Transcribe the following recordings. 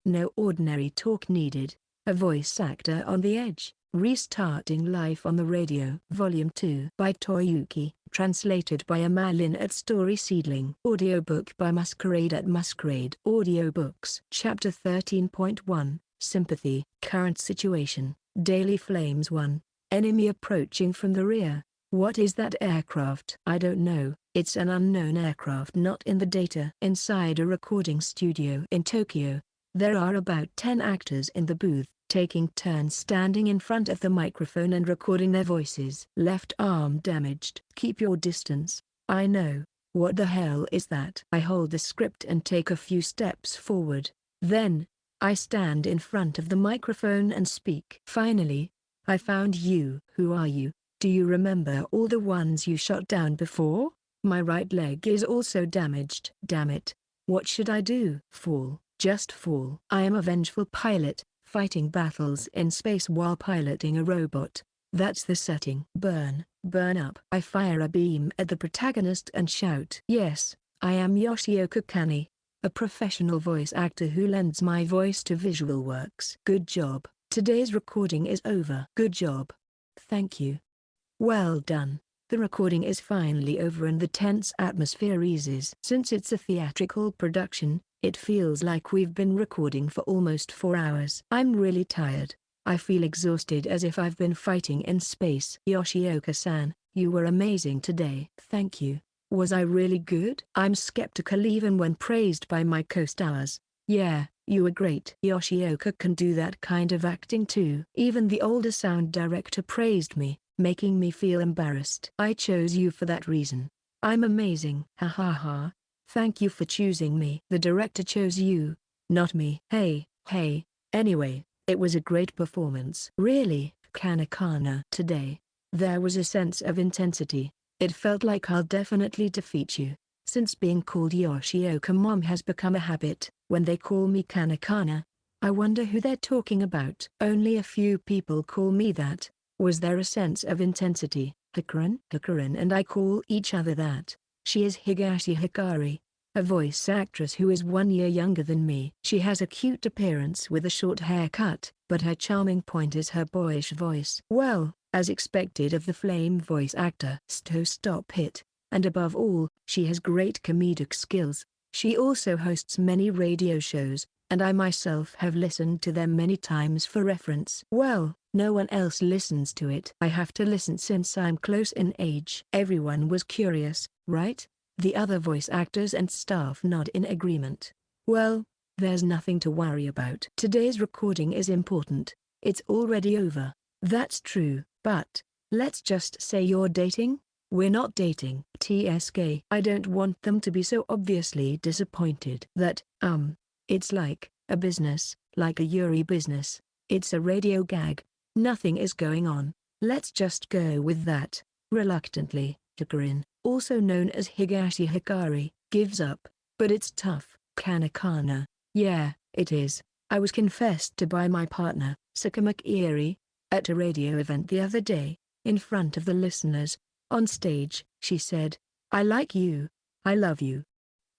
No ordinary talk needed. A voice actor on the edge. Restarting Life on the Radio. Volume 2 by Toyuki. Translated by Amalin at Story Seedling. Audiobook by Masquerade at Masquerade. Audiobooks. Chapter 13.1. Sympathy. Current situation. Daily Flames 1. Enemy approaching from the rear. What is that aircraft? I don't know. It's an unknown aircraft not in the data. Inside a recording studio in Tokyo. There are about 10 actors in the booth, taking turns standing in front of the microphone and recording their voices. Left arm damaged. Keep your distance. I know. What the hell is that? I hold the script and take a few steps forward. Then, I stand in front of the microphone and speak. Finally, I found you. Who are you? Do you remember all the ones you shot down before? My right leg is also damaged. Damn it. What should I do? Fall. Just fall. I am a vengeful pilot, fighting battles in space while piloting a robot. That's the setting. Burn, burn up. I fire a beam at the protagonist and shout. Yes, I am Yoshioka Kanae, a professional voice actor who lends my voice to visual works. Good job. Today's recording is over. Good job. Thank you. Well done. The recording is finally over and the tense atmosphere eases. Since it's a theatrical production, it feels like we've been recording for almost 4 hours. I'm really tired. I feel exhausted as if I've been fighting in space. Yoshioka-san, you were amazing today. Thank you. Was I really good? I'm skeptical even when praised by my co-stars. Yeah, you were great. Yoshioka can do that kind of acting too. Even the older sound director praised me, making me feel embarrassed. I chose you for that reason. I'm amazing. Ha ha ha. Thank you for choosing me. The director chose you, not me. Hey, anyway, it was a great performance. Really, Kanekana. Today, there was a sense of intensity. It felt like I'll definitely defeat you. Since being called Yoshioka Mom has become a habit, when they call me Kanekana, I wonder who they're talking about. Only a few people call me that. Was there a sense of intensity? Hikarin and I call each other that. She is Higashi Hikari, a voice actress who is 1 year younger than me. She has a cute appearance with a short haircut, but her charming point is her boyish voice. Well, as expected of the flame voice actor. Stop it. And above all, she has great comedic skills. She also hosts many radio shows, and I myself have listened to them many times for reference. Well, no one else listens to it. I have to listen since I'm close in age. Everyone was curious, right? The other voice actors and staff nod in agreement. Well, there's nothing to worry about. Today's recording is important. It's already over. That's true, but let's just say you're dating? We're not dating. TSK. I don't want them to be so obviously disappointed. That, it's like a business, like a Yuri business. It's a radio gag. Nothing is going on. Let's just go with that. Reluctantly, Hikarin, also known as Higashi Hikari, gives up. But it's tough. Kanekana. Yeah, it is. I was confessed to by my partner, Sakuma Kiri, at a radio event the other day, in front of the listeners. On stage, she said, I like you. I love you.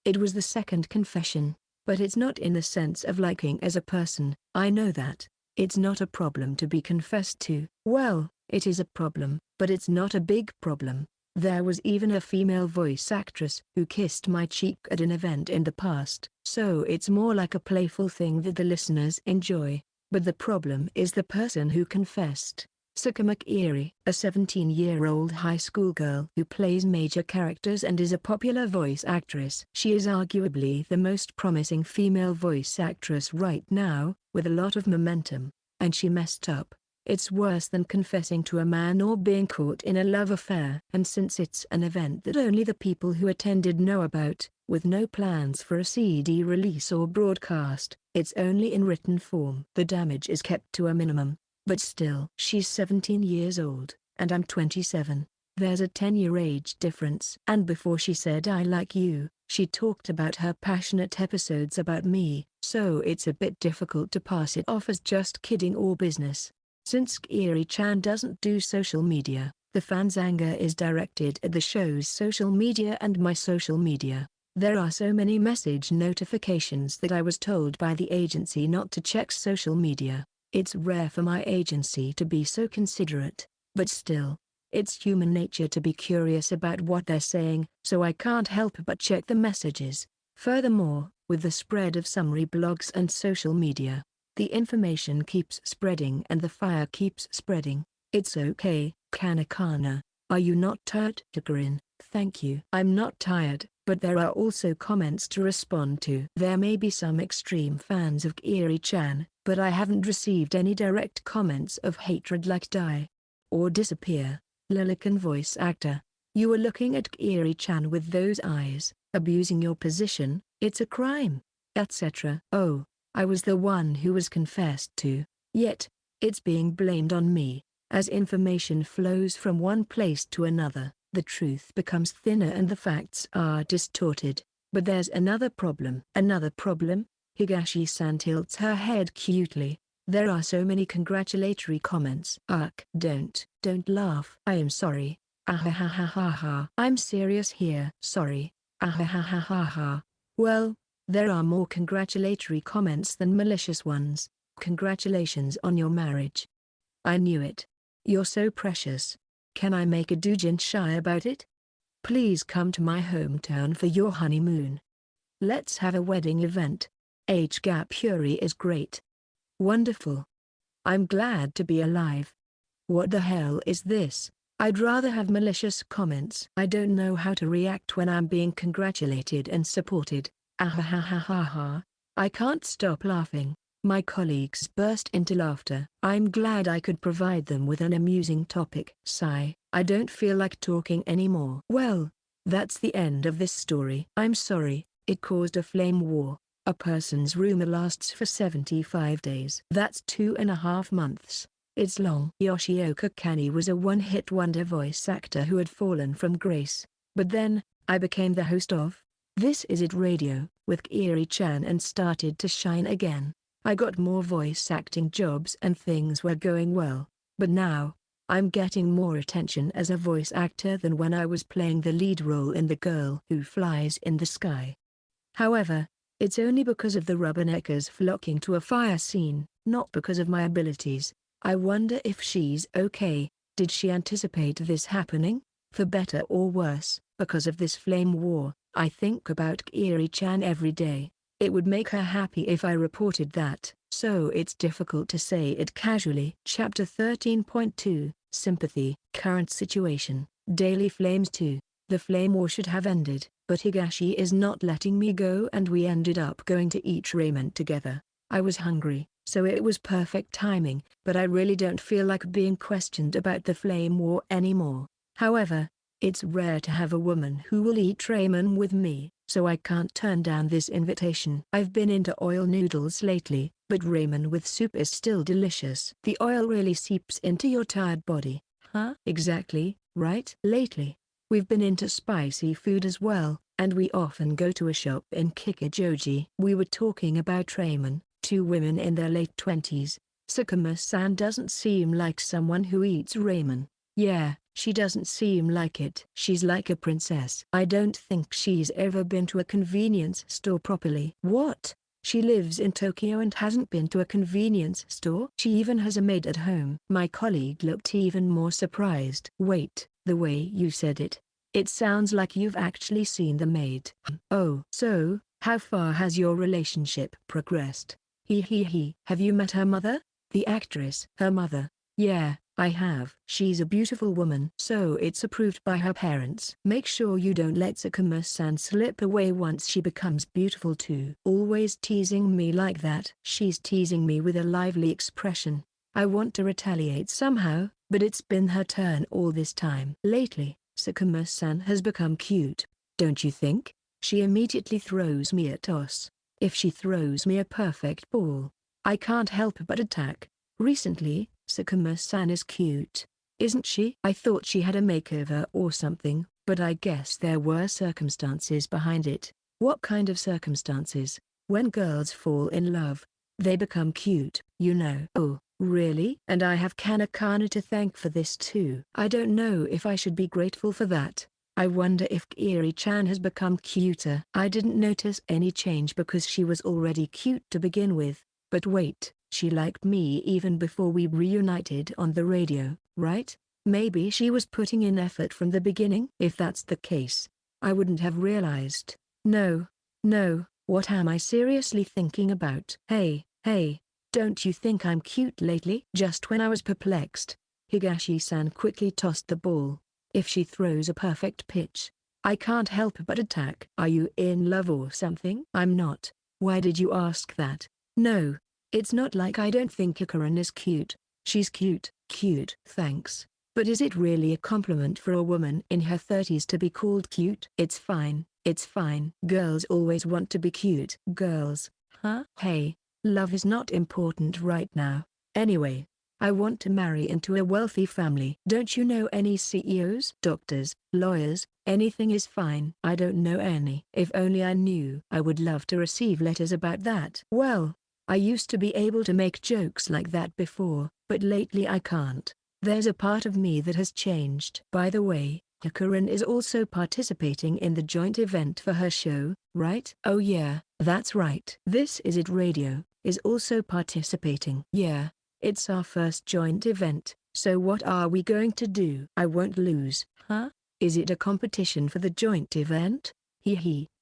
It was the second confession, but it's not in the sense of liking as a person. I know that. It's not a problem to be confessed to. Well, it is a problem, but it's not a big problem. There was even a female voice actress who kissed my cheek at an event in the past. So it's more like a playful thing that the listeners enjoy. But the problem is the person who confessed. Sakuma Kiri, a 17-year-old high school girl who plays major characters and is a popular voice actress. She is arguably the most promising female voice actress right now, with a lot of momentum, and she messed up. It's worse than confessing to a man or being caught in a love affair. And since it's an event that only the people who attended know about, with no plans for a CD release or broadcast, it's only in written form. The damage is kept to a minimum. But still, she's 17 years old, and I'm 27. There's a 10-year age difference. And before she said I like you, she talked about her passionate episodes about me, so it's a bit difficult to pass it off as just kidding or business. Since Kiri-chan doesn't do social media, the fans' anger is directed at the show's social media and my social media. There are so many message notifications that I was told by the agency not to check social media. It's rare for my agency to be so considerate, but still, it's human nature to be curious about what they're saying, so I can't help but check the messages. Furthermore, with the spread of summary blogs and social media, the information keeps spreading and the fire keeps spreading. It's okay, Kanakana. Are you not tired? To grin. Thank you. I'm not tired, but there are also comments to respond to. There may be some extreme fans of Kiri-chan, but I haven't received any direct comments of hatred like die or disappear. Lilican voice actor. You were looking at Kiri-chan with those eyes, abusing your position, it's a crime, etc. Oh, I was the one who was confessed to, yet, it's being blamed on me. As information flows from one place to another, the truth becomes thinner and the facts are distorted. But there's another problem. Another problem? Higashi-san tilts her head cutely. There are so many congratulatory comments. Ugh. Don't laugh. I am sorry. Ahahahaha. I'm serious here. Sorry. Ahahahaha. Well, there are more congratulatory comments than malicious ones. Congratulations on your marriage. I knew it. You're so precious. Can I make a doujin shy about it? Please come to my hometown for your honeymoon. Let's have a wedding event. Age gap Yuri is great. Wonderful. I'm glad to be alive. What the hell is this? I'd rather have malicious comments. I don't know how to react when I'm being congratulated and supported. Ahahahaha. I can't stop laughing. My colleagues burst into laughter. I'm glad I could provide them with an amusing topic. Sigh. I don't feel like talking anymore. Well, that's the end of this story. I'm sorry, it caused a flame war. A person's rumor lasts for 75 days. That's 2.5 months. It's long. Yoshioka Kanae was a one-hit wonder voice actor who had fallen from grace. But then, I became the host of This Is It Radio, with Kiri-chan and started to shine again. I got more voice acting jobs and things were going well. But now, I'm getting more attention as a voice actor than when I was playing the lead role in The Girl Who Flies in the Sky. However, it's only because of the rubberneckers flocking to a fire scene, not because of my abilities. I wonder if she's okay. Did she anticipate this happening? For better or worse, because of this flame war, I think about Kiri-chan every day. It would make her happy if I reported that, so it's difficult to say it casually. Chapter 13.2, Sympathy. Current situation. Daily Flames 2. The flame war should have ended, but Higashi is not letting me go and we ended up going to eat ramen together. I was hungry, so it was perfect timing, but I really don't feel like being questioned about the flame war anymore. However, it's rare to have a woman who will eat ramen with me, so I can't turn down this invitation. I've been into oil noodles lately, but ramen with soup is still delicious. The oil really seeps into your tired body. Huh? Exactly, right? Lately, we've been into spicy food as well, and we often go to a shop in Kikijoji. We were talking about ramen, two women in their late 20s. Sakuma-san doesn't seem like someone who eats ramen. Yeah, she doesn't seem like it. She's like a princess. I don't think she's ever been to a convenience store properly. What? She lives in Tokyo and hasn't been to a convenience store? She even has a maid at home. My colleague looked even more surprised. Wait, the way you said it, it sounds like you've actually seen the maid. Oh. So, how far has your relationship progressed? He. Have you met her mother? The actress. Her mother? Yeah, I have. She's a beautiful woman. So it's approved by her parents. Make sure you don't let Sakuma-san slip away once she becomes beautiful too. Always teasing me like that. She's teasing me with a lively expression. I want to retaliate somehow, but it's been her turn all this time. Lately, Sakuma-san has become cute. Don't you think? She immediately throws me a toss. If she throws me a perfect ball, I can't help but attack. Recently, Sakuma-san is cute, isn't she? I thought she had a makeover or something, but I guess there were circumstances behind it. What kind of circumstances? When girls fall in love, they become cute, you know. Oh, really? And I have Kanakana to thank for this too. I don't know if I should be grateful for that. I wonder if Kiri-chan has become cuter. I didn't notice any change because she was already cute to begin with. But wait, she liked me even before we reunited on the radio, right? Maybe she was putting in effort from the beginning? If that's the case, I wouldn't have realized. No, what am I seriously thinking about? Hey, don't you think I'm cute lately? Just when I was perplexed, Higashi-san quickly tossed the ball. If she throws a perfect pitch, I can't help but attack. Are you in love or something? I'm not. Why did you ask that? No, it's not like I don't think Hikarin is cute. She's cute, thanks. But is it really a compliment for a woman in her 30s to be called cute? It's fine. Girls always want to be cute. Girls, huh? Hey, love is not important right now. Anyway, I want to marry into a wealthy family. Don't you know any CEOs? Doctors, lawyers, anything is fine. I don't know any. If only I knew. I would love to receive letters about that. Well, I used to be able to make jokes like that before, but lately I can't. There's a part of me that has changed. By the way, Hikarin is also participating in the joint event for her show, right? Oh yeah, that's right. This Is It Radio is also participating. Yeah, it's our first joint event, so what are we going to do? I won't lose. Huh? Is it a competition for the joint event?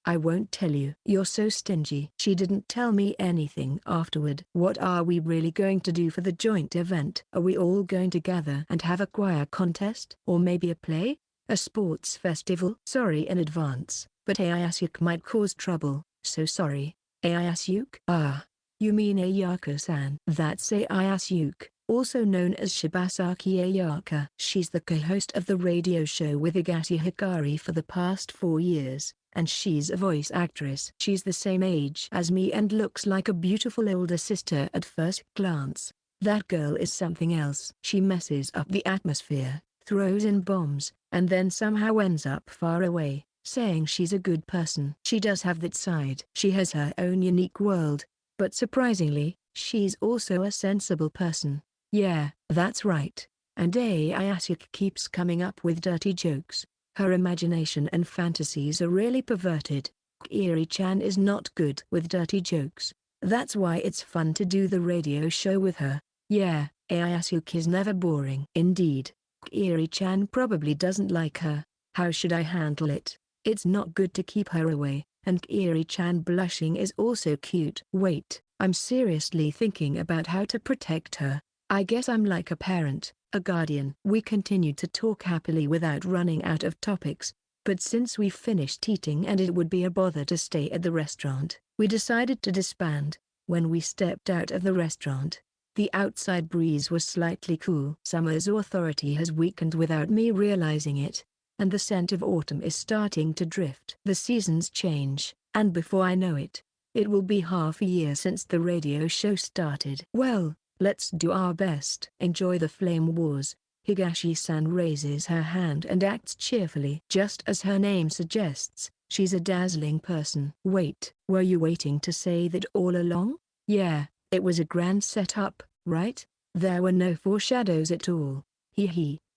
I won't tell you. You're so stingy. She didn't tell me anything afterward. What are we really going to do for the joint event? Are we all going to gather and have a choir contest? Or maybe a play? A sports festival? Sorry in advance, but Ayasuk might cause trouble, so sorry. Ayasuk? Ah, you mean Ayaka-san. That's Ayasuk, also known as Shibasaki Ayaka. She's the co-host of the radio show with Higashi Hikari for the past 4 years, and she's a voice actress. She's the same age as me and looks like a beautiful older sister at first glance. That girl is something else. She messes up the atmosphere, throws in bombs, and then somehow ends up far away, saying she's a good person. She does have that side. She has her own unique world, but surprisingly, she's also a sensible person. Yeah, that's right. And Ayasuk keeps coming up with dirty jokes. Her imagination and fantasies are really perverted. Kiri-chan is not good with dirty jokes. That's why it's fun to do the radio show with her. Yeah, Ayasuk is never boring. Indeed. Kiri-chan probably doesn't like her. How should I handle it? It's not good to keep her away, and Kiri-chan blushing is also cute. Wait, I'm seriously thinking about how to protect her. I guess I'm like a parent, a guardian. We continued to talk happily without running out of topics, but since we finished eating and it would be a bother to stay at the restaurant, we decided to disband. When we stepped out of the restaurant, the outside breeze was slightly cool. Summer's authority has weakened without me realizing it, and the scent of autumn is starting to drift. The seasons change, and before I know it, it will be half a year since the radio show started. Well, let's do our best. Enjoy the flame wars. Higashi-san raises her hand and acts cheerfully. Just as her name suggests, she's a dazzling person. Wait, were you waiting to say that all along? Yeah, it was a grand setup, right? There were no foreshadows at all.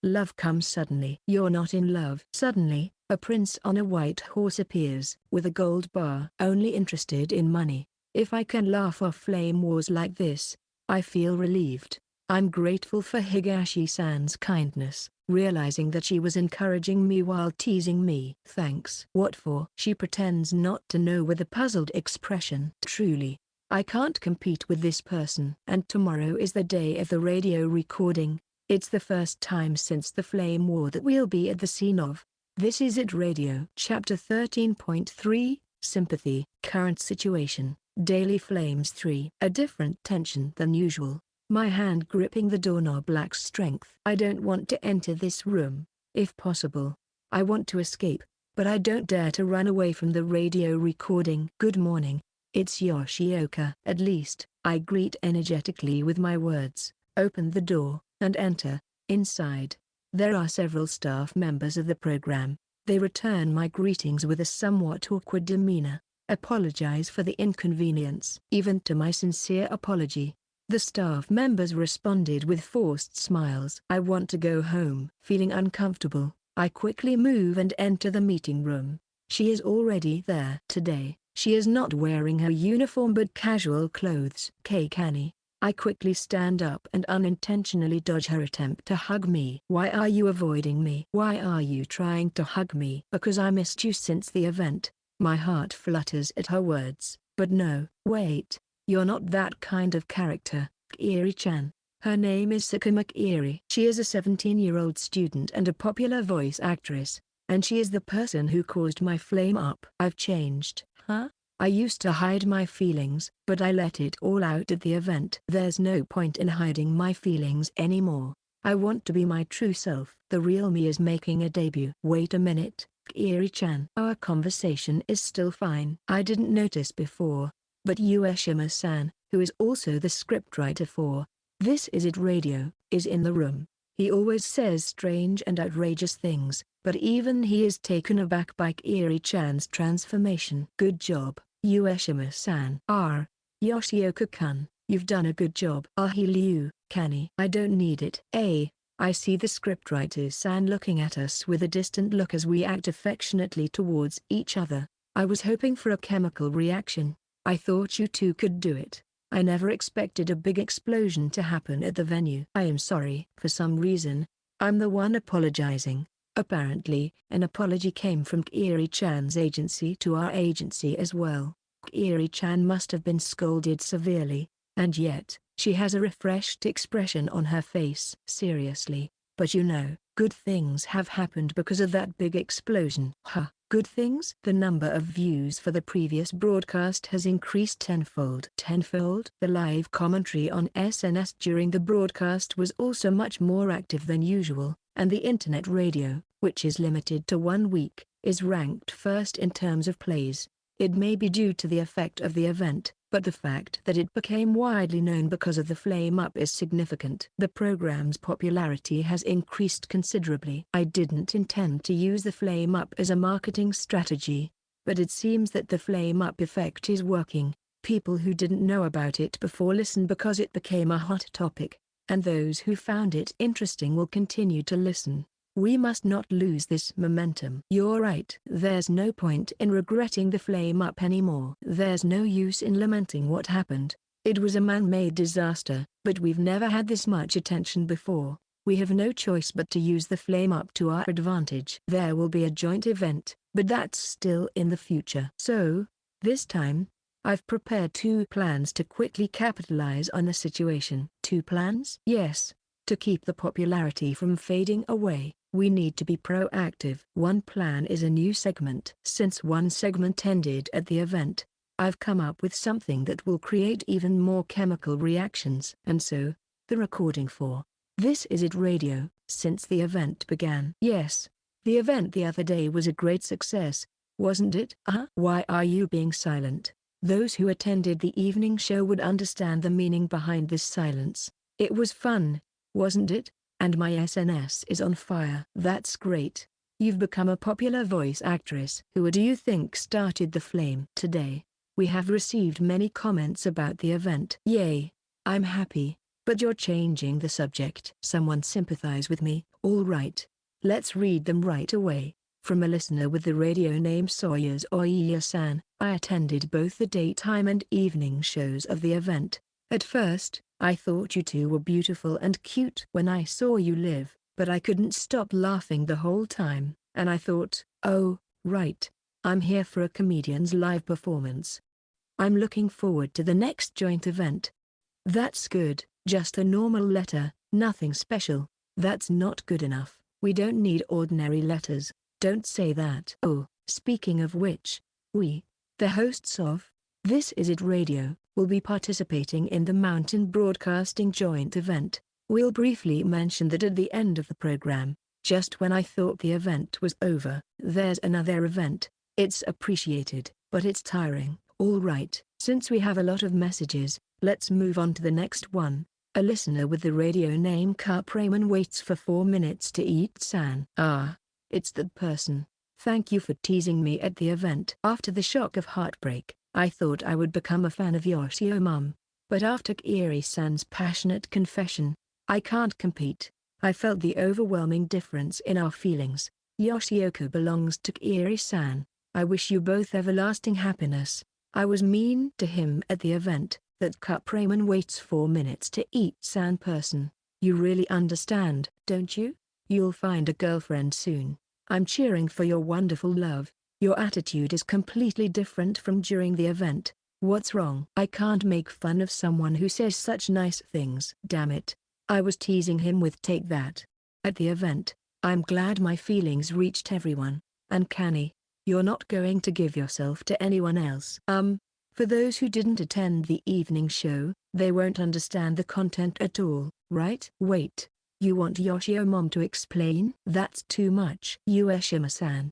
Love comes suddenly. You're not in love. Suddenly, a prince on a white horse appears, with a gold bar. Only interested in money. If I can laugh off flame wars like this, I feel relieved. I'm grateful for Higashi-san's kindness, realizing that she was encouraging me while teasing me. Thanks. What for? She pretends not to know with a puzzled expression. Truly, I can't compete with this person. And tomorrow is the day of the radio recording. It's the first time since the flame war that we'll be at the scene of This Is It Radio. Chapter 13.3, Sympathy. Current situation. Daily Flames 3. A different tension than usual. My hand gripping the doorknob lacks strength. I don't want to enter this room. If possible, I want to escape, but I don't dare to run away from the radio recording. Good morning. It's Yoshioka. At least, I greet energetically with my words, open the door, and enter. Inside, there are several staff members of the program. They return my greetings with a somewhat awkward demeanor, apologize for the inconvenience. Even to my sincere apology, the staff members responded with forced smiles. I want to go home. Feeling uncomfortable, I quickly move and enter the meeting room. She is already there. Today, she is not wearing her uniform but casual clothes. Kani. I quickly stand up and unintentionally dodge her attempt to hug me. Why are you avoiding me? Why are you trying to hug me? Because I missed you since the event. My heart flutters at her words. But no, wait. You're not that kind of character, Kiri-chan. Her name is Sakuma Kiri. She is a 17-year-old student and a popular voice actress, and she is the person who caused my flame up. I've changed, huh? I used to hide my feelings, but I let it all out at the event. There's no point in hiding my feelings anymore. I want to be my true self. The real me is making a debut. Wait a minute, Kiri-chan. Our conversation is still fine. I didn't notice before, but Yoshioka-san, who is also the scriptwriter for This Is It Radio, is in the room. He always says strange and outrageous things, but even he is taken aback by Kiri-chan's transformation. Good job, Yoshioka-san. Yoshioka-kun, you've done a good job. Liu, Kani. I don't need it. I see the scriptwriter-san looking at us with a distant look as we act affectionately towards each other. I was hoping for a chemical reaction. I thought you two could do it. I never expected a big explosion to happen at the venue. I am sorry. For some reason, I'm the one apologizing. Apparently, an apology came from Kiri-chan's agency to our agency as well. Kiri-chan must have been scolded severely, and yet, she has a refreshed expression on her face. Seriously, but you know, good things have happened because of that big explosion. Huh? Good things? The number of views for the previous broadcast has increased tenfold. Tenfold? The live commentary on SNS during the broadcast was also much more active than usual, and the internet radio, which is limited to 1 week, is ranked first in terms of plays. It may be due to the effect of the event, but the fact that it became widely known because of the flame-up is significant. The program's popularity has increased considerably. I didn't intend to use the flame-up as a marketing strategy, but it seems that the flame-up effect is working. People who didn't know about it before listen because it became a hot topic, and those who found it interesting will continue to listen. We must not lose this momentum. You're right. There's no point in regretting the flame-up anymore. There's no use in lamenting what happened. It was a man-made disaster, but we've never had this much attention before. We have no choice but to use the flame-up to our advantage. There will be a joint event, but that's still in the future. So, this time, I've prepared 2 plans to quickly capitalize on the situation. 2 plans? Yes. To keep the popularity from fading away, we need to be proactive. One plan is a new segment. Since one segment ended at the event, I've come up with something that will create even more chemical reactions. And so, the recording for This Is It Radio, since the event began. Yes, the event the other day was a great success, wasn't it? Why are you being silent? Those who attended the evening show would understand the meaning behind this silence. It was fun, wasn't it? And my SNS is on fire. That's great. You've become a popular voice actress. Who do you think started the flame? Today, we have received many comments about the event. Yay! I'm happy, but you're changing the subject. Someone sympathize with me. All right. Let's read them right away. From a listener with the radio name Sawyer's Oiya-san. I attended both the daytime and evening shows of the event. At first, I thought you two were beautiful and cute when I saw you live, but I couldn't stop laughing the whole time, and I thought, oh, right. I'm here for a comedian's live performance. I'm looking forward to the next joint event. That's good, just a normal letter, nothing special. That's not good enough. We don't need ordinary letters. Don't say that. Oh, speaking of which, we, the hosts of This Is It Radio, will be participating in the Mountain Broadcasting joint event. We'll briefly mention that at the end of the program, just when I thought the event was over, there's another event. It's appreciated, but it's tiring. All right, since we have a lot of messages, let's move on to the next one. A listener with the radio name Carp Raymond waits for 4 minutes to eat san. It's that person. Thank you for teasing me at the event. After the shock of heartbreak, I thought I would become a fan of Yoshio Mum. But after Kiri-san's passionate confession, I can't compete. I felt the overwhelming difference in our feelings. Yoshioka belongs to Kiri-san. I wish you both everlasting happiness. I was mean to him at the event. That cup ramen waits 4 minutes to eat san person. You really understand, don't you? You'll find a girlfriend soon. I'm cheering for your wonderful love. Your attitude is completely different from during the event. What's wrong? I can't make fun of someone who says such nice things. Damn it. I was teasing him with take that. At the event, I'm glad my feelings reached everyone. And Kanae, you're not going to give yourself to anyone else. For those who didn't attend the evening show, they won't understand the content at all, right? Wait. You want Yoshio Mom to explain? That's too much. Ueshima-san.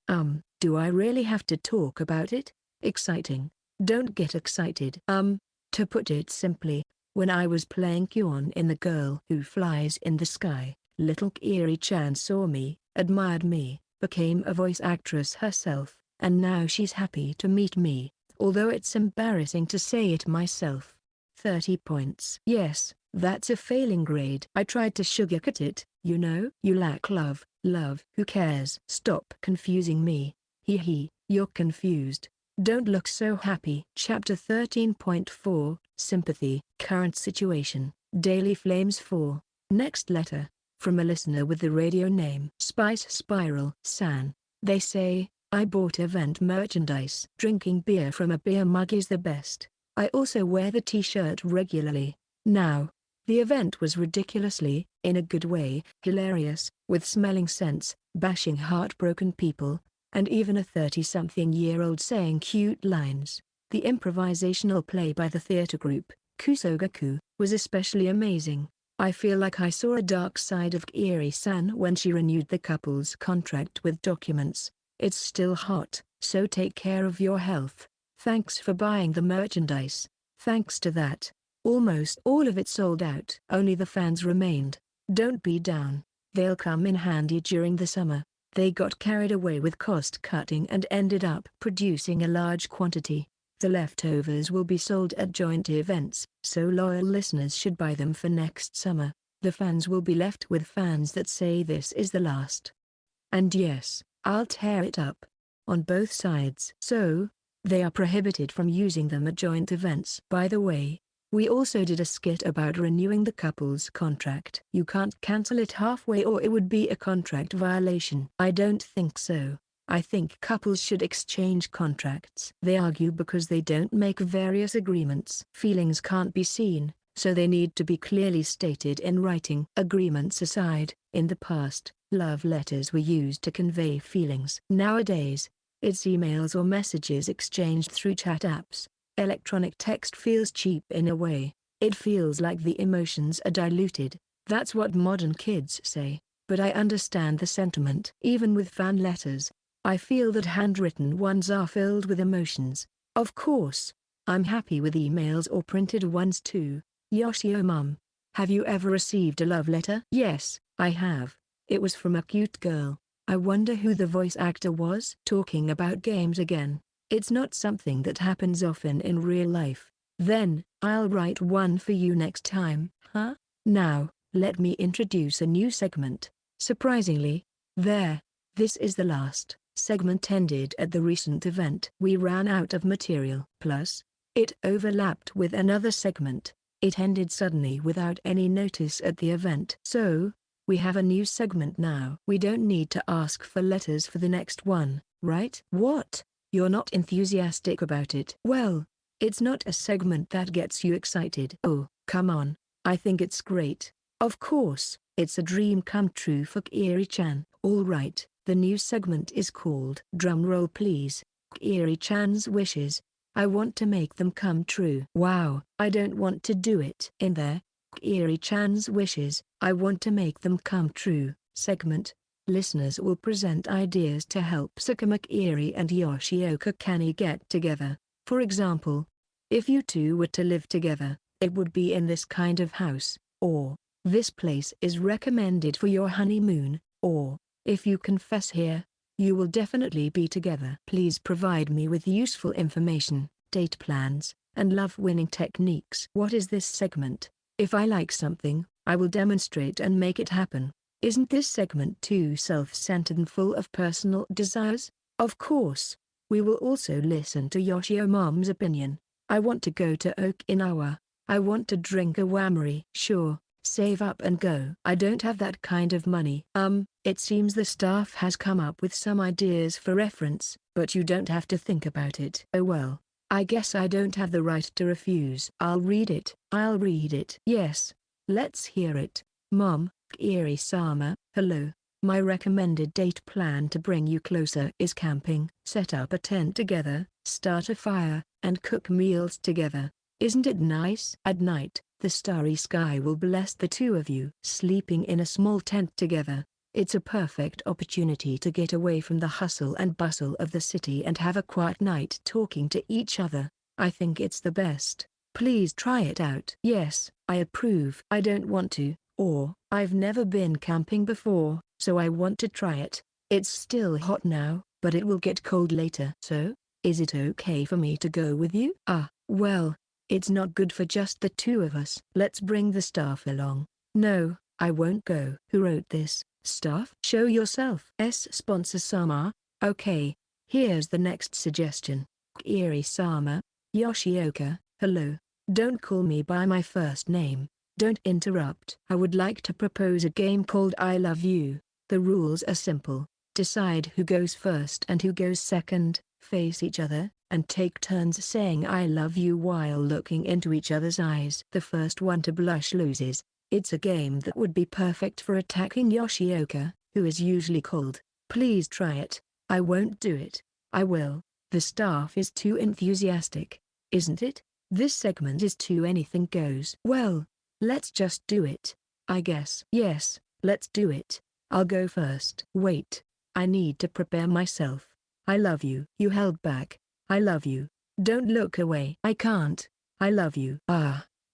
Do I really have to talk about it? Exciting. Don't get excited. To put it simply, when I was playing Kyon in The Girl Who Flies in the Sky, little Kiri-chan saw me, admired me, became a voice actress herself, and now she's happy to meet me, although it's embarrassing to say it myself. 30 points. Yes, that's a failing grade. I tried to sugarcoat it, you know. You lack love. Love. Who cares? Stop confusing me. Hee, you're confused. Don't look so happy. Chapter 13.4, Sympathy. Current situation. Daily Flames 4. Next letter. From a listener with the radio name Spice Spiral. San. They say, I bought event merchandise. Drinking beer from a beer mug is the best. I also wear the t-shirt regularly. Now, the event was ridiculously, in a good way, hilarious, with smelling scents, bashing heartbroken people, and even a 30-something-year-old saying cute lines. The improvisational play by the theater group, Kusogaku, was especially amazing. I feel like I saw a dark side of Kiri-san when she renewed the couple's contract with documents. It's still hot, so take care of your health. Thanks for buying the merchandise. Thanks to that, almost all of it sold out. Only the fans remained. Don't be down. They'll come in handy during the summer. They got carried away with cost cutting and ended up producing a large quantity. The leftovers will be sold at joint events, so loyal listeners should buy them for next summer. The fans will be left with fans that say this is the last. And yes, I'll tear it up. On both sides. So, they are prohibited from using them at joint events. By the way, we also did a skit about renewing the couple's contract. You can't cancel it halfway or it would be a contract violation. I don't think so. I think couples should exchange contracts. They argue because they don't make various agreements. Feelings can't be seen, so they need to be clearly stated in writing. Agreements aside, in the past, love letters were used to convey feelings. Nowadays, it's emails or messages exchanged through chat apps. Electronic text feels cheap in a way. It feels like the emotions are diluted. That's what modern kids say. But I understand the sentiment. Even with fan letters, I feel that handwritten ones are filled with emotions. Of course, I'm happy with emails or printed ones too. Yoshio Mum, have you ever received a love letter? Yes, I have. It was from a cute girl. I wonder who the voice actor was. Talking about games again. It's not something that happens often in real life. Then, I'll write one for you next time, huh? Now, let me introduce a new segment. Surprisingly, this is the last. Segment ended at the recent event. We ran out of material. Plus, it overlapped with another segment. It ended suddenly without any notice at the event. So, we have a new segment now. We don't need to ask for letters for the next one, right? What? You're not enthusiastic about it? Well, it's not a segment that gets you excited. Oh, come on. I think it's great. Of course, it's a dream come true for Kiri-chan. All right, the new segment is called Drumroll Please. Kiri-chan's wishes. I want to make them come true. Wow, I don't want to do it. In there, Kiri-chan's wishes. I want to make them come true. Segment. Listeners will present ideas to help Sakuma Kiri and Yoshioka Kanae get together. For example, if you two were to live together, it would be in this kind of house, or, this place is recommended for your honeymoon, or, if you confess here, you will definitely be together. Please provide me with useful information, date plans, and love-winning techniques. What is this segment? If I like something, I will demonstrate and make it happen. Isn't this segment too self-centered and full of personal desires? Of course. We will also listen to Yoshio Mom's opinion. I want to go to Okinawa. I want to drink a wamari. Sure, save up and go. I don't have that kind of money. It seems the staff has come up with some ideas for reference, but you don't have to think about it. Oh well. I guess I don't have the right to refuse. I'll read it. Yes. Let's hear it. Mom, Kiri-sama, hello. My recommended date plan to bring you closer is camping. Set up a tent together, start a fire, and cook meals together. Isn't it nice? At night, the starry sky will bless the two of you. Sleeping in a small tent together. It's a perfect opportunity to get away from the hustle and bustle of the city and have a quiet night talking to each other. I think it's the best. Please try it out. Yes, I approve. I don't want to, or I've never been camping before, so I want to try it. It's still hot now, but it will get cold later. So, is it okay for me to go with you? Well, it's not good for just the two of us. Let's bring the staff along. No, I won't go. Who wrote this? Staff? Show yourself. Sponsor-sama. Okay, here's the next suggestion. Kiri-sama, Yoshioka, hello. Don't call me by my first name. Don't interrupt. I would like to propose a game called I Love You. The rules are simple. Decide who goes first and who goes second, face each other, and take turns saying I love you while looking into each other's eyes. The first one to blush loses. It's a game that would be perfect for attacking Yoshioka, who is usually cold. Please try it. I won't do it. I will. The staff is too enthusiastic, isn't it? This segment is too anything goes. Well, let's just do it, I guess. Yes, let's do it. I'll go first. Wait, I need to prepare myself. I love you. You held back. I love you. Don't look away. I can't. I love you.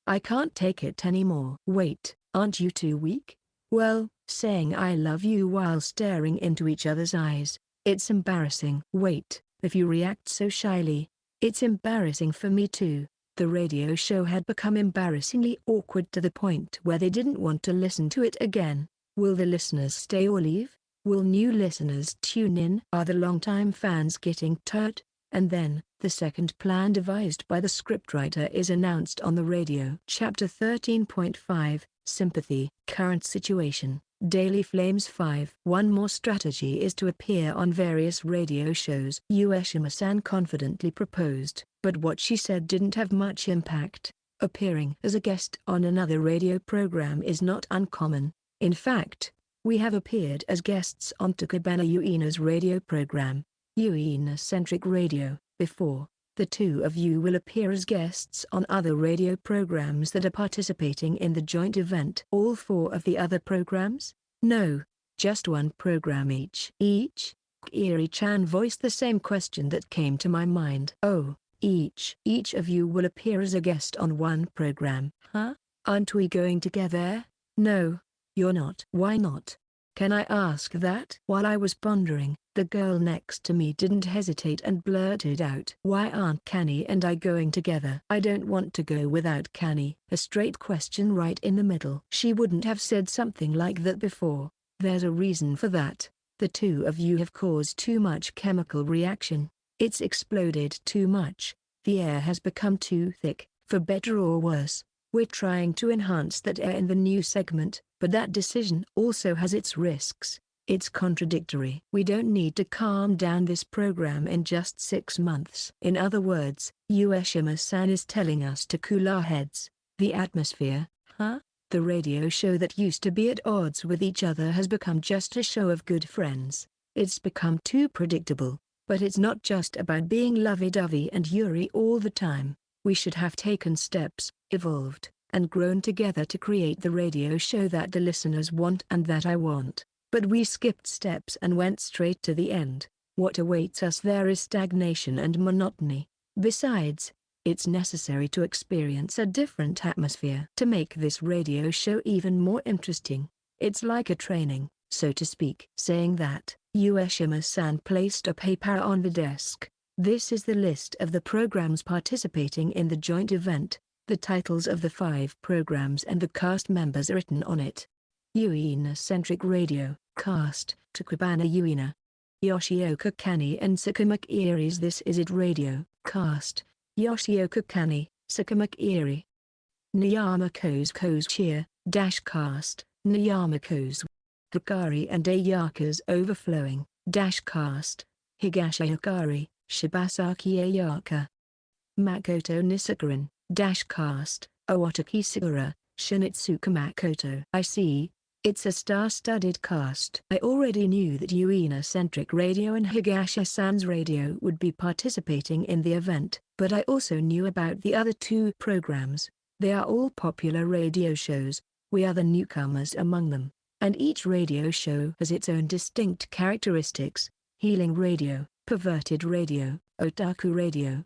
I can't take it anymore. Wait, aren't you too weak? Well, saying I love you while staring into each other's eyes, it's embarrassing. Wait, if you react so shyly, it's embarrassing for me too. The radio show had become embarrassingly awkward to the point where they didn't want to listen to it again. Will the listeners stay or leave? Will new listeners tune in? Are the longtime fans getting tired? And then, the second plan devised by the scriptwriter is announced on the radio. Chapter 13.5, Sympathy. Current Situation. Daily Flames 5. One more strategy is to appear on various radio shows. Ueshima-san confidently proposed, but what she said didn't have much impact. Appearing as a guest on another radio program is not uncommon. In fact, we have appeared as guests on Takabana Uina's radio program, Uina-centric radio, before. The two of you will appear as guests on other radio programs that are participating in the joint event. All four of the other programs? No, just one program each. Each? Kiri-chan voiced the same question that came to my mind. Oh, each. Each of you will appear as a guest on one program. Huh? Aren't we going together? No, you're not. Why not? Can I ask that? While I was pondering, the girl next to me didn't hesitate and blurted out. Why aren't Kanae and I going together? I don't want to go without Kanae. A straight question right in the middle. She wouldn't have said something like that before. There's a reason for that. The two of you have caused too much chemical reaction. It's exploded too much. The air has become too thick, for better or worse. We're trying to enhance that air in the new segment, but that decision also has its risks. It's contradictory. We don't need to calm down this program in just 6 months. In other words, Ueshima-san is telling us to cool our heads. The atmosphere, huh? The radio show that used to be at odds with each other has become just a show of good friends. It's become too predictable, but it's not just about being lovey-dovey and Yuri all the time. We should have taken steps, evolved, and grown together to create the radio show that the listeners want and that I want. But we skipped steps and went straight to the end. What awaits us there is stagnation and monotony. Besides, it's necessary to experience a different atmosphere to make this radio show even more interesting. It's like a training, so to speak. Saying that, Ueshima-san placed a paper on the desk. This is the list of the programs participating in the joint event. The titles of the 5 programs and the cast members are written on it. Uina-centric radio, cast, Takabana Uina. Yoshioka Kanae and Sakuma Kiri's This Is It radio, cast, Yoshioka Kanae, Sakuma Kiri. Niyamako's Cheer, dash cast, Niyamako's. Hikari and Ayaka's Overflowing, dash cast, Higashi Hikari, Shibasaki Ayaka. Makoto Nisakaran, dash cast, Owataki Sigura, Shinitsuka Makoto. I see. It's a star-studded cast. I already knew that Uina-centric radio and Higashi-san's radio would be participating in the event, but I also knew about the other two programs. They are all popular radio shows. We are the newcomers among them, and each radio show has its own distinct characteristics: healing radio, perverted radio, otaku radio.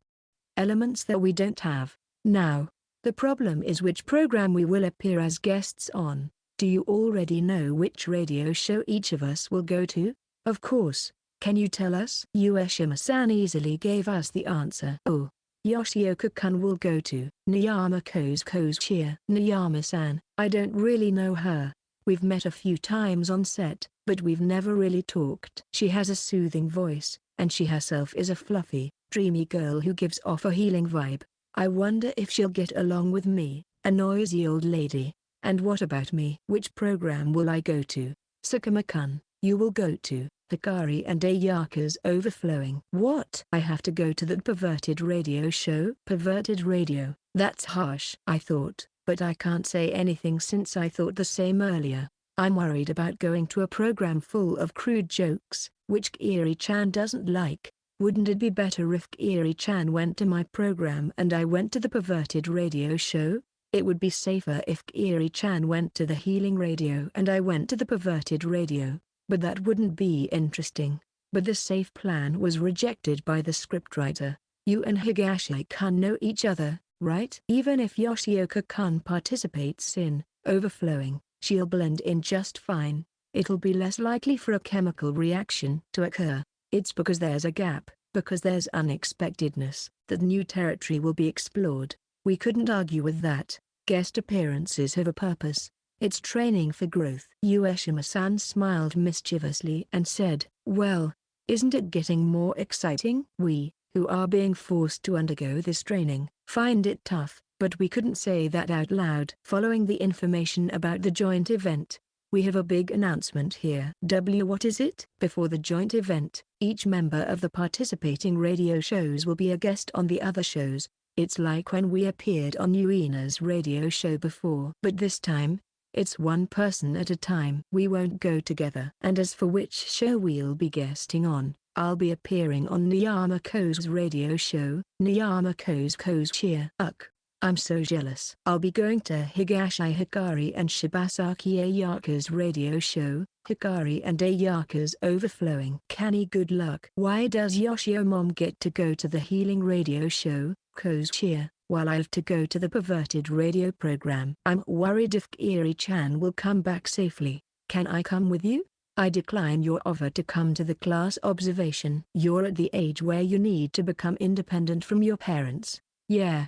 Elements that we don't have. Now, the problem is which program we will appear as guests on. Do you already know which radio show each of us will go to? Of course. Can you tell us? Ueshima-san easily gave us the answer. Oh. Yoshioka-kun will go to Niyamako's Cheer. Niyama-san, I don't really know her. We've met a few times on set, but we've never really talked. She has a soothing voice, and she herself is a fluffy, dreamy girl who gives off a healing vibe. I wonder if she'll get along with me, a noisy old lady. And what about me? Which program will I go to? Sakuma-kun, you will go to Hikari and Ayaka's Overflowing. What? I have to go to that perverted radio show? Perverted radio, that's harsh, I thought, but I can't say anything since I thought the same earlier. I'm worried about going to a program full of crude jokes, which Kiri-chan doesn't like. Wouldn't it be better if Kiri-chan went to my program and I went to the perverted radio show? It would be safer if Kiri-chan went to the healing radio and I went to the perverted radio, but that wouldn't be interesting. But the safe plan was rejected by the scriptwriter. You and Higashi-kun know each other, right? Even if Yoshioka-kun participates in Overflowing, she'll blend in just fine. It'll be less likely for a chemical reaction to occur. It's because there's a gap, because there's unexpectedness, that new territory will be explored. We couldn't argue with that. Guest appearances have a purpose. It's training for growth. Ueshima-san smiled mischievously and said, well, isn't it getting more exciting? We, who are being forced to undergo this training, find it tough, but we couldn't say that out loud. Following the information about the joint event, we have a big announcement here. What is it? Before the joint event, each member of the participating radio shows will be a guest on the other shows. It's like when we appeared on Uina's radio show before. But this time, it's one person at a time. We won't go together. And as for which show we'll be guesting on, I'll be appearing on Niyamako's radio show, Niyamako's Cheer. I'm so jealous. I'll be going to Higashi Hikari and Shibasaki Ayaka's radio show, Hikari and Ayaka's Overflowing. Kani, good luck. Why does Yoshio Mom get to go to the healing radio show, Ko's Cheer, while I have to go to the perverted radio program? I'm worried if Kiri-chan will come back safely. Can I come with you? I decline your offer to come to the class observation. You're at the age where you need to become independent from your parents. Yeah.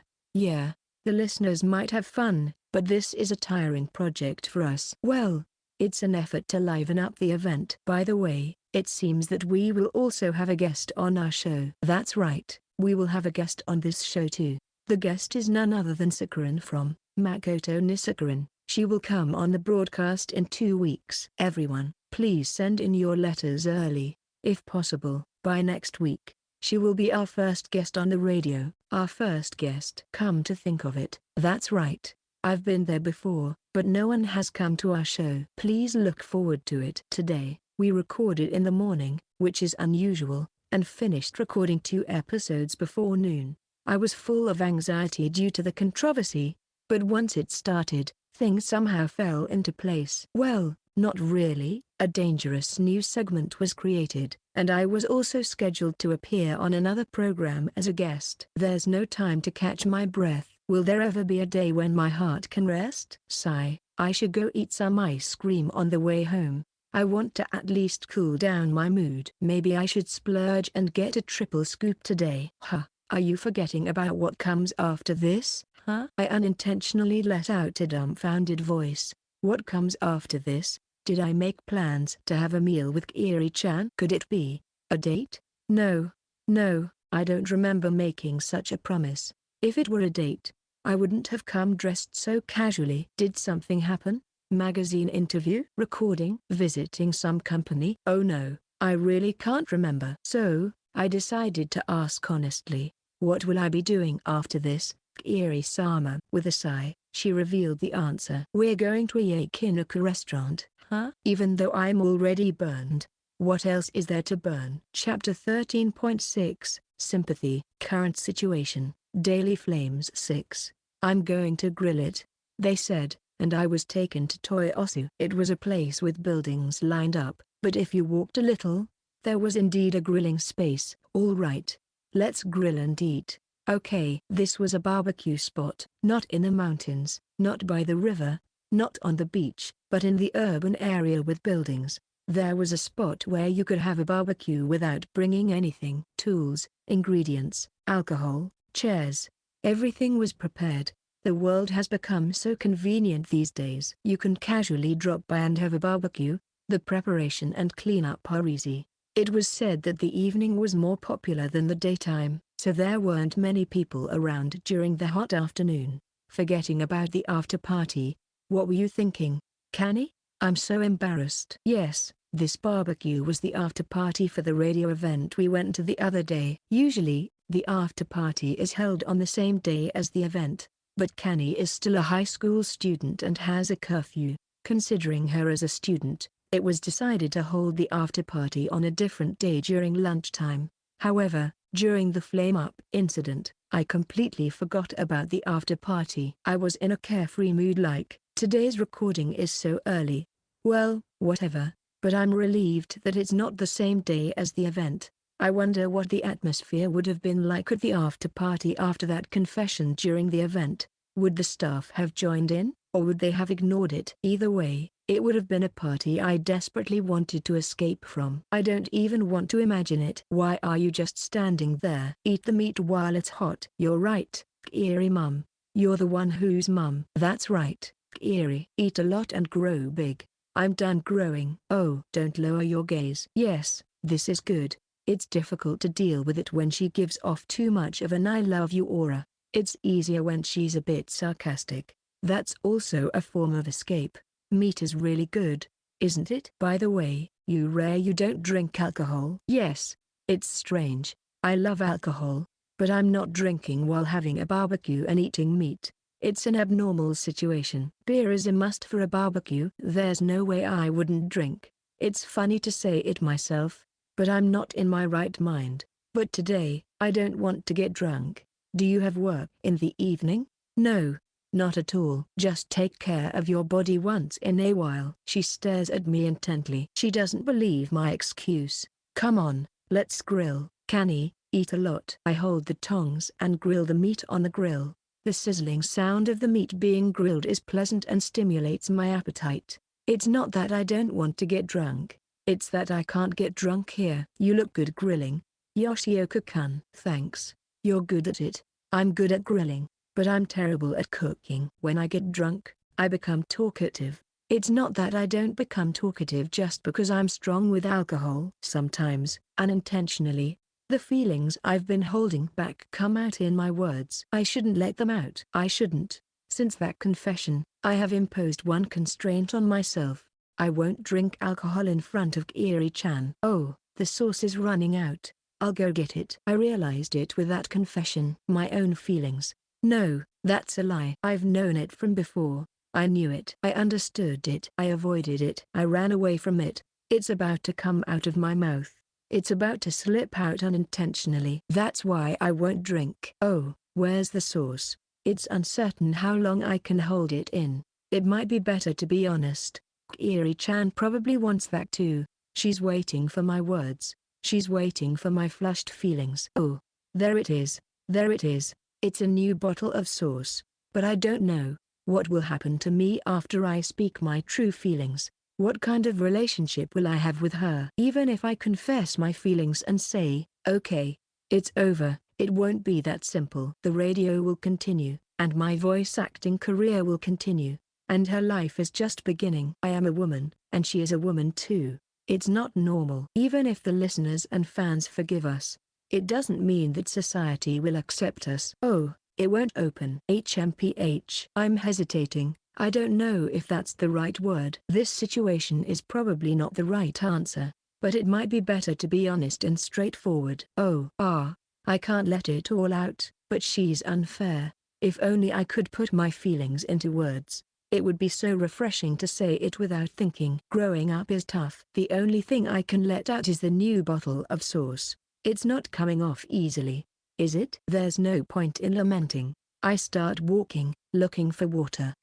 The listeners might have fun, but this is a tiring project for us. Well, it's an effort to liven up the event. By the way, it seems that we will also have a guest on our show. That's right, we will have a guest on this show too. The guest is none other than Sakuran from Makoto Nisakaran. She will come on the broadcast in 2 weeks. Everyone, please send in your letters early, if possible, by next week. She will be our first guest on the radio. Our first guest. Come to think of it, that's right. I've been there before, but no one has come to our show. Please look forward to it. Today, we recorded in the morning, which is unusual, and finished recording 2 episodes before noon. I was full of anxiety due to the controversy, but once it started, things somehow fell into place. Well, not really. A dangerous new segment was created, and I was also scheduled to appear on another program as a guest. There's no time to catch my breath. Will there ever be a day when my heart can rest? Sigh. I should go eat some ice cream on the way home. I want to at least cool down my mood. Maybe I should splurge and get a triple scoop today. Huh, are you forgetting about what comes after this? Huh? I unintentionally let out a dumbfounded voice. What comes after this? Did I make plans to have a meal with Kiri-chan? Could it be a date? No. No, I don't remember making such a promise. If it were a date, I wouldn't have come dressed so casually. Did something happen? Magazine interview? Recording? Visiting some company? Oh no, I really can't remember. So, I decided to ask honestly, what will I be doing after this? Kiri-sama. With a sigh, she revealed the answer. We're going to a yakiniku restaurant. Huh? Even though I'm already burned, what else is there to burn? Chapter 13.6, Sympathy. Current situation, Daily Flames 6. I'm going to grill it, they said, and I was taken to Toyosu. It was a place with buildings lined up, but if you walked a little, there was indeed a grilling space. All right. Let's grill and eat. Okay. This was a barbecue spot, not in the mountains, not by the river, not on the beach, but in the urban area with buildings. There was a spot where you could have a barbecue without bringing anything. Tools, ingredients, alcohol, chairs. Everything was prepared. The world has become so convenient these days. You can casually drop by and have a barbecue. The preparation and cleanup are easy. It was said that the evening was more popular than the daytime, so there weren't many people around during the hot afternoon. Forgetting about the after party, what were you thinking, Kanae? I'm so embarrassed. Yes, this barbecue was the after party for the radio event we went to the other day. Usually, the after party is held on the same day as the event, but Kanae is still a high school student and has a curfew. Considering her as a student, it was decided to hold the after party on a different day during lunchtime. However, during the flame-up incident, I completely forgot about the after party. I was in a carefree mood like, today's recording is so early. Well, whatever, but I'm relieved that it's not the same day as the event. I wonder what the atmosphere would have been like at the after party after that confession during the event. Would the staff have joined in, or would they have ignored it? Either way, it would have been a party I desperately wanted to escape from. I don't even want to imagine it. Why are you just standing there? Eat the meat while it's hot. You're right, Kiri mum. You're the one who's mum. That's right, Kiri. Eat a lot and grow big. I'm done growing. Oh, don't lower your gaze. Yes, this is good. It's difficult to deal with it when she gives off too much of an I love you aura. It's easier when she's a bit sarcastic. That's also a form of escape. Meat is really good, isn't it? By the way, you don't drink alcohol? Yes. It's strange. I love alcohol, but I'm not drinking while having a barbecue and eating meat. It's an abnormal situation. Beer is a must for a barbecue. There's no way I wouldn't drink. It's funny to say it myself, but I'm not in my right mind. But today, I don't want to get drunk. Do you have work in the evening? No. Not at all. Just take care of your body once in a while. She stares at me intently. She doesn't believe my excuse. Come on, let's grill. Kanae, eat a lot. I hold the tongs and grill the meat on the grill. The sizzling sound of the meat being grilled is pleasant and stimulates my appetite. It's not that I don't want to get drunk. It's that I can't get drunk here. You look good grilling, Yoshioka-kun. Thanks. You're good at it. I'm good at grilling, but I'm terrible at cooking. When I get drunk, I become talkative. It's not that I don't become talkative just because I'm strong with alcohol. Sometimes, unintentionally, the feelings I've been holding back come out in my words. I shouldn't let them out. I shouldn't. Since that confession, I have imposed one constraint on myself. I won't drink alcohol in front of Kiri-chan. Oh, the sauce is running out. I'll go get it. I realized it with that confession. My own feelings. No, that's a lie. I've known it from before. I knew it. I understood it. I avoided it. I ran away from it. It's about to come out of my mouth. It's about to slip out unintentionally. That's why I won't drink. Oh, where's the sauce? It's uncertain how long I can hold it in. It might be better to be honest. Kiri-chan probably wants that too. She's waiting for my words. She's waiting for my flushed feelings. Oh, there it is. There it is. It's a new bottle of sauce. But I don't know. What will happen to me after I speak my true feelings? What kind of relationship will I have with her? Even if I confess my feelings and say, okay, it's over, it won't be that simple. The radio will continue, and my voice acting career will continue. And her life is just beginning. I am a woman, and she is a woman too. It's not normal. Even if the listeners and fans forgive us, it doesn't mean that society will accept us. Oh, it won't open. HMPH. I'm hesitating. I don't know if that's the right word. This situation is probably not the right answer, but it might be better to be honest and straightforward. I can't let it all out, but she's unfair. If only I could put my feelings into words. It would be so refreshing to say it without thinking. Growing up is tough. The only thing I can let out is the new bottle of sauce. It's not coming off easily, is it? There's no point in lamenting. I start walking, looking for water.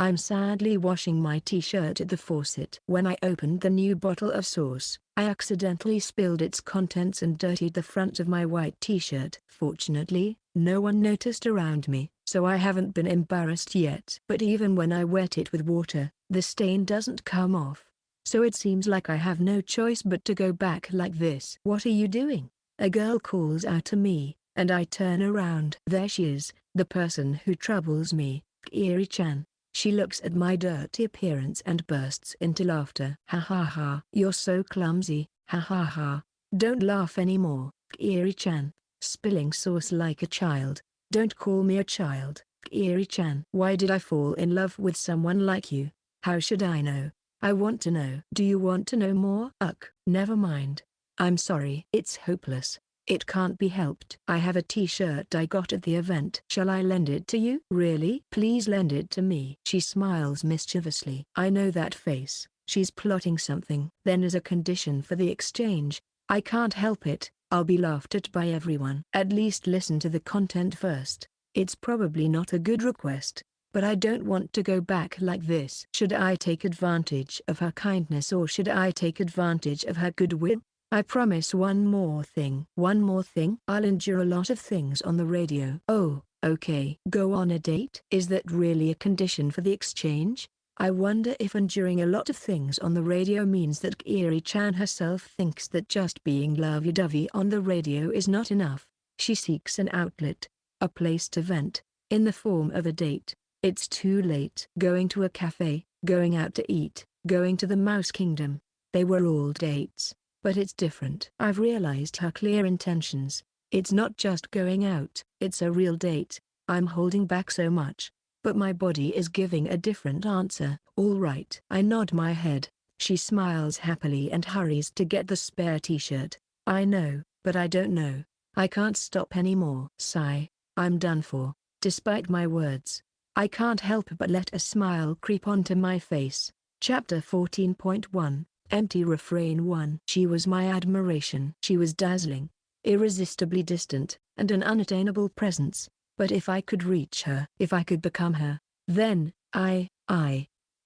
I'm sadly washing my t-shirt at the faucet. When I opened the new bottle of sauce, I accidentally spilled its contents and dirtied the front of my white t-shirt. Fortunately, no one noticed around me, so I haven't been embarrassed yet. But even when I wet it with water, the stain doesn't come off. So it seems like I have no choice but to go back like this. What are you doing? A girl calls out to me, and I turn around. There she is, the person who troubles me, Kiri-chan. She looks at my dirty appearance and bursts into laughter. Ha ha ha. You're so clumsy, ha ha ha. Don't laugh anymore, Kiri-chan. Spilling sauce like a child. Don't call me a child, Kiri-chan. Why did I fall in love with someone like you? How should I know? I want to know. Do you want to know more? Never mind. I'm sorry. It's hopeless. It can't be helped. I have a t-shirt I got at the event. Shall I lend it to you? Really? Please lend it to me. She smiles mischievously. I know that face. She's plotting something. Then as a condition for the exchange, I can't help it. I'll be laughed at by everyone. At least listen to the content first. It's probably not a good request, but I don't want to go back like this. Should I take advantage of her kindness or should I take advantage of her goodwill? I promise one more thing. One more thing? I'll endure a lot of things on the radio. Oh, okay. Go on a date? Is that really a condition for the exchange? I wonder if enduring a lot of things on the radio means that Kiri-chan herself thinks that just being lovey-dovey on the radio is not enough. She seeks an outlet, a place to vent, in the form of a date. It's too late. Going to a cafe, going out to eat, going to the Mouse Kingdom. They were all dates. But it's different. I've realized her clear intentions. It's not just going out, it's a real date. I'm holding back so much. But my body is giving a different answer. All right. I nod my head. She smiles happily and hurries to get the spare t-shirt. I know, but I don't know. I can't stop anymore. Sigh. I'm done for. Despite my words, I can't help but let a smile creep onto my face. Chapter 14.1. Empty Refrain 1. She was my admiration. She was dazzling, irresistibly distant, and an unattainable presence. But if I could reach her, if I could become her, then,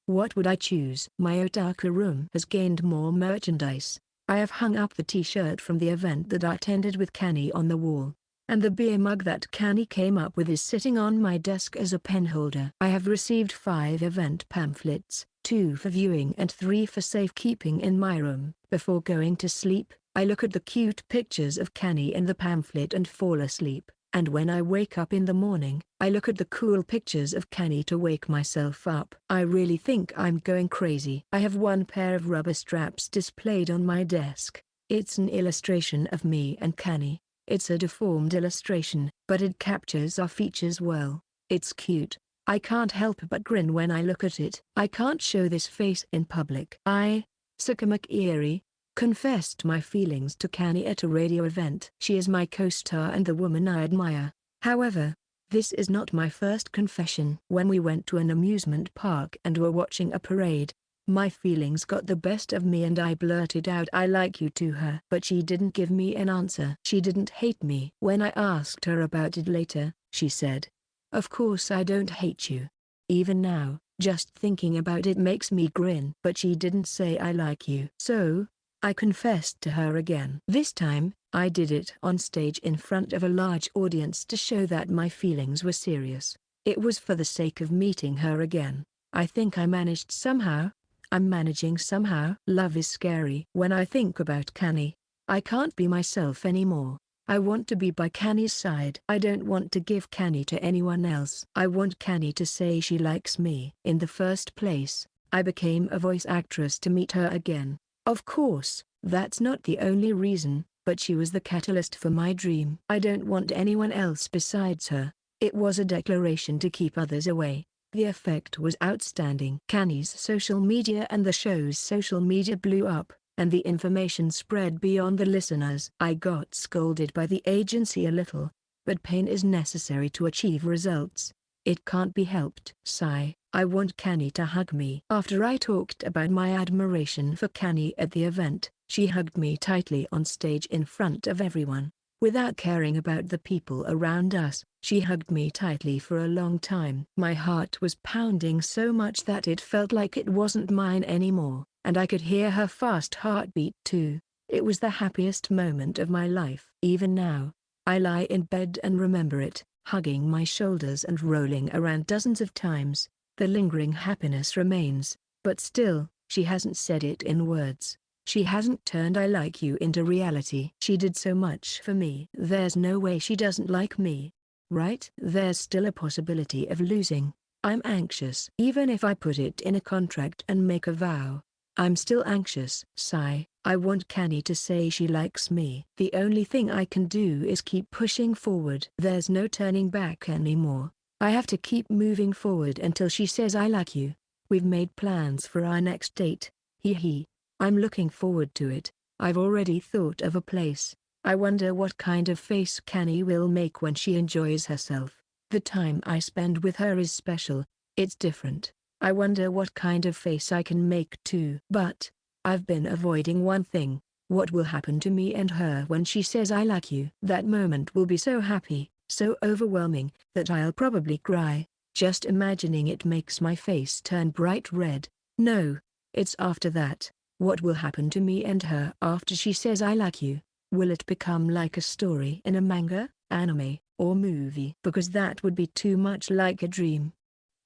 what would I choose? My otaku room has gained more merchandise. I have hung up the t-shirt from the event that I attended with Kanae on the wall, and the beer mug that Kanae came up with is sitting on my desk as a pen holder. I have received 5 event pamphlets, 2 for viewing and 3 for safekeeping in my room. Before going to sleep, I look at the cute pictures of Kanae in the pamphlet and fall asleep. And when I wake up in the morning, I look at the cool pictures of Kanae to wake myself up. I really think I'm going crazy. I have one pair of rubber straps displayed on my desk. It's an illustration of me and Kanae. It's a deformed illustration, but it captures our features well. It's cute. I can't help but grin when I look at it. I can't show this face in public. I, Sakuma Kiri, confessed my feelings to Kanae at a radio event. She is my co-star and the woman I admire. However, this is not my first confession. When we went to an amusement park and were watching a parade, my feelings got the best of me and I blurted out "I like you" to her. But she didn't give me an answer. She didn't hate me. When I asked her about it later, she said, "Of course I don't hate you. Even now, just thinking about it makes me grin." But she didn't say "I like you." So, I confessed to her again. This time, I did it on stage in front of a large audience to show that my feelings were serious. It was for the sake of meeting her again. I think I managed somehow. I'm managing somehow. Love is scary. When I think about Kanae, I can't be myself anymore. I want to be by Kani's side. I don't want to give Kani to anyone else. I want Kani to say she likes me. In the first place, I became a voice actress to meet her again. Of course, that's not the only reason, but she was the catalyst for my dream. I don't want anyone else besides her. It was a declaration to keep others away. The effect was outstanding. Kani's social media and the show's social media blew up, and the information spread beyond the listeners. I got scolded by the agency a little, but pain is necessary to achieve results. It can't be helped. Sigh. I want Kani to hug me. After I talked about my admiration for Kani at the event, she hugged me tightly on stage in front of everyone. Without caring about the people around us, she hugged me tightly for a long time. My heart was pounding so much that it felt like it wasn't mine anymore, and I could hear her fast heartbeat too. It was the happiest moment of my life. Even now, I lie in bed and remember it, hugging my shoulders and rolling around dozens of times. The lingering happiness remains, but still, she hasn't said it in words. She hasn't turned "I like you" into reality. She did so much for me. There's no way she doesn't like me. Right? There's still a possibility of losing. I'm anxious. Even if I put it in a contract and make a vow, I'm still anxious. Sigh. I want Kani to say she likes me. The only thing I can do is keep pushing forward. There's no turning back anymore. I have to keep moving forward until she says "I like you." We've made plans for our next date. Hee. I'm looking forward to it. I've already thought of a place. I wonder what kind of face Kani will make when she enjoys herself. The time I spend with her is special. It's different. I wonder what kind of face I can make too. But I've been avoiding one thing. What will happen to me and her when she says "I like you"? That moment will be so happy, so overwhelming, that I'll probably cry. Just imagining it makes my face turn bright red. No, it's after that. What will happen to me and her after she says "I like you"? Will it become like a story in a manga, anime, or movie? Because that would be too much like a dream.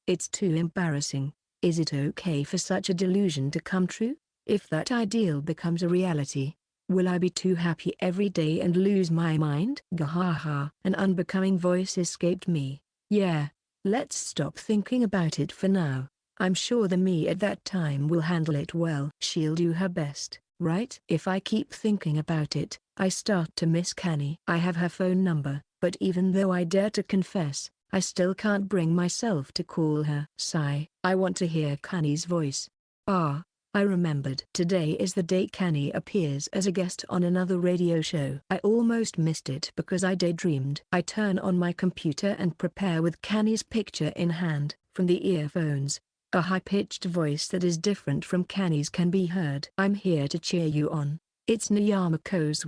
It's too embarrassing. Is it okay for such a delusion to come true? If that ideal becomes a reality, will I be too happy every day and lose my mind? Gahaha. An unbecoming voice escaped me. Yeah, let's stop thinking about it for now. I'm sure the me at that time will handle it well. She'll do her best, right? If I keep thinking about it, I start to miss Kani. I have her phone number, but even though I dare to confess, I still can't bring myself to call her. Sigh. I want to hear Kani's voice. Ah, I remembered. Today is the day Kani appears as a guest on another radio show. I almost missed it because I daydreamed. I turn on my computer and prepare with Kani's picture in hand. From the earphones, a high-pitched voice that is different from Kani's can be heard. I'm here to cheer you on. It's Nyamako's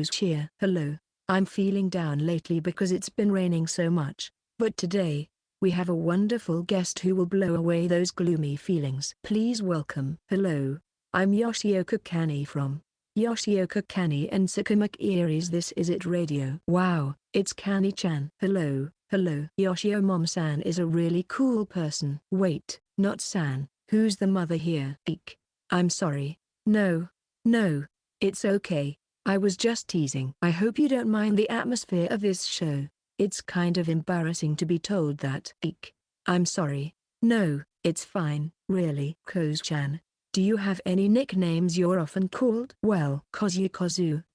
cheer. Hello. I'm feeling down lately because it's been raining so much, but today, we have a wonderful guest who will blow away those gloomy feelings. Please welcome. Hello. I'm Yoshioka Kanae from Yoshioka Kanae and Sakuma Kiri's This Is It Radio. Wow, it's Kani-chan. Hello. Yoshio Mom-san is a really cool person. Wait, not san. Who's the mother here? Eek. I'm sorry. No, it's okay. I was just teasing. I hope you don't mind the atmosphere of this show. It's kind of embarrassing to be told that. Eek. I'm sorry. No, it's fine. Really. Koz-chan, do you have any nicknames you're often called? Well, Kozu,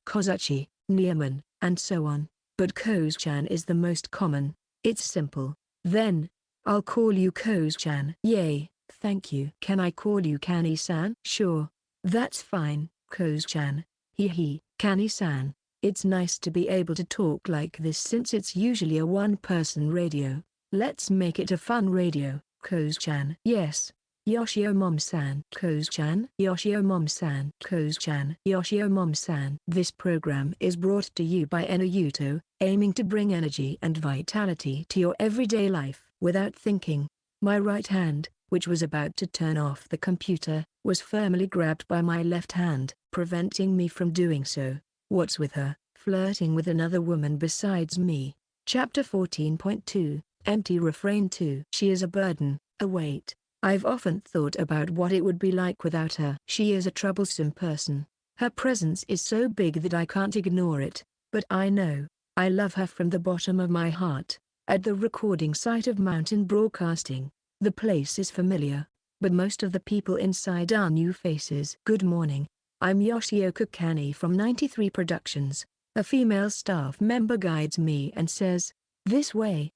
Kozuchi, Nyaman, and so on. But Koz-chan is the most common. It's simple. Then, I'll call you Koz-chan. Yay, thank you. Can I call you Kani-san? Sure. That's fine, Koz-chan. Hee. Kani-san, it's nice to be able to talk like this since it's usually a one-person radio. Let's make it a fun radio. Koz-chan. Yes. Yoshio Mom-san. Koz-chan. Yoshio Mom-san. Koz-chan. Yoshio Mom-san. This program is brought to you by Enayuto, aiming to bring energy and vitality to your everyday life. Without thinking, my right hand, which was about to turn off the computer, was firmly grabbed by my left hand, preventing me from doing so. What's with her, flirting with another woman besides me? Chapter 14.2, Empty Refrain 2. She is a burden, a weight. I've often thought about what it would be like without her. She is a troublesome person. Her presence is so big that I can't ignore it, But I know, I love her from the bottom of my heart. At the recording site of Mountain Broadcasting, the place is familiar, but most of the people inside are new faces. Good morning. I'm Yoshioka Kanae from 93 Productions. A female staff member guides me and says, "This way."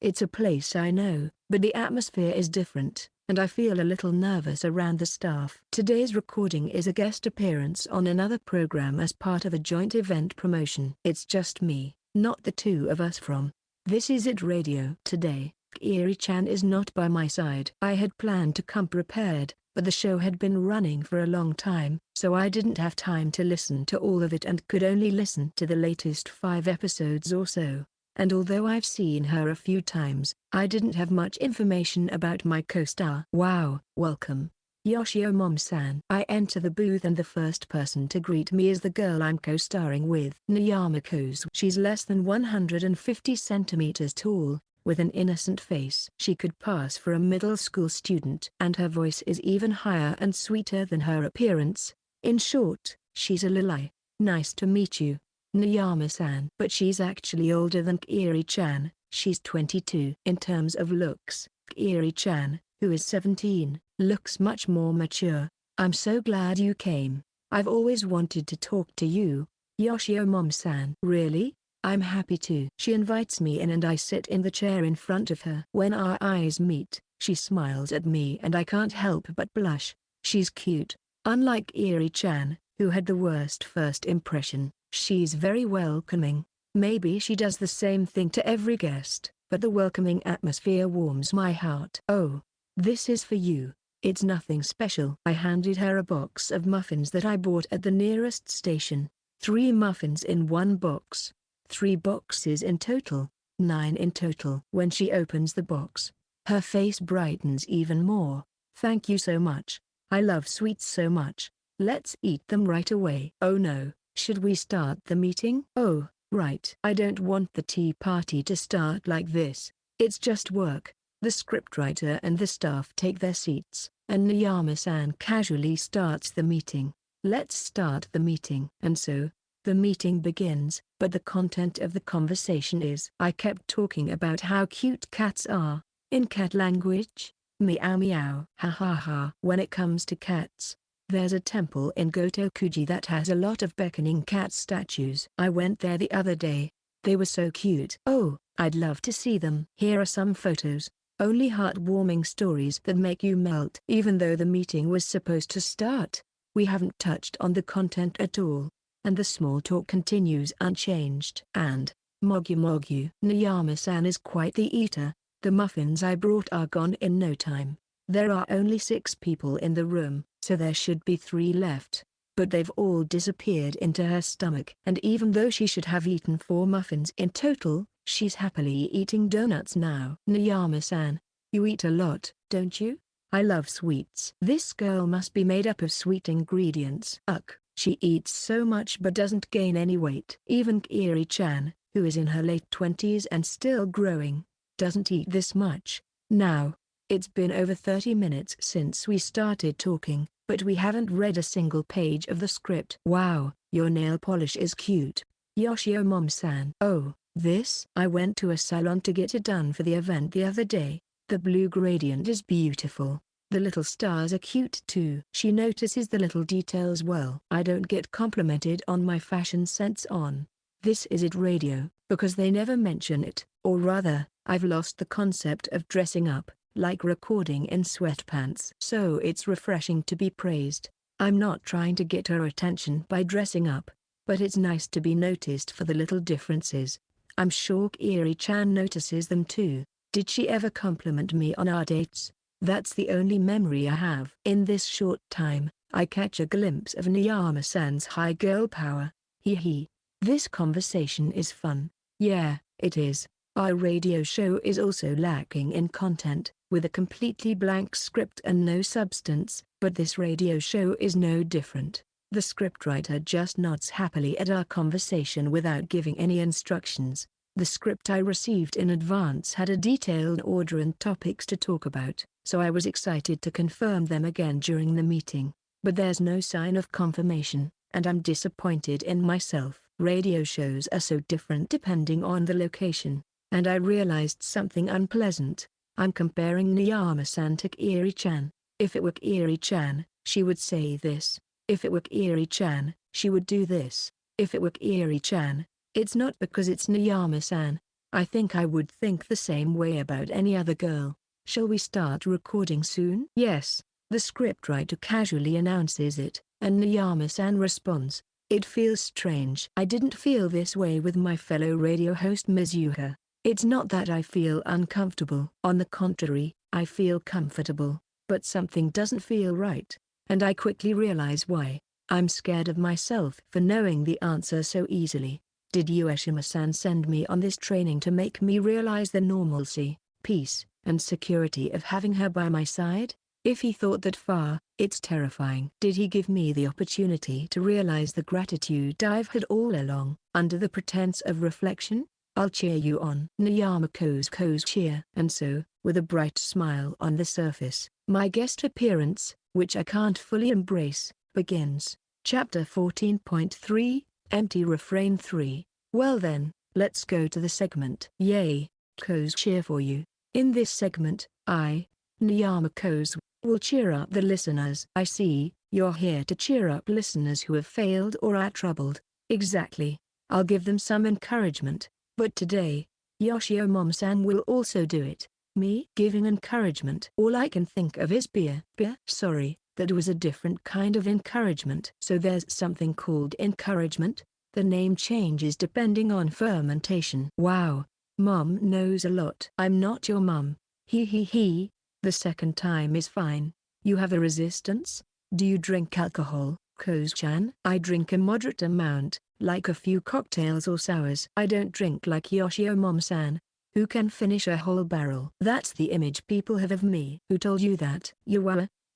It's a place I know, but the atmosphere is different, and I feel a little nervous around the staff. Today's recording is a guest appearance on another program as part of a joint event promotion. It's just me, not the two of us from This Is It Radio. Today, Yuri-chan is not by my side. I had planned to come prepared, but the show had been running for a long time, so I didn't have time to listen to all of it and could only listen to the latest 5 episodes or so. And although I've seen her a few times, I didn't have much information about my co-star. Wow, welcome, Yoshio-san. I enter the booth and the first person to greet me is the girl I'm co-starring with, Nayama. She's less than 150 centimeters tall, with an innocent face. She could pass for a middle school student. And her voice is even higher and sweeter than her appearance. In short, she's a lily. Nice to meet you, Nayama-san. But she's actually older than Yuri-chan. She's 22. In terms of looks, Yuri-chan, who is 17, looks much more mature. I'm so glad you came. I've always wanted to talk to you, Yoshio-san. Really? I'm happy to. She invites me in and I sit in the chair in front of her. When our eyes meet, she smiles at me and I can't help but blush. She's cute. Unlike Yuri-chan, who had the worst first impression, she's very welcoming. Maybe she does the same thing to every guest, but the welcoming atmosphere warms my heart. Oh, this is for you. It's nothing special. I handed her a box of muffins that I bought at the nearest station. 3 muffins in one box. 3 boxes in total, 9 in total. When she opens the box, her face brightens even more. Thank you so much. I love sweets so much. Let's eat them right away. Oh no, should we start the meeting? Oh, right. I don't want the tea party to start like this. It's just work. The scriptwriter and the staff take their seats, and Nayama-san casually starts the meeting. Let's start the meeting. And so, the meeting begins, but the content of the conversation is I kept talking about how cute cats are, in cat language, meow meow. Ha ha ha. When it comes to cats, there's a temple in Gotokuji that has a lot of beckoning cat statues. I went there the other day. They were so cute. Oh, I'd love to see them. Here are some photos. Only heartwarming stories that make you melt. Even though the meeting was supposed to start, we haven't touched on the content at all. And the small talk continues unchanged. And, Mogyu, Nayama-san is quite the eater. The muffins I brought are gone in no time. There are only 6 people in the room, so there should be 3 left. But they've all disappeared into her stomach. And even though she should have eaten 4 muffins in total, she's happily eating donuts now. Nayama-san, you eat a lot, don't you? I love sweets. This girl must be made up of sweet ingredients. Ugh. She eats so much but doesn't gain any weight. Even Yuri-chan, who is in her late 20s and still growing, doesn't eat this much. Now, it's been over 30 minutes since we started talking, but we haven't read a single page of the script. Wow, your nail polish is cute, Yoshio-san. Oh, this? I went to a salon to get it done for the event the other day. The blue gradient is beautiful. The little stars are cute too. She notices the little details well. I don't get complimented on my fashion sense on This Is It Radio, because they never mention it, or rather, I've lost the concept of dressing up, like recording in sweatpants. So it's refreshing to be praised. I'm not trying to get her attention by dressing up, but it's nice to be noticed for the little differences. I'm sure Yuri-chan notices them too. Did she ever compliment me on our dates? That's the only memory I have. In this short time, I catch a glimpse of Nayama-san's high girl power. Hee hee. This conversation is fun. Yeah, it is. Our radio show is also lacking in content, with a completely blank script and no substance, but this radio show is no different. The scriptwriter just nods happily at our conversation without giving any instructions. The script I received in advance had a detailed order and topics to talk about, so I was excited to confirm them again during the meeting. But there's no sign of confirmation, and I'm disappointed in myself. Radio shows are so different depending on the location, and I realized something unpleasant. I'm comparing Niyama-san to Kiri-chan. If it were Kiri-chan, she would say this. If it were Kiri-chan, she would do this. If it were Kiri-chan, it's not because it's Niyama-san. I think I would think the same way about any other girl. Shall we start recording soon? Yes, the scriptwriter casually announces it, and Niyama-san responds. It feels strange. I didn't feel this way with my fellow radio host Mizuka. It's not that I feel uncomfortable. On the contrary, I feel comfortable, but something doesn't feel right, and I quickly realize why. I'm scared of myself for knowing the answer so easily. Did Yoshima-san send me on this training to make me realize the normalcy, peace, and security of having her by my side? If he thought that far, it's terrifying. Did he give me the opportunity to realize the gratitude I've had all along, under the pretense of reflection? I'll cheer you on. Niyama-ko's cheer. And so, with a bright smile on the surface, my guest appearance, which I can't fully embrace, begins. Chapter 14.3, Empty Refrain 3. Well then, let's go to the segment. Yay, Ko's cheer for you. In this segment, Niyama-ko's, will cheer up the listeners. I see, you're here to cheer up listeners who have failed or are troubled. Exactly. I'll give them some encouragement. But today, Yoshio-san will also do it. Me giving encouragement. All I can think of is beer. Sorry, that was a different kind of encouragement. So there's something called encouragement. The name changes depending on fermentation. Wow, Mom knows a lot. I'm not your mum. He. The second time is fine. You have a resistance? Do you drink alcohol, Koz-chan? I drink a moderate amount, like a few cocktails or sours. I don't drink like Yoshio-san, who can finish a whole barrel. That's the image people have of me. Who told you that?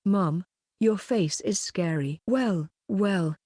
Mom, your face is scary. Well,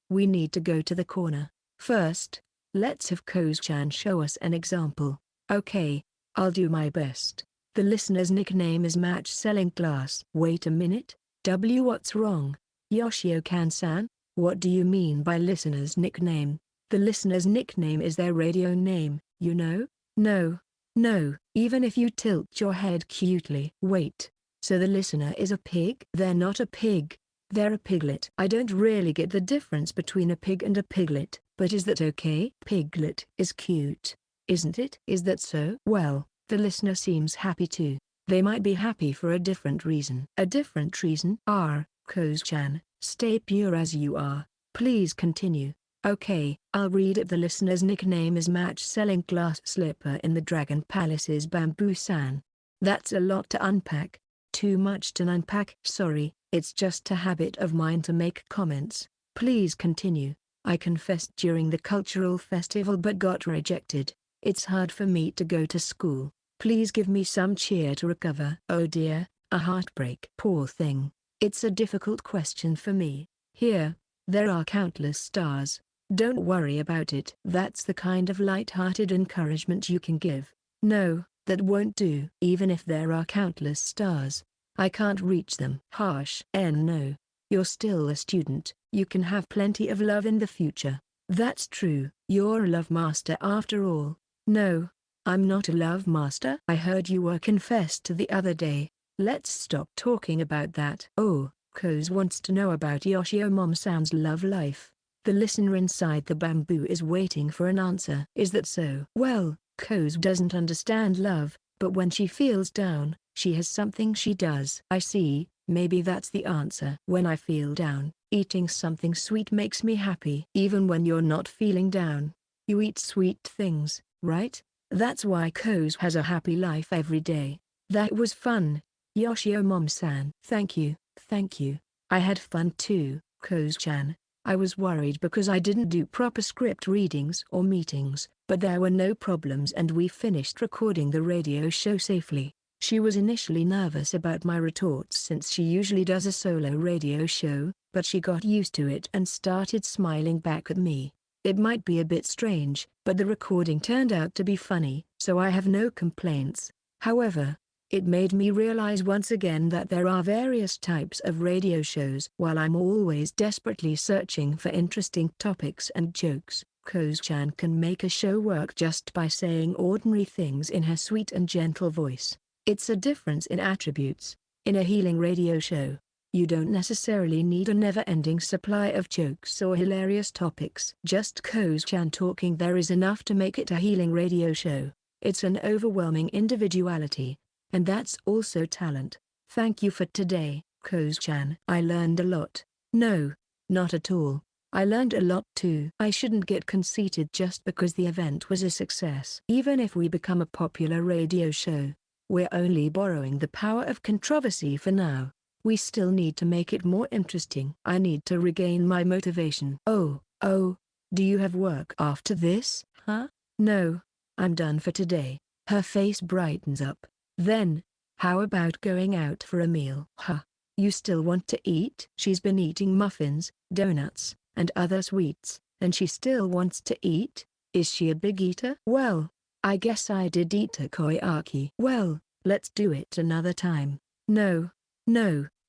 we need to go to the corner. First, let's have Koz-chan show us an example. Okay, I'll do my best. The listener's nickname is Match Selling Class. Wait a minute, what's wrong? Yoshioka-san, what do you mean by listener's nickname? The listener's nickname is their radio name, you know? No, even if you tilt your head cutely. Wait, so the listener is a pig? They're not a pig, they're a piglet. I don't really get the difference between a pig and a piglet, but is that okay? Piglet is cute, isn't it? Is that so? Well, the listener seems happy too. They might be happy for a different reason. A different reason? Koz-chan, stay pure as you are. Please continue. Okay, I'll read it. The listener's nickname is Match Selling Glass Slipper in the Dragon Palace's Bamboo-san. That's a lot to unpack. Too much to unpack. Sorry, it's just a habit of mine to make comments. Please continue. I confessed during the cultural festival but got rejected. It's hard for me to go to school. Please give me some cheer to recover. Oh dear, a heartbreak. Poor thing. It's a difficult question for me. Here, there are countless stars. Don't worry about it. That's the kind of light-hearted encouragement you can give. No, that won't do. Even if there are countless stars, I can't reach them. Harsh. No. You're still a student. You can have plenty of love in the future. That's true. You're a love master after all. No, I'm not a love master. I heard you were confessed to the other day. Let's stop talking about that. Oh, Koz wants to know about Yoshio-san's love life. The listener inside the bamboo is waiting for an answer. Is that so? Well, Koz doesn't understand love, but when she feels down, she has something she does. I see, maybe that's the answer. When I feel down, eating something sweet makes me happy. Even when you're not feeling down, you eat sweet things, right? That's why Koz has a happy life every day. That was fun, Yoshio-san. Thank you. I had fun too, Koz-chan. I was worried because I didn't do proper script readings or meetings, but there were no problems and we finished recording the radio show safely. She was initially nervous about my retorts since she usually does a solo radio show, but she got used to it and started smiling back at me. It might be a bit strange, but the recording turned out to be funny, so I have no complaints. However, it made me realize once again that there are various types of radio shows. While I'm always desperately searching for interesting topics and jokes, Koz-chan can make a show work just by saying ordinary things in her sweet and gentle voice. It's a difference in attributes. In a healing radio show, you don't necessarily need a never-ending supply of jokes or hilarious topics. Just Koz-chan talking there is enough to make it a healing radio show. It's an overwhelming individuality, and that's also talent. Thank you for today, Koz-chan. I learned a lot. No, not at all. I learned a lot too. I shouldn't get conceited just because the event was a success. Even if we become a popular radio show, we're only borrowing the power of controversy for now. We still need to make it more interesting. I need to regain my motivation. Oh, do you have work after this? Huh? No, I'm done for today. Her face brightens up. Then, how about going out for a meal? Huh? You still want to eat? She's been eating muffins, donuts, and other sweets, and she still wants to eat? Is she a big eater? Well, I guess I did eat takoyaki. Well, let's do it another time. No,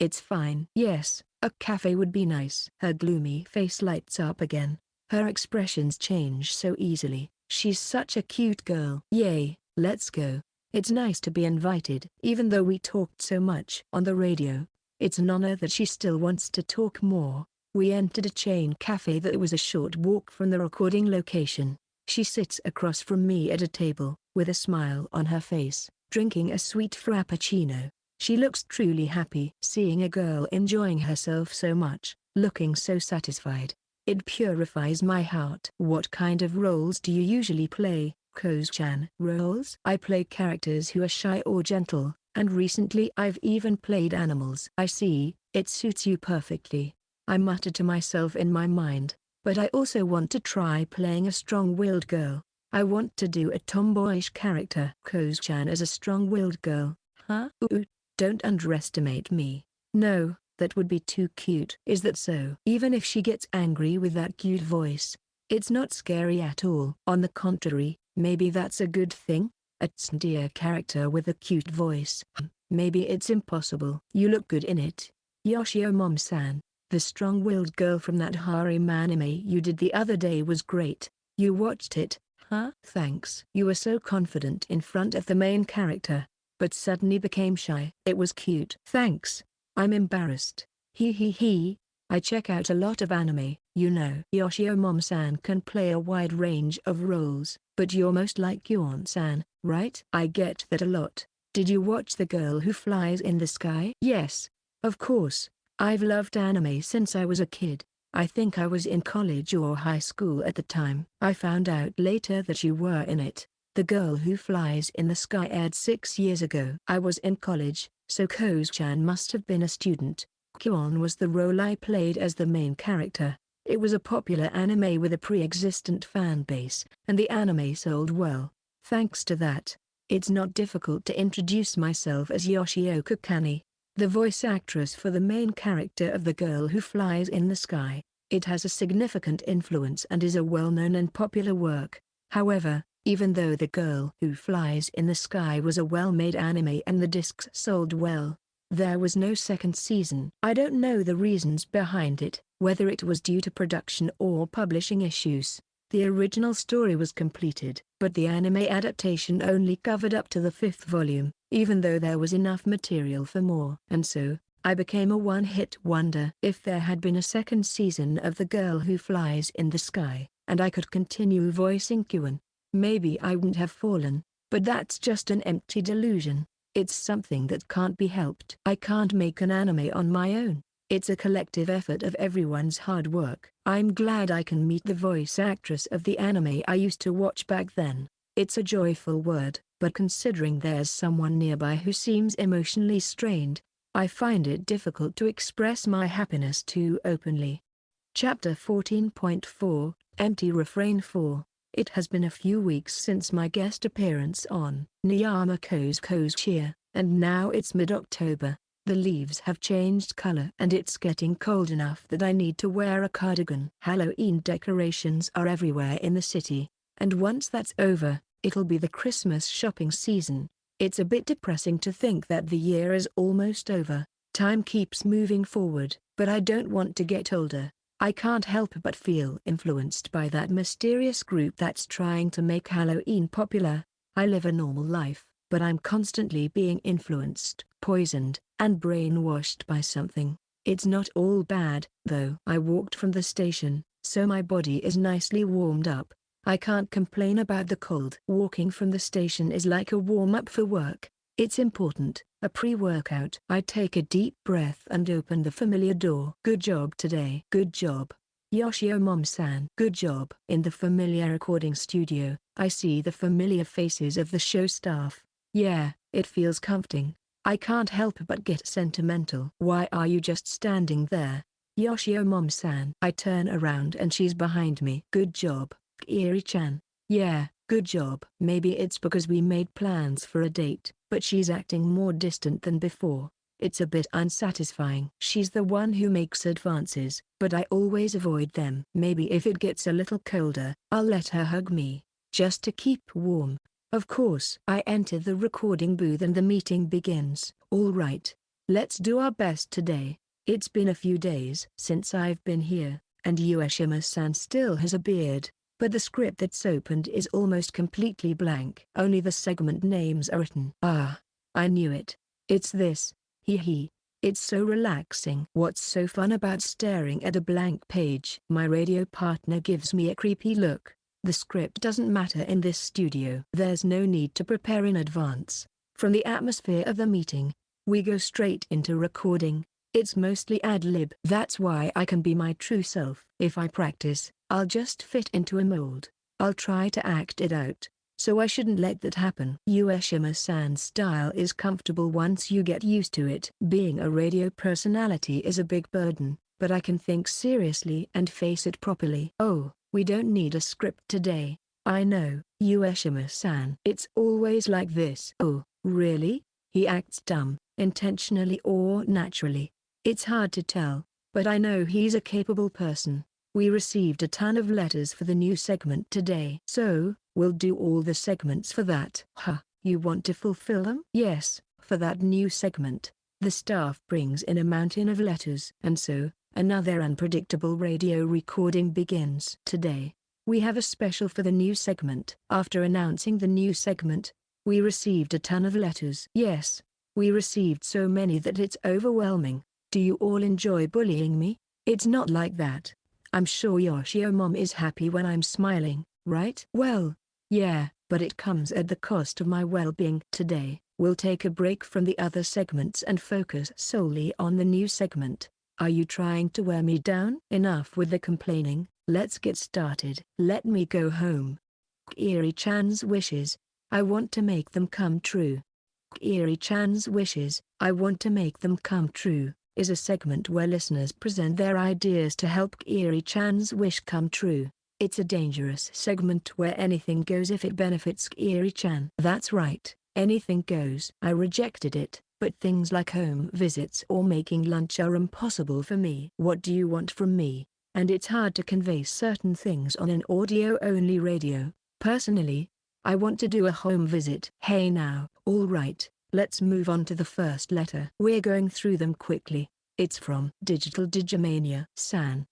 it's fine. Yes, a cafe would be nice. Her gloomy face lights up again. Her expressions change so easily. She's such a cute girl. Yay, let's go. It's nice to be invited. Even though we talked so much on the radio, it's an honor that she still wants to talk more. We entered a chain cafe that was a short walk from the recording location. She sits across from me at a table, with a smile on her face, drinking a sweet frappuccino. She looks truly happy. Seeing a girl enjoying herself so much, looking so satisfied, it purifies my heart. What kind of roles do you usually play, Koz-chan? Roles? I play characters who are shy or gentle, and recently I've even played animals. I see, it suits you perfectly. I muttered to myself in my mind, but I also want to try playing a strong-willed girl. I want to do a tomboyish character. Koz-chan as a strong-willed girl, huh? Ooh, don't underestimate me. No, that would be too cute. Is that so? Even if she gets angry with that cute voice, it's not scary at all. On the contrary, maybe that's a good thing? A tsundere character with a cute voice. Maybe it's impossible. You look good in it. Yoshio-mom-san, the strong-willed girl from that harem anime you did the other day was great. You watched it, huh? Thanks. You were so confident in front of the main character, but suddenly became shy. It was cute. Thanks. I'm embarrassed. He. I check out a lot of anime, you know. Yoshio-mom-san can play a wide range of roles, but you're most like Yuon-san, right? I get that a lot. Did you watch The Girl Who Flies in the Sky? Yes, of course. I've loved anime since I was a kid. I think I was in college or high school at the time. I found out later that you were in it. The Girl Who Flies in the Sky aired 6 years ago. I was in college, so Koz-chan must have been a student. Kyuon was the role I played as the main character. It was a popular anime with a pre-existent fan base, and the anime sold well. Thanks to that, it's not difficult to introduce myself as Yoshioka Kanae, the voice actress for the main character of The Girl Who Flies in the Sky. It has a significant influence and is a well-known and popular work. However, even though The Girl Who Flies in the Sky was a well-made anime and the discs sold well, there was no second season. I don't know the reasons behind it, whether it was due to production or publishing issues. The original story was completed, but the anime adaptation only covered up to the 5th volume, even though there was enough material for more. And so, I became a one-hit wonder. If there had been a second season of The Girl Who Flies in the Sky, and I could continue voicing Kyuon, maybe I wouldn't have fallen, but that's just an empty delusion. It's something that can't be helped. I can't make an anime on my own. It's a collective effort of everyone's hard work. I'm glad I can meet the voice actress of the anime I used to watch back then. It's a joyful word, but considering there's someone nearby who seems emotionally strained, I find it difficult to express my happiness too openly. Chapter 14.4, Empty Refrain 4. It has been a few weeks since my guest appearance on Niyamako's Cheer, and now it's mid-October. The leaves have changed color and it's getting cold enough that I need to wear a cardigan. Halloween decorations are everywhere in the city, and once that's over, it'll be the Christmas shopping season. It's a bit depressing to think that the year is almost over. Time keeps moving forward, but I don't want to get older. I can't help but feel influenced by that mysterious group that's trying to make Halloween popular. I live a normal life, but I'm constantly being influenced, poisoned, and brainwashed by something. It's not all bad, though. I walked from the station, so my body is nicely warmed up. I can't complain about the cold. Walking from the station is like a warm-up for work. It's important, a pre-workout. I take a deep breath and open the familiar door. Good job today. Good job. Yoshio-san. Good job. In the familiar recording studio, I see the familiar faces of the show staff. Yeah, it feels comforting. I can't help but get sentimental. Why are you just standing there? Yoshio-san. I turn around and she's behind me. Good job, Kiri-chan. Yeah, good job. Maybe it's because we made plans for a date, but she's acting more distant than before. It's a bit unsatisfying. She's the one who makes advances, but I always avoid them. Maybe if it gets a little colder, I'll let her hug me, just to keep warm. Of course. I enter the recording booth and the meeting begins. All right. Let's do our best today. It's been a few days since I've been here, and Yoshima-san still has a beard, but the script that's opened is almost completely blank. Only the segment names are written. Ah, I knew it. It's this. Hee hee. It's so relaxing. What's so fun about staring at a blank page? My radio partner gives me a creepy look. The script doesn't matter in this studio. There's no need to prepare in advance. From the atmosphere of the meeting, we go straight into recording. It's mostly ad-lib. That's why I can be my true self. If I practice, I'll just fit into a mold. I'll try to act it out. So I shouldn't let that happen. Yoshima-san's style is comfortable once you get used to it. Being a radio personality is a big burden, but I can think seriously and face it properly. Oh, we don't need a script today. I know, Yoshima-san. It's always like this. Oh, really? He acts dumb, intentionally or naturally. It's hard to tell, but I know he's a capable person. We received a ton of letters for the new segment today. So, we'll do all the segments for that. Huh, you want to fulfill them? Yes, for that new segment. The staff brings in a mountain of letters. And so, another unpredictable radio recording begins. Today, we have a special for the new segment. After announcing the new segment, we received a ton of letters. Yes, we received so many that it's overwhelming. Do you all enjoy bullying me? It's not like that. I'm sure Yoshio-mom is happy when I'm smiling, right? Well, yeah, but it comes at the cost of my well-being. Today, we'll take a break from the other segments and focus solely on the new segment. Are you trying to wear me down? Enough with the complaining, let's get started. Let me go home. Kiri-chan's wishes. I want to make them come true. Kiri-chan's wishes. I want to make them come true is a segment where listeners present their ideas to help Kiri-chan's wish come true. It's a dangerous segment where anything goes if it benefits Kiri-chan. That's right, anything goes. I rejected it, but things like home visits or making lunch are impossible for me. What do you want from me? And it's hard to convey certain things on an audio-only radio. Personally, I want to do a home visit. Hey now. All right. Let's move on to the first letter. We're going through them quickly. It's from Digital Digimania-san.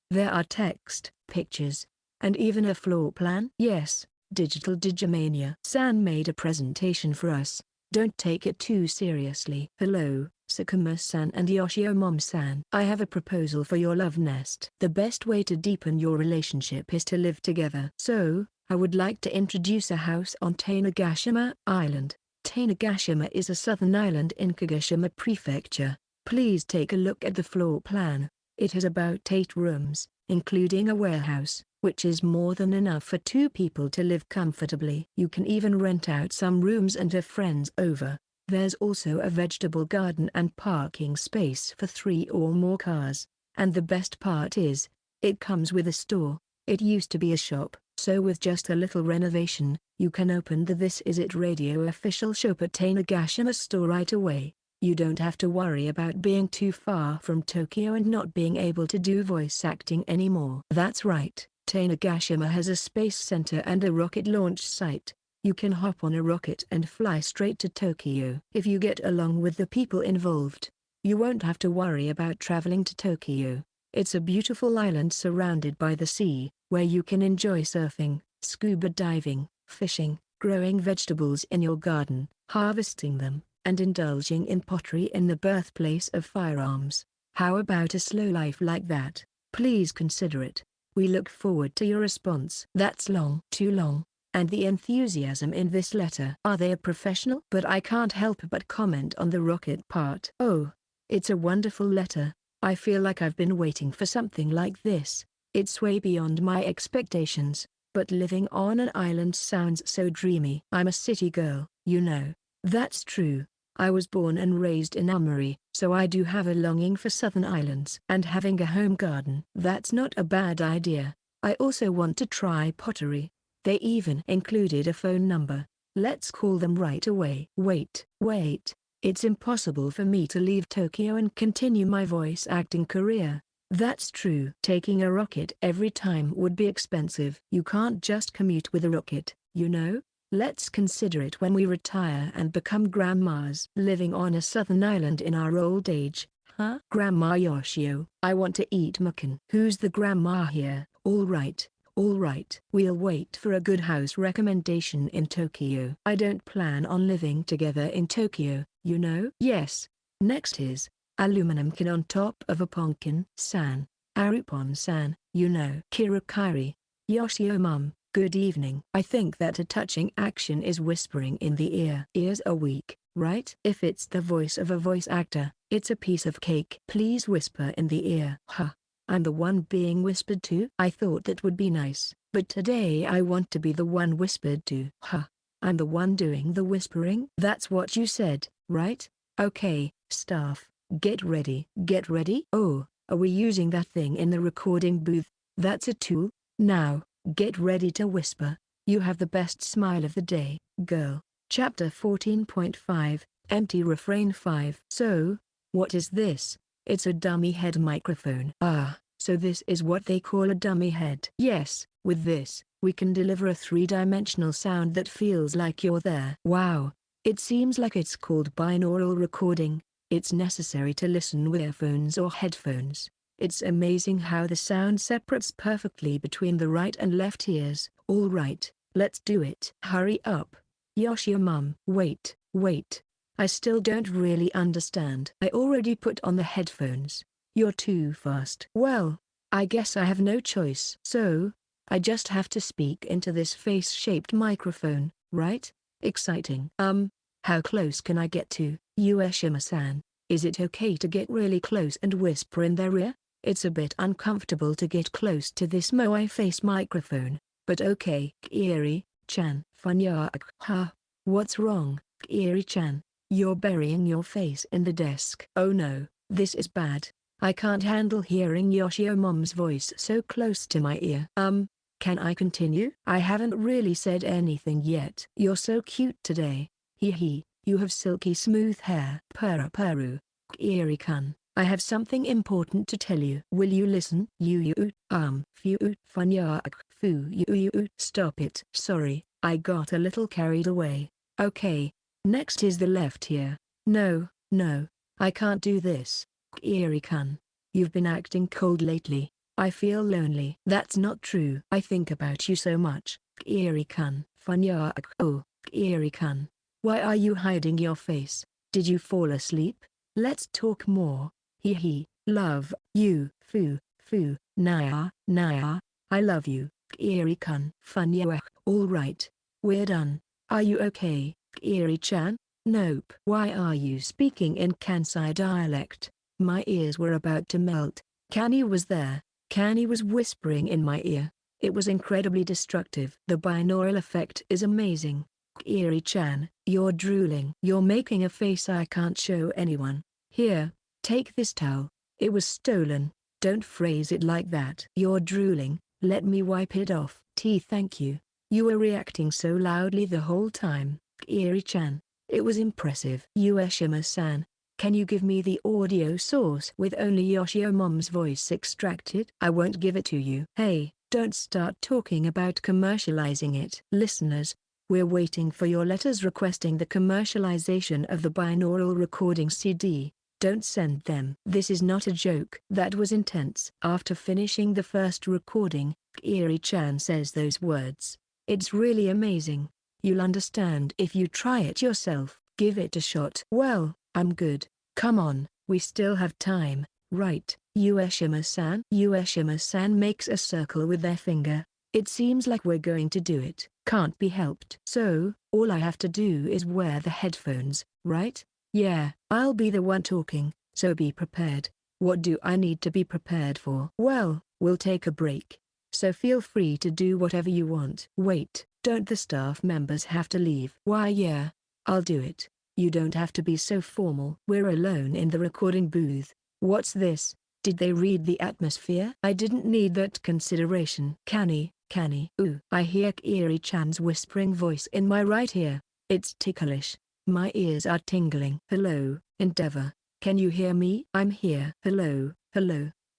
There are text, pictures, and even a floor plan. Yes, Digital Digimania-san made a presentation for us. Don't take it too seriously. Hello, Sakuma-san and Yoshio-mom-san. I have a proposal for your love nest. The best way to deepen your relationship is to live together. So, I would like to introduce a house on Tanegashima Island. Tanegashima is a southern island in Kagashima Prefecture. Please take a look at the floor plan. It has about 8 rooms, including a warehouse, which is more than enough for 2 people to live comfortably. You can even rent out some rooms and have friends over. There's also a vegetable garden and parking space for 3 or more cars. And the best part is, it comes with a store. It used to be a shop, so with just a little renovation, you can open the This Is It Radio official shop at Tanegashima store right away. You don't have to worry about being too far from Tokyo and not being able to do voice acting anymore. That's right, Tanegashima has a space center and a rocket launch site. You can hop on a rocket and fly straight to Tokyo. If you get along with the people involved, you won't have to worry about traveling to Tokyo. It's a beautiful island surrounded by the sea, where you can enjoy surfing, scuba diving, fishing, growing vegetables in your garden, harvesting them, and indulging in pottery in the birthplace of firearms. How about a slow life like that? Please consider it. We look forward to your response. That's long. Too long. And the enthusiasm in this letter. Are they a professional? But I can't help but comment on the rocket part. Oh, it's a wonderful letter. I feel like I've been waiting for something like this. It's way beyond my expectations, but living on an island sounds so dreamy. I'm a city girl, you know. That's true. I was born and raised in Amari, so I do have a longing for southern islands. And having a home garden. That's not a bad idea. I also want to try pottery. They even included a phone number. Let's call them right away. Wait. It's impossible for me to leave Tokyo and continue my voice acting career. That's true. Taking a rocket every time would be expensive. You can't just commute with a rocket, you know? Let's consider it when we retire and become grandmas. Living on a southern island in our old age, huh? Grandma Yoshio. I want to eat mukin. Who's the grandma here? All right. We'll wait for a good house recommendation in Tokyo. I don't plan on living together in Tokyo, you know? Yes. Next is aluminum kin on top of a pumpkin-san. Arupon-san, you know. Kirikiri. Yoshio mum, good evening. I think that a touching action is whispering in the ear. Ears are weak, right? If it's the voice of a voice actor, it's a piece of cake. Please whisper in the ear. Huh. I'm the one being whispered to? I thought that would be nice, but today I want to be the one whispered to. Huh. I'm the one doing the whispering? That's what you said, right? Okay, staff, get ready. Get ready? Oh, are we using that thing in the recording booth? That's a tool? Now, get ready to whisper. You have the best smile of the day, girl. Chapter 14.5, Empty Refrain 5. So, what is this? It's a dummy head microphone. Ah, so this is what they call a dummy head. Yes, with this, we can deliver a three-dimensional sound that feels like you're there. Wow, it seems like it's called binaural recording. It's necessary to listen with earphones or headphones. It's amazing how the sound separates perfectly between the right and left ears. All right, let's do it. Hurry up. Yoshio mum. Wait. I still don't really understand. I already put on the headphones. You're too fast. Well, I guess I have no choice. So, I just have to speak into this face-shaped microphone, right? Exciting. How close can I get to Ueshima-san? Is it okay to get really close and whisper in their ear? It's a bit uncomfortable to get close to this moai face microphone, but okay. Kiri-chan. Ha. What's wrong, Kiri-chan? You're burying your face in the desk. Oh no, this is bad. I can't handle hearing Yoshio mom's voice so close to my ear. Can I continue? I haven't really said anything yet. You're so cute today. Hee, you have silky smooth hair. Puru. Kiri-kun, I have something important to tell you. Will you listen? Stop it. Sorry, I got a little carried away. Okay. Next is the left ear. No, I can't do this. Kiri-kun, you've been acting cold lately. I feel lonely. That's not true. I think about you so much. Kiri-kun. Oh, Kiri-kun, why are you hiding your face? Did you fall asleep? Let's talk more. Hee, love you. Naya, I love you. Kiri-kun. All right, we're done. Are you okay, Kiri-chan? Nope. Why are you speaking in Kansai dialect? My ears were about to melt. Kani was there. Kani was whispering in my ear. It was incredibly destructive. The binaural effect is amazing. Kiri-chan, you're drooling. You're making a face I can't show anyone. Here, take this towel. It was stolen. Don't phrase it like that. You're drooling. Let me wipe it off. Thank you. You were reacting so loudly the whole time. Kiri-chan, it was impressive. Ueshima-san, can you give me the audio source with only Yoshio mom's voice extracted? I won't give it to you. Hey, don't start talking about commercializing it. Listeners, we're waiting for your letters requesting the commercialization of the binaural recording CD. Don't send them. This is not a joke. That was intense. After finishing the first recording, Kiri-chan says those words. It's really amazing. You'll understand if you try it yourself. Give it a shot. Well, I'm good. Come on, we still have time, right? Ueshima-san? Ueshima-san makes a circle with their finger. It seems like we're going to do it. Can't be helped. So, all I have to do is wear the headphones, right? Yeah, I'll be the one talking, so be prepared. What do I need to be prepared for? Well, we'll take a break. So feel free to do whatever you want. Wait, don't the staff members have to leave? Why yeah, I'll do it. You don't have to be so formal. We're alone in the recording booth. What's this? Did they read the atmosphere? I didn't need that consideration. Kanae, ooh. I hear Kiri-chan's whispering voice in my right ear. It's ticklish. My ears are tingling. Hello, Endeavor. Can you hear me? I'm here. Hello.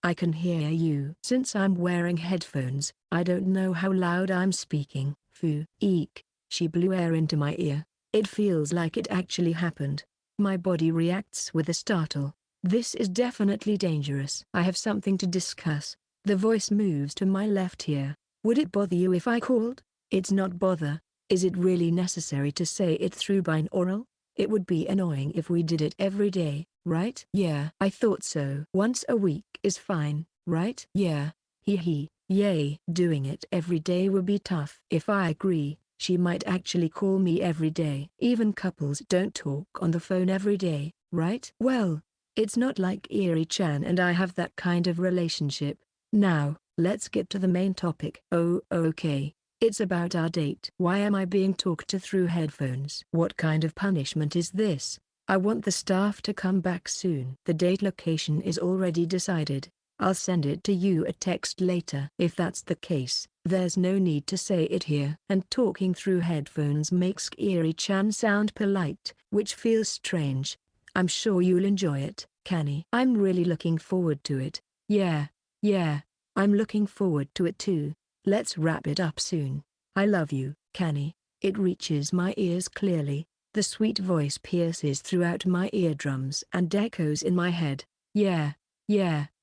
I can hear you. Since I'm wearing headphones, I don't know how loud I'm speaking. Eek. She blew air into my ear. It feels like it actually happened. My body reacts with a startle. This is definitely dangerous. I have something to discuss. The voice moves to my left ear. Would it bother you if I called? It's not bother. Is it really necessary to say it through binaural? It would be annoying if we did it every day, right? Yeah, I thought so. Once a week is fine, right? Yeah. Yay. Doing it every day would be tough. If I agree, she might actually call me every day. Even couples don't talk on the phone every day, right? Well, it's not like Kiri-chan and I have that kind of relationship. Now, let's get to the main topic. Oh, okay. It's about our date. Why am I being talked to through headphones? What kind of punishment is this? I want the staff to come back soon. The date location is already decided. I'll send it to you a text later. If that's the case, there's no need to say it here. And talking through headphones makes Kiri-chan sound polite, which feels strange. I'm sure you'll enjoy it, Kanae. I'm really looking forward to it. Yeah, I'm looking forward to it too. Let's wrap it up soon. I love you, Kanae. It reaches my ears clearly. The sweet voice pierces throughout my eardrums and echoes in my head. Yeah.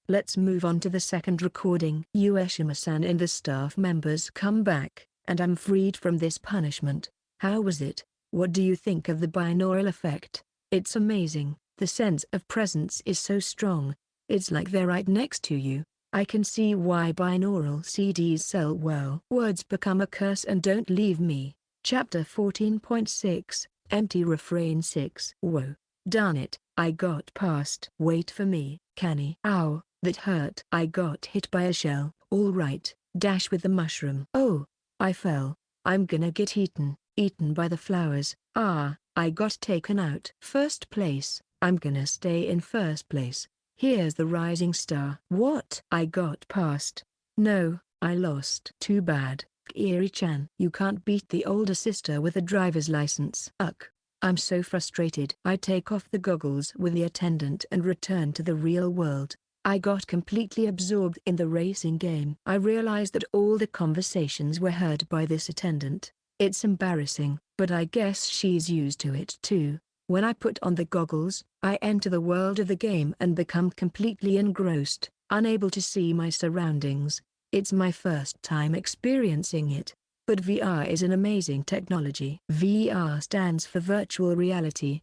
Let's move on to the second recording. Ueshima-san and the staff members come back, and I'm freed from this punishment. How was it? What do you think of the binaural effect? It's amazing. The sense of presence is so strong. It's like they're right next to you. I can see why binaural CDs sell well. Words become a curse and don't leave me. Chapter 14.6, Empty Refrain 6. Whoa. Darn it, I got past. Wait for me, Kanae. Ow, that hurt. I got hit by a shell. All right, dash with the mushroom. Oh, I fell. I'm gonna get eaten by the flowers. Ah, I got taken out. First place. I'm gonna stay in first place. Here's the rising star. What? I got past. No, I lost. Too bad. Kiri-chan. You can't beat the older sister with a driver's license. Ugh. I'm so frustrated. I take off the goggles with the attendant and return to the real world. I got completely absorbed in the racing game. I realized that all the conversations were heard by this attendant. It's embarrassing, but I guess she's used to it too. When I put on the goggles, I enter the world of the game and become completely engrossed, unable to see my surroundings. It's my first time experiencing it. But VR is an amazing technology. VR stands for virtual reality.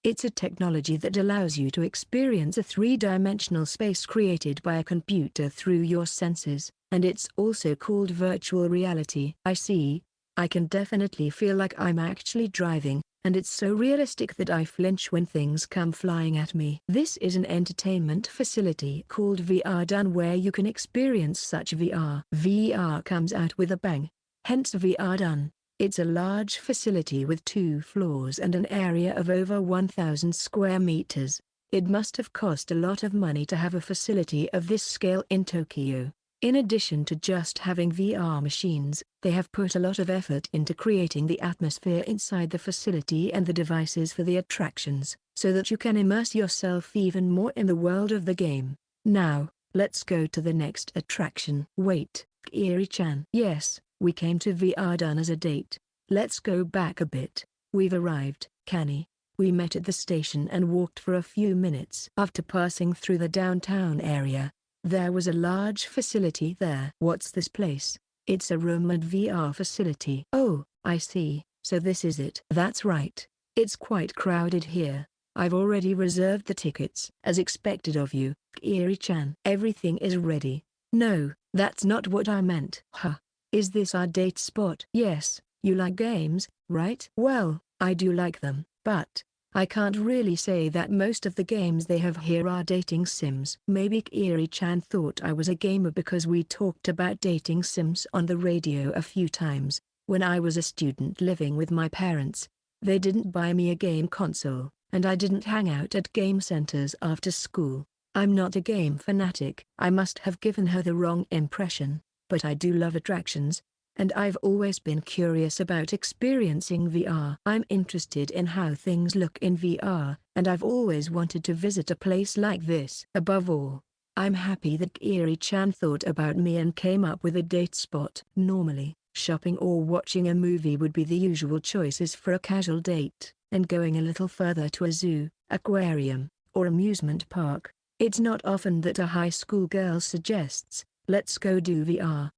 It's a technology that allows you to experience a three-dimensional space created by a computer through your senses, and it's also called virtual reality. I see. I can definitely feel like I'm actually driving, and it's so realistic that I flinch when things come flying at me. This is an entertainment facility called VR Done where you can experience such VR. VR comes out with a bang. Hence VR Done. It's a large facility with 2 floors and an area of over 1,000 square meters. It must have cost a lot of money to have a facility of this scale in Tokyo. In addition to just having VR machines, they have put a lot of effort into creating the atmosphere inside the facility and the devices for the attractions, so that you can immerse yourself even more in the world of the game. Now, let's go to the next attraction. Wait, Kiri-chan. Yes, we came to VR Done as a date. Let's go back a bit. We've arrived, Kanae. We met at the station and walked for a few minutes. After passing through the downtown area, there was a large facility there. What's this place? It's a room and VR facility. Oh, I see, so this is it. That's right. It's quite crowded here. I've already reserved the tickets. As expected of you, Kiri-chan. Everything is ready. No, that's not what I meant. Huh. Is this our date spot? Yes, you like games, right? Well, I do like them, but I can't really say that most of the games they have here are dating sims. Maybe Kiri-chan thought I was a gamer because we talked about dating sims on the radio a few times. When I was a student living with my parents, they didn't buy me a game console, and I didn't hang out at game centers after school. I'm not a game fanatic. I must have given her the wrong impression, but I do love attractions, and I've always been curious about experiencing VR. I'm interested in how things look in VR, and I've always wanted to visit a place like this. Above all, I'm happy that Kiri-chan thought about me and came up with a date spot. Normally, shopping or watching a movie would be the usual choices for a casual date, and going a little further to a zoo, aquarium, or amusement park. It's not often that a high school girl suggests, "Let's go do VR."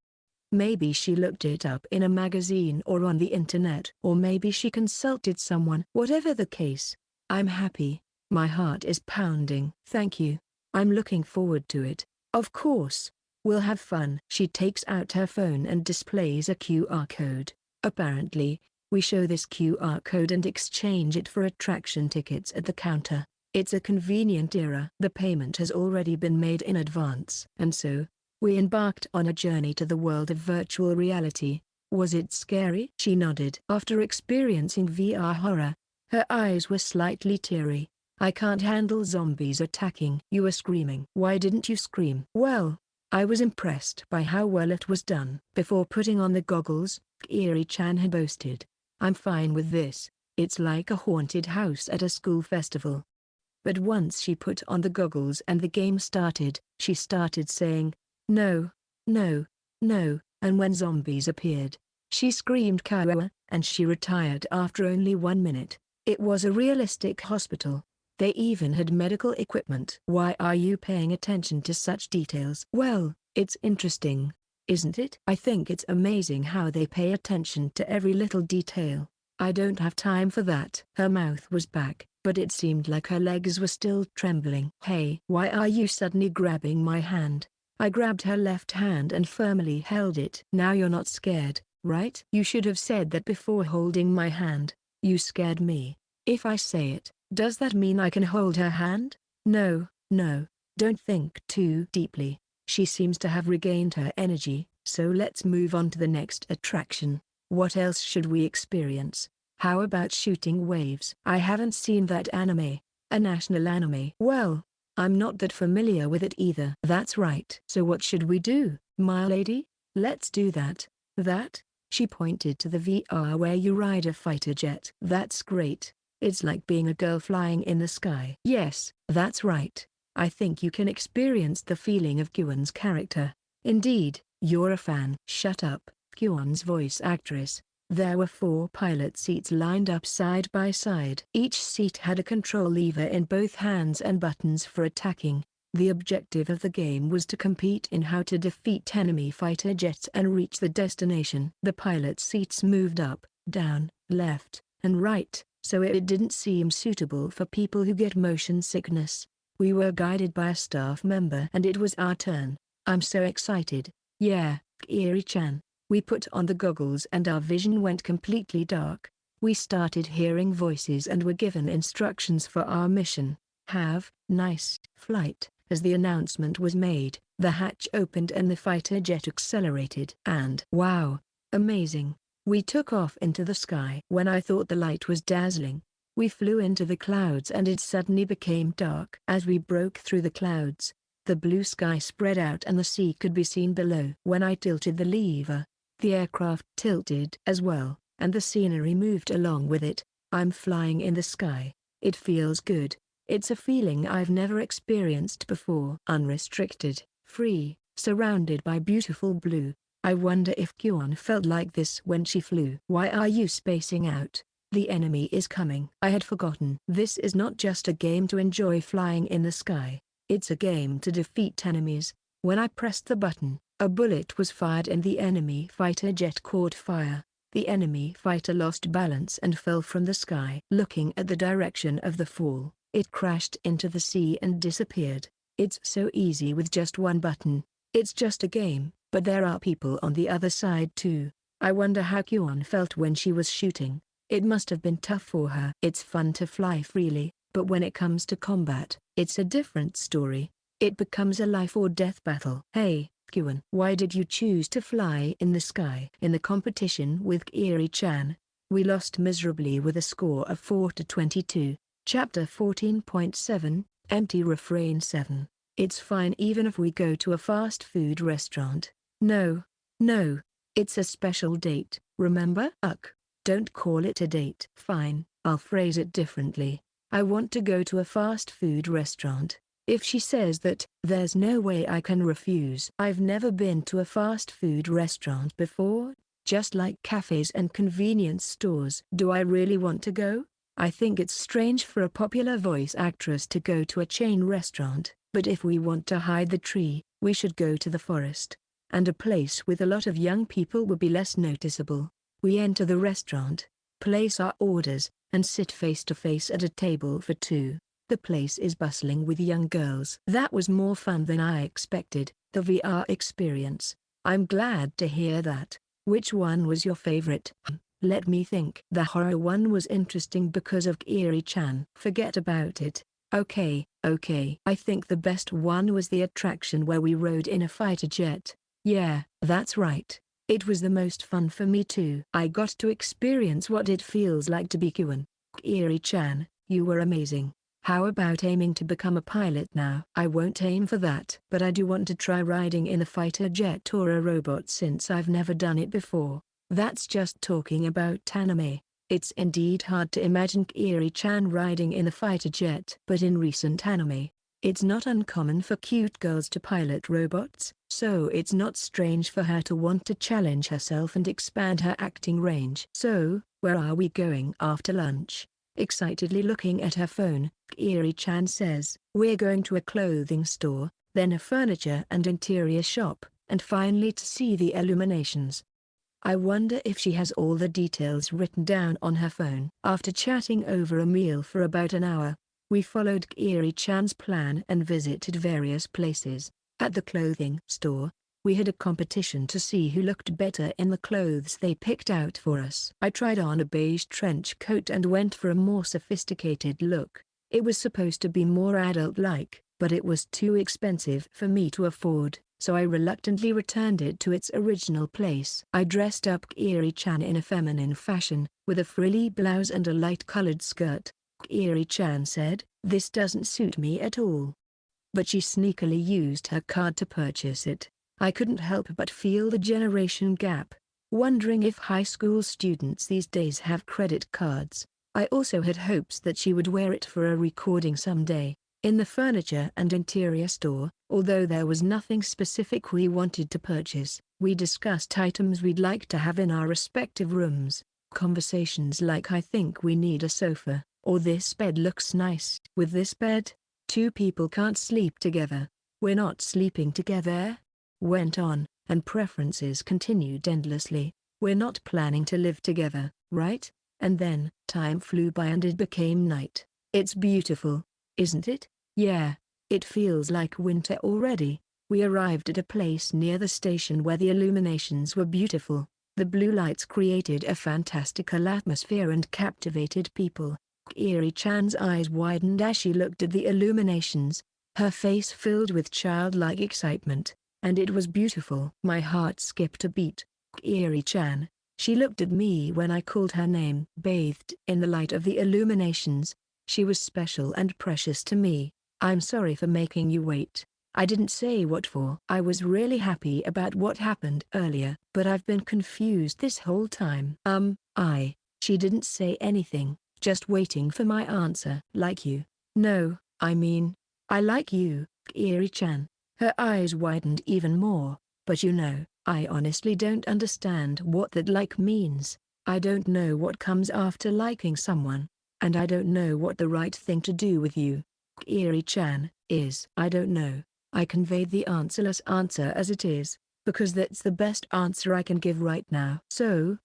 Maybe she looked it up in a magazine or on the internet, or maybe she consulted someone. Whatever the case, I'm happy. My heart is pounding. Thank you. I'm looking forward to it. Of course. We'll have fun. She takes out her phone and displays a QR code. Apparently, we show this QR code and exchange it for attraction tickets at the counter. It's a convenient era. The payment has already been made in advance. And so, we embarked on a journey to the world of virtual reality. Was it scary? She nodded. After experiencing VR horror, her eyes were slightly teary. I can't handle zombies attacking. You were screaming. Why didn't you scream? Well, I was impressed by how well it was done. Before putting on the goggles, Kiri-chan had boasted, "I'm fine with this. It's like a haunted house at a school festival." But once she put on the goggles and the game started, she started saying, "No, no, no," and when zombies appeared, she screamed "Kawawa," and she retired after only 1 minute. It was a realistic hospital. They even had medical equipment. Why are you paying attention to such details? Well, it's interesting, isn't it? I think it's amazing how they pay attention to every little detail. I don't have time for that. Her mouth was back, but it seemed like her legs were still trembling. Hey, why are you suddenly grabbing my hand? I grabbed her left hand and firmly held it. Now you're not scared, right? You should have said that before holding my hand. You scared me. If I say it, does that mean I can hold her hand? No, no, don't think too deeply. She seems to have regained her energy, so let's move on to the next attraction. What else should we experience? How about shooting waves? I haven't seen that anime. A national anime. Well, I'm not that familiar with it either. That's right. So what should we do, my lady? Let's do that. That? She pointed to the VR where you ride a fighter jet. That's great. It's like being a girl flying in the sky. Yes, that's right. I think you can experience the feeling of Kyuan's character. Indeed, you're a fan. Shut up, Kyuan's voice actress. There were 4 pilot seats lined up side by side. Each seat had a control lever in both hands and buttons for attacking. The objective of the game was to compete in how to defeat enemy fighter jets and reach the destination. The pilot seats moved up, down, left, and right, so it didn't seem suitable for people who get motion sickness. We were guided by a staff member and it was our turn. I'm so excited. Yeah, Kiri-chan. We put on the goggles and our vision went completely dark. We started hearing voices and were given instructions for our mission. Have nice flight. As the announcement was made, the hatch opened and the fighter jet accelerated. And wow, amazing. We took off into the sky. When I thought the light was dazzling, we flew into the clouds and it suddenly became dark. As we broke through the clouds, the blue sky spread out and the sea could be seen below. When I tilted the lever, the aircraft tilted as well, and the scenery moved along with it. I'm flying in the sky. It feels good. It's a feeling I've never experienced before. Unrestricted, free, surrounded by beautiful blue. I wonder if Kyuan felt like this when she flew. Why are you spacing out? The enemy is coming. I had forgotten. This is not just a game to enjoy flying in the sky. It's a game to defeat enemies. When I pressed the button, a bullet was fired and the enemy fighter jet caught fire. The enemy fighter lost balance and fell from the sky. Looking at the direction of the fall, it crashed into the sea and disappeared. It's so easy with just one button. It's just a game, but there are people on the other side too. I wonder how Kyuan felt when she was shooting. It must have been tough for her. It's fun to fly freely, but when it comes to combat, it's a different story. It becomes a life or death battle. Hey, Kyuan, why did you choose to fly in the sky? In the competition with Kiri-chan, we lost miserably with a score of 4-22. Chapter 14.7, Empty Refrain 7. It's fine even if we go to a fast food restaurant. No. It's a special date, remember? Don't call it a date. Fine, I'll phrase it differently. I want to go to a fast food restaurant. If she says that, there's no way I can refuse. I've never been to a fast food restaurant before, just like cafes and convenience stores. Do I really want to go? I think it's strange for a popular voice actress to go to a chain restaurant, but if we want to hide the tree, we should go to the forest. And a place with a lot of young people would be less noticeable. We enter the restaurant, place our orders, and sit face to face at a table for two. The place is bustling with young girls. That was more fun than I expected, the VR experience. I'm glad to hear that. Which one was your favorite? Let me think. The horror one was interesting because of Kiri-chan. Forget about it. Okay. I think the best one was the attraction where we rode in a fighter jet. Yeah, that's right. It was the most fun for me too. I got to experience what it feels like to be Kyuan. Kiri-chan, you were amazing. How about aiming to become a pilot now? I won't aim for that. But I do want to try riding in a fighter jet or a robot since I've never done it before. That's just talking about anime. It's indeed hard to imagine Kiri-chan riding in a fighter jet. But in recent anime, it's not uncommon for cute girls to pilot robots, so it's not strange for her to want to challenge herself and expand her acting range. So, where are we going after lunch? Excitedly looking at her phone, Kiri-chan says, we're going to a clothing store, then a furniture and interior shop, and finally to see the illuminations. I wonder if she has all the details written down on her phone. After chatting over a meal for about an hour, we followed Kiri-chan's plan and visited various places. At the clothing store, we had a competition to see who looked better in the clothes they picked out for us. I tried on a beige trench coat and went for a more sophisticated look. It was supposed to be more adult-like, but it was too expensive for me to afford, so I reluctantly returned it to its original place. I dressed up Kiri-chan in a feminine fashion, with a frilly blouse and a light-colored skirt. Kiri-chan said, "This doesn't suit me at all." But she sneakily used her card to purchase it. I couldn't help but feel the generation gap, wondering if high school students these days have credit cards. I also had hopes that she would wear it for a recording someday. In the furniture and interior store, although there was nothing specific we wanted to purchase, we discussed items we'd like to have in our respective rooms. Conversations like, "I think we need a sofa," or "This bed looks nice." With this bed, two people can't sleep together. "We're not sleeping together," went on, and preferences continued endlessly. "We're not planning to live together, right?" And then, time flew by and it became night. "It's beautiful, isn't it?" "Yeah, it feels like winter already." We arrived at a place near the station where the illuminations were beautiful. The blue lights created a fantastical atmosphere and captivated people. Kiri-chan's eyes widened as she looked at the illuminations, her face filled with childlike excitement, and it was beautiful. My heart skipped a beat. Kiri-chan. She looked at me when I called her name. Bathed in the light of the illuminations, she was special and precious to me. "I'm sorry for making you wait. I didn't say what for." I was really happy about what happened earlier, but I've been confused this whole time. She didn't say anything, just waiting for my answer. "Like you." "No, I mean, I like you, Kiri-chan." Her eyes widened even more. "But I honestly don't understand what that like means." I don't know what comes after liking someone. And I don't know what the right thing to do with you, Kiri-chan, is. I don't know. I conveyed the answerless answer as it is, because that's the best answer I can give right now. So,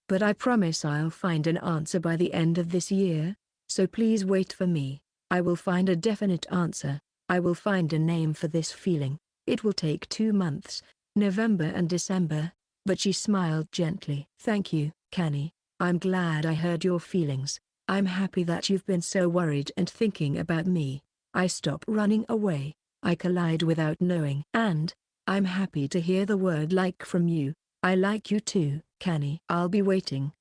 but I promise I'll find an answer by the end of this year. So please wait for me. I will find a definite answer. I will find a name for this feeling. It will take 2 months, November and December. But she smiled gently. Thank you, Kanae. I'm glad I heard your feelings. I'm happy that you've been so worried and thinking about me. I stop running away. I collide without knowing. And I'm happy to hear the word like from you. I like you too, Kanae. I'll be waiting.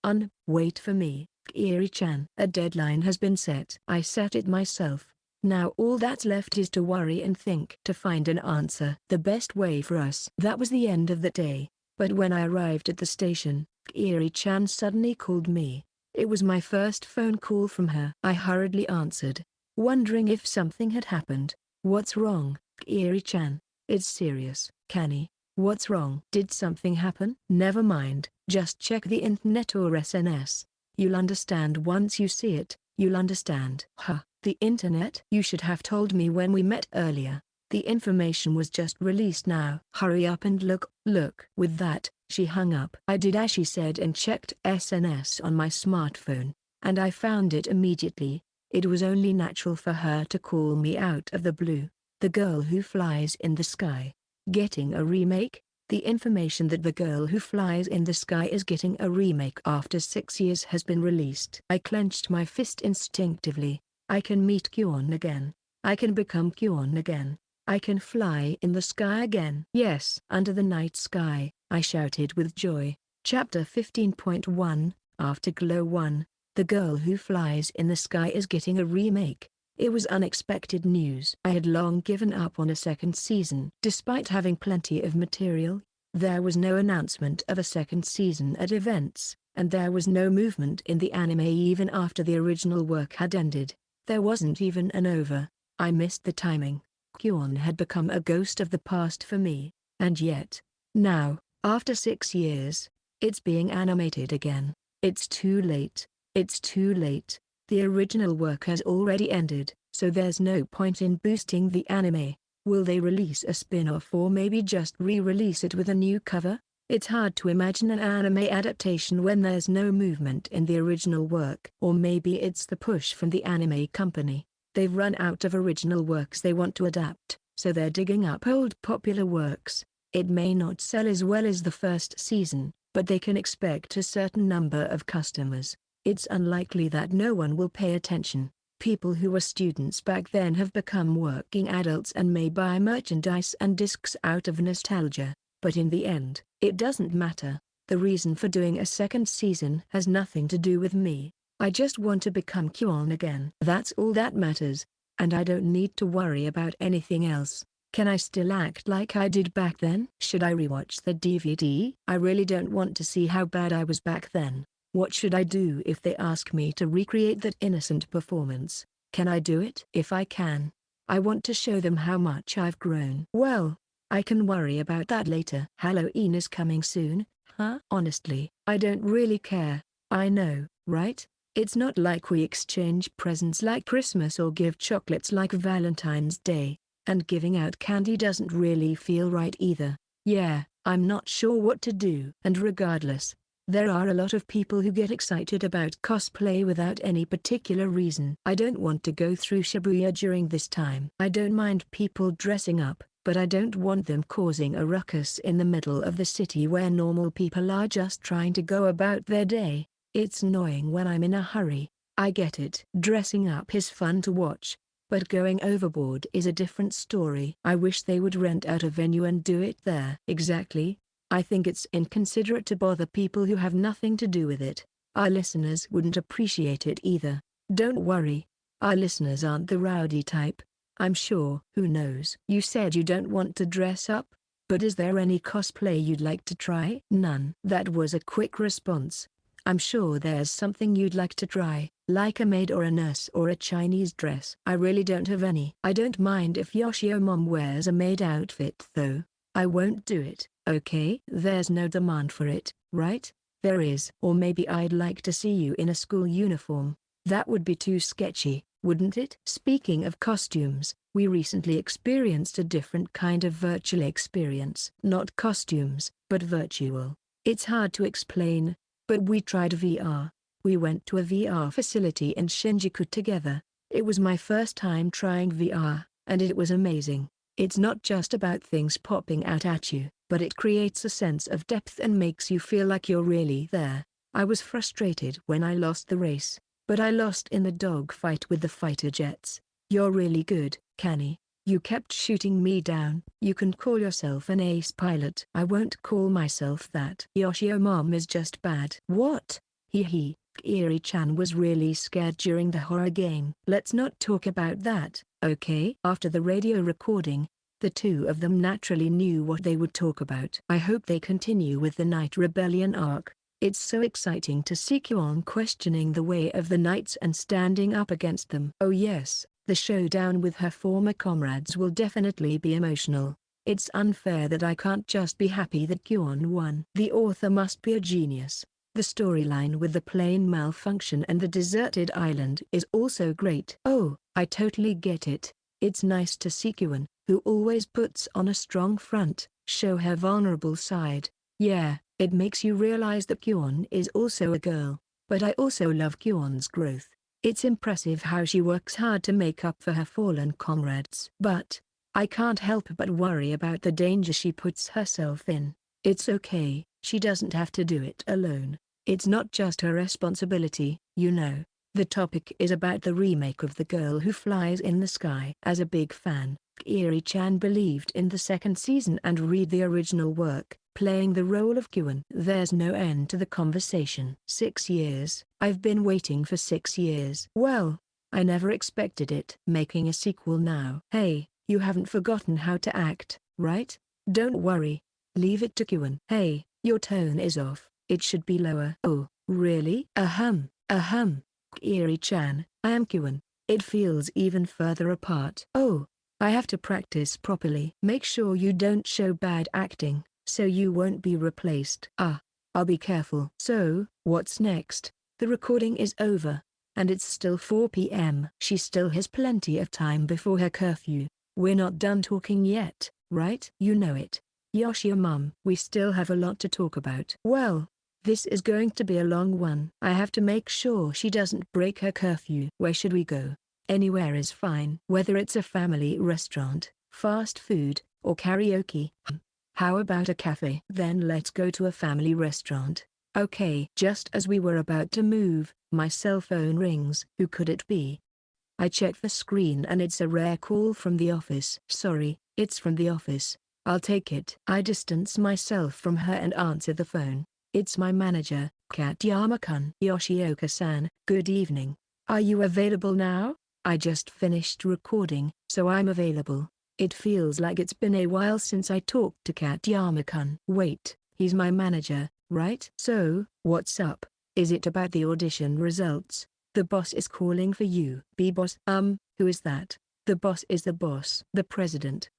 Wait for me, Kiri-chan. A deadline has been set. I set it myself. Now all that's left is to worry and think. To find an answer. The best way for us. That was the end of the day. But when I arrived at the station, Kiri-chan suddenly called me. It was my first phone call from her. I hurriedly answered, wondering if something had happened. What's wrong, Kiri-chan? It's serious, Kanae. What's wrong? Did something happen? Never mind, just check the internet or SNS. You'll understand once you see it, you'll understand. Huh, the internet? You should have told me when we met earlier. The information was just released now. Hurry up and look. With that, she hung up. I did as she said and checked SNS on my smartphone, and I found it immediately. It was only natural for her to call me out of the blue. The Girl Who Flies in the Sky. Getting a remake? The information that The Girl Who Flies in the Sky is getting a remake after 6 years has been released. I clenched my fist instinctively. I can meet Kyon again. I can become Kyon again. I can fly in the sky again. Yes. Under the night sky, I shouted with joy. Chapter 15.1, Afterglow 1, The Girl Who Flies in the Sky is getting a remake. It was unexpected news. I had long given up on a second season. Despite having plenty of material, there was no announcement of a second season at events, and there was no movement in the anime even after the original work had ended. There wasn't even an OVA. I missed the timing. Kyon had become a ghost of the past for me, and yet, now, after 6 years, it's being animated again. It's too late. It's too late. The original work has already ended, so there's no point in boosting the anime. Will they release a spin-off or maybe just re-release it with a new cover? It's hard to imagine an anime adaptation when there's no movement in the original work. Or maybe it's the push from the anime company. They've run out of original works they want to adapt, so they're digging up old popular works. It may not sell as well as the first season, but they can expect a certain number of customers. It's unlikely that no one will pay attention. People who were students back then have become working adults and may buy merchandise and discs out of nostalgia, but in the end, it doesn't matter. The reason for doing a second season has nothing to do with me. I just want to become Kyon again. That's all that matters, and I don't need to worry about anything else. Can I still act like I did back then? Should I rewatch the DVD? I really don't want to see how bad I was back then. What should I do if they ask me to recreate that innocent performance? Can I do it? If I can, I want to show them how much I've grown. Well, I can worry about that later. Halloween is coming soon, huh? Honestly, I don't really care. I know, right? It's not like we exchange presents like Christmas or give chocolates like Valentine's Day, and giving out candy doesn't really feel right either. Yeah, I'm not sure what to do. And regardless, there are a lot of people who get excited about cosplay without any particular reason. I don't want to go through Shibuya during this time. I don't mind people dressing up, but I don't want them causing a ruckus in the middle of the city where normal people are just trying to go about their day. It's annoying when I'm in a hurry. I get it. Dressing up is fun to watch, but going overboard is a different story. I wish they would rent out a venue and do it there. Exactly. I think it's inconsiderate to bother people who have nothing to do with it. Our listeners wouldn't appreciate it either. Don't worry. Our listeners aren't the rowdy type. I'm sure. Who knows? You said you don't want to dress up, but is there any cosplay you'd like to try? None. That was a quick response. I'm sure there's something you'd like to try, like a maid or a nurse or a Chinese dress. I really don't have any. I don't mind if Yoshio mom wears a maid outfit though. I won't do it, okay? There's no demand for it, right? There is. Or maybe I'd like to see you in a school uniform. That would be too sketchy, wouldn't it? Speaking of costumes, we recently experienced a different kind of virtual experience. Not costumes, but virtual. It's hard to explain, but we tried VR. We went to a VR facility in Shinjuku together. It was my first time trying VR, and it was amazing. It's not just about things popping out at you, but it creates a sense of depth and makes you feel like you're really there. I was frustrated when I lost the race, but I lost in the dogfight with the fighter jets. You're really good, Kanae. You kept shooting me down. You can call yourself an ace pilot. I won't call myself that. Yoshio mom is just bad. What? Hee. Kiri-chan was really scared during the horror game. Let's not talk about that, okay? After the radio recording, the two of them naturally knew what they would talk about. I hope they continue with the Night Rebellion arc. It's so exciting to see Kyon questioning the way of the Knights and standing up against them. Oh yes, the showdown with her former comrades will definitely be emotional. It's unfair that I can't just be happy that Kyon won. The author must be a genius. The storyline with the plane malfunction and the deserted island is also great. Oh, I totally get it. It's nice to see Kyon, who always puts on a strong front, show her vulnerable side. Yeah, it makes you realize that Kyon is also a girl. But I also love Kyon's growth. It's impressive how she works hard to make up for her fallen comrades. But I can't help but worry about the danger she puts herself in. It's okay, she doesn't have to do it alone. It's not just her responsibility, you know. The topic is about the remake of The Girl Who Flies in the Sky. As a big fan, Kiri-chan believed in the second season and read the original work, playing the role of Kyon. There's no end to the conversation. 6 years. I've been waiting for 6 years. Well, I never expected it. Making a sequel now. Hey, you haven't forgotten how to act, right? Don't worry. Leave it to Kyon. Hey, your tone is off. It should be lower. Oh, really? Kiri-chan, I am Kyon. It feels even further apart. Oh, I have to practice properly. Make sure you don't show bad acting, so you won't be replaced. I'll be careful. So, what's next? The recording is over, and it's still 4 p.m. She still has plenty of time before her curfew. We're not done talking yet, right? You know it. Yoshio mum. We still have a lot to talk about. Well, this is going to be a long one. I have to make sure she doesn't break her curfew. Where should we go? Anywhere is fine. Whether it's a family restaurant, fast food, or karaoke. How about a cafe? Then let's go to a family restaurant. Okay. Just as we were about to move, my cell phone rings. Who could it be? I check the screen and it's a rare call from the office. Sorry, it's from the office. I'll take it. I distance myself from her and answer the phone. It's my manager, Katayama-kun. Yoshioka-san, good evening. Are you available now? I just finished recording, so I'm available. It feels like it's been a while since I talked to Katayama-kun. Wait, he's my manager, right? So, what's up? Is it about the audition results? The boss is calling for you. B-boss? Who is that? The boss is the boss. The president.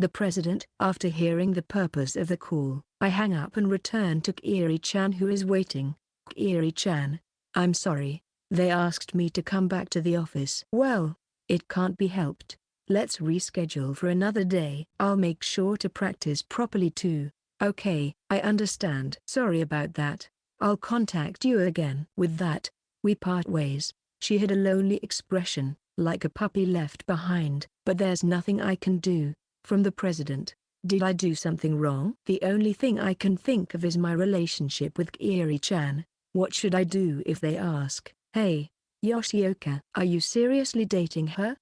The president? After hearing the purpose of the call, I hang up and return to Kiri-chan who is waiting. Kiri-chan, I'm sorry. They asked me to come back to the office. Well, it can't be helped. Let's reschedule for another day. I'll make sure to practice properly too. Okay, I understand. Sorry about that. I'll contact you again. With that, we part ways. She had a lonely expression, like a puppy left behind. But there's nothing I can do. From the president. Did I do something wrong? The only thing I can think of is my relationship with Kiri-chan. What should I do if they ask, hey, Yoshioka, are you seriously dating her?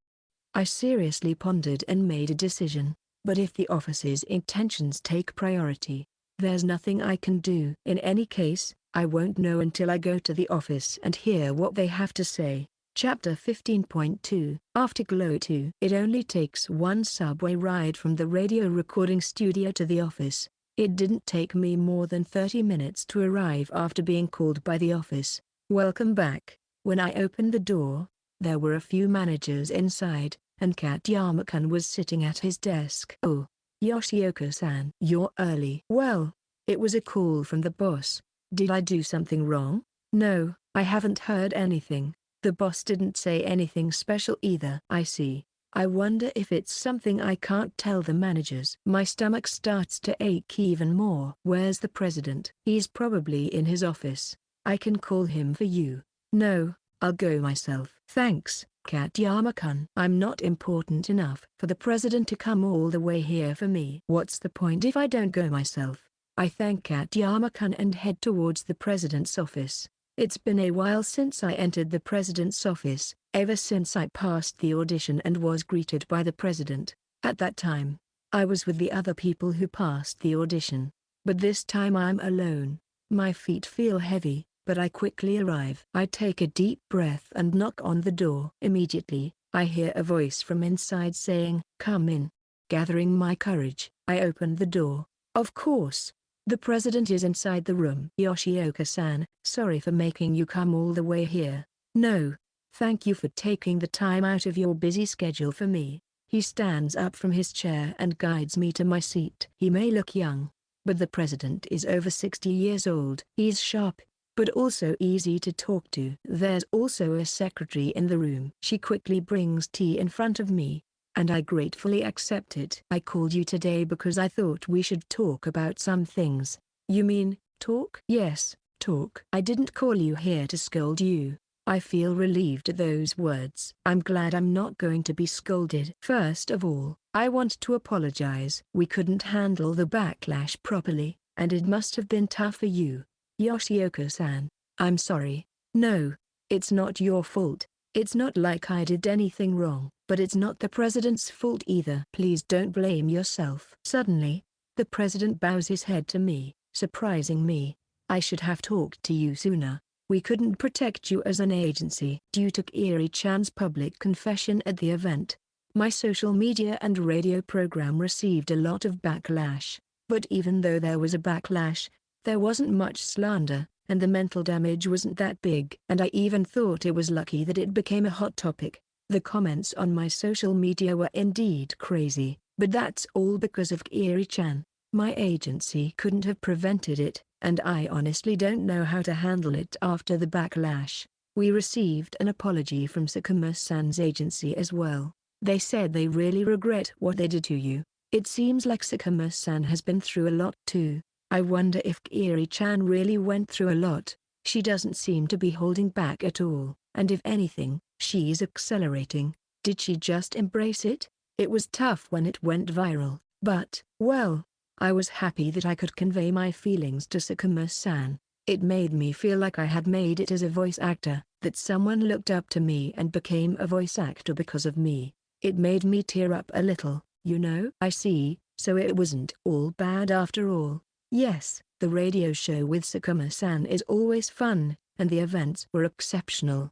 I seriously pondered and made a decision. But if the office's intentions take priority, there's nothing I can do. In any case, I won't know until I go to the office and hear what they have to say. Chapter 15.2 Afterglow 2. It only takes one subway ride from the radio recording studio to the office. It didn't take me more than 30 minutes to arrive after being called by the office. Welcome back. When I opened the door, there were a few managers inside, and Katayama-kun was sitting at his desk. Oh, Yoshioka-san. You're early. Well, it was a call from the boss. Did I do something wrong? No, I haven't heard anything. The boss didn't say anything special either. I see. I wonder if it's something I can't tell the managers. My stomach starts to ache even more. Where's the president? He's probably in his office. I can call him for you. No, I'll go myself. Thanks, Katayama-kun. I'm not important enough for the president to come all the way here for me. What's the point if I don't go myself? I thank Katayama-kun and head towards the president's office. It's been a while since I entered the president's office, ever since I passed the audition and was greeted by the president. At that time, I was with the other people who passed the audition. But this time I'm alone. My feet feel heavy, but I quickly arrive. I take a deep breath and knock on the door. Immediately, I hear a voice from inside saying, "Come in." Gathering my courage, I open the door. Of course, the president is inside the room. "Yoshioka-san, sorry for making you come all the way here." "No, thank you for taking the time out of your busy schedule for me." He stands up from his chair and guides me to my seat. He may look young, but the president is over 60 years old. He's sharp, but also easy to talk to. There's also a secretary in the room. She quickly brings tea in front of me, and I gratefully accept it. "I called you today because I thought we should talk about some things." "You mean, talk?" "Yes, talk." "I didn't call you here to scold you." I feel relieved at those words. I'm glad I'm not going to be scolded. "First of all, I want to apologize. We couldn't handle the backlash properly, and it must have been tough for you, Yoshioka-san." "I'm sorry." "No, it's not your fault. It's not like I did anything wrong, but it's not the president's fault either." "Please don't blame yourself." Suddenly, the president bows his head to me, surprising me. "I should have talked to you sooner. We couldn't protect you as an agency." Due to Kiri-chan's public confession at the event, my social media and radio program received a lot of backlash. But even though there was a backlash, there wasn't much slander, and the mental damage wasn't that big. And I even thought it was lucky that it became a hot topic. The comments on my social media were indeed crazy, but that's all because of Kiri-chan. My agency couldn't have prevented it, and I honestly don't know how to handle it after the backlash. We received an apology from Sakuma-san's agency as well. They said they really regret what they did to you. It seems like Sakuma-san has been through a lot too. I wonder if Kiri-chan really went through a lot. She doesn't seem to be holding back at all, and if anything, she's accelerating. Did she just embrace it? It was tough when it went viral, but, well, I was happy that I could convey my feelings to Sakuma-san. It made me feel like I had made it as a voice actor, that someone looked up to me and became a voice actor because of me. It made me tear up a little, you know. "I see, so it wasn't all bad after all." "Yes, the radio show with Sakuma-san is always fun, and the events were exceptional."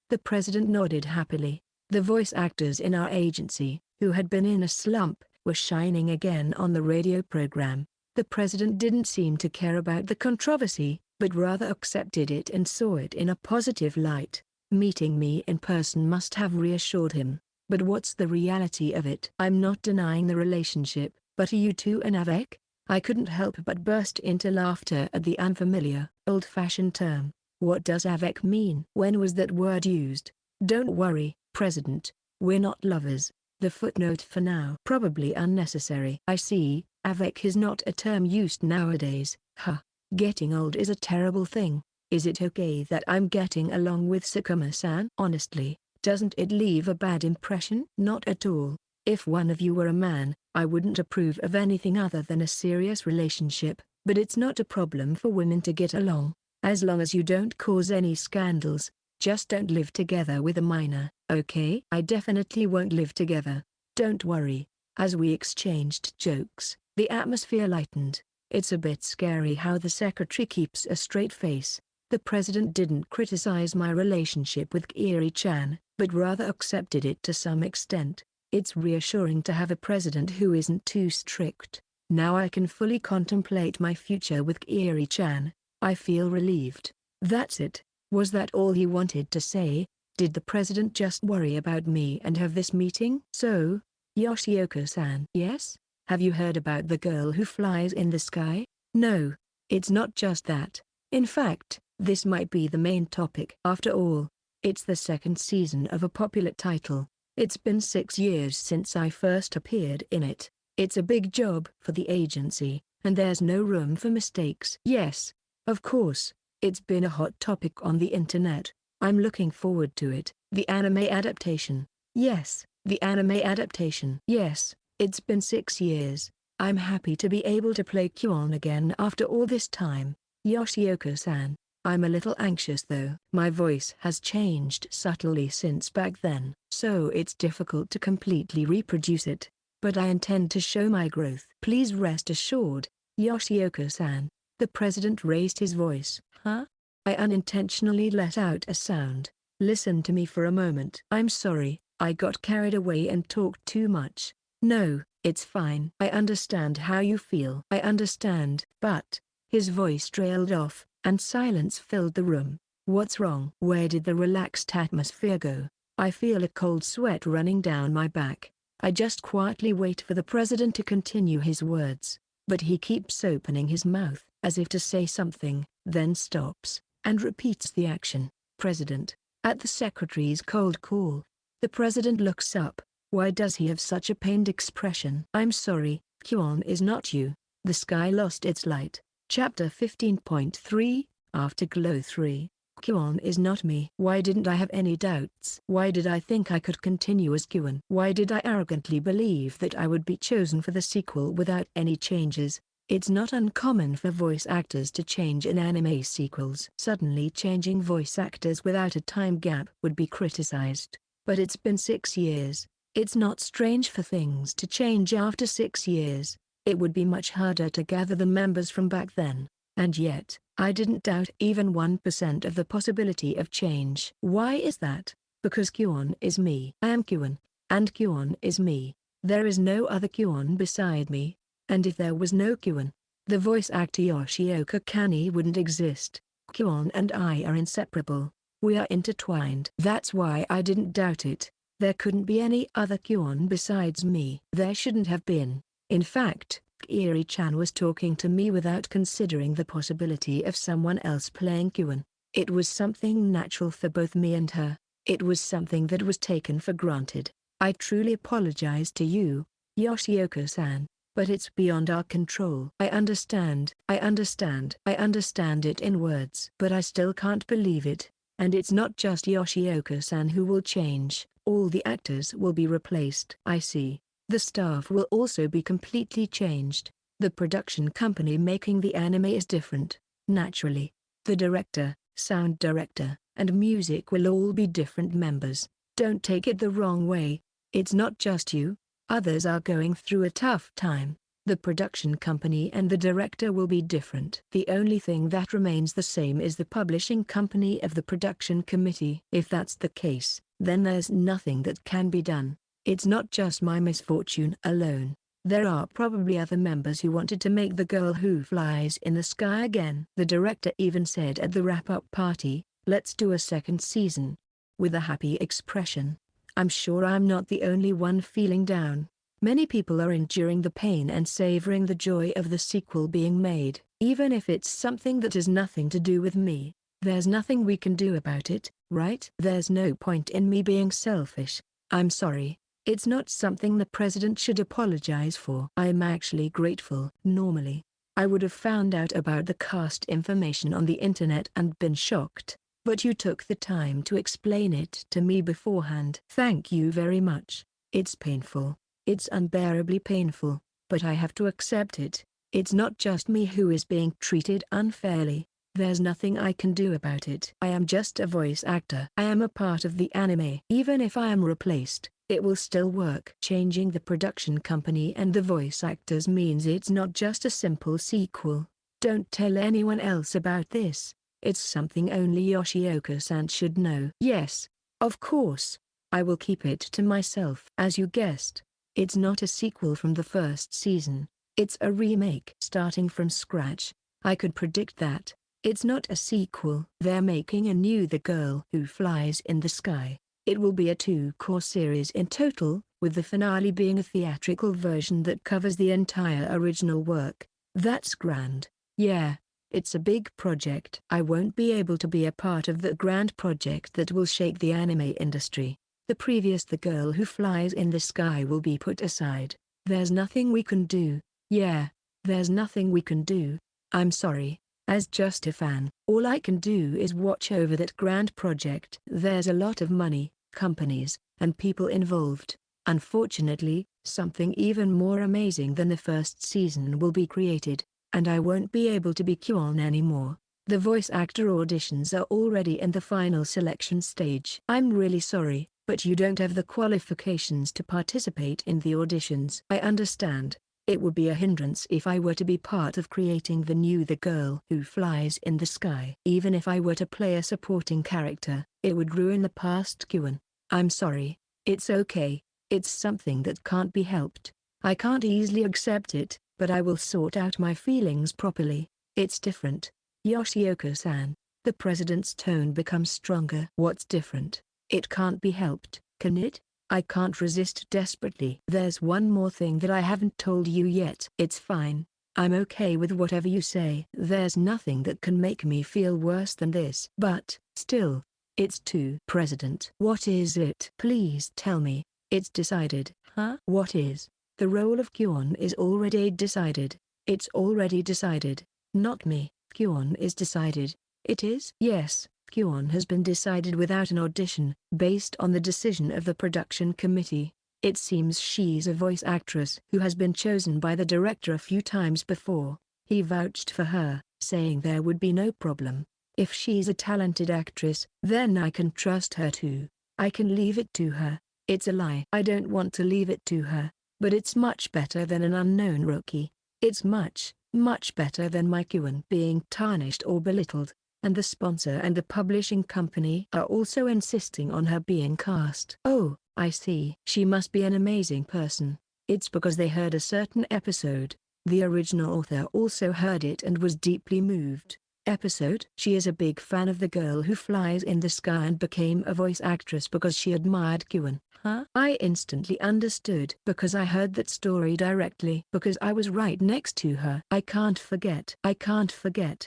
The president nodded happily. The voice actors in our agency, who had been in a slump, were shining again on the radio program. The president didn't seem to care about the controversy, but rather accepted it and saw it in a positive light. Meeting me in person must have reassured him. But what's the reality of it? I'm not denying the relationship, but are you two an avec? I couldn't help but burst into laughter at the unfamiliar, old-fashioned term. What does avec mean? When was that word used? Don't worry, President, we're not lovers. The footnote for now. Probably unnecessary. I see, avec is not a term used nowadays. Huh. Getting old is a terrible thing. Is it okay that I'm getting along with Sakuma-san? Honestly, doesn't it leave a bad impression? Not at all. If one of you were a man, I wouldn't approve of anything other than a serious relationship, but it's not a problem for women to get along. As long as you don't cause any scandals, just don't live together with a minor, okay? I definitely won't live together. Don't worry. As we exchanged jokes, the atmosphere lightened. It's a bit scary how the secretary keeps a straight face. The president didn't criticize my relationship with Kiri-chan, but rather accepted it to some extent. It's reassuring to have a president who isn't too strict. Now I can fully contemplate my future with Kiri-chan. I feel relieved. That's it. Was that all you wanted to say? Did the president just worry about me and have this meeting? So, Yoshioka-san. Yes? Have you heard about the girl who flies in the sky? No, it's not just that. In fact, this might be the main topic. After all, it's the second season of a popular title. It's been 6 years since I first appeared in it. It's a big job for the agency, and there's no room for mistakes. Yes, of course, it's been a hot topic on the internet. I'm looking forward to it. The anime adaptation. Yes, the anime adaptation. Yes, it's been 6 years. I'm happy to be able to play Kyon again after all this time. Yoshioka-san. I'm a little anxious though. My voice has changed subtly since back then, so it's difficult to completely reproduce it. But I intend to show my growth. Please rest assured, Yoshioka-san. The president raised his voice. Huh? I unintentionally let out a sound. Listen to me for a moment. I'm sorry, I got carried away and talked too much. No, it's fine. I understand how you feel. I understand. But, his voice trailed off, and silence filled the room. What's wrong? Where did the relaxed atmosphere go? I feel a cold sweat running down my back. I just quietly wait for the president to continue his words. But he keeps opening his mouth, as if to say something, then stops, and repeats the action. President. At the secretary's cold call, the president looks up. Why does he have such a pained expression? I'm sorry, Kyon is not you. The sky lost its light. Chapter 15.3, Afterglow 3. Kyon is not me. Why didn't I have any doubts? Why did I think I could continue as Kyon? Why did I arrogantly believe that I would be chosen for the sequel without any changes? It's not uncommon for voice actors to change in anime sequels. Suddenly changing voice actors without a time gap would be criticized. But it's been 6 years. It's not strange for things to change after 6 years. It would be much harder to gather the members from back then. And yet, I didn't doubt even 1% of the possibility of change. Why is that? Because Kyon is me. I am Kyon, and Kyon is me. There is no other Kyon beside me. And if there was no Kyon, the voice actor Yoshioka Kanae wouldn't exist. Kyon and I are inseparable. We are intertwined. That's why I didn't doubt it. There couldn't be any other Kyon besides me. There shouldn't have been. In fact, Kiri-chan was talking to me without considering the possibility of someone else playing Kyon. It was something natural for both me and her. It was something that was taken for granted. I truly apologize to you, Yoshioka-san, but it's beyond our control. I understand it in words. But I still can't believe it. And it's not just Yoshioka-san who will change, all the actors will be replaced. I see. The staff will also be completely changed. The production company making the anime is different, naturally. The director, sound director, and music will all be different members. Don't take it the wrong way. It's not just you. Others are going through a tough time. The production company and the director will be different. The only thing that remains the same is the publishing company of the production committee. If that's the case, then there's nothing that can be done. It's not just my misfortune alone. There are probably other members who wanted to make The Girl Who Flies in the Sky again. The director even said at the wrap-up party, "Let's do a second season." With a happy expression. I'm sure I'm not the only one feeling down. Many people are enduring the pain and savoring the joy of the sequel being made. Even if it's something that has nothing to do with me, there's nothing we can do about it, right? There's no point in me being selfish. I'm sorry. It's not something the president should apologize for. I'm actually grateful. Normally, I would have found out about the cast information on the internet and been shocked. But you took the time to explain it to me beforehand. Thank you very much. It's painful. It's unbearably painful, but I have to accept it. It's not just me who is being treated unfairly. There's nothing I can do about it. I am just a voice actor. I am a part of the anime. Even if I am replaced, it will still work. Changing the production company and the voice actors means it's not just a simple sequel. Don't tell anyone else about this. It's something only Yoshioka-san should know. Yes, of course. I will keep it to myself. As you guessed, it's not a sequel from the first season. It's a remake. Starting from scratch. I could predict that. It's not a sequel. They're making a new The Girl Who Flies in the Sky. It will be a 2-core series in total, with the finale being a theatrical version that covers the entire original work. That's grand. Yeah. It's a big project. I won't be able to be a part of the grand project that will shake the anime industry. The girl who flies in the sky will be put aside. There's nothing we can do. Yeah, there's nothing we can do. I'm sorry. As just a fan, all I can do is watch over that grand project. There's a lot of money, companies, and people involved. Unfortunately, something even more amazing than the first season will be created, and I won't be able to be Kwon anymore. The voice actor auditions are already in the final selection stage. I'm really sorry, but you don't have the qualifications to participate in the auditions. I understand. It would be a hindrance if I were to be part of creating the girl who flies in the sky. Even if I were to play a supporting character, it would ruin the past Kwon. I'm sorry. It's okay. It's something that can't be helped. I can't easily accept it, but I will sort out my feelings properly. It's different. Yoshioka-san. The president's tone becomes stronger. What's different? It can't be helped, can it? I can't resist desperately. There's one more thing that I haven't told you yet. It's fine. I'm okay with whatever you say. There's nothing that can make me feel worse than this. But, still, it's too. President. What is it? Please tell me. It's decided. Huh? What is? The role of Kwon is already decided. It's already decided. Not me. Kwon is decided. It is? Yes. Kwon has been decided without an audition, based on the decision of the production committee. It seems she's a voice actress who has been chosen by the director a few times before. He vouched for her, saying there would be no problem. If she's a talented actress, then I can trust her too. I can leave it to her. It's a lie. I don't want to leave it to her, but it's much better than an unknown rookie. It's much, much better than my Kwon being tarnished or belittled. And the sponsor and the publishing company are also insisting on her being cast. Oh, I see. She must be an amazing person. It's because they heard a certain episode. The original author also heard it and was deeply moved. Episode? She is a big fan of the girl who flies in the sky and became a voice actress because she admired Kwon. Huh? I instantly understood because I heard that story directly. Because I was right next to her. I can't forget.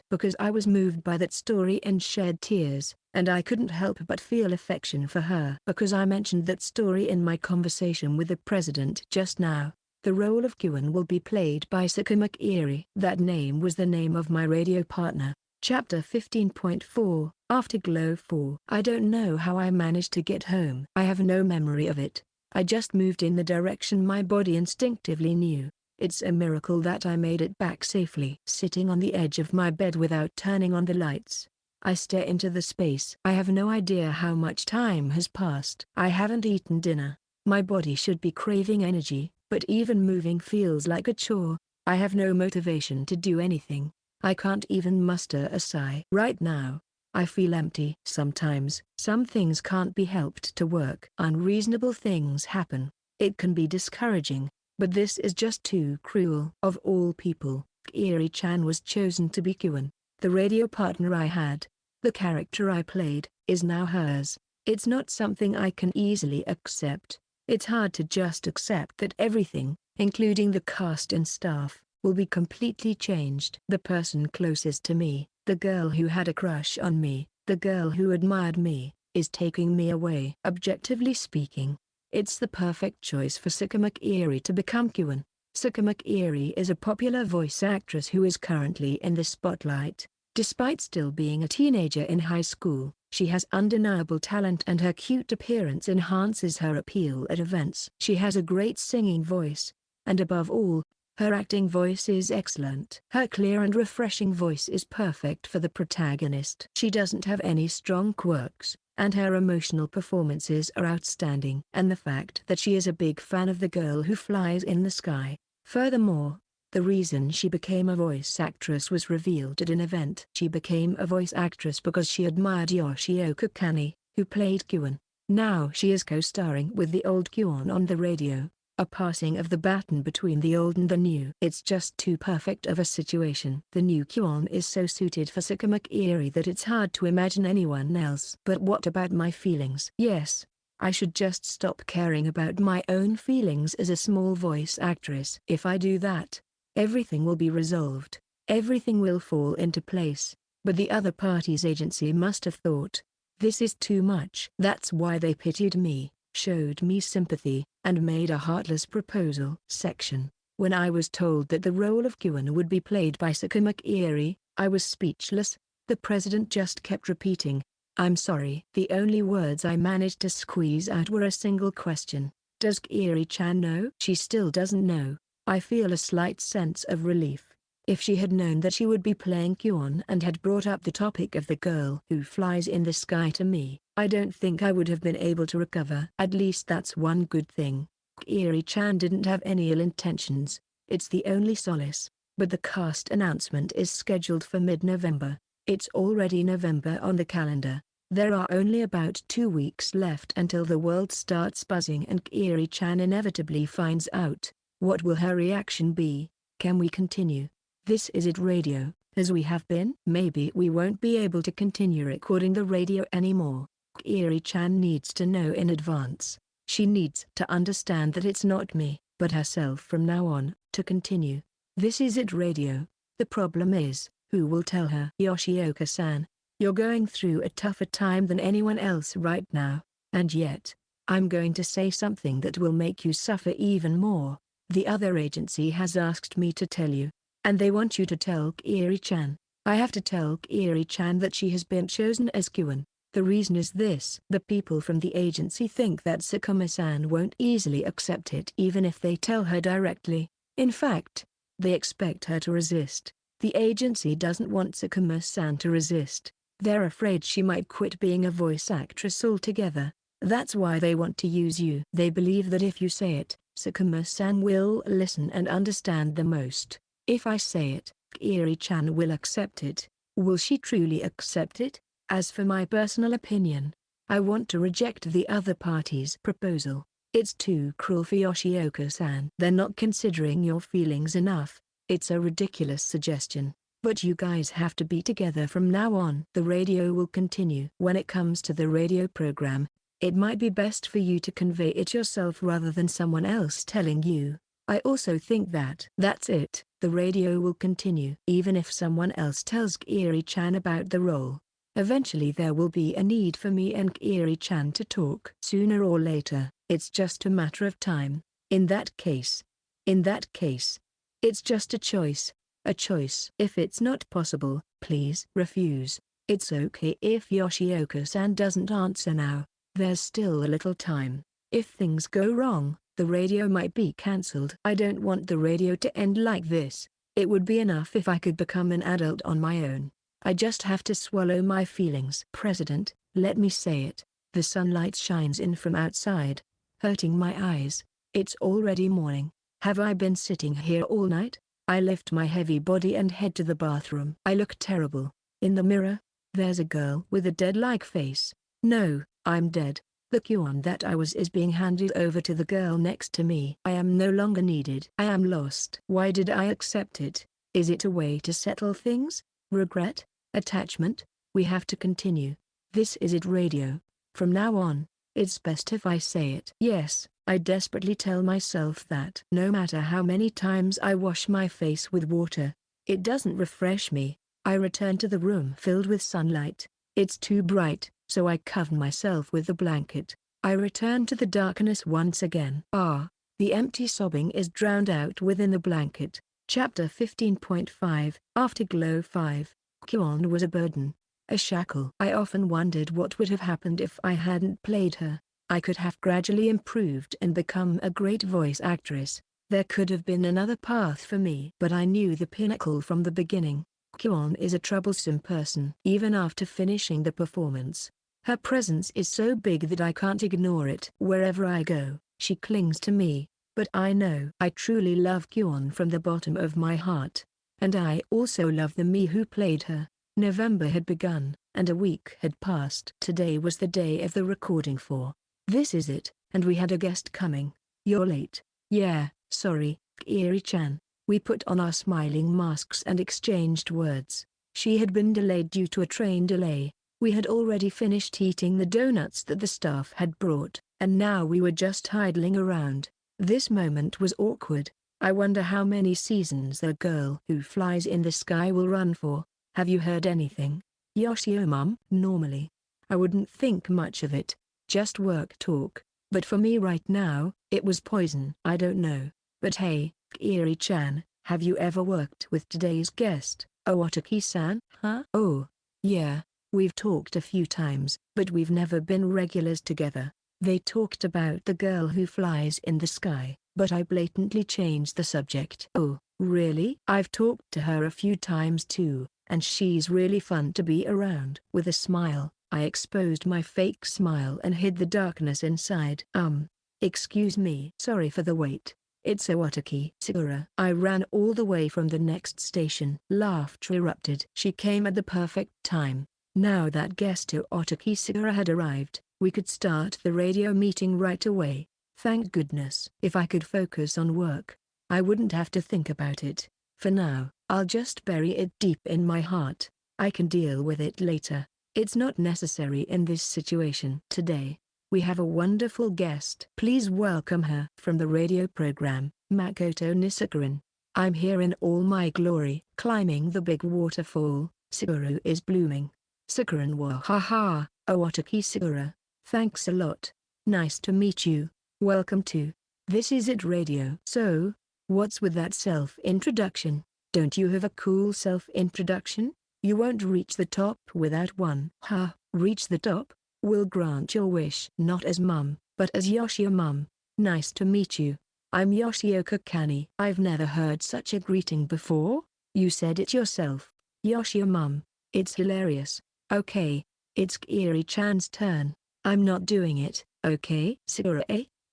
Because I was moved by that story and shed tears, and I couldn't help but feel affection for her. Because I mentioned that story in my conversation with the president just now. The role of Kwon will be played by Sakuma Kiri. That name was the name of my radio partner. Chapter 15.4, Afterglow 4. I don't know how I managed to get home. I have no memory of it. I just moved in the direction my body instinctively knew. It's a miracle that I made it back safely. Sitting on the edge of my bed without turning on the lights, I stare into the space. I have no idea how much time has passed. I haven't eaten dinner. My body should be craving energy, but even moving feels like a chore. I have no motivation to do anything. I can't even muster a sigh. Right now, I feel empty. Sometimes, some things can't be helped to work. Unreasonable things happen. It can be discouraging, but this is just too cruel. Of all people, Kiri-chan was chosen to be Kwon. The radio partner I had, the character I played, is now hers. It's not something I can easily accept. It's hard to just accept that everything, including the cast and staff, will be completely changed. The person closest to me, the girl who had a crush on me, the girl who admired me, is taking me away. Objectively speaking, it's the perfect choice for Sakuma Kiri to become Kwon. Sakuma Kiri is a popular voice actress who is currently in the spotlight. Despite still being a teenager in high school, she has undeniable talent and her cute appearance enhances her appeal at events. She has a great singing voice, and above all, her acting voice is excellent. Her clear and refreshing voice is perfect for the protagonist. She doesn't have any strong quirks, and her emotional performances are outstanding. And the fact that she is a big fan of the girl who flies in the sky. Furthermore, the reason she became a voice actress was revealed at an event. She became a voice actress because she admired Yoshioka Kanae, who played Kwon. Now she is co-starring with the old Kwon on the radio. A passing of the baton between the old and the new. It's just too perfect of a situation. The new Kwon is so suited for Sakuma Kiri that it's hard to imagine anyone else. But what about my feelings? Yes, I should just stop caring about my own feelings as a small voice actress. If I do that, everything will be resolved. everything will fall into place. But the other party's agency must have thought, this is too much. That's why they pitied me, showed me sympathy, and made a heartless proposal. Section. When I was told that the role of Kyun would be played by Sakuma Kiri, I was speechless. The president just kept repeating, "I'm sorry." The only words I managed to squeeze out were a single question. Does Kiri-chan know? She still doesn't know. I feel a slight sense of relief. If she had known that she would be playing Kyun and had brought up the topic of the girl who flies in the sky to me, I don't think I would have been able to recover. At least that's one good thing. Kiri-chan didn't have any ill intentions. It's the only solace. But the cast announcement is scheduled for mid-November. It's already November on the calendar. There are only about 2 weeks left until the world starts buzzing and Kiri-chan inevitably finds out. What will her reaction be? Can we continue? This is it radio, as we have been? Maybe we won't be able to continue recording the radio anymore. Kiri-chan needs to know in advance. She needs to understand that it's not me, but herself from now on, to continue. This is it radio. The problem is, who will tell her? Yoshioka-san, you're going through a tougher time than anyone else right now, and yet, I'm going to say something that will make you suffer even more. The other agency has asked me to tell you, and they want you to tell Kiri-chan. I have to tell Kiri-chan that she has been chosen as Kyun. The reason is this: the people from the agency think that Sakuma-san won't easily accept it even if they tell her directly. In fact, they expect her to resist. The agency doesn't want Sakuma-san to resist. They're afraid she might quit being a voice actress altogether. That's why they want to use you. They believe that if you say it, Sakuma-san will listen and understand the most. If I say it, Kiri-chan will accept it. Will she truly accept it? As for my personal opinion, I want to reject the other party's proposal. It's too cruel for Yoshioka-san. They're not considering your feelings enough. It's a ridiculous suggestion. But you guys have to be together from now on. The radio will continue. When it comes to the radio program, it might be best for you to convey it yourself rather than someone else telling you. I also think that's it. The radio will continue. Even if someone else tells Kiri-chan about the role, eventually there will be a need for me and Kiri-chan to talk. Sooner or later, it's just a matter of time. In that case, it's just a choice. A choice. If it's not possible, please refuse. It's okay if Yoshioka-san doesn't answer now. There's still a little time. If things go wrong, the radio might be cancelled. I don't want the radio to end like this. It would be enough if I could become an adult on my own. I just have to swallow my feelings. President, let me say it. The sunlight shines in from outside, hurting my eyes. It's already morning. Have I been sitting here all night? I lift my heavy body and head to the bathroom. I look terrible. In the mirror, there's a girl with a dead-like face. No, I'm dead. The Kyun that I was is being handed over to the girl next to me. I am no longer needed. I am lost. Why did I accept it? Is it a way to settle things? Regret? Attachment? We have to continue. This is it radio. From now on, it's best if I say it. Yes, I desperately tell myself that. No matter how many times I wash my face with water, it doesn't refresh me. I return to the room filled with sunlight. It's too bright, so I cover myself with the blanket. I return to the darkness once again. The empty sobbing is drowned out within the blanket. Chapter 15.5 Afterglow 5. Kyun was a burden, a shackle. I often wondered what would have happened if I hadn't played her. I could have gradually improved and become a great voice actress. There could have been another path for me. But I knew the pinnacle from the beginning. Kyun is a troublesome person. Even after finishing the performance, her presence is so big that I can't ignore it. Wherever I go, she clings to me. But I know I truly love Kyun from the bottom of my heart. And I also love the me who played her. November had begun, and a week had passed. Today was the day of the recording for This Is It, and we had a guest coming. You're late. Yeah, sorry, Kiri-chan. We put on our smiling masks and exchanged words. She had been delayed due to a train delay. We had already finished eating the donuts that the staff had brought, and now we were just idling around. This moment was awkward. I wonder how many seasons The Girl Who Flies in the Sky will run for. Have you heard anything? Yoshio mum. Normally, I wouldn't think much of it, just work talk, but for me right now, it was poison. I don't know, but hey, Kiri-chan, have you ever worked with today's guest, Owataki-san? Huh? Oh, yeah, we've talked a few times, but we've never been regulars together. They talked about The Girl Who Flies in the Sky, but I blatantly changed the subject. Oh, really? I've talked to her a few times too, and she's really fun to be around. With a smile, I exposed my fake smile and hid the darkness inside. Excuse me. Sorry for the wait. It's Owataki Sigura. I ran all the way from the next station. Laughter erupted. She came at the perfect time. Now that guest Owataki Sigura had arrived, we could start the radio meeting right away. Thank goodness. If I could focus on work, I wouldn't have to think about it. For now, I'll just bury it deep in my heart. I can deal with it later. It's not necessary in this situation. Today, we have a wonderful guest. Please welcome her. From the radio program, Makoto Nisakaran. I'm here in all my glory. Climbing the big waterfall, Siguru is blooming. Sakaran wa haha, Owataki Sigura. Thanks a lot. Nice to meet you. Welcome to This Is It Radio. So, what's with that self-introduction? Don't you have a cool self-introduction? You won't reach the top without one. Ha, reach the top? We'll grant your wish. Not as mum, but as Yoshio mum. Nice to meet you. I'm Yoshioka Kanae. I've never heard such a greeting before. You said it yourself, Yoshio mum. It's hilarious. Okay, it's Kiri-chan's turn. I'm not doing it, okay? Sakura,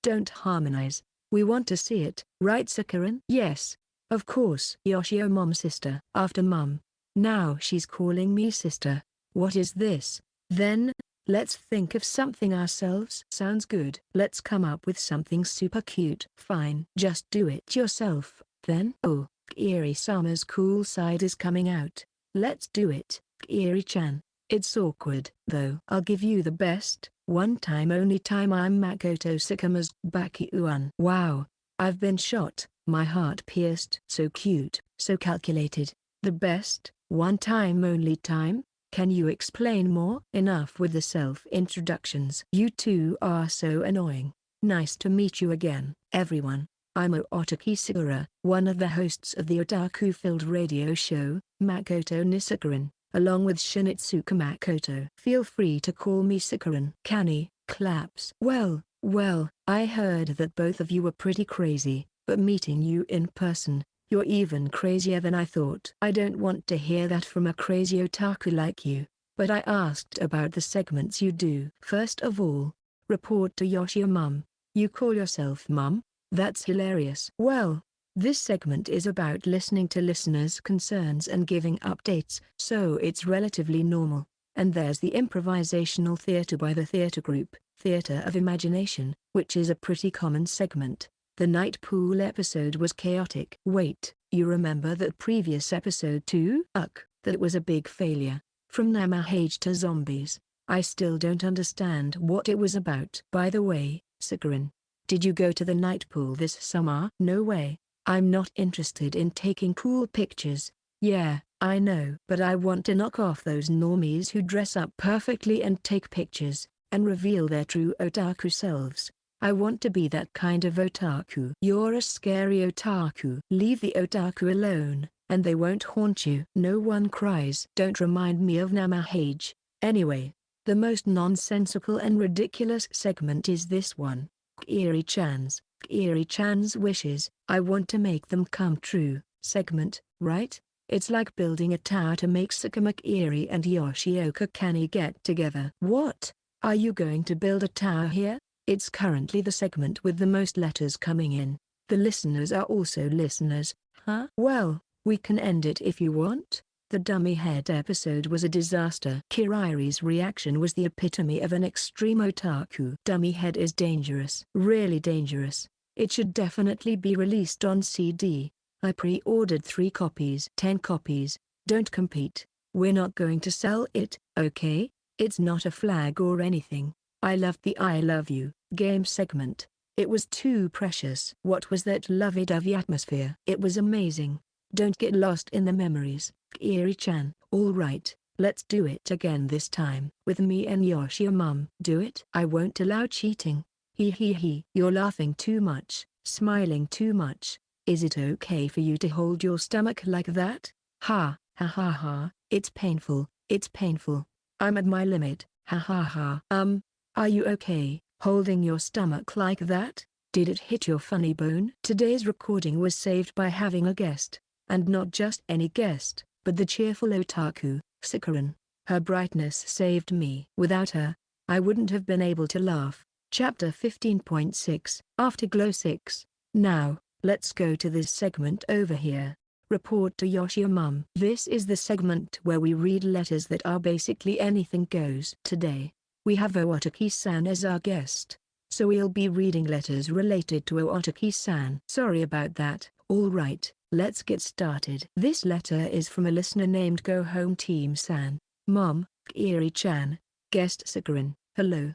don't harmonize. We want to see it, right Sakaran? Yes, of course. Yoshio mom's sister. After mum. Now she's calling me sister. What is this? Then, let's think of something ourselves. Sounds good. Let's come up with something super cute. Fine. Just do it yourself, then. Oh, Kiri-sama's cool side is coming out. Let's do it, Kiri-chan. It's awkward, though. I'll give you the best, one time only time. I'm Makoto Sakuma's Bakuan. Wow, I've been shot, my heart pierced. So cute, so calculated. The best, one time only time? Can you explain more? Enough with the self-introductions. You two are so annoying. Nice to meet you again, everyone. I'm Owataki Sigura, one of the hosts of the otaku-filled radio show, Makoto Nisakaran, along with Shinichika Makoto. Feel free to call me Sakaran. Kanae, claps. Well, I heard that both of you were pretty crazy, but meeting you in person, you're even crazier than I thought. I don't want to hear that from a crazy otaku like you, but I asked about the segments you do. First of all, report to Yoshio mum. You call yourself mum? That's hilarious. Well, this segment is about listening to listeners' concerns and giving updates, so it's relatively normal. And there's the improvisational theater by the theater group, Theater of Imagination, which is a pretty common segment. The night pool episode was chaotic. Wait, you remember that previous episode too? That was a big failure. From Namahage to zombies. I still don't understand what it was about. By the way, Sakaran, did you go to the night pool this summer? No way. I'm not interested in taking cool pictures. Yeah, I know. But I want to knock off those normies who dress up perfectly and take pictures, and reveal their true otaku selves. I want to be that kind of otaku. You're a scary otaku. Leave the otaku alone, and they won't haunt you. No one cries. Don't remind me of Namahage. Anyway, the most nonsensical and ridiculous segment is this one. Kiri-chan's wishes. I want to make them come true. Segment, right? It's like building a tower to make Sakuma Kiri and Yoshioka Kanae get together. What? Are you going to build a tower here? It's currently the segment with the most letters coming in. The listeners are also listeners, huh? Well, we can end it if you want. The dummy head episode was a disaster. Kiriri's reaction was the epitome of an extreme otaku. Dummy head is dangerous. Really dangerous. It should definitely be released on CD. I pre-ordered 3 copies. 10 copies. Don't compete. We're not going to sell it, okay? It's not a flag or anything. I loved the I Love You game segment. It was too precious. What was that lovey-dovey atmosphere? It was amazing. Don't get lost in the memories, Kiri-chan. All right, let's do it again this time. With me and Yoshio mum. Do it? I won't allow cheating. He. You're laughing too much, smiling too much. Is it okay for you to hold your stomach like that? Ha ha. It's painful. It's painful. I'm at my limit. Ha ha ha. Are you okay, holding your stomach like that? Did it hit your funny bone? Today's recording was saved by having a guest. And not just any guest, but the cheerful otaku, Sakura. Her brightness saved me. Without her, I wouldn't have been able to laugh. Chapter 15.6, Afterglow 6. Now, let's go to this segment over here. Report to Yoshio mum. This is the segment where we read letters that are basically anything goes. Today, we have Owataki-san as our guest. So we'll be reading letters related to Owataki-san. Sorry about that. Alright, let's get started. This letter is from a listener named Go Home Team San. Mom, Kiri-chan. Guest Sakura. Hello.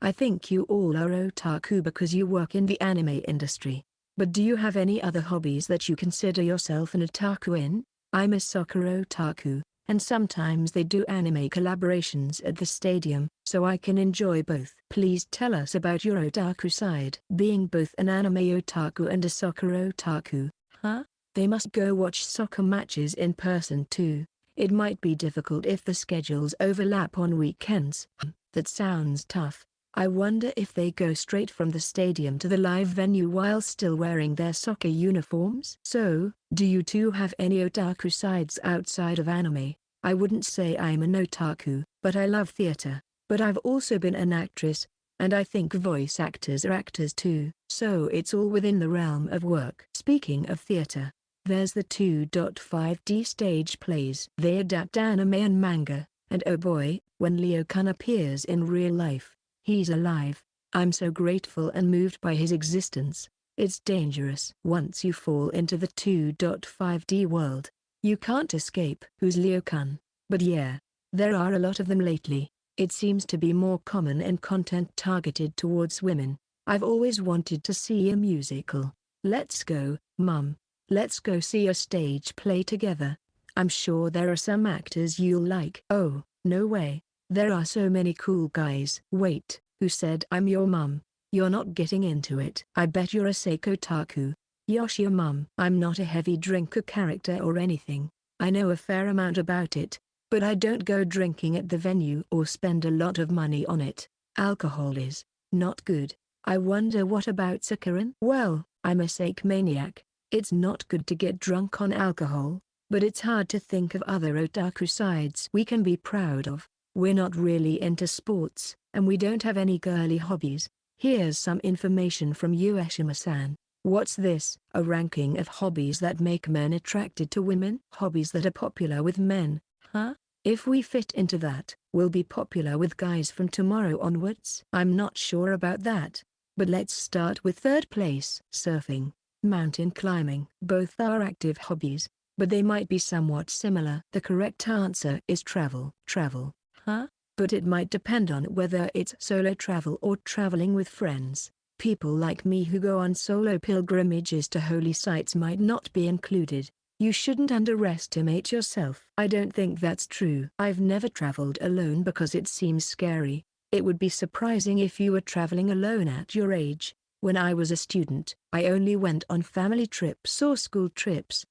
I think you all are otaku because you work in the anime industry. But do you have any other hobbies that you consider yourself an otaku in? I'm a soccer otaku, and sometimes they do anime collaborations at the stadium, so I can enjoy both. Please tell us about your otaku side. Being both an anime otaku and a soccer otaku, huh? They must go watch soccer matches in person too. It might be difficult if the schedules overlap on weekends. That sounds tough. I wonder if they go straight from the stadium to the live venue while still wearing their soccer uniforms. So, do you two have any otaku sides outside of anime? I wouldn't say I'm an otaku, but I love theater. But I've also been an actress, and I think voice actors are actors too. So it's all within the realm of work. Speaking of theater, there's the 2.5D stage plays. They adapt anime and manga, and oh boy, when Ryo-kun appears in real life, he's alive. I'm so grateful and moved by his existence. It's dangerous. Once you fall into the 2.5D world, you can't escape. Who's Ryo-kun? But yeah, there are a lot of them lately. It seems to be more common in content targeted towards women. I've always wanted to see a musical. Let's go, Mum. Let's go see a stage play together. I'm sure there are some actors you'll like. Oh, no way. There are so many cool guys. Wait, who said I'm your mum? You're not getting into it. I bet you're a Seiko otaku. Yoshio mum. I'm not a heavy drinker character or anything. I know a fair amount about it, but I don't go drinking at the venue or spend a lot of money on it. Alcohol is not good. I wonder what about Sakura? Well, I'm a sake maniac. It's not good to get drunk on alcohol, but it's hard to think of other otaku sides we can be proud of. We're not really into sports, and we don't have any girly hobbies. Here's some information from Ueshima-san. What's this? A ranking of hobbies that make men attracted to women? Hobbies that are popular with men, huh? If we fit into that, we'll be popular with guys from tomorrow onwards. I'm not sure about that. But let's start with third place. Surfing, mountain climbing. Both are active hobbies, but they might be somewhat similar. The correct answer is travel. Travel. Huh? But it might depend on whether it's solo travel or traveling with friends. People like me who go on solo pilgrimages to holy sites might not be included. You shouldn't underestimate yourself. I don't think that's true. I've never traveled alone because it seems scary. It would be surprising if you were traveling alone at your age. When I was a student, I only went on family trips or school trips.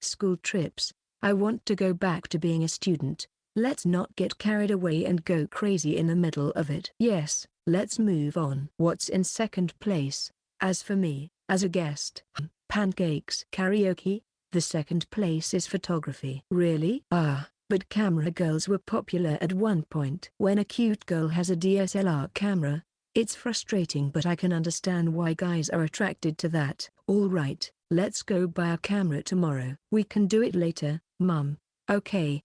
School trips. I want to go back to being a student. Let's not get carried away and go crazy in the middle of it. Yes, let's move on. What's in second place? As for me, as a guest, pancakes. Karaoke. The second place is photography. Really? But camera girls were popular at one point. When a cute girl has a DSLR camera, it's frustrating, but I can understand why guys are attracted to that. Alright, let's go buy a camera tomorrow. We can do it later, Mum. Okay.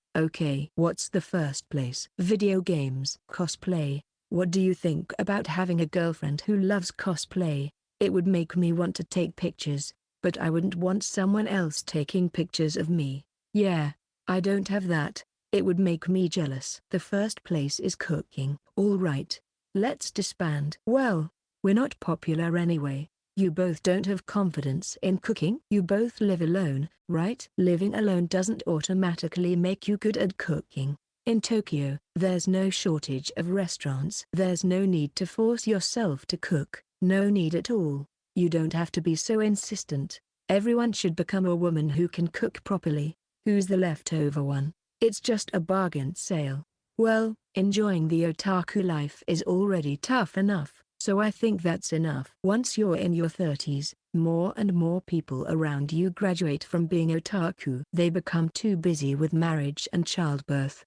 What's the first place? Video games. Cosplay. What do you think about having a girlfriend who loves cosplay? It would make me want to take pictures, but I wouldn't want someone else taking pictures of me. Yeah, I don't have that. It would make me jealous. The first place is cooking. Alright, let's disband. Well, We're not popular anyway. You both don't have confidence in cooking. You both live alone, right? Living alone doesn't automatically make you good at cooking. In Tokyo, there's no shortage of restaurants. There's no need to force yourself to cook, no need at all. You don't have to be so insistent. Everyone should become a woman who can cook properly. Who's the leftover one? It's just a bargain sale. Well, enjoying the otaku life is already tough enough, so I think that's enough. Once you're in your 30s, more and more people around you graduate from being otaku. They become too busy with marriage and childbirth.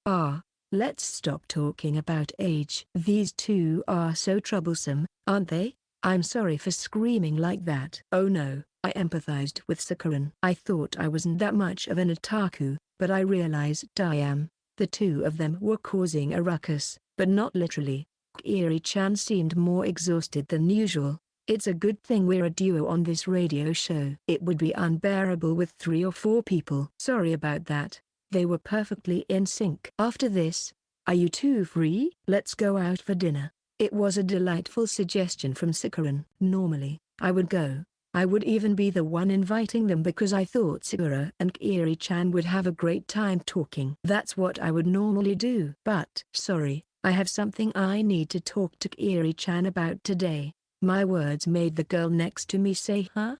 Let's stop talking about age. These two are so troublesome, aren't they? I'm sorry for screaming like that. Oh no, I empathized with Sakuran. I thought I wasn't that much of an otaku, but I realized I am. The two of them were causing a ruckus, but not literally. Kiri-chan seemed more exhausted than usual. It's a good thing we're a duo on this radio show. It would be unbearable with 3 or 4 people. Sorry about that. They were perfectly in sync. After this, are you two free? Let's go out for dinner. It was a delightful suggestion from Sakuran. Normally, I would go. I would even be the one inviting them because I thought Sakura and Kiri-chan would have a great time talking. That's what I would normally do. But sorry, I have something I need to talk to Kiri-chan about today. My words made the girl next to me say huh?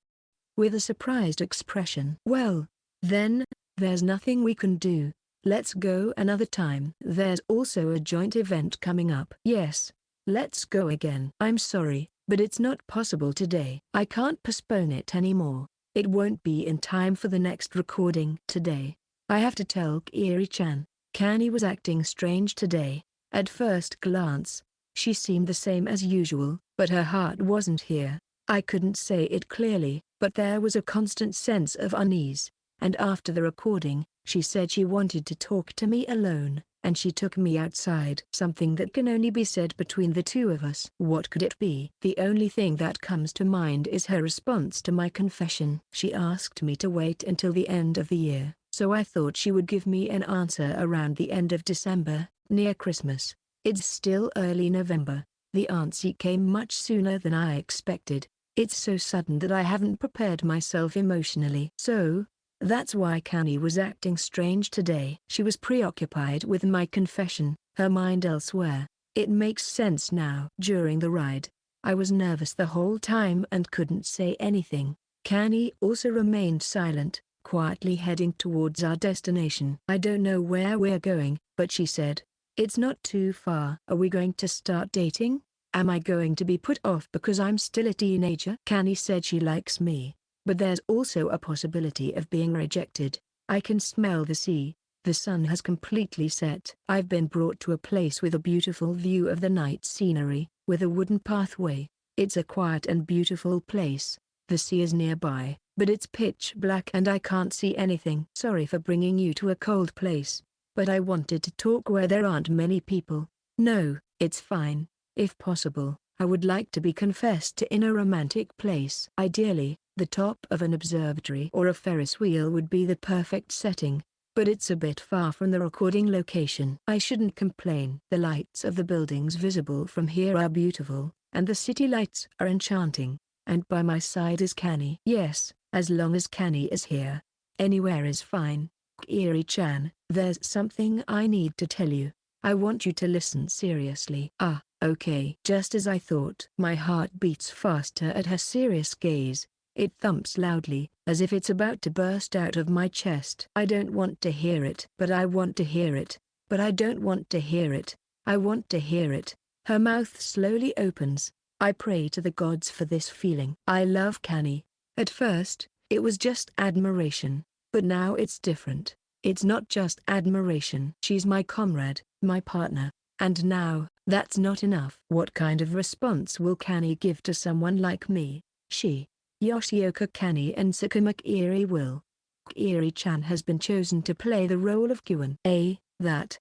With a surprised expression. Well, then, there's nothing we can do. Let's go another time. There's also a joint event coming up. Yes. Let's go again. I'm sorry, but it's not possible today. I can't postpone it anymore. It won't be in time for the next recording today. I have to tell Kiri-chan. Kani was acting strange today. At first glance, she seemed the same as usual, but her heart wasn't here. I couldn't say it clearly, but there was a constant sense of unease. And after the recording, she said she wanted to talk to me alone, and she took me outside. Something that can only be said between the two of us. What could it be? The only thing that comes to mind is her response to my confession. She asked me to wait until the end of the year, so I thought she would give me an answer around the end of December, near Christmas. It's still early November. The answer came much sooner than I expected. It's so sudden that I haven't prepared myself emotionally. So, that's why Kani was acting strange today. She was preoccupied with my confession, her mind elsewhere. It makes sense now. During the ride, I was nervous the whole time and couldn't say anything. Kani also remained silent, quietly heading towards our destination. I don't know where we're going, but she said, it's not too far. Are we going to start dating? Am I going to be put off because I'm still a teenager? Kani said she likes me. But there's also a possibility of being rejected. I can smell the sea. The sun has completely set. I've been brought to a place with a beautiful view of the night scenery, with a wooden pathway. It's a quiet and beautiful place. The sea is nearby, but it's pitch black and I can't see anything. Sorry for bringing you to a cold place, but I wanted to talk where there aren't many people. No, it's fine. If possible, I would like to be confessed to in a romantic place. Ideally, the top of an observatory or a Ferris wheel would be the perfect setting, but it's a bit far from the recording location. I shouldn't complain. The lights of the buildings visible from here are beautiful, and the city lights are enchanting. And by my side is Kani. Yes, as long as Kani is here, anywhere is fine. Kiri-chan, there's something I need to tell you. I want you to listen seriously. Okay. Just as I thought. My heart beats faster at her serious gaze. It thumps loudly, as if it's about to burst out of my chest. I don't want to hear it. But I want to hear it. But I don't want to hear it. I want to hear it. Her mouth slowly opens. I pray to the gods for this feeling. I love Kani. At first, it was just admiration. But now it's different. It's not just admiration. She's my comrade, my partner. And now, that's not enough. What kind of response will Kani give to someone like me? She, Yoshioka Kanae and Sakuma Kiri will. Kiri-chan has been chosen to play the role of Gyun.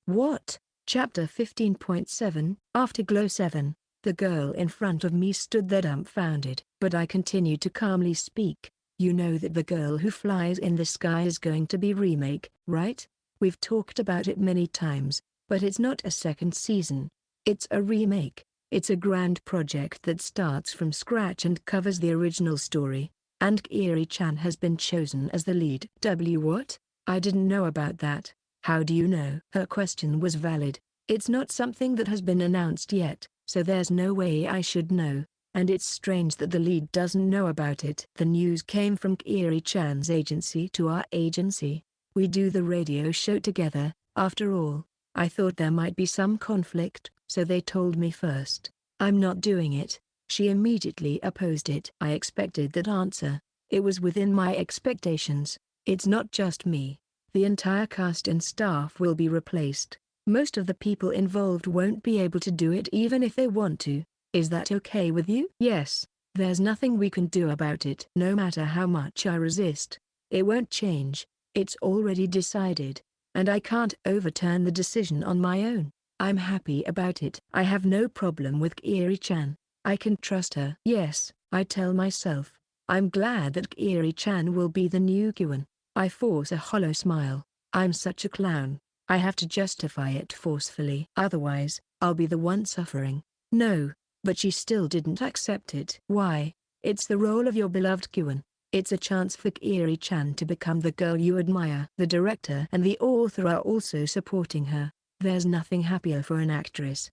What? Chapter 15.7. Afterglow 7. The girl in front of me stood there dumbfounded. But I continued to calmly speak. You know that the girl who flies in the sky is going to be Remake, right? We've talked about it many times, but it's not a second season. It's a remake. It's a grand project that starts from scratch and covers the original story. And Kiri-chan has been chosen as the lead. What? I didn't know about that. How do you know? Her question was valid. It's not something that has been announced yet, so there's no way I should know. And it's strange that the lead doesn't know about it. The news came from Kiri-chan's agency to our agency. We do the radio show together, after all. I thought there might be some conflict, so they told me first. I'm not doing it. She immediately opposed it. I expected that answer. It was within my expectations. It's not just me. The entire cast and staff will be replaced. Most of the people involved won't be able to do it even if they want to. Is that okay with you? Yes. There's nothing we can do about it. No matter how much I resist, it won't change. It's already decided. And I can't overturn the decision on my own. I'm happy about it. I have no problem with Kiri-chan. I can trust her. Yes, I tell myself. I'm glad that Kiri-chan will be the new Gyun. I force a hollow smile. I'm such a clown. I have to justify it forcefully. Otherwise, I'll be the one suffering. No, but she still didn't accept it. Why? It's the role of your beloved Gyun. It's a chance for Kiri-chan to become the girl you admire. The director and the author are also supporting her. There's nothing happier for an actress.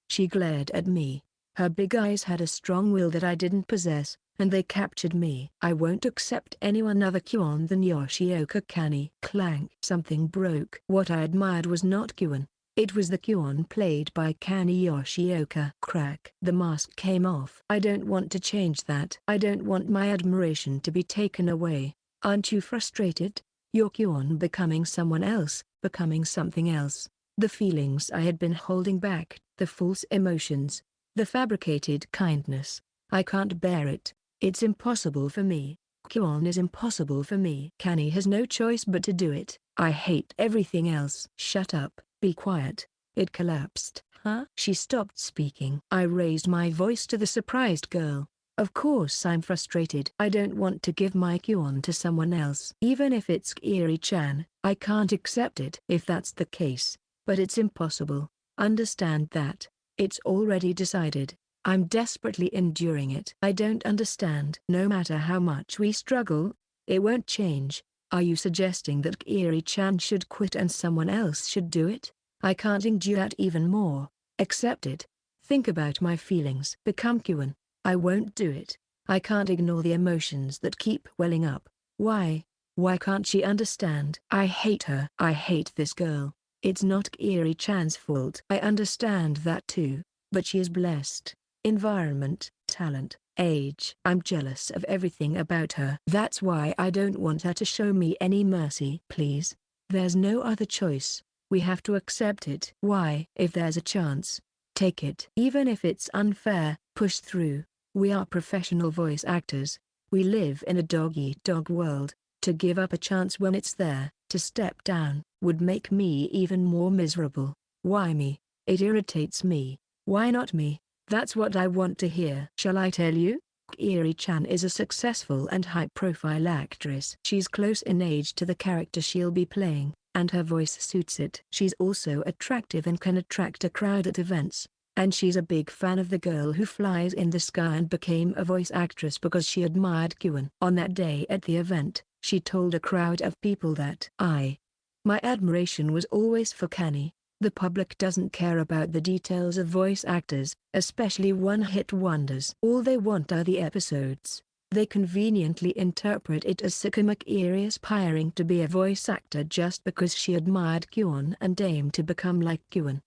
She glared at me. Her big eyes had a strong will that I didn't possess, and they captured me. I won't accept anyone other Gyun than Yoshioka Kanae. Clank. Something broke. What I admired was not Gyun. It was the Gyun played by Kanae. Yoshioka. Crack. The mask came off. I don't want to change that. I don't want my admiration to be taken away. Aren't you frustrated? Your Gyun becoming someone else, becoming something else. The feelings I had been holding back, the false emotions, the fabricated kindness. I can't bear it. It's impossible for me. Gyun is impossible for me. Kanae has no choice but to do it. I hate everything else. Shut up. Be quiet. It collapsed. Huh? She stopped speaking. I raised my voice to the surprised girl. Of course I'm frustrated. I don't want to give my Gyun to someone else. Even if it's Kiri-chan, I can't accept it. If that's the case. But it's impossible. Understand that. It's already decided. I'm desperately enduring it. I don't understand. No matter how much we struggle, it won't change. Are you suggesting that Kiri-chan should quit and someone else should do it? I can't endure that even more. Accept it. Think about my feelings. Become Gyun. I won't do it. I can't ignore the emotions that keep welling up. Why? Why can't she understand? I hate her. I hate this girl. It's not Kiri-chan's fault. I understand that too. But she is blessed. Environment, talent, age. I'm jealous of everything about her. That's why I don't want her to show me any mercy. Please. There's no other choice. We have to accept it. Why? If there's a chance, take it. Even if it's unfair, push through. We are professional voice actors. We live in a dog-eat-dog world. To give up a chance when it's there, to step down, would make me even more miserable. Why me? It irritates me. Why not me? That's what I want to hear. Shall I tell you? Kiri-chan is a successful and high-profile actress. She's close in age to the character she'll be playing, and her voice suits it. She's also attractive and can attract a crowd at events. And she's a big fan of the girl who flies in the sky and became a voice actress because she admired Gyun. On that day at the event, she told a crowd of people that my admiration was always for Kanae. The public doesn't care about the details of voice actors, especially one-hit wonders. All they want are the episodes. They conveniently interpret it as Sakuma Kiri aspiring to be a voice actor just because she admired Gyun and aimed to become like Gyun.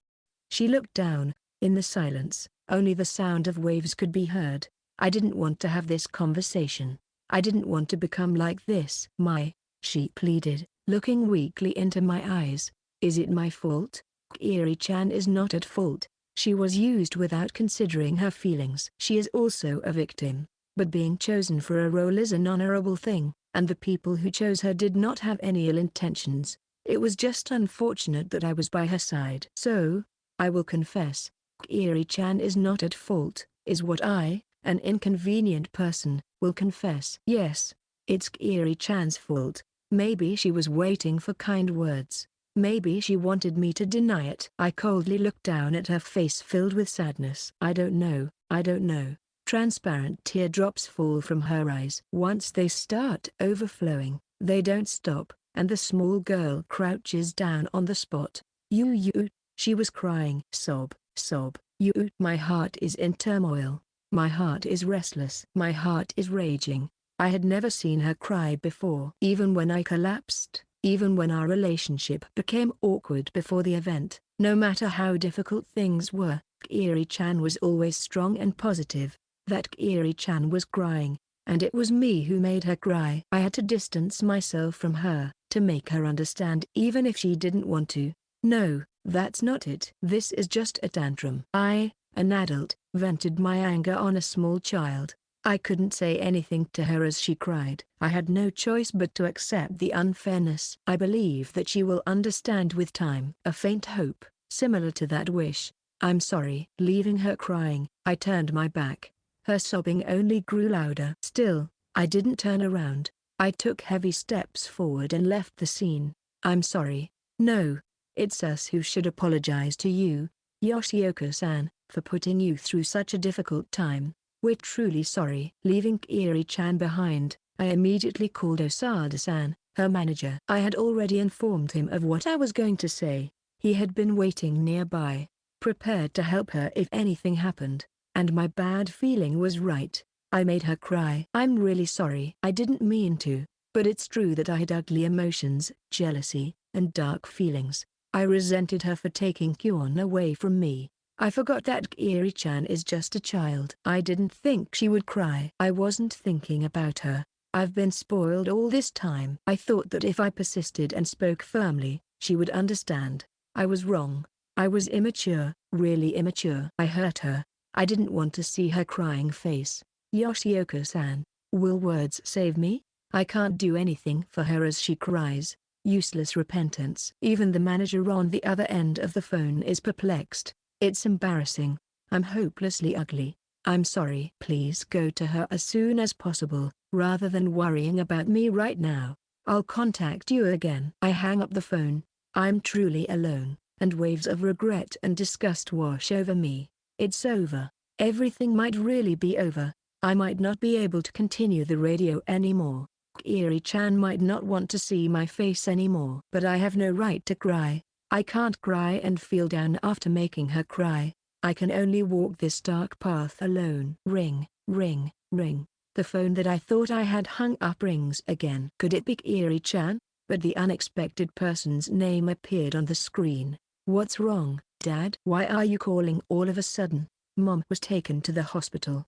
She looked down. In the silence, only the sound of waves could be heard. I didn't want to have this conversation. I didn't want to become like this. She pleaded, looking weakly into my eyes. Is it my fault? Kiri-chan is not at fault. She was used without considering her feelings. She is also a victim. But being chosen for a role is an honorable thing, and the people who chose her did not have any ill intentions. It was just unfortunate that I was by her side. So, I will confess. Kiri-chan is not at fault, is what I, an inconvenient person, will confess. Yes, it's Kiri-chan's fault. Maybe she was waiting for kind words. Maybe she wanted me to deny it. I coldly looked down at her face filled with sadness. I don't know. Transparent teardrops fall from her eyes. Once they start overflowing, they don't stop, and the small girl crouches down on the spot. You. She was crying. Sob. You. My heart is in turmoil. My heart is restless. My heart is raging. I had never seen her cry before. Even when I collapsed, even when our relationship became awkward before the event, no matter how difficult things were, Kiri-chan was always strong and positive. That Kiri-chan was crying, and it was me who made her cry. I had to distance myself from her, to make her understand even if she didn't want to. No, that's not it. This is just a tantrum. I, an adult, vented my anger on a small child. I couldn't say anything to her as she cried. I had no choice but to accept the unfairness. I believe that she will understand with time. A faint hope, similar to that wish. I'm sorry. Leaving her crying, I turned my back. Her sobbing only grew louder. Still, I didn't turn around. I took heavy steps forward and left the scene. I'm sorry. No, it's us who should apologize to you, Yoshioka-san, for putting you through such a difficult time. We're truly sorry. Leaving Kiri-chan behind, I immediately called Osada-san, her manager. I had already informed him of what I was going to say. He had been waiting nearby, prepared to help her if anything happened, and my bad feeling was right. I made her cry. I'm really sorry. I didn't mean to, but it's true that I had ugly emotions, jealousy, and dark feelings. I resented her for taking Kyon away from me. I forgot that Kiri-chan is just a child. I didn't think she would cry. I wasn't thinking about her. I've been spoiled all this time. I thought that if I persisted and spoke firmly, she would understand. I was wrong. I was immature, really immature. I hurt her. I didn't want to see her crying face. Yoshioka-san, will words save me? I can't do anything for her as she cries. Useless repentance. Even the manager on the other end of the phone is perplexed. It's embarrassing. I'm hopelessly ugly. I'm sorry. Please go to her as soon as possible, rather than worrying about me right now. I'll contact you again. I hang up the phone. I'm truly alone, and waves of regret and disgust wash over me. It's over. Everything might really be over. I might not be able to continue the radio anymore. Kiri-chan might not want to see my face anymore. But I have no right to cry. I can't cry and feel down after making her cry. I can only walk this dark path alone. Ring, ring, ring. The phone that I thought I had hung up rings again. Could it be Kiri-chan? But the unexpected person's name appeared on the screen. What's wrong, Dad? Why are you calling all of a sudden? Mom was taken to the hospital.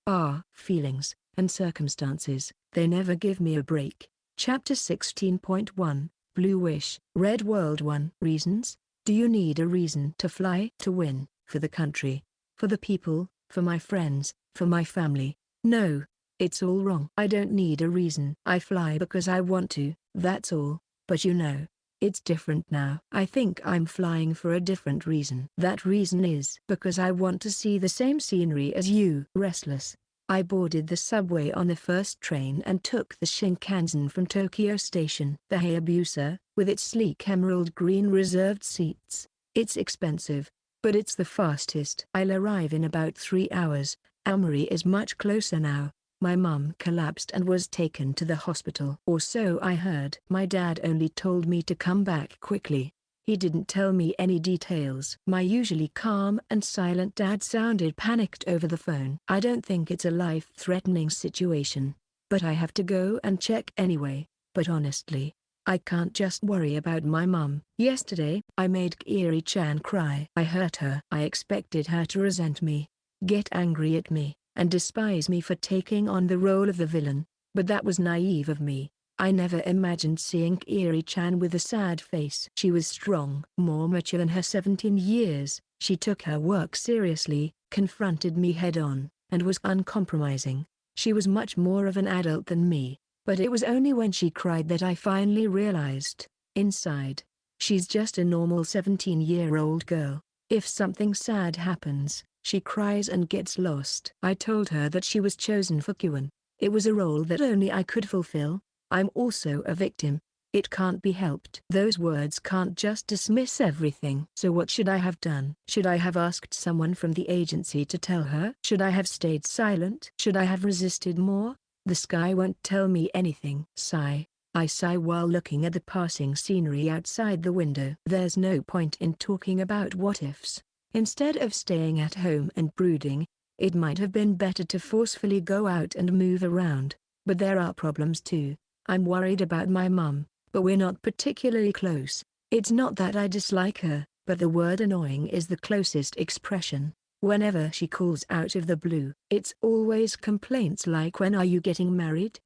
Feelings and circumstances, they never give me a break. Chapter 16.1, Blue Wish. Red World 1. Reasons? Do you need a reason to fly? To win, for the country, for the people, for my friends, for my family? No, it's all wrong. I don't need a reason. I fly because I want to, that's all. But you know, it's different now. I think I'm flying for a different reason. That reason is because I want to see the same scenery as you. Restless, I boarded the subway on the first train and took the Shinkansen from Tokyo Station. The Hayabusa, with its sleek emerald green reserved seats. It's expensive, but it's the fastest. I'll arrive in about 3 hours. Amori is much closer now. My mum collapsed and was taken to the hospital. Or so I heard. My dad only told me to come back quickly. He didn't tell me any details. My usually calm and silent dad sounded panicked over the phone. I don't think it's a life-threatening situation, but I have to go and check anyway. But honestly, I can't just worry about my mum. Yesterday, I made Kiri-chan cry. I hurt her. I expected her to resent me, get angry at me, and despise me for taking on the role of the villain. But that was naive of me. I never imagined seeing Kiri-chan with a sad face. She was strong, more mature in her 17 years. She took her work seriously, confronted me head-on, and was uncompromising. She was much more of an adult than me. But it was only when she cried that I finally realized, inside, she's just a normal 17-year-old girl. If something sad happens, she cries and gets lost. I told her that she was chosen for Kyon. It was a role that only I could fulfill. I'm also a victim. It can't be helped. Those words can't just dismiss everything. So what should I have done? Should I have asked someone from the agency to tell her? Should I have stayed silent? Should I have resisted more? The sky won't tell me anything. Sigh. I sigh while looking at the passing scenery outside the window. There's no point in talking about what-ifs. Instead of staying at home and brooding, it might have been better to forcefully go out and move around. But there are problems too. I'm worried about my mum, but we're not particularly close. It's not that I dislike her, but the word annoying is the closest expression. Whenever she calls out of the blue, it's always complaints like, "When are you getting married?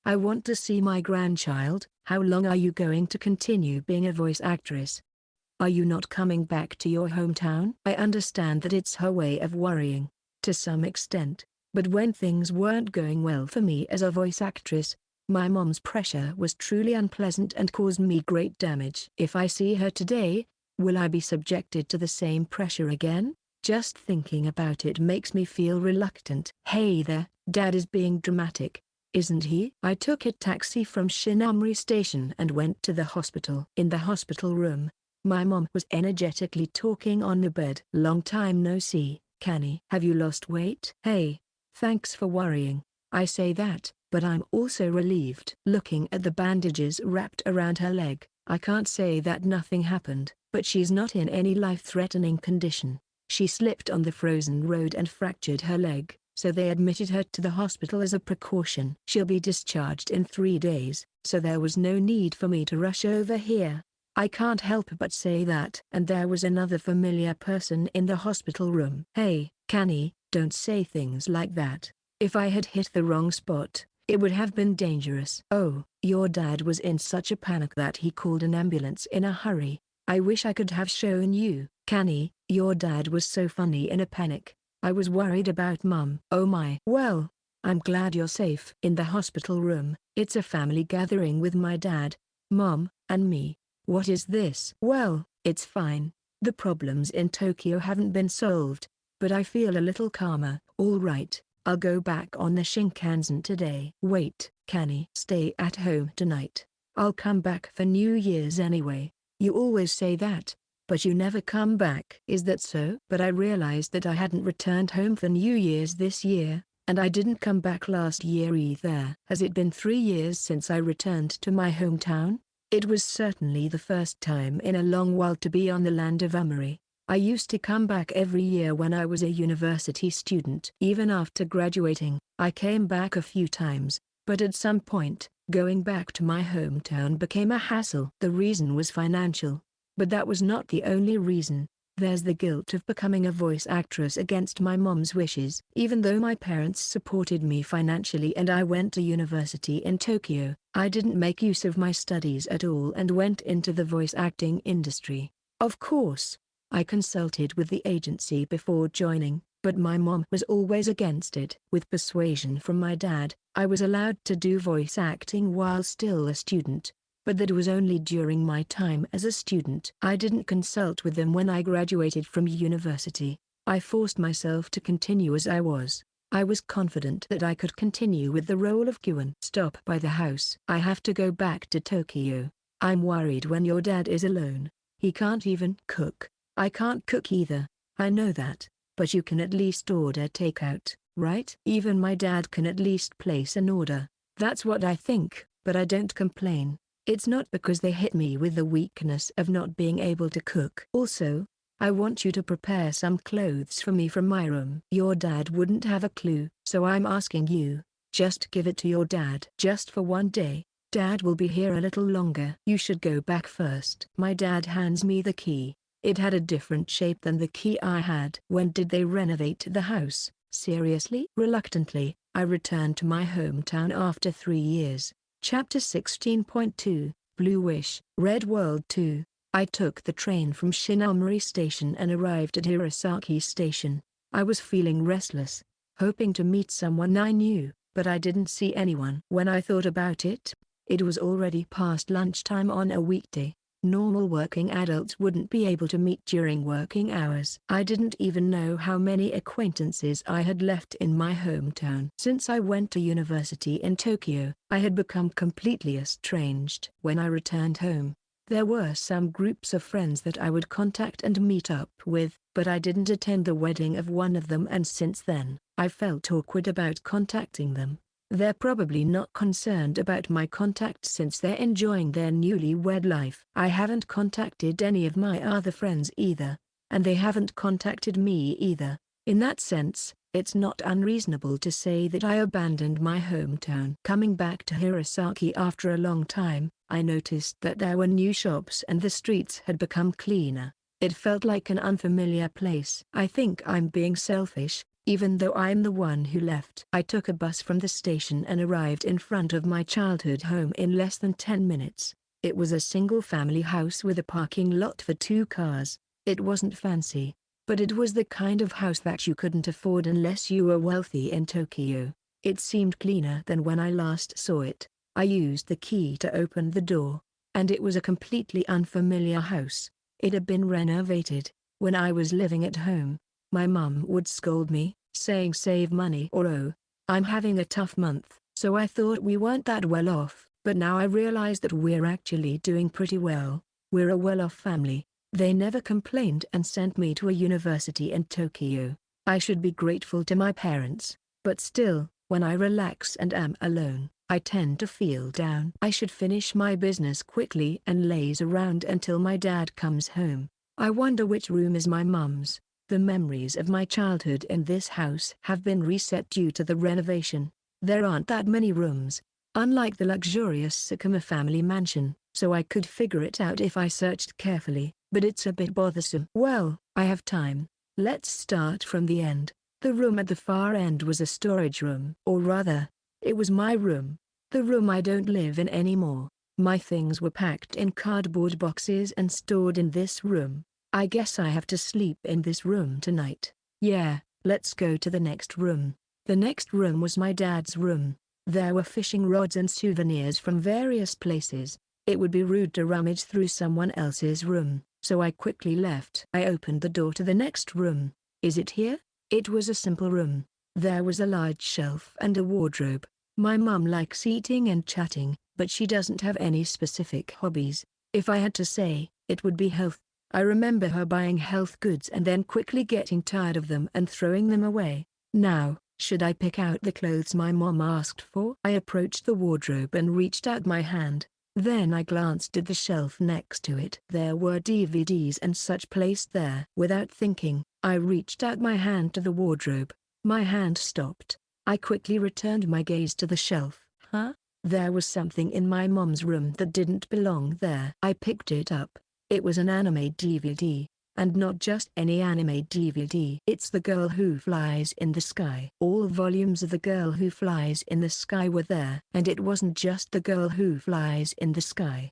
I want to see my grandchild. How long are you going to continue being a voice actress? Are you not coming back to your hometown?" I understand that it's her way of worrying, to some extent, but when things weren't going well for me as a voice actress, my mom's pressure was truly unpleasant and caused me great damage. If I see her today, will I be subjected to the same pressure again? Just thinking about it makes me feel reluctant. Hey there, Dad is being dramatic, isn't he? I took a taxi from Shinamori Station and went to the hospital. In the hospital room, my mom was energetically talking on the bed. "Long time no see, Kanae. Have you lost weight?" "Hey, thanks for worrying." I say that, but I'm also relieved. Looking at the bandages wrapped around her leg, I can't say that nothing happened, but she's not in any life-threatening condition. She slipped on the frozen road and fractured her leg, so they admitted her to the hospital as a precaution. She'll be discharged in 3 days, so there was no need for me to rush over here. I can't help but say that. And there was another familiar person in the hospital room. "Hey, Kanae, don't say things like that. If I had hit the wrong spot, it would have been dangerous." "Oh, your dad was in such a panic that he called an ambulance in a hurry. I wish I could have shown you." "Kanae, your dad was so funny in a panic. I was worried about Mum." "Oh my." "Well, I'm glad you're safe." In the hospital room, it's a family gathering with my dad, Mom, and me. "What is this?" "Well, it's fine. The problems in Tokyo haven't been solved, but I feel a little calmer." "All right, I'll go back on the Shinkansen today." "Wait, Kanae. Stay at home tonight. I'll come back for New Year's anyway." "You always say that, but you never come back." "Is that so?" But I realized that I hadn't returned home for New Year's this year, and I didn't come back last year either. Has it been 3 years since I returned to my hometown? It was certainly the first time in a long while to be on the land of Amari. I used to come back every year when I was a university student. Even after graduating, I came back a few times, but at some point, going back to my hometown became a hassle. The reason was financial. But that was not the only reason. There's the guilt of becoming a voice actress against my mom's wishes. Even though my parents supported me financially and I went to university in Tokyo, I didn't make use of my studies at all and went into the voice acting industry. Of course, I consulted with the agency before joining, but my mom was always against it. With persuasion from my dad, I was allowed to do voice acting while still a student. But that was only during my time as a student. I didn't consult with them when I graduated from university. I forced myself to continue as I was. I was confident that I could continue with the role of Kyuan. Stop by the house. I have to go back to Tokyo. I'm worried when your dad is alone. He can't even cook. I can't cook either. I know that, but you can at least order takeout, right? Even my dad can at least place an order. That's what I think, but I don't complain. It's not because they hit me with the weakness of not being able to cook. Also, I want you to prepare some clothes for me from my room. Your dad wouldn't have a clue, so I'm asking you, just give it to your dad. Just for 1 day. Dad will be here a little longer. You should go back first. My dad hands me the key. It had a different shape than the key I had. When did they renovate the house? Seriously? Reluctantly, I returned to my hometown after 3 years. Chapter 16.2, Blue Wish, Red World 2. I took the train from Shinamori Station and arrived at Hirosaki Station. I was feeling restless, hoping to meet someone I knew, but I didn't see anyone. When I thought about it, it was already past lunchtime on a weekday. Normal working adults wouldn't be able to meet during working hours. I didn't even know how many acquaintances I had left in my hometown. Since I went to university in Tokyo, I had become completely estranged. When I returned home, there were some groups of friends that I would contact and meet up with, but I didn't attend the wedding of one of them, and since then, I felt awkward about contacting them. They're probably not concerned about my contact since they're enjoying their newlywed life. I haven't contacted any of my other friends either, and they haven't contacted me either. In that sense, it's not unreasonable to say that I abandoned my hometown. Coming back to Hirosaki after a long time, I noticed that there were new shops and the streets had become cleaner. It felt like an unfamiliar place. I think I'm being selfish, even though I'm the one who left. I took a bus from the station and arrived in front of my childhood home in less than 10 minutes. It was a single-family house with a parking lot for 2 cars. It wasn't fancy, but it was the kind of house that you couldn't afford unless you were wealthy in Tokyo. It seemed cleaner than when I last saw it. I used the key to open the door, and it was a completely unfamiliar house. It had been renovated. When I was living at home, my mum would scold me, saying save money or oh, I'm having a tough month. So I thought we weren't that well off, but now I realize that we're actually doing pretty well. We're a well-off family. They never complained and sent me to a university in Tokyo. I should be grateful to my parents, but still, when I relax and am alone, I tend to feel down. I should finish my business quickly and laze around until my dad comes home. I wonder which room is my mum's. The memories of my childhood in this house have been reset due to the renovation. There aren't that many rooms, unlike the luxurious Sakuma family mansion, so I could figure it out if I searched carefully, but it's a bit bothersome. Well, I have time. Let's start from the end. The room at the far end was a storage room. Or rather, it was my room. The room I don't live in anymore. My things were packed in cardboard boxes and stored in this room. I guess I have to sleep in this room tonight. Yeah, let's go to the next room. The next room was my dad's room. There were fishing rods and souvenirs from various places. It would be rude to rummage through someone else's room, so I quickly left. I opened the door to the next room. Is it here? It was a simple room. There was a large shelf and a wardrobe. My mum likes eating and chatting, but she doesn't have any specific hobbies. If I had to say, it would be health. I remember her buying health goods and then quickly getting tired of them and throwing them away. Now, should I pick out the clothes my mom asked for? I approached the wardrobe and reached out my hand. Then I glanced at the shelf next to it. There were DVDs and such placed there. Without thinking, I reached out my hand to the wardrobe. My hand stopped. I quickly returned my gaze to the shelf. Huh? There was something in my mom's room that didn't belong there. I picked it up. It was an anime DVD, and not just any anime DVD. It's The Girl Who Flies in the Sky. All volumes of The Girl Who Flies in the Sky were there, and it wasn't just The Girl Who Flies in the Sky.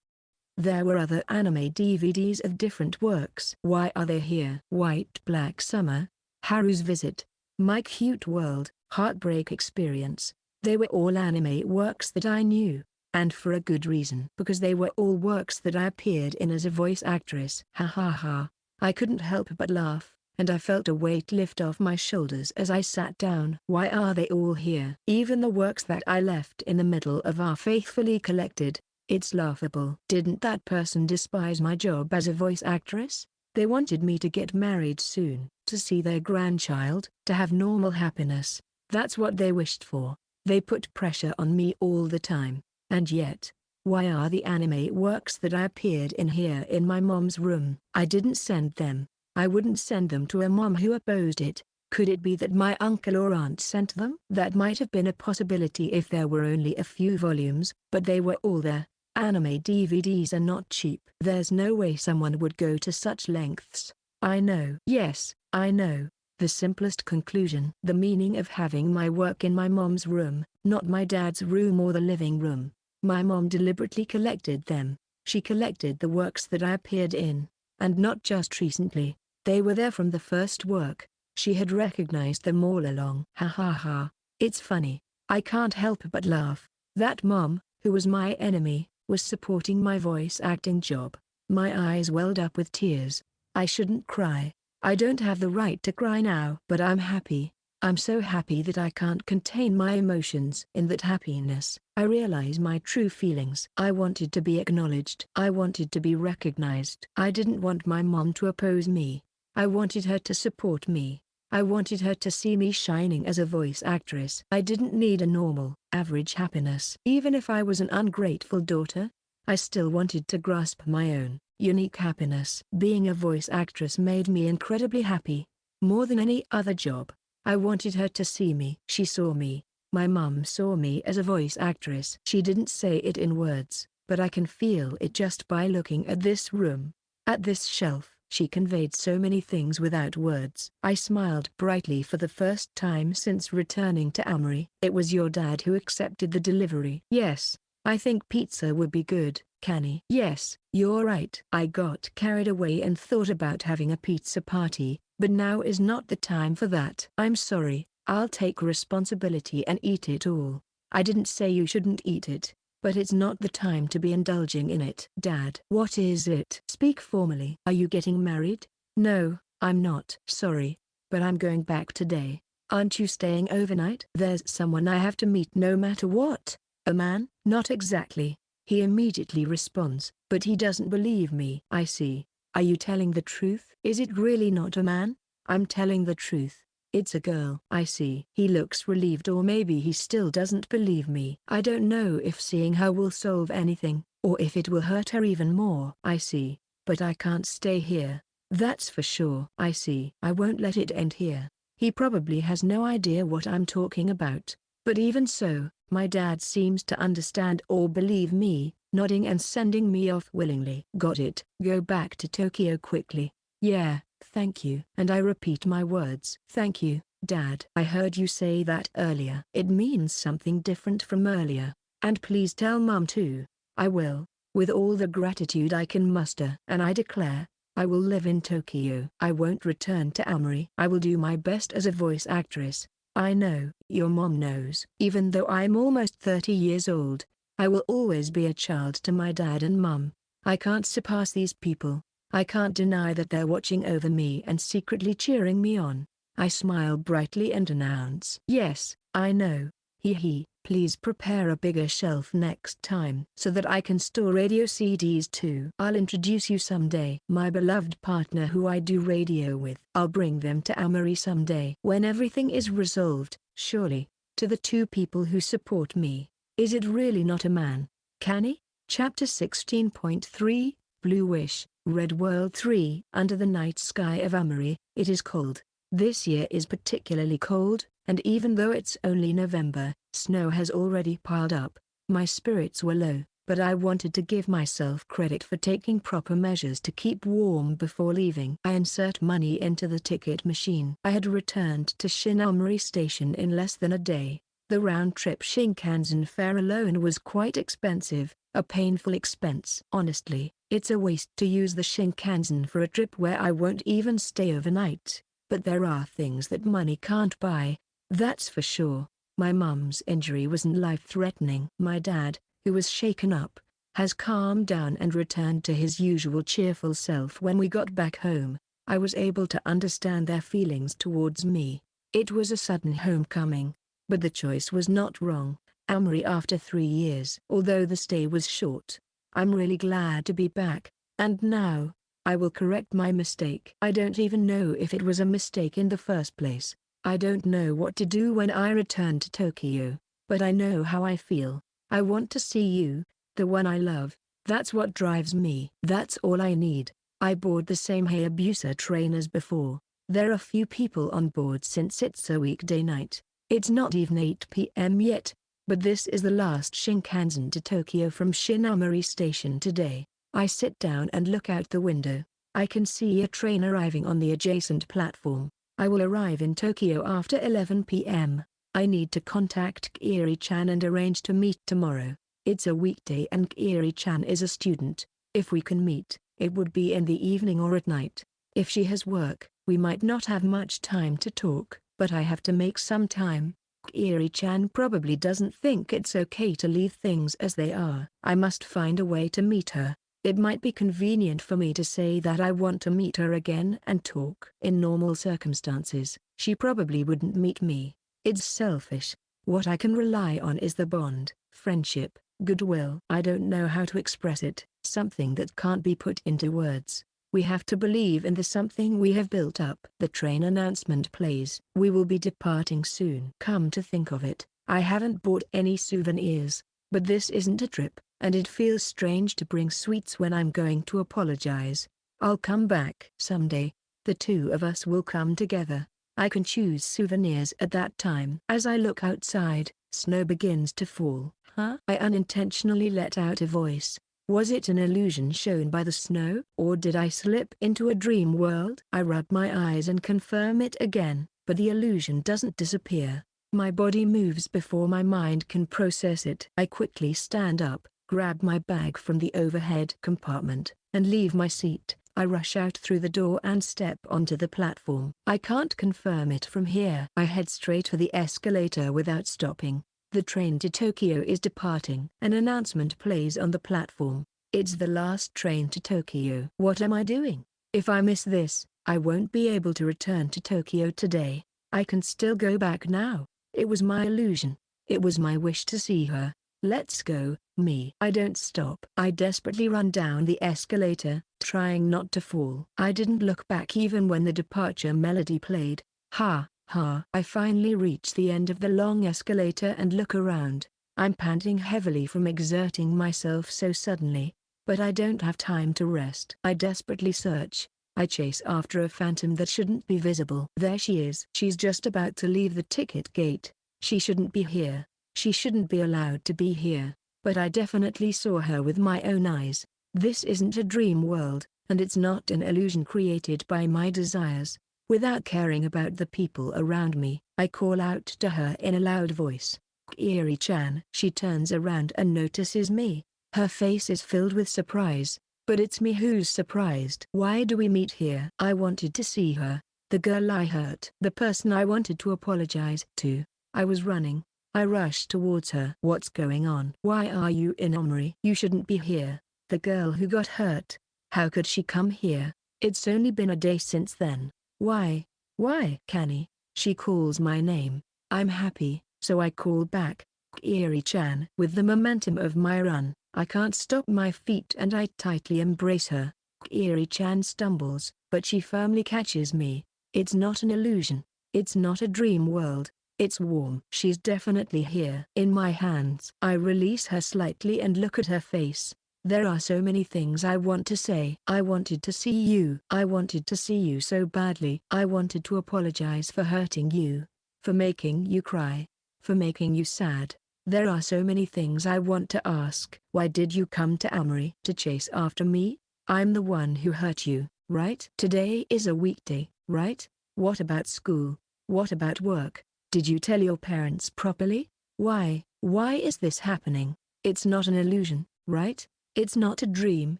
There were other anime DVDs of different works. Why are they here? White Black Summer, Haru's Visit, My Cute World, Heartbreak Experience. They were all anime works that I knew. And for a good reason. Because they were all works that I appeared in as a voice actress. Ha ha ha. I couldn't help but laugh, and I felt a weight lift off my shoulders as I sat down. Why are they all here? Even the works that I left in the middle of are faithfully collected. It's laughable. Didn't that person despise my job as a voice actress? They wanted me to get married soon, to see their grandchild, to have normal happiness. That's what they wished for. They put pressure on me all the time. And yet, why are the anime works that I appeared in here in my mom's room? I didn't send them. I wouldn't send them to a mom who opposed it. Could it be that my uncle or aunt sent them? That might have been a possibility if there were only a few volumes, but they were all there. Anime DVDs are not cheap. There's no way someone would go to such lengths. I know. Yes, I know. The simplest conclusion. The meaning of having my work in my mom's room, not my dad's room or the living room. My mom deliberately collected them. She collected the works that I appeared in. And not just recently. They were there from the first work. She had recognized them all along. Ha ha ha. It's funny. I can't help but laugh. That mom, who was my enemy, was supporting my voice acting job. My eyes welled up with tears. I shouldn't cry. I don't have the right to cry now. But I'm happy. I'm so happy that I can't contain my emotions. In that happiness, I realize my true feelings. I wanted to be acknowledged. I wanted to be recognized. I didn't want my mom to oppose me. I wanted her to support me. I wanted her to see me shining as a voice actress. I didn't need a normal, average happiness. Even if I was an ungrateful daughter, I still wanted to grasp my own, unique happiness. Being a voice actress made me incredibly happy. More than any other job. I wanted her to see me. She saw me. My mum saw me as a voice actress. She didn't say it in words, but I can feel it just by looking at this room. At this shelf. She conveyed so many things without words. I smiled brightly for the first time since returning to Amory. It was your dad who accepted the delivery. Yes, I think pizza would be good, Kanae. Yes, you're right. I got carried away and thought about having a pizza party, but now is not the time for that. I'm sorry, I'll take responsibility and eat it all. I didn't say you shouldn't eat it. But it's not the time to be indulging in it. Dad. What is it? Speak formally. Are you getting married? No, I'm not. Sorry, but I'm going back today. Aren't you staying overnight? There's someone I have to meet no matter what. A man? Not exactly. He immediately responds, but he doesn't believe me. I see. Are you telling the truth? Is it really not a man? I'm telling the truth. It's a girl. I see. He looks relieved, or maybe he still doesn't believe me. I don't know if seeing her will solve anything, or if it will hurt her even more. I see. But I can't stay here. That's for sure. I see. I won't let it end here. He probably has no idea what I'm talking about. But even so, my dad seems to understand or believe me, nodding and sending me off willingly. Got it. Go back to Tokyo quickly. Yeah. Thank you. And I repeat my words. Thank you, Dad. I heard you say that earlier. It means something different from earlier. And please tell Mum too. I will, with all the gratitude I can muster. And I declare, I will live in Tokyo. I won't return to Amory. I will do my best as a voice actress. I know. Your mom knows. Even though I'm almost 30 years old, I will always be a child to my dad and Mum. I can't surpass these people. I can't deny that they're watching over me and secretly cheering me on. I smile brightly and announce. Yes, I know. Hee. Please prepare a bigger shelf next time so that I can store radio CDs too. I'll introduce you someday. My beloved partner who I do radio with. I'll bring them to Amory someday. When everything is resolved, surely. To the two people who support me. Is it really not a man? Kanae? Chapter 16.3, Blue Wish. Red World 3. Under the night sky of Amory, it is cold. This year is particularly cold, and even though it's only November, snow has already piled up. My spirits were low, but I wanted to give myself credit for taking proper measures to keep warm before leaving. I insert money into the ticket machine. I had returned to Shinamori Station in less than a day. The round-trip Shinkansen fare alone was quite expensive, a painful expense. Honestly, it's a waste to use the Shinkansen for a trip where I won't even stay overnight. But there are things that money can't buy, that's for sure. My mum's injury wasn't life-threatening. My dad, who was shaken up, has calmed down and returned to his usual cheerful self. When we got back home, I was able to understand their feelings towards me. It was a sudden homecoming, but the choice was not wrong. Amory after 3 years. Although the stay was short, I'm really glad to be back, and now, I will correct my mistake. I don't even know if it was a mistake in the first place. I don't know what to do when I return to Tokyo, but I know how I feel. I want to see you, the one I love. That's what drives me. That's all I need. I board the same Hayabusa train as before. There are few people on board since it's a weekday night. It's not even 8 p.m. yet, but this is the last Shinkansen to Tokyo from Shinamori Station today. I sit down and look out the window. I can see a train arriving on the adjacent platform. I will arrive in Tokyo after 11 p.m. I need to contact Kiri-chan and arrange to meet tomorrow. It's a weekday and Kiri-chan is a student. If we can meet, it would be in the evening or at night. If she has work, we might not have much time to talk, but I have to make some time. Kiri-chan probably doesn't think it's okay to leave things as they are. I must find a way to meet her. It might be convenient for me to say that I want to meet her again and talk. In normal circumstances, she probably wouldn't meet me. It's selfish. What I can rely on is the bond, friendship, goodwill. I don't know how to express it, something that can't be put into words. We have to believe in the something we have built up. The train announcement plays. We will be departing soon. Come to think of it, I haven't bought any souvenirs, but this isn't a trip, and it feels strange to bring sweets when I'm going to apologize. I'll come back someday. The two of us will come together. I can choose souvenirs at that time. As I look outside, snow begins to fall. Huh? I unintentionally let out a voice. Was it an illusion shown by the snow? Or did I slip into a dream world? I rub my eyes and confirm it again, but the illusion doesn't disappear. My body moves before my mind can process it. I quickly stand up, grab my bag from the overhead compartment, and leave my seat. I rush out through the door and step onto the platform. I can't confirm it from here. I head straight for the escalator without stopping. The train to Tokyo is departing. An announcement plays on the platform. It's the last train to Tokyo. What am I doing? If I miss this, I won't be able to return to Tokyo today. I can still go back now. It was my illusion. It was my wish to see her. Let's go, me. I don't stop. I desperately run down the escalator, trying not to fall. I didn't look back even when the departure melody played. Ha. I finally reach the end of the long escalator and look around. I'm panting heavily from exerting myself so suddenly, but I don't have time to rest. I desperately search. I chase after a phantom that shouldn't be visible. There she is. She's just about to leave the ticket gate. She shouldn't be here. She shouldn't be allowed to be here, but I definitely saw her with my own eyes. This isn't a dream world, and it's not an illusion created by my desires. Without caring about the people around me, I call out to her in a loud voice. Kiri-chan. She turns around and notices me. Her face is filled with surprise, but it's me who's surprised. Why do we meet here? I wanted to see her, the girl I hurt. The person I wanted to apologize to. I was running. I rushed towards her. What's going on? Why are you in Omori? You shouldn't be here. The girl who got hurt. How could she come here? It's only been a day since then. Why, Kanae? She calls my name. I'm happy, so I call back, Kiri-chan. With the momentum of my run, I can't stop my feet and I tightly embrace her. Kiri-chan stumbles, but she firmly catches me. It's not an illusion. It's not a dream world. It's warm. She's definitely here. In my hands. I release her slightly and look at her face. There are so many things I want to say. I wanted to see you. I wanted to see you so badly. I wanted to apologize for hurting you, for making you cry, for making you sad. There are so many things I want to ask. Why did you come to Amori? To chase after me? I'm the one who hurt you, right? Today is a weekday, right? What about school? What about work? Did you tell your parents properly? Why is this happening? It's not an illusion, right? It's not a dream,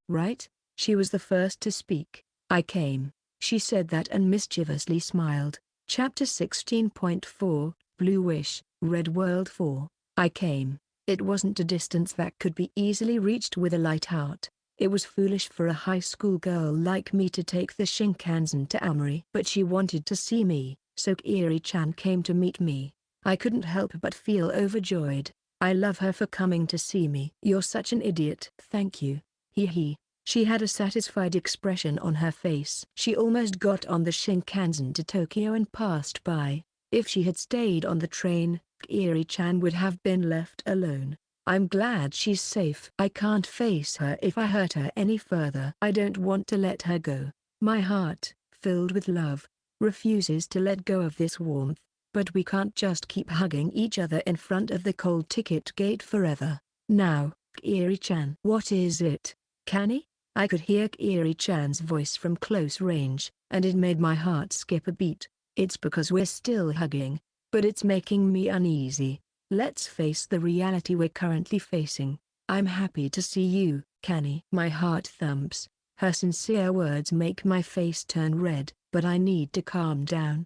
right? She was the first to speak. I came. She said that and mischievously smiled. Chapter 16.4, Blue Wish, Red World 4. I came. It wasn't a distance that could be easily reached with a light heart. It was foolish for a high school girl like me to take the Shinkansen to Amori. But she wanted to see me, so Kiri-chan came to meet me. I couldn't help but feel overjoyed. I love her for coming to see me. You're such an idiot. Thank you. He. She had a satisfied expression on her face. She almost got on the Shinkansen to Tokyo and passed by. If she had stayed on the train, Kiri-chan would have been left alone. I'm glad she's safe. I can't face her if I hurt her any further. I don't want to let her go. My heart, filled with love, refuses to let go of this warmth. But we can't just keep hugging each other in front of the cold ticket gate forever. Now, Kiri-chan. What is it, Kanae? I could hear Kiri-chan's voice from close range, and it made my heart skip a beat. It's because we're still hugging, but it's making me uneasy. Let's face the reality we're currently facing. I'm happy to see you, Kanae. My heart thumps. Her sincere words make my face turn red, but I need to calm down.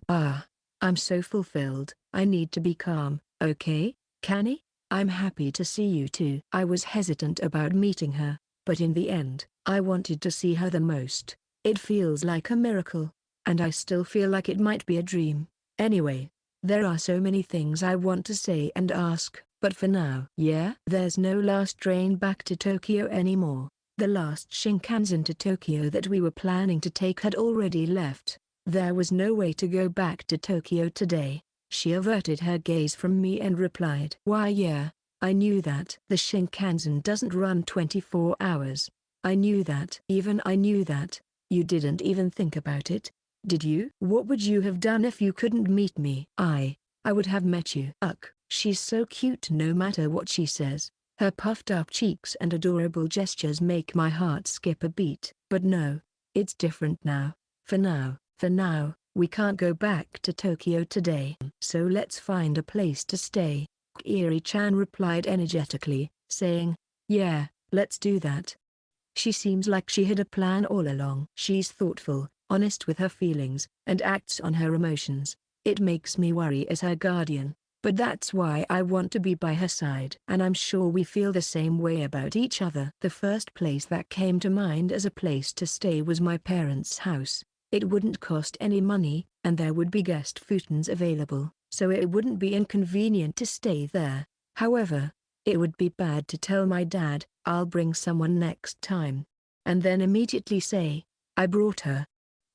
I'm so fulfilled. I need to be calm, okay, Kanae? I'm happy to see you too. I was hesitant about meeting her, but in the end, I wanted to see her the most. It feels like a miracle. And I still feel like it might be a dream. Anyway, there are so many things I want to say and ask, but for now, yeah, there's no last train back to Tokyo anymore. The last Shinkansen to Tokyo that we were planning to take had already left. There was no way to go back to Tokyo today. She averted her gaze from me and replied, "Why yeah, I knew that. The Shinkansen doesn't run 24 hours. I knew that." "Even I knew that. You didn't even think about it, did you?" "What would you have done if you couldn't meet me?" I would have met you." Ugh, she's so cute no matter what she says. Her puffed up cheeks and adorable gestures make my heart skip a beat. But no, it's different now. For now, we can't go back to Tokyo today. So let's find a place to stay." Kiri-chan replied energetically, saying, "Yeah, let's do that." She seems like she had a plan all along. She's thoughtful, honest with her feelings, and acts on her emotions. It makes me worry as her guardian, but that's why I want to be by her side. And I'm sure we feel the same way about each other. The first place that came to mind as a place to stay was my parents' house. It wouldn't cost any money, and there would be guest futons available, so it wouldn't be inconvenient to stay there. However, it would be bad to tell my dad, "I'll bring someone next time," and then immediately say, "I brought her."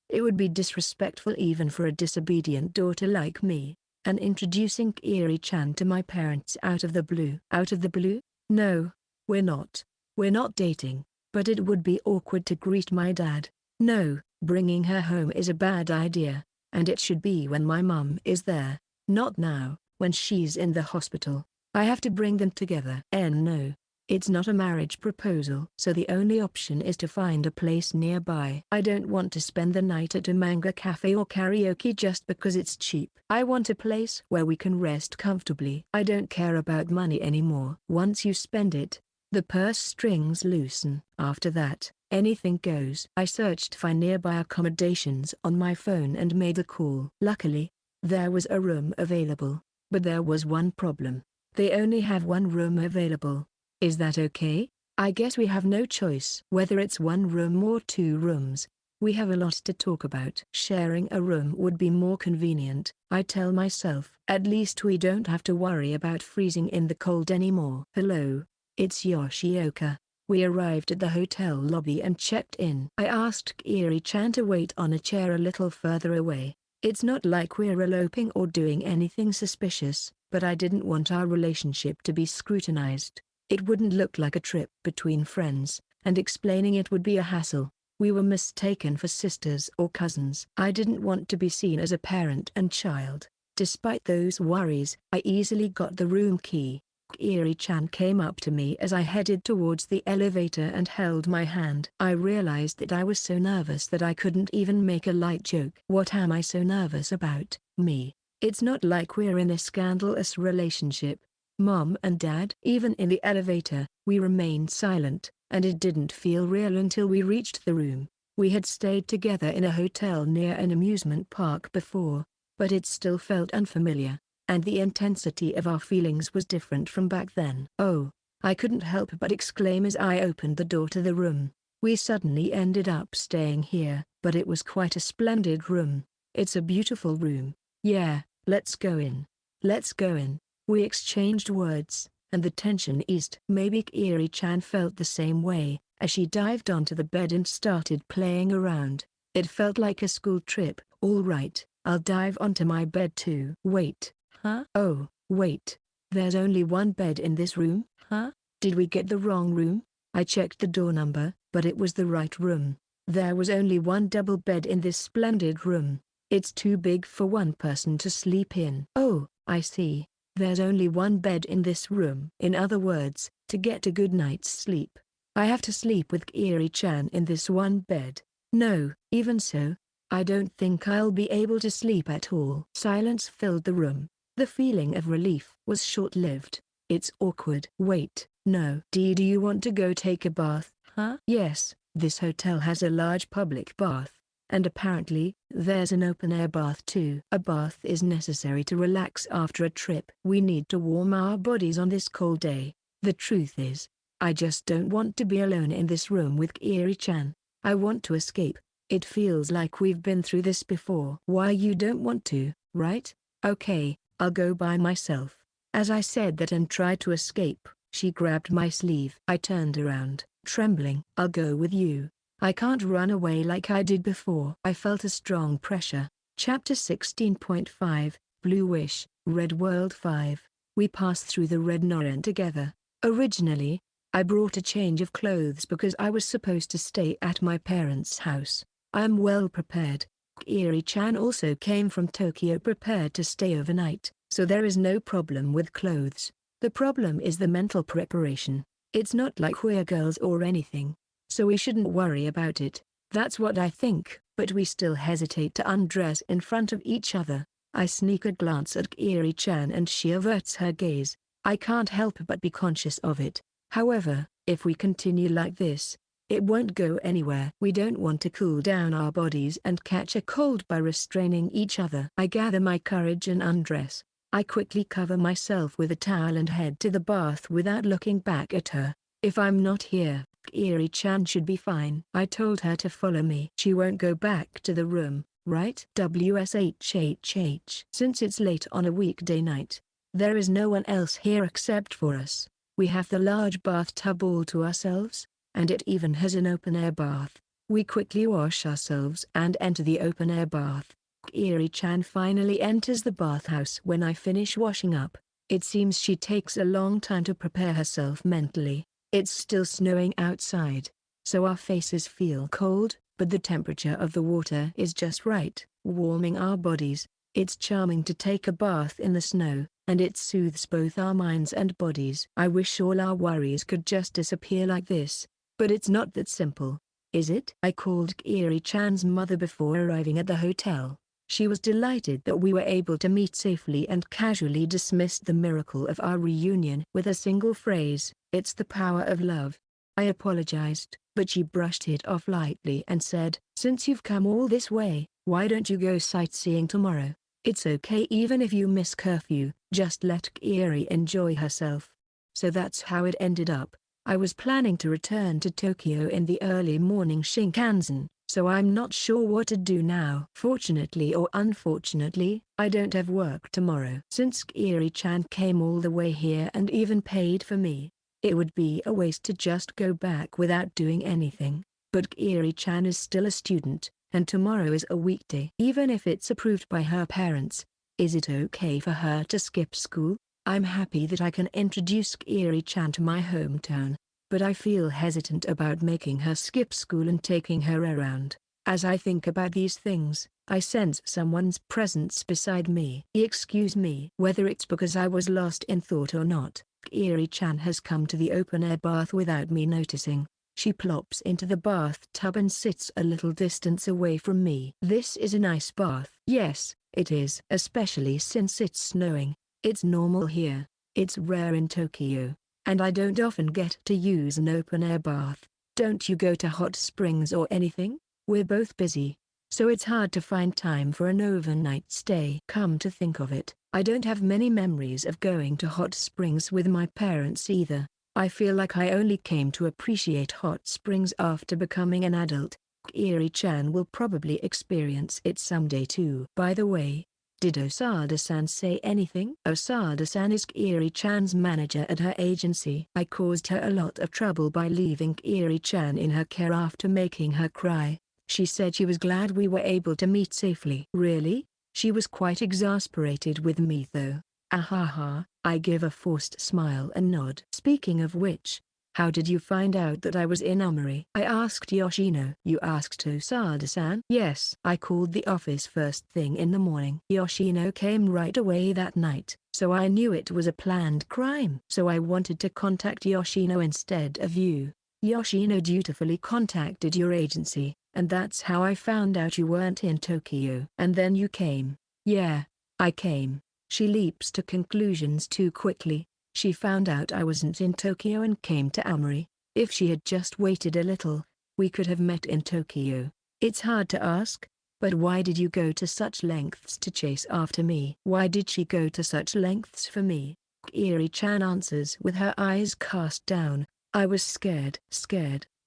It would be disrespectful even for a disobedient daughter like me. And introducing Kiri-chan to my parents out of the blue. Out of the blue? No, we're not. We're not dating, but it would be awkward to greet my dad. No, bringing her home is a bad idea, and it should be when my mum is there, not now, when she's in the hospital. I have to bring them together. And no, it's not a marriage proposal. So the only option is to find a place nearby. I don't want to spend the night at a manga cafe or karaoke just because it's cheap. I want a place where we can rest comfortably. I don't care about money anymore. Once you spend it, the purse strings loosen. After that, anything goes. I searched for nearby accommodations on my phone and made a call. Luckily, there was a room available, but there was one problem. They only have one room available. Is that okay? I guess we have no choice. Whether it's one room or 2 rooms, we have a lot to talk about. Sharing a room would be more convenient, I tell myself. At least we don't have to worry about freezing in the cold anymore. Hello, it's Yoshioka. We arrived at the hotel lobby and checked in. I asked Kiri-chan to wait on a chair a little further away. It's not like we're eloping or doing anything suspicious, but I didn't want our relationship to be scrutinized. It wouldn't look like a trip between friends, and explaining it would be a hassle. We were mistaken for sisters or cousins. I didn't want to be seen as a parent and child. Despite those worries, I easily got the room key. Kiri-chan came up to me as I headed towards the elevator and held my hand. I realized that I was so nervous that I couldn't even make a light joke. What am I so nervous about? Me. It's not like we're in a scandalous relationship. Mom and Dad. Even in the elevator, we remained silent, and it didn't feel real until we reached the room. We had stayed together in a hotel near an amusement park before, but it still felt unfamiliar, and the intensity of our feelings was different from back then. "Oh," I couldn't help but exclaim as I opened the door to the room. We suddenly ended up staying here, but it was quite a splendid room. It's a beautiful room. "Yeah, let's go in. Let's go in." We exchanged words, and the tension eased. Maybe Kiri-chan felt the same way, as she dived onto the bed and started playing around. It felt like a school trip. "All right, I'll dive onto my bed too." "Wait, huh? Oh, wait. There's only one bed in this room, huh? Did we get the wrong room?" I checked the door number, but it was the right room. There was only one double bed in this splendid room. It's too big for one person to sleep in. "Oh, I see. There's only one bed in this room." In other words, to get a good night's sleep, I have to sleep with Kiri-chan in this one bed. No, even so, I don't think I'll be able to sleep at all. Silence filled the room. The feeling of relief was short-lived. It's awkward. "Wait, no. Do you want to go take a bath, huh?" "Yes, this hotel has a large public bath. And apparently, there's an open-air bath too." "A bath is necessary to relax after a trip. We need to warm our bodies on this cold day. The truth is, I just don't want to be alone in this room with Kiri-chan. I want to escape. It feels like we've been through this before. Why you don't want to, right? Okay, I'll go by myself. As I said that and tried to escape, she grabbed my sleeve. I turned around, trembling. I'll go with you. I can't run away like I did before. I felt a strong pressure. Chapter 16.5, Blue Wish, Red World 5. We passed through the Red Norren together. Originally, I brought a change of clothes because I was supposed to stay at my parents' house. I am well prepared. Kiri-chan also came from Tokyo prepared to stay overnight, so there is no problem with clothes. The problem is the mental preparation. It's not like we're girls or anything, so we shouldn't worry about it. That's what I think, but we still hesitate to undress in front of each other. I sneak a glance at Kiri-chan and she averts her gaze. I can't help but be conscious of it. However, if we continue like this, it won't go anywhere. We don't want to cool down our bodies and catch a cold by restraining each other. I gather my courage and undress. I quickly cover myself with a towel and head to the bath without looking back at her. If I'm not here, Kiri-chan should be fine. I told her to follow me. She won't go back to the room, right? WSHHH. Since it's late on a weekday night, there is no one else here except for us. We have the large bathtub all to ourselves, and it even has an open-air bath. We quickly wash ourselves and enter the open-air bath. Kiri-chan finally enters the bathhouse when I finish washing up. It seems she takes a long time to prepare herself mentally. It's still snowing outside, so our faces feel cold, but the temperature of the water is just right, warming our bodies. It's charming to take a bath in the snow, and it soothes both our minds and bodies. I wish all our worries could just disappear like this, but it's not that simple, is it? I called Kiri-chan's mother before arriving at the hotel. She was delighted that we were able to meet safely and casually dismissed the miracle of our reunion with a single phrase, "It's the power of love." I apologized, but she brushed it off lightly and said, "Since you've come all this way, why don't you go sightseeing tomorrow? It's okay even if you miss curfew, just let Kiri enjoy herself." So that's how it ended up. I was planning to return to Tokyo in the early morning Shinkansen, so I'm not sure what to do now. Fortunately or unfortunately, I don't have work tomorrow. Since Kiri-chan came all the way here and even paid for me, it would be a waste to just go back without doing anything. But Kiri-chan is still a student, and tomorrow is a weekday. Even if it's approved by her parents, is it okay for her to skip school? I'm happy that I can introduce Kiri-chan to my hometown, but I feel hesitant about making her skip school and taking her around. As I think about these things, I sense someone's presence beside me. Excuse me. Whether it's because I was lost in thought or not, Kiri-chan has come to the open-air bath without me noticing. She plops into the bathtub and sits a little distance away from me. This is a nice bath. Yes, it is. Especially since it's snowing. It's normal here. It's rare in Tokyo, and I don't often get to use an open-air bath. Don't you go to hot springs or anything? We're both busy, so it's hard to find time for an overnight stay. Come to think of it, I don't have many memories of going to hot springs with my parents either. I feel like I only came to appreciate hot springs after becoming an adult. Kiri-chan will probably experience it someday too. By the way, did Osada-san say anything? Osada-san is Kiri-chan's manager at her agency. I caused her a lot of trouble by leaving Kiri-chan in her care after making her cry. She said she was glad we were able to meet safely. Really? She was quite exasperated with me though. Ahaha, I give a forced smile and nod. Speaking of which, how did you find out that I was in Amari? I asked Yoshino. You asked Osada-san? Yes. I called the office first thing in the morning. Yoshino came right away that night, so I knew it was a planned crime. So I wanted to contact Yoshino instead of you. Yoshino dutifully contacted your agency, and that's how I found out you weren't in Tokyo. And then you came. Yeah, I came. She leaps to conclusions too quickly. She found out I wasn't in Tokyo and came to Amari. If she had just waited a little, we could have met in Tokyo. It's hard to ask, but why did you go to such lengths to chase after me? Why did she go to such lengths for me? Kiri-chan answers with her eyes cast down. I was scared.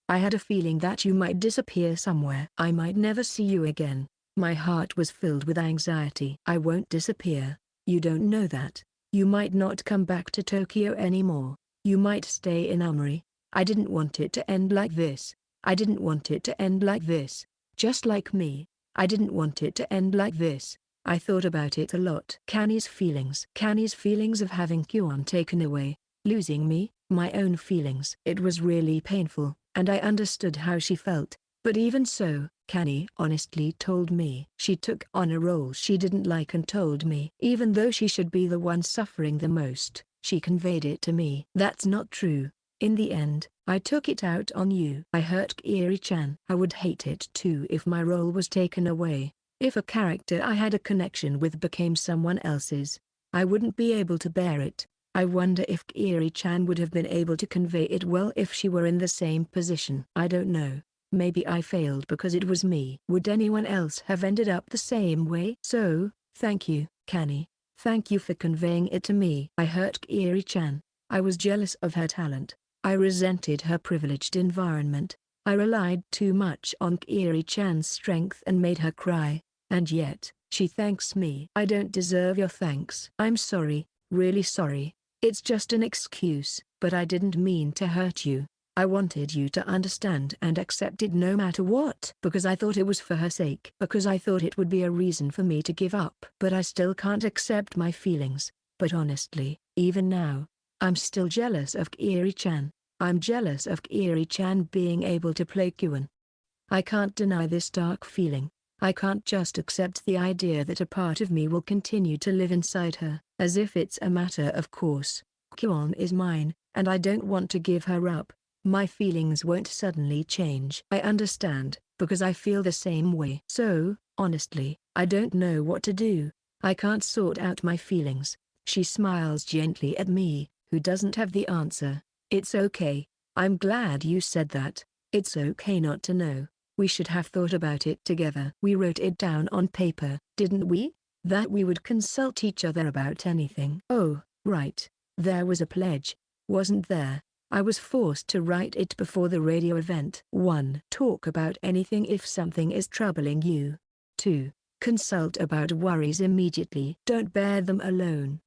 I had a feeling that you might disappear somewhere. I might never see you again. My heart was filled with anxiety. I won't disappear. You don't know that. You might not come back to Tokyo anymore. You might stay in Amri. I didn't want it to end like this. I didn't want it to end like this. Just like me. I didn't want it to end like this. I thought about it a lot. Kani's feelings of having Kyon taken away, losing me, my own feelings. It was really painful, and I understood how she felt. But even so, Kani honestly told me she took on a role she didn't like and told me even though she should be the one suffering the most, she conveyed it to me. That's not true. In the end, I took it out on you. I hurt Kiri-chan. I would hate it too if my role was taken away. If a character I had a connection with became someone else's, I wouldn't be able to bear it. I wonder if Kiri-chan would have been able to convey it well if she were in the same position. I don't know. Maybe I failed because it was me. Would anyone else have ended up the same way? So, thank you, Kani. Thank you for conveying it to me. I hurt Kiri-chan. I was jealous of her talent. I resented her privileged environment. I relied too much on Kiri-chan's strength and made her cry. And yet, she thanks me. I don't deserve your thanks. I'm sorry, really sorry. It's just an excuse. But I didn't mean to hurt you. I wanted you to understand and accept it no matter what. Because I thought it was for her sake. Because I thought it would be a reason for me to give up. But I still can't accept my feelings. But honestly, even now, I'm still jealous of Kiri-chan. I'm jealous of Kiri-chan being able to play Kyon. I can't deny this dark feeling. I can't just accept the idea that a part of me will continue to live inside her, as if it's a matter of course. Kyon is mine, and I don't want to give her up. My feelings won't suddenly change. I understand, because I feel the same way. So, honestly, I don't know what to do. I can't sort out my feelings. She smiles gently at me, who doesn't have the answer. It's okay. I'm glad you said that. It's okay not to know. We should have thought about it together. We wrote it down on paper, didn't we? That we would consult each other about anything. Oh, right. There was a pledge, wasn't there? I was forced to write it before the radio event. 1. Talk about anything if something is troubling you. 2. Consult about worries immediately. Don't bear them alone.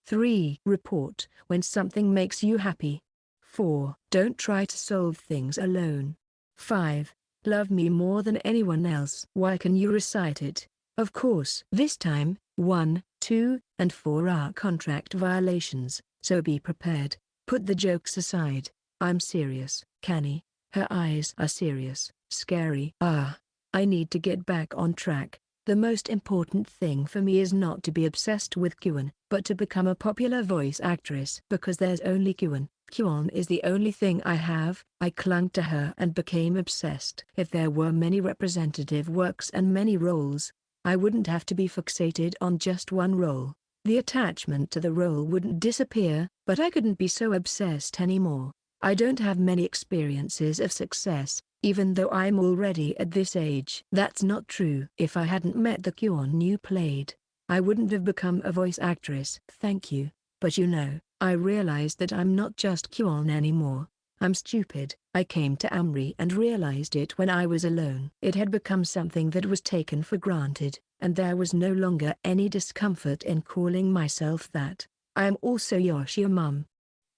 3. Report when something makes you happy. 4. Don't try to solve things alone. 5. Love me more than anyone else. Why can you recite it? Of course. This time, 1, 2, and 4 are contract violations, so be prepared. Put the jokes aside. I'm serious, Kani. Her eyes are serious, scary. I need to get back on track. The most important thing for me is not to be obsessed with Kyon, but to become a popular voice actress. Because there's only Kyon. Kyon is the only thing I have. I clung to her and became obsessed. If there were many representative works and many roles, I wouldn't have to be fixated on just one role. The attachment to the role wouldn't disappear, but I couldn't be so obsessed anymore. I don't have many experiences of success, even though I'm already at this age. That's not true. If I hadn't met the Kyon you played, I wouldn't have become a voice actress. Thank you. But you know, I realized that I'm not just Kyon anymore. I'm stupid. I came to Amri and realized it when I was alone. It had become something that was taken for granted, and there was no longer any discomfort in calling myself that. I am also Yoshioka Mum,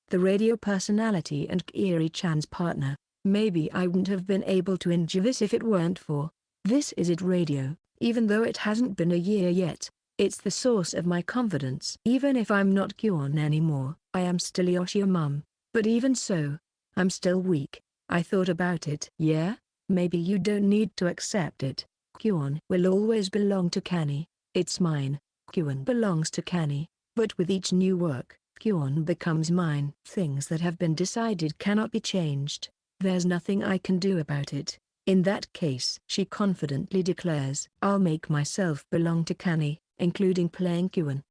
the radio personality and Kiri-chan's partner. Maybe I wouldn't have been able to endure this if it weren't for This Is It Radio. Even though it hasn't been a year yet, it's the source of my confidence. Even if I'm not Kyon anymore, I am still Yoshioka Mum. But even so, I'm still weak. I thought about it. Yeah, maybe you don't need to accept it. Kyon will always belong to Kani. It's mine. Kyon belongs to Kani. But with each new work, Kyon becomes mine. Things that have been decided cannot be changed. There's nothing I can do about it. In that case, she confidently declares, I'll make myself belong to Kani, including playing Kyon.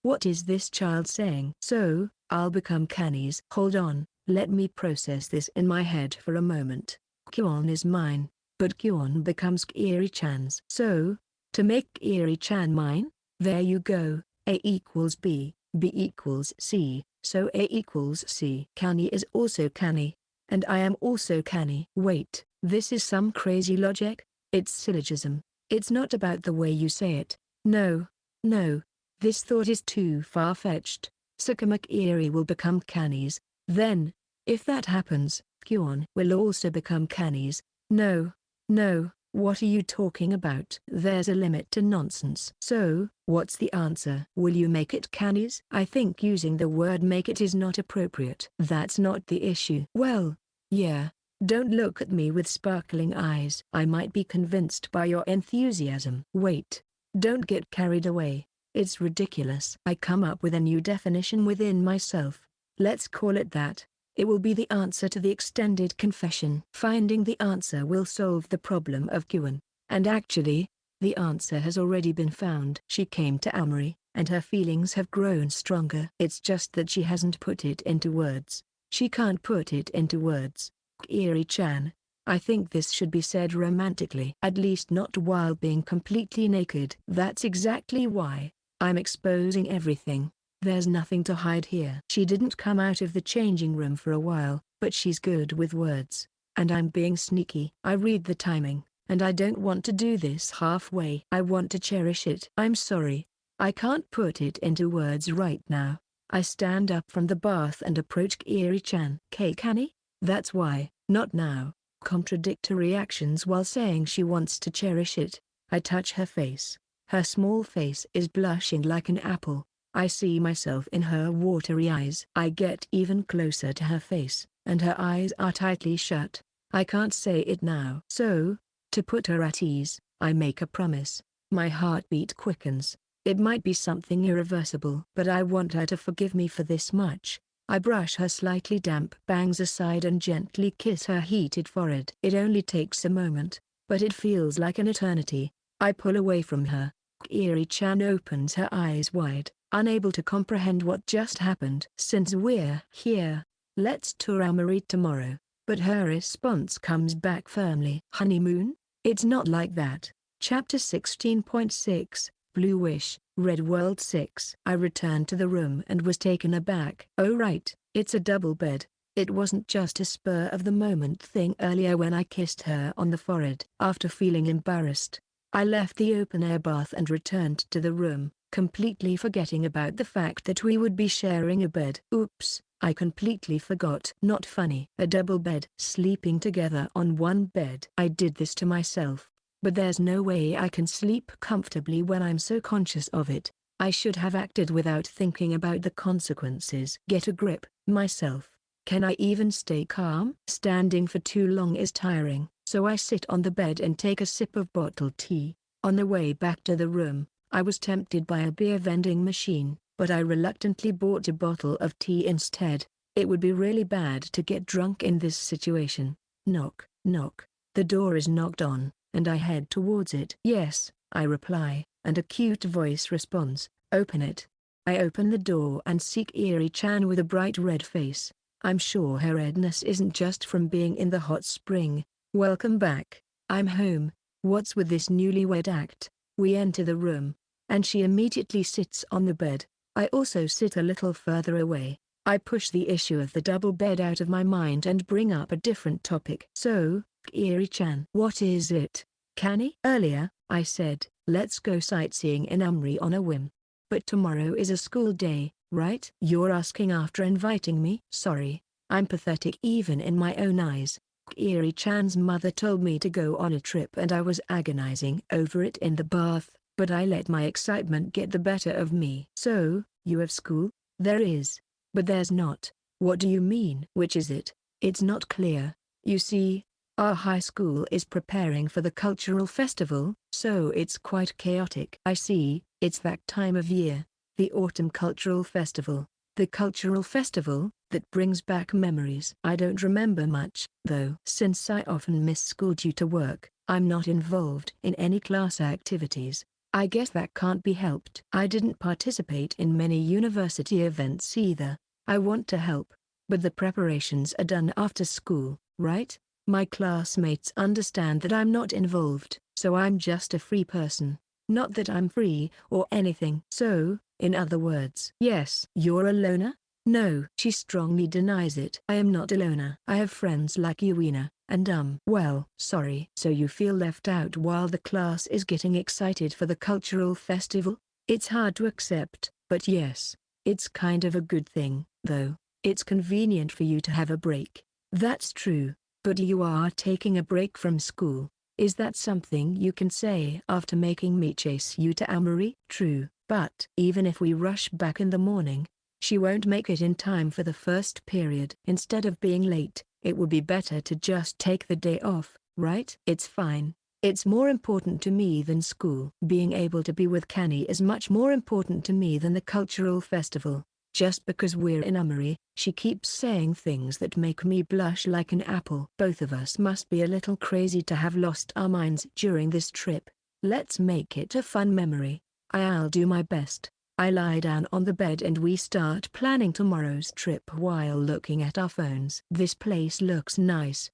What is this child saying? So, I'll become Kani's. Hold on, let me process this in my head for a moment. Kyon is mine, but Kyon becomes Kiri-chan's. So, to make Kiri-chan mine? There you go. A equals B, B equals C, So A equals C. Kanae is also Kanae. And I am also Kanae. Wait, this is some crazy logic? It's syllogism. It's not about the way you say it. No. No. This thought is too far-fetched. Sakuma Kiri will become Kanae's. Then, if that happens, Kyuon will also become Kanae's. No. No. What are you talking about? There's a limit to nonsense. So, what's the answer? Will you make it Kanae's? I think using the word make it is not appropriate. That's not the issue. Well, yeah. Don't look at me with sparkling eyes. I might be convinced by your enthusiasm. Wait. Don't get carried away. It's ridiculous. I come up with a new definition within myself. Let's call it that. It will be the answer to the extended confession. Finding the answer will solve the problem of Kyuon. And actually, the answer has already been found. She came to Amori, and her feelings have grown stronger. It's just that she hasn't put it into words. She can't put it into words. Kiri-chan, I think this should be said romantically. At least not while being completely naked. That's exactly why I'm exposing everything. There's nothing to hide here. She didn't come out of the changing room for a while, but she's good with words. And I'm being sneaky. I read the timing, and I don't want to do this halfway. I want to cherish it. I'm sorry. I can't put it into words right now. I stand up from the bath and approach Kiri-chan. Kanae? That's why, not now. Contradictory actions while saying she wants to cherish it. I touch her face. Her small face is blushing like an apple. I see myself in her watery eyes. I get even closer to her face, and her eyes are tightly shut. I can't say it now. So, to put her at ease, I make a promise. My heartbeat quickens. It might be something irreversible, but I want her to forgive me for this much. I brush her slightly damp bangs aside and gently kiss her heated forehead. It only takes a moment, but it feels like an eternity. I pull away from her. Kiri-chan opens her eyes wide, unable to comprehend what just happened. Since we're here, let's tour Amori tomorrow. But her response comes back firmly. Honeymoon? It's not like that. Chapter 16.6, Blue Wish, Red World 6. I returned to the room and was taken aback. Oh right, it's a double bed. It wasn't just a spur-of-the-moment thing earlier when I kissed her on the forehead. After feeling embarrassed, I left the open-air bath and returned to the room, completely forgetting about the fact that we would be sharing a bed. Oops, I completely forgot. Not funny. A double bed. Sleeping together on one bed. I did this to myself, but there's no way I can sleep comfortably when I'm so conscious of it. I should have acted without thinking about the consequences. Get a grip, myself. Can I even stay calm? Standing for too long is tiring, so I sit on the bed and take a sip of bottled tea. On the way back to the room, I was tempted by a beer vending machine, but I reluctantly bought a bottle of tea instead. It would be really bad to get drunk in this situation. Knock, knock. The door is knocked on, and I head towards it. Yes, I reply, and a cute voice responds, open it. I open the door and see Kiri-chan with a bright red face. I'm sure her redness isn't just from being in the hot spring. Welcome back. I'm home. What's with this newlywed act? We enter the room, and she immediately sits on the bed. I also sit a little further away. I push the issue of the double bed out of my mind and bring up a different topic. So, Kiri-chan. What is it? Kanae? Earlier, I said, let's go sightseeing in Amri on a whim. But tomorrow is a school day, right? You're asking after inviting me? Sorry, I'm pathetic even in my own eyes. Kiri-chan's mother told me to go on a trip and I was agonizing over it in the bath, but I let my excitement get the better of me. So, you have school? There is. But there's not. What do you mean? Which is it? It's not clear. You see, our high school is preparing for the cultural festival, so it's quite chaotic. I see, it's that time of year. The Autumn Cultural Festival. The cultural festival that brings back memories. I don't remember much, though. Since I often miss school due to work, I'm not involved in any class activities. I guess that can't be helped. I didn't participate in many university events either. I want to help, but the preparations are done after school, right? My classmates understand that I'm not involved, so I'm just a free person. Not that I'm free or anything. So, in other words, yes. You're a loner? No, she strongly denies it. I am not a loner. I have friends like Yuina, and well, sorry. So you feel left out while the class is getting excited for the cultural festival? It's hard to accept, but yes. It's kind of a good thing, though. It's convenient for you to have a break. That's true, but you are taking a break from school. Is that something you can say after making me chase you to Amori? True, but even if we rush back in the morning, she won't make it in time for the first period. Instead of being late, it would be better to just take the day off, right? It's fine. It's more important to me than school. Being able to be with Kani is much more important to me than the cultural festival. Just because we're in Amori, she keeps saying things that make me blush like an apple. Both of us must be a little crazy to have lost our minds during this trip. Let's make it a fun memory. I'll do my best. I lie down on the bed and we start planning tomorrow's trip while looking at our phones. This place looks nice.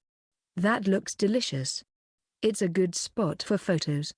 That looks delicious. It's a good spot for photos.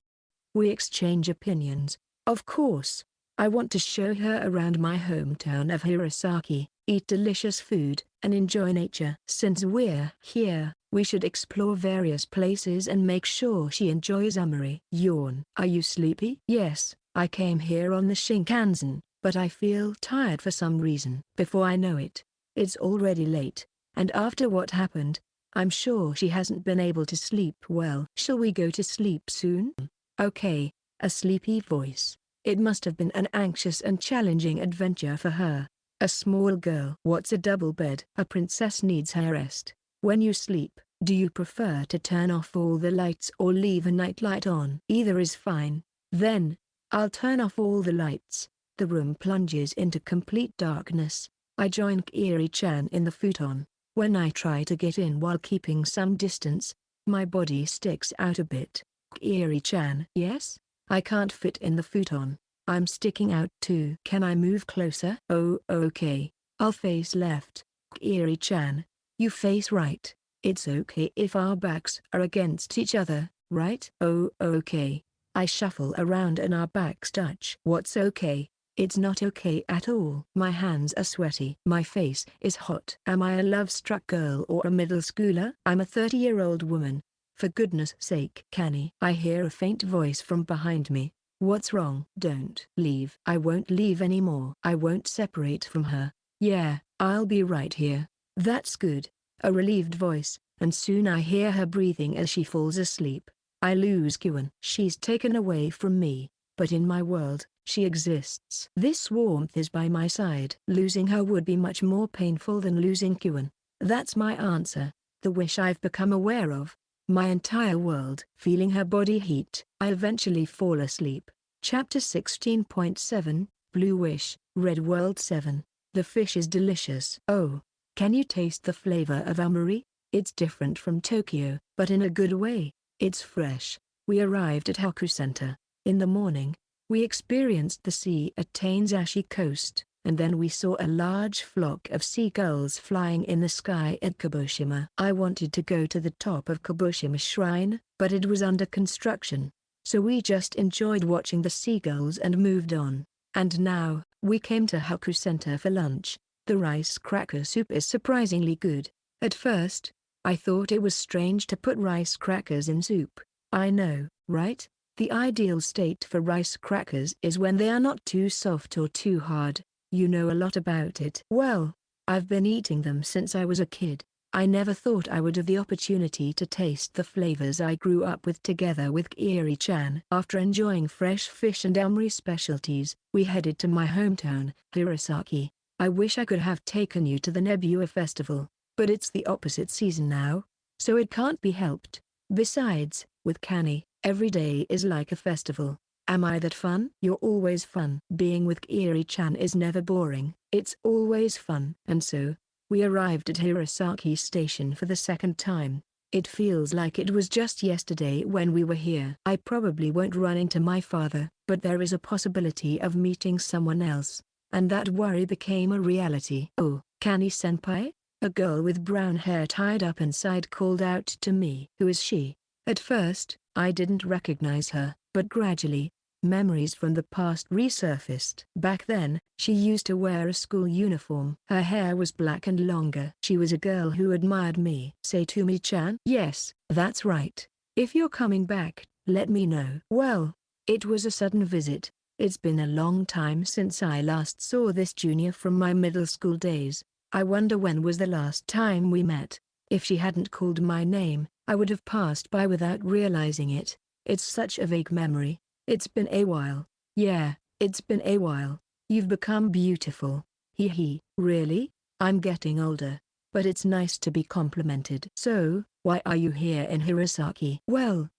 We exchange opinions. Of course, I want to show her around my hometown of Hirosaki, eat delicious food, and enjoy nature. Since we're here, we should explore various places and make sure she enjoys Amori. Yawn. Are you sleepy? Yes, I came here on the Shinkansen, but I feel tired for some reason. Before I know it, it's already late, and after what happened, I'm sure she hasn't been able to sleep well. Shall we go to sleep soon? Okay, a sleepy voice. It must have been an anxious and challenging adventure for her. A small girl. What's a double bed? A princess needs her rest. When you sleep, do you prefer to turn off all the lights or leave a nightlight on? Either is fine. Then, I'll turn off all the lights. The room plunges into complete darkness. I join Kiri-chan in the futon. When I try to get in while keeping some distance, my body sticks out a bit. Kiri-chan. Yes? I can't fit in the futon. I'm sticking out too. Can I move closer? Oh, okay. I'll face left. Kiri-chan. You face right. It's okay if our backs are against each other, right? Oh, okay. I shuffle around and our backs touch. What's okay? It's not okay at all. My hands are sweaty. My face is hot. Am I a love-struck girl or a middle schooler? I'm a 30-year-old woman. For goodness sake. Kani. I hear a faint voice from behind me. What's wrong? Don't leave. I won't leave anymore. I won't separate from her. Yeah, I'll be right here. That's good. A relieved voice, and soon I hear her breathing as she falls asleep. I lose Kyuan. She's taken away from me, but in my world, she exists. This warmth is by my side. Losing her would be much more painful than losing Kyuan. That's my answer, the wish I've become aware of. My entire world. Feeling her body heat, I eventually fall asleep. Chapter 16.7, Blue Wish, Red World 7. The fish is delicious. Oh, can you taste the flavor of Amori? It's different from Tokyo, but in a good way. It's fresh. We arrived at Haku Center. In the morning, we experienced the sea at Tainzashi Coast, and then we saw a large flock of seagulls flying in the sky at Kabushima. I wanted to go to the top of Kabushima Shrine, but it was under construction. So we just enjoyed watching the seagulls and moved on. And now, we came to Haku Center for lunch. The rice cracker soup is surprisingly good. At first, I thought it was strange to put rice crackers in soup. I know, right? The ideal state for rice crackers is when they are not too soft or too hard. You know a lot about it. Well, I've been eating them since I was a kid. I never thought I would have the opportunity to taste the flavors I grew up with together with Kiri-chan. After enjoying fresh fish and Amori specialties, we headed to my hometown, Hirosaki. I wish I could have taken you to the Nebula Festival, but it's the opposite season now, so it can't be helped. Besides, with Kani, every day is like a festival. Am I that fun? You're always fun. Being with Kiri-chan is never boring, it's always fun. And so, we arrived at Hirosaki Station for the second time. It feels like it was just yesterday when we were here. I probably won't run into my father, but there is a possibility of meeting someone else, and that worry became a reality. Oh, Kani-senpai? A girl with brown hair tied up inside called out to me. Who is she? At first, I didn't recognize her, but gradually, Memories from the past resurfaced. Back then, she used to wear a school uniform. Her hair was black and longer. She was a girl who admired me. Saitumi-chan? Yes, that's right. If you're coming back, let me know. Well, it was a sudden visit. It's been a long time since I last saw this junior from my middle school days. I wonder when was the last time we met. If she hadn't called my name, I would have passed by without realizing it. It's such a vague memory. It's been a while. Yeah, it's been a while. You've become beautiful. Hee hee. Really? I'm getting older. But it's nice to be complimented. So, why are you here in Hirosaki? Well,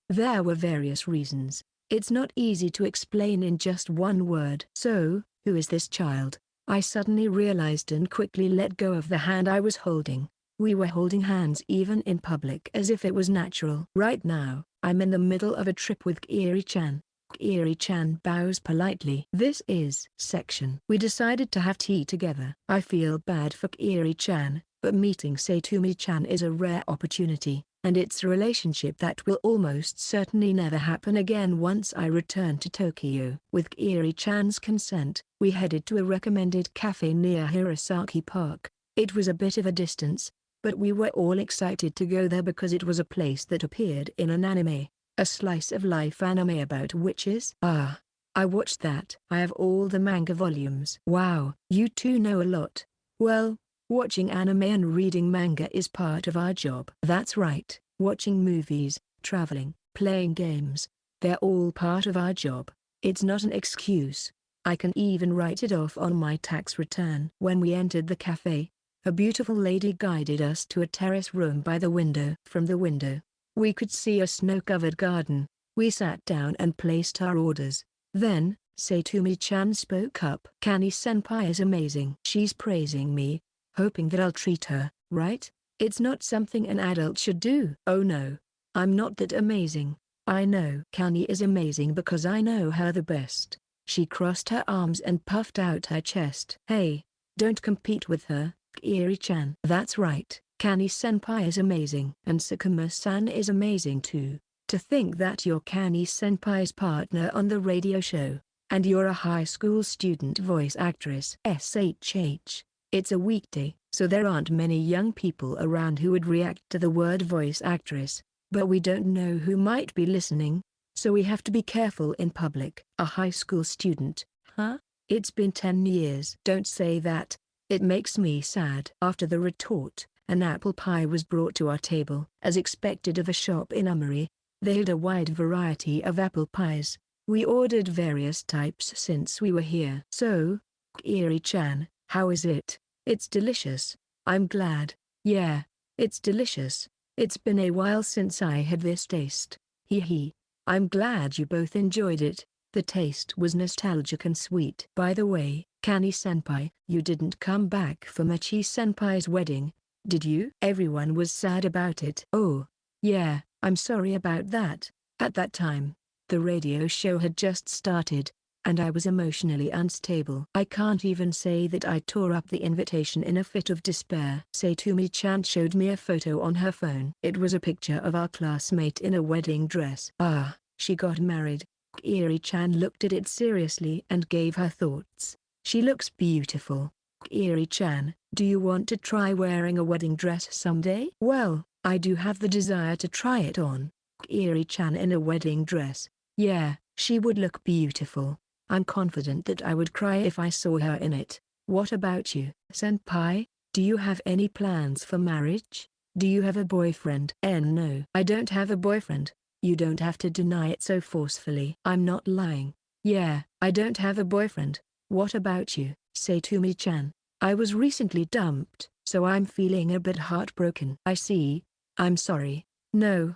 there were various reasons. It's not easy to explain in just one word. So, who is this child? I suddenly realized and quickly let go of the hand I was holding. We were holding hands even in public as if it was natural. Right now, I'm in the middle of a trip with Kiri-chan. Kiri-chan bows politely. This is section. We decided to have tea together. I feel bad for Kiri-chan, but meeting Saitumi-chan is a rare opportunity, and it's a relationship that will almost certainly never happen again once I return to Tokyo. With Kiri-chan's consent, we headed to a recommended cafe near Hirosaki Park. It was a bit of a distance, but we were all excited to go there because it was a place that appeared in an anime, a slice of life anime about witches. Ah, I watched that. I have all the manga volumes. Wow, you two know a lot. Well, watching anime and reading manga is part of our job. That's right, watching movies, traveling, playing games, they're all part of our job. It's not an excuse. I can even write it off on my tax return. When we entered the cafe, a beautiful lady guided us to a terrace room by the window. From the window, we could see a snow-covered garden. We sat down and placed our orders. Then, Saitumi-chan spoke up. Kani-senpai is amazing. She's praising me, hoping that I'll treat her, right? It's not something an adult should do. Oh no, I'm not that amazing. I know Kani is amazing because I know her the best. She crossed her arms and puffed out her chest. Hey, don't compete with her, Kiri-chan. That's right, Kani-senpai is amazing. And Sakuma-san is amazing too. To think that you're Kani-senpai's partner on the radio show, and you're a high school student voice actress. SHH. It's a weekday, so there aren't many young people around who would react to the word voice actress, but we don't know who might be listening, so we have to be careful in public. A high school student, huh? It's been 10 years. Don't say that. It makes me sad. After the retort, an apple pie was brought to our table. As expected of a shop in Amari, they had a wide variety of apple pies. We ordered various types since we were here. So, Kiri-chan, how is it? It's delicious. I'm glad. Yeah, it's delicious. It's been a while since I had this taste. Hee hee. I'm glad you both enjoyed it. The taste was nostalgic and sweet. By the way, Kani-senpai, you didn't come back for Machi-senpai's wedding, did you? Everyone was sad about it. Oh, yeah, I'm sorry about that. At that time, the radio show had just started, and I was emotionally unstable. I can't even say that I tore up the invitation in a fit of despair. Saitumi-chan showed me a photo on her phone. It was a picture of our classmate in a wedding dress. Ah, she got married. Kiri-chan looked at it seriously and gave her thoughts. She looks beautiful. Kiri-chan, do you want to try wearing a wedding dress someday? Well, I do have the desire to try it on. Kiri-chan in a wedding dress. Yeah, she would look beautiful. I'm confident that I would cry if I saw her in it. What about you? Senpai, do you have any plans for marriage? Do you have a boyfriend? No, I don't have a boyfriend. You don't have to deny it so forcefully. I'm not lying. Yeah, I don't have a boyfriend. What about you, Saitumi-chan? I was recently dumped, so I'm feeling a bit heartbroken. I see. I'm sorry. No,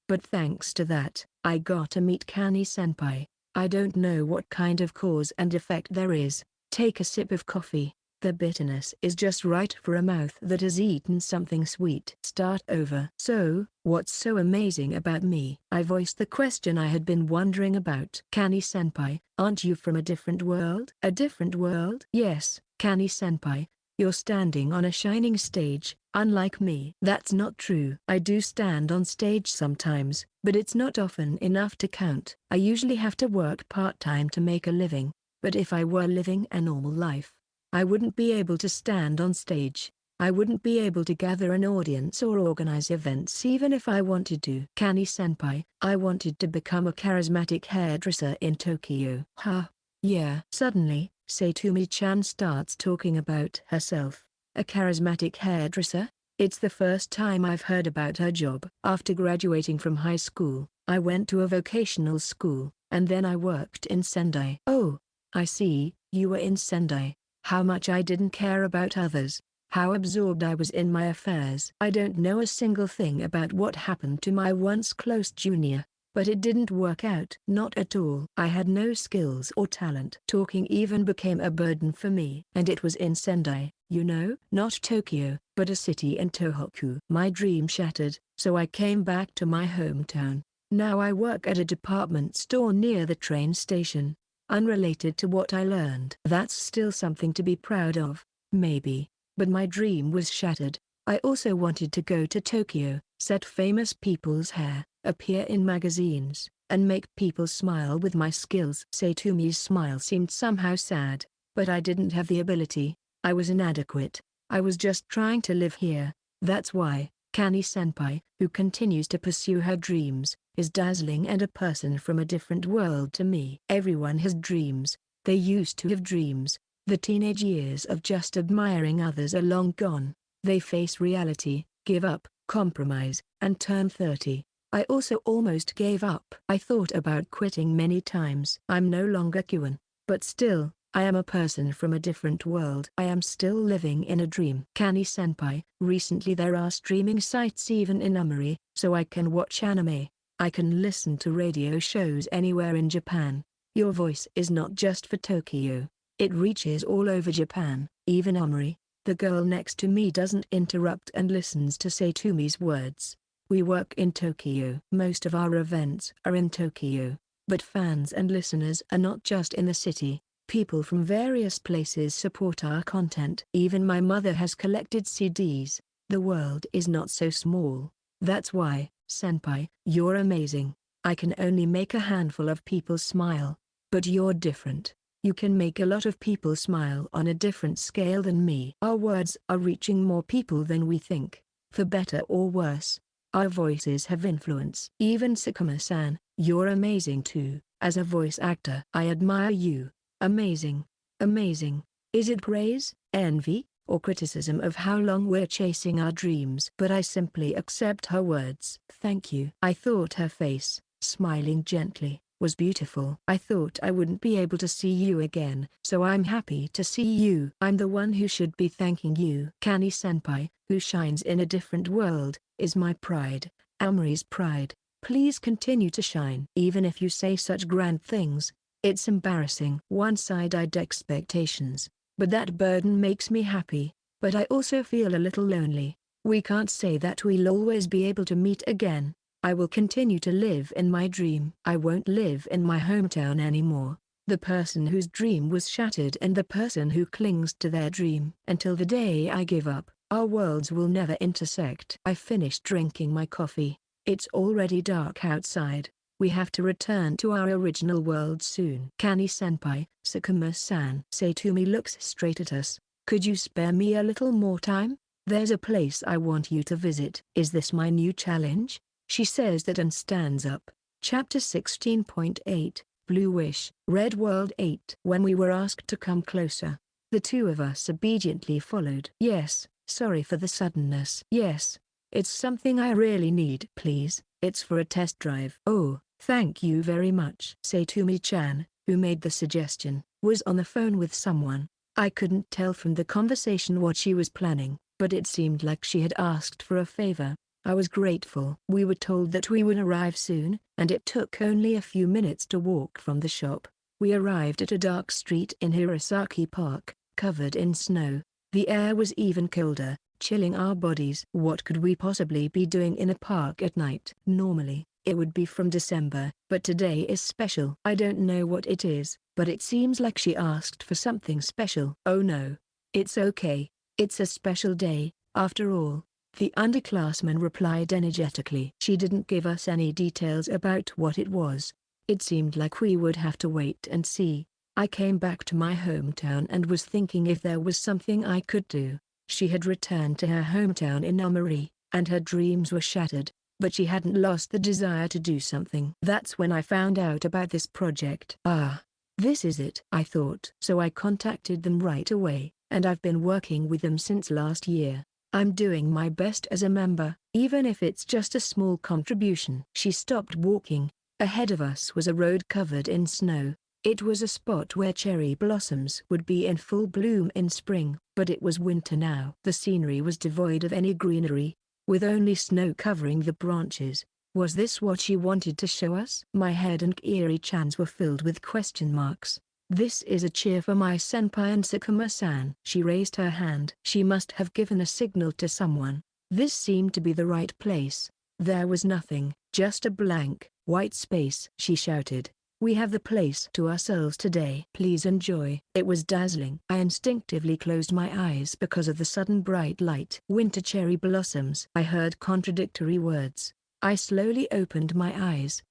but thanks to that, I got to meet Kani-senpai. I don't know what kind of cause and effect there is. Take a sip of coffee. The bitterness is just right for a mouth that has eaten something sweet. Start over. So, what's so amazing about me? I voiced the question I had been wondering about. Kani-senpai, aren't you from a different world? A different world? Yes, Kani-senpai, You're standing on a shining stage, unlike me. That's not true. I do stand on stage sometimes, but it's not often enough to count. I usually have to work part-time to make a living, but if I were living a normal life, I wouldn't be able to stand on stage. I wouldn't be able to gather an audience or organize events even if I wanted to. Kani-senpai, I wanted to become a charismatic hairdresser in Tokyo. Ha. Yeah. Suddenly, Satumi-chan starts talking about herself. A charismatic hairdresser? It's the first time I've heard about her job. After graduating from high school, I went to a vocational school, and then I worked in Sendai. Oh, I see, you were in Sendai. How much I didn't care about others. How absorbed I was in my affairs. I don't know a single thing about what happened to my once close junior, but it didn't work out. Not at all. I had no skills or talent. Talking even became a burden for me. And it was in Sendai, you know? Not Tokyo, but a city in Tohoku. My dream shattered, so I came back to my hometown. Now I work at a department store near the train station. Unrelated to what I learned. That's still something to be proud of, maybe. But my dream was shattered. I also wanted to go to Tokyo, set famous people's hair, appear in magazines, and make people smile with my skills. Satomi's smile seemed somehow sad, but I didn't have the ability. I was inadequate. I was just trying to live here. That's why, Kani-senpai, who continues to pursue her dreams, is dazzling and a person from a different world to me. Everyone has dreams. They used to have dreams. The teenage years of just admiring others are long gone. They face reality, give up, compromise, and turn 30. I also almost gave up. I thought about quitting many times. I'm no longer Kyuan, but still, I am a person from a different world. I am still living in a dream. Kani-senpai, recently there are streaming sites even in Amari, so I can watch anime. I can listen to radio shows anywhere in Japan. Your voice is not just for Tokyo. It reaches all over Japan. Even Amari, the girl next to me, doesn't interrupt and listens to Satomi's words. We work in Tokyo. Most of our events are in Tokyo, but fans and listeners are not just in the city. People from various places support our content. Even my mother has collected CDs. The world is not so small. That's why, senpai, you're amazing. I can only make a handful of people smile. But you're different. You can make a lot of people smile on a different scale than me. Our words are reaching more people than we think, for better or worse. Our voices have influence. Even Sakuma-san, you're amazing too, as a voice actor. I admire you. Amazing. Amazing. Is it praise, envy, or criticism of how long we're chasing our dreams? But I simply accept her words. Thank you. I thought her face, smiling gently, was beautiful. I thought I wouldn't be able to see you again, so I'm happy to see you. I'm the one who should be thanking you. Kani-senpai, who shines in a different world, is my pride, Amari's pride. Please continue to shine. Even if you say such grand things, it's embarrassing. One-sided expectations, but that burden makes me happy, but I also feel a little lonely. We can't say that we'll always be able to meet again. I will continue to live in my dream. I won't live in my hometown anymore. The person whose dream was shattered and the person who clings to their dream. Until the day I give up, our worlds will never intersect. I finished drinking my coffee. It's already dark outside. We have to return to our original world soon. Kani-senpai, Sakuma-san. Satomi looks straight at us. Could you spare me a little more time? There's a place I want you to visit. Is this my new challenge? She says that and stands up. Chapter 16.8, Blue Wish. Red World 8. When we were asked to come closer, the two of us obediently followed. Yes, sorry for the suddenness. Yes, it's something I really need. Please, it's for a test drive. Oh, thank you very much. Satumi-chan, who made the suggestion, was on the phone with someone. I couldn't tell from the conversation what she was planning, but it seemed like she had asked for a favor. I was grateful. We were told that we would arrive soon, and it took only a few minutes to walk from the shop. We arrived at a dark street in Hirosaki Park, covered in snow. The air was even colder, chilling our bodies. What could we possibly be doing in a park at night? Normally, it would be from December, but today is special. I don't know what it is, but it seems like she asked for something special. Oh no. It's okay. It's a special day, after all, the underclassman replied energetically. She didn't give us any details about what it was. It seemed like we would have to wait and see. I came back to my hometown and was thinking if there was something I could do. She had returned to her hometown in Omori, and her dreams were shattered, but she hadn't lost the desire to do something. That's when I found out about this project. Ah, this is it, I thought. So I contacted them right away, and I've been working with them since last year. I'm doing my best as a member, even if it's just a small contribution. She stopped walking. Ahead of us was a road covered in snow. It was a spot where cherry blossoms would be in full bloom in spring, but it was winter now. The scenery was devoid of any greenery, with only snow covering the branches. Was this what she wanted to show us? My head and Kiri-chan's were filled with question marks. This is a cheer for my senpai and Sakuma-san. She raised her hand. She must have given a signal to someone. This seemed to be the right place. There was nothing, just a blank, white space. She shouted, "We have the place to ourselves today. Please enjoy." It was dazzling. I instinctively closed my eyes because of the sudden bright light. Winter cherry blossoms. I heard contradictory words. I slowly opened my eyes.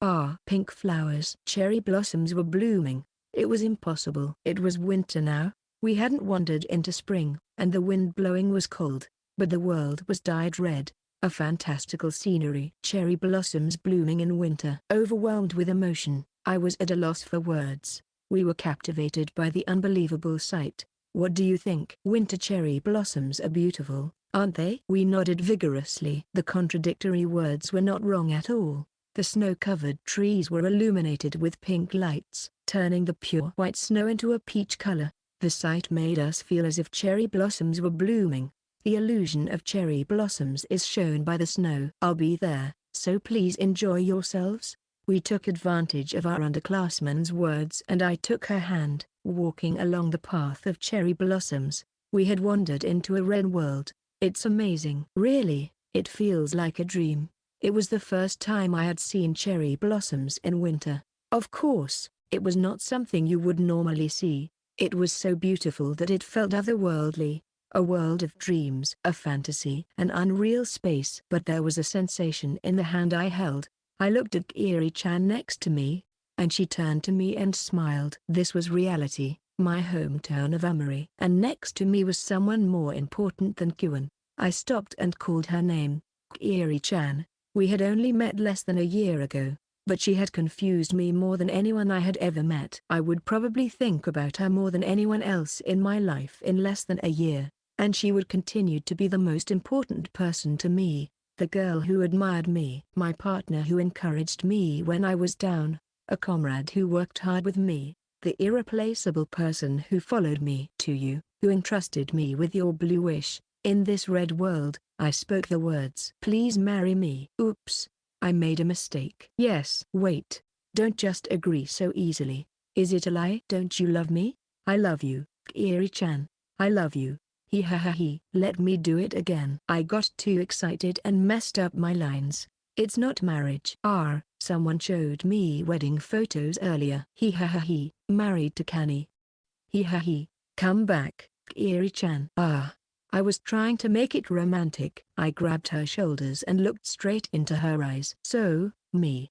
Pink flowers. Cherry blossoms were blooming. It was impossible. It was winter now. We hadn't wandered into spring, and the wind blowing was cold, but the world was dyed red. A fantastical scenery. Cherry blossoms blooming in winter. Overwhelmed with emotion, I was at a loss for words. We were captivated by the unbelievable sight. What do you think? Winter cherry blossoms are beautiful, aren't they? We nodded vigorously. The contradictory words were not wrong at all. The snow-covered trees were illuminated with pink lights, turning the pure white snow into a peach color. The sight made us feel as if cherry blossoms were blooming. The illusion of cherry blossoms is shown by the snow. I'll be there, so please enjoy yourselves. We took advantage of our underclassman's words and I took her hand, walking along the path of cherry blossoms. We had wandered into a red world. It's amazing. Really, it feels like a dream. It was the first time I had seen cherry blossoms in winter. Of course, it was not something you would normally see. It was so beautiful that it felt otherworldly. A world of dreams, a fantasy, an unreal space. But there was a sensation in the hand I held. I looked at Kiri-chan next to me, and she turned to me and smiled. This was reality, my hometown of Omori. And next to me was someone more important than Kyuan. I stopped and called her name, Kiri-chan. We had only met less than a year ago, but she had confused me more than anyone I had ever met. I would probably think about her more than anyone else in my life in less than a year. And she would continue to be the most important person to me, the girl who admired me, my partner who encouraged me when I was down, a comrade who worked hard with me, the irreplaceable person who followed me to you, who entrusted me with your blue wish. In this red world, I spoke the words, "Please marry me." Oops, I made a mistake. Yes. Wait, don't just agree so easily. Is it a lie? Don't you love me? I love you, Kiri-chan. I love you. He ha ha he. Let me do it again. I got too excited and messed up my lines. It's not marriage. Someone showed me wedding photos earlier. He ha ha he. Married to Kanae. He ha he. Come back, Kiri-chan. I was trying to make it romantic. I grabbed her shoulders and looked straight into her eyes. So, me.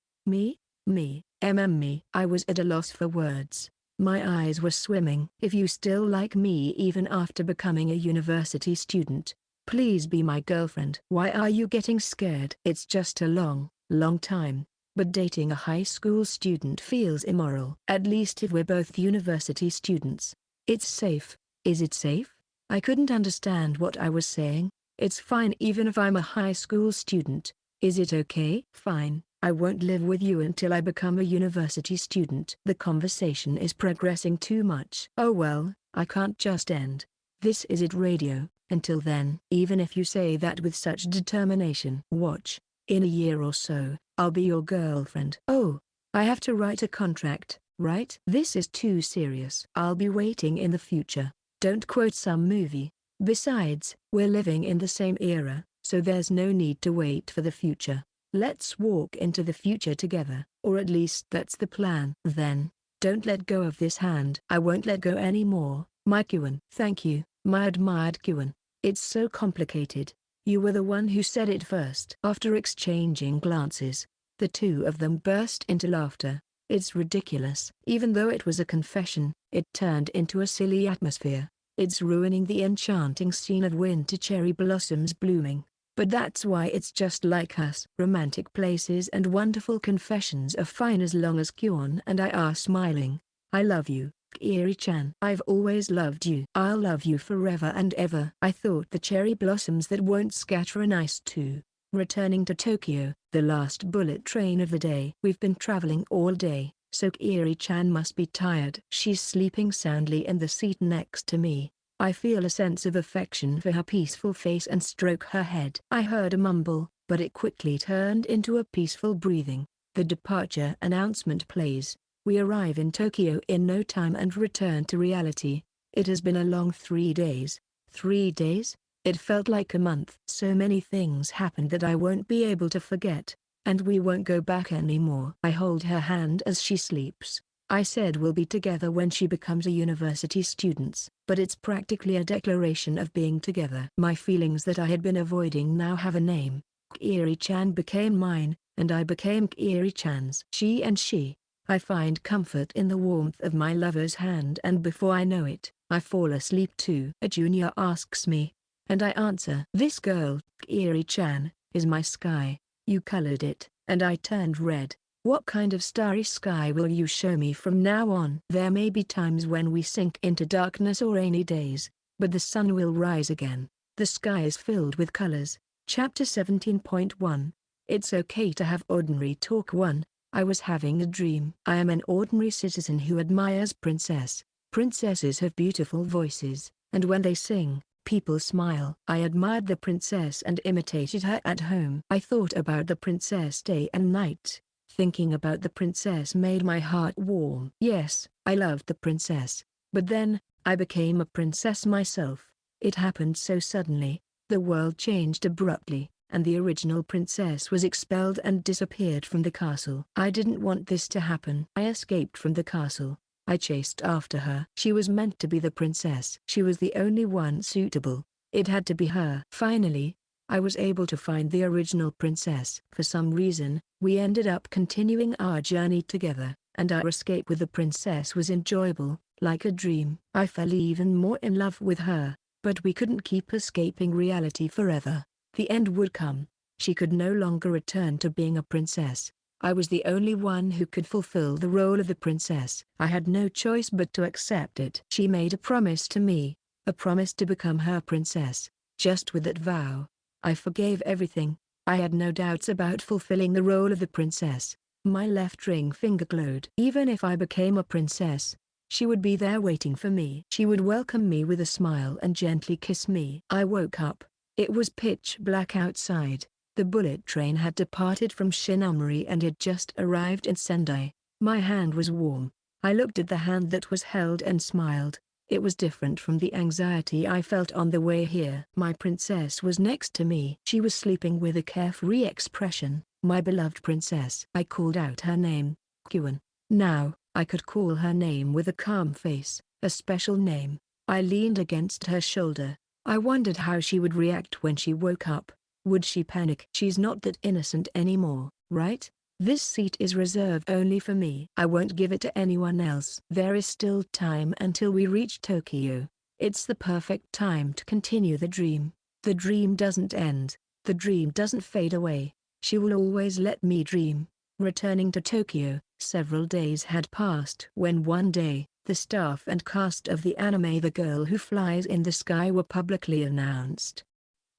I was at a loss for words. My eyes were swimming. If you still like me even after becoming a university student, please be my girlfriend. Why are you getting scared? It's just a long time. But dating a high school student feels immoral. At least if we're both university students. It's safe. Is it safe? I couldn't understand what I was saying. It's fine even if I'm a high school student. Is it okay? Fine. I won't live with you until I become a university student. The conversation is progressing too much. Oh well, I can't just end. This is it radio. Until then, even if you say that with such determination. Watch. In a year or so, I'll be your girlfriend. Oh, I have to write a contract, right? This is too serious. I'll be waiting in the future. Don't quote some movie. Besides, we're living in the same era, so there's no need to wait for the future. Let's walk into the future together, or at least that's the plan. Then, don't let go of this hand. I won't let go anymore, my Kyuan. Thank you, my admired Kyuan. It's so complicated. You were the one who said it first." After exchanging glances, the two of them burst into laughter. It's ridiculous. Even though it was a confession, it turned into a silly atmosphere. It's ruining the enchanting scene of winter cherry blossoms blooming. But that's why it's just like us. Romantic places and wonderful confessions are fine as long as Kyon and I are smiling. "I love you, Kiri-chan. I've always loved you. I'll love you forever and ever." I thought the cherry blossoms that won't scatter are nice too. Returning to Tokyo, the last bullet train of the day. We've been traveling all day, so Kiri-chan must be tired. She's sleeping soundly in the seat next to me. I feel a sense of affection for her peaceful face and stroke her head. I heard a mumble, but it quickly turned into a peaceful breathing. The departure announcement plays. We arrive in Tokyo in no time and return to reality. It has been a long 3 days. 3 days? It felt like a month. So many things happened that I won't be able to forget, and we won't go back anymore. I hold her hand as she sleeps. I said we'll be together when she becomes a university student, but it's practically a declaration of being together. My feelings that I had been avoiding now have a name. Kiri-chan became mine, and I became Kiri-chan's. She and she. I find comfort in the warmth of my lover's hand, and before I know it, I fall asleep too. A junior asks me, and I answer. This girl, Kiri-chan, is my sky. You colored it, and I turned red. What kind of starry sky will you show me from now on? There may be times when we sink into darkness or rainy days, but the sun will rise again. The sky is filled with colors. Chapter 17.1. It's okay to have ordinary talk. 1. I was having a dream. I am an ordinary citizen who admires princess. Princesses have beautiful voices, and when they sing, people smile. I admired the princess and imitated her at home. I thought about the princess day and night. Thinking about the princess made my heart warm. Yes, I loved the princess. But then, I became a princess myself. It happened so suddenly. The world changed abruptly, and the original princess was expelled and disappeared from the castle. I didn't want this to happen. I escaped from the castle. I chased after her. She was meant to be the princess. She was the only one suitable. It had to be her. Finally, I was able to find the original princess. For some reason, we ended up continuing our journey together, and our escape with the princess was enjoyable, like a dream. I fell even more in love with her, but we couldn't keep escaping reality forever. The end would come. She could no longer return to being a princess. I was the only one who could fulfill the role of the princess. I had no choice but to accept it. She made a promise to me, a promise to become her princess. Just with that vow, I forgave everything. I had no doubts about fulfilling the role of the princess. My left ring finger glowed. Even if I became a princess, she would be there waiting for me. She would welcome me with a smile and gently kiss me. I woke up. It was pitch black outside. The bullet train had departed from Shinamori and had just arrived in Sendai. My hand was warm. I looked at the hand that was held and smiled. It was different from the anxiety I felt on the way here. My princess was next to me. She was sleeping with a carefree expression. My beloved princess. I called out her name, Kyon. Now, I could call her name with a calm face, a special name. I leaned against her shoulder. I wondered how she would react when she woke up. Would she panic? She's not that innocent anymore, right? This seat is reserved only for me. I won't give it to anyone else. There is still time until we reach Tokyo. It's the perfect time to continue the dream. The dream doesn't end. The dream doesn't fade away. She will always let me dream. Returning to Tokyo, several days had passed when one day, the staff and cast of the anime The Girl Who Flies in the Sky were publicly announced.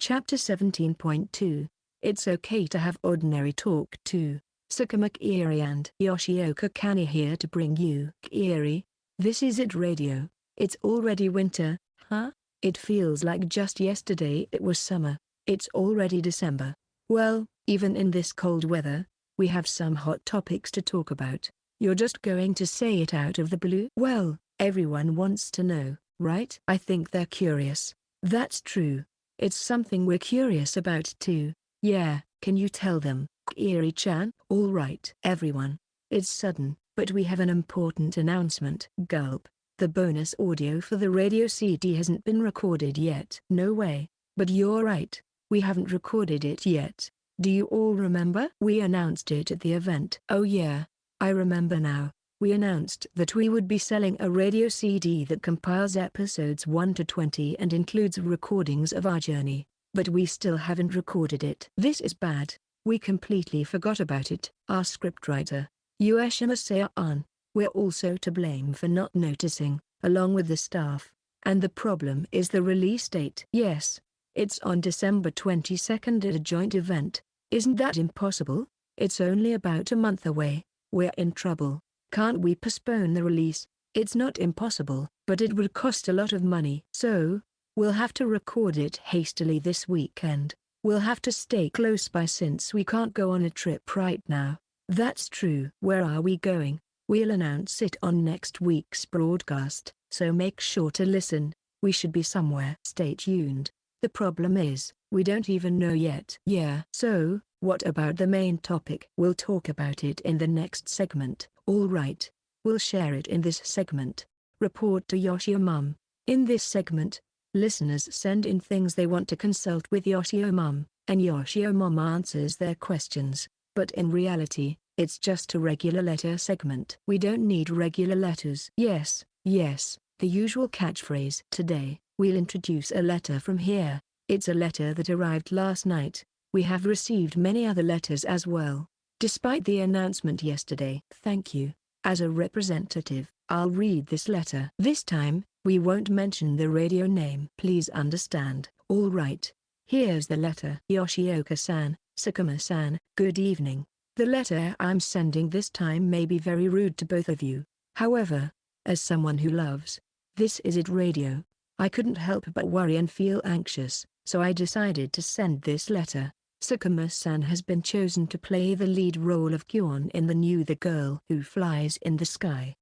Chapter 17.2. It's okay to have ordinary talk too. Sakuma Kiri and Yoshioka Kanae here to bring you Kiri. This is it radio. It's already winter, huh? It feels like just yesterday it was summer. It's already December. Well, even in this cold weather, we have some hot topics to talk about. You're just going to say it out of the blue? Well, everyone wants to know, right? I think they're curious. That's true. It's something we're curious about too. Yeah, can you tell them, Kiri-chan? All right. Everyone. It's sudden, but we have an important announcement. Gulp. The bonus audio for the radio CD hasn't been recorded yet. No way. But you're right, we haven't recorded it yet. Do you all remember? We announced it at the event. Oh yeah, I remember now. We announced that we would be selling a radio CD that compiles episodes 1 to 20 and includes recordings of our journey, but we still haven't recorded it. This is bad. We completely forgot about it. Our scriptwriter, Yoshioka, we're also to blame for not noticing, along with the staff. And the problem is the release date. Yes, it's on December 22nd at a joint event. Isn't that impossible? It's only about a month away. We're in trouble. Can't we postpone the release? It's not impossible, but it would cost a lot of money. So, we'll have to record it hastily this weekend. We'll have to stay close by since we can't go on a trip right now. That's true. Where are we going? We'll announce it on next week's broadcast, so make sure to listen. We should be somewhere. Stay tuned. The problem is, we don't even know yet. Yeah. So, what about the main topic? We'll talk about it in the next segment. Alright. We'll share it in this segment. Report to Yoshio-mum. In this segment, listeners send in things they want to consult with Yoshio-mum, and Yoshio-mum answers their questions. But in reality, it's just a regular letter segment. We don't need regular letters. Yes, the usual catchphrase. Today, we'll introduce a letter from here. It's a letter that arrived last night. We have received many other letters as well. Despite the announcement yesterday. Thank you. As a representative, I'll read this letter. This time, we won't mention the radio name. Please understand. All right. Here's the letter. Yoshioka-san, Sakuma-san, good evening. The letter I'm sending this time may be very rude to both of you. However, as someone who loves This Is It Radio, I couldn't help but worry and feel anxious, so I decided to send this letter. Sakuma-san has been chosen to play the lead role of Kyuon in the new The Girl Who Flies in the Sky.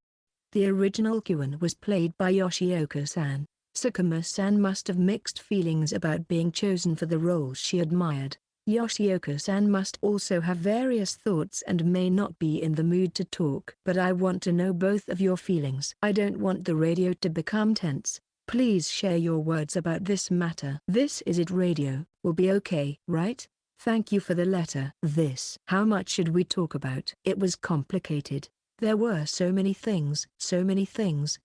The original Kyuon was played by Yoshioka-san. Sakuma-san must have mixed feelings about being chosen for the role she admired. Yoshioka-san must also have various thoughts and may not be in the mood to talk. But I want to know both of your feelings. I don't want the radio to become tense. Please share your words about this matter. This Is It Radio will be okay, right? Thank you for the letter. How much should we talk about? It was complicated. There were so many things.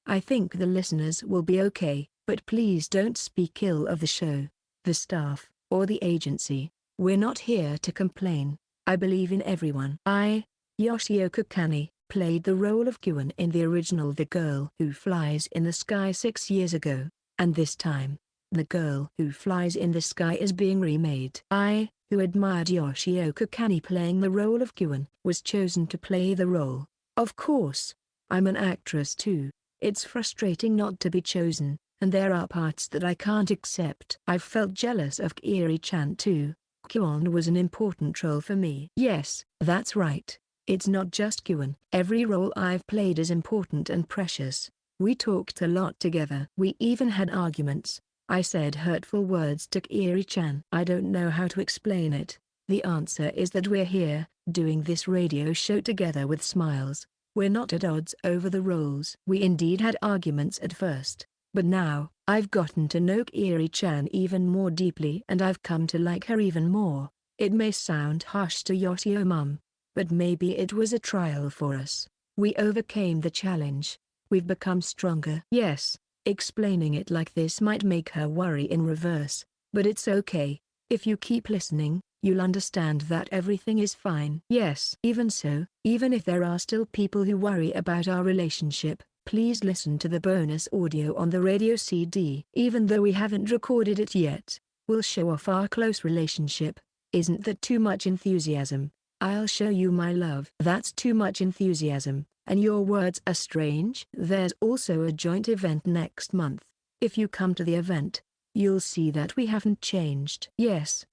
I think the listeners will be okay, but please don't speak ill of the show, the staff, or the agency. We're not here to complain. I believe in everyone. I, Yoshioka Kanae, played the role of Kyuon in the original The Girl Who Flies in the Sky 6 years ago, and this time, The Girl Who Flies in the Sky is being remade. I, who admired Yoshioka Kanae playing the role of Kyuon, was chosen to play the role. Of course, I'm an actress too. It's frustrating not to be chosen, and there are parts that I can't accept. I've felt jealous of Kiri-chan too. Kyuon was an important role for me. Yes, that's right. It's not just Kyuon. Every role I've played is important and precious. We talked a lot together. We even had arguments. I said hurtful words to Kiri-chan. I don't know how to explain it. The answer is that we're here, doing this radio show together with smiles. We're not at odds over the roles. We indeed had arguments at first, but now, I've gotten to know Kiri-chan even more deeply and I've come to like her even more. It may sound harsh to Yoshio-mum, but maybe it was a trial for us. We overcame the challenge. We've become stronger. Yes, explaining it like this might make her worry in reverse, but it's okay. If you keep listening, you'll understand that everything is fine. Yes. Even so, even if there are still people who worry about our relationship, please listen to the bonus audio on the radio CD. Even though we haven't recorded it yet, we'll show off our close relationship. Isn't that too much enthusiasm? I'll show you my love. That's too much enthusiasm, and your words are strange. There's also a joint event next month. If you come to the event, you'll see that we haven't changed. Yes,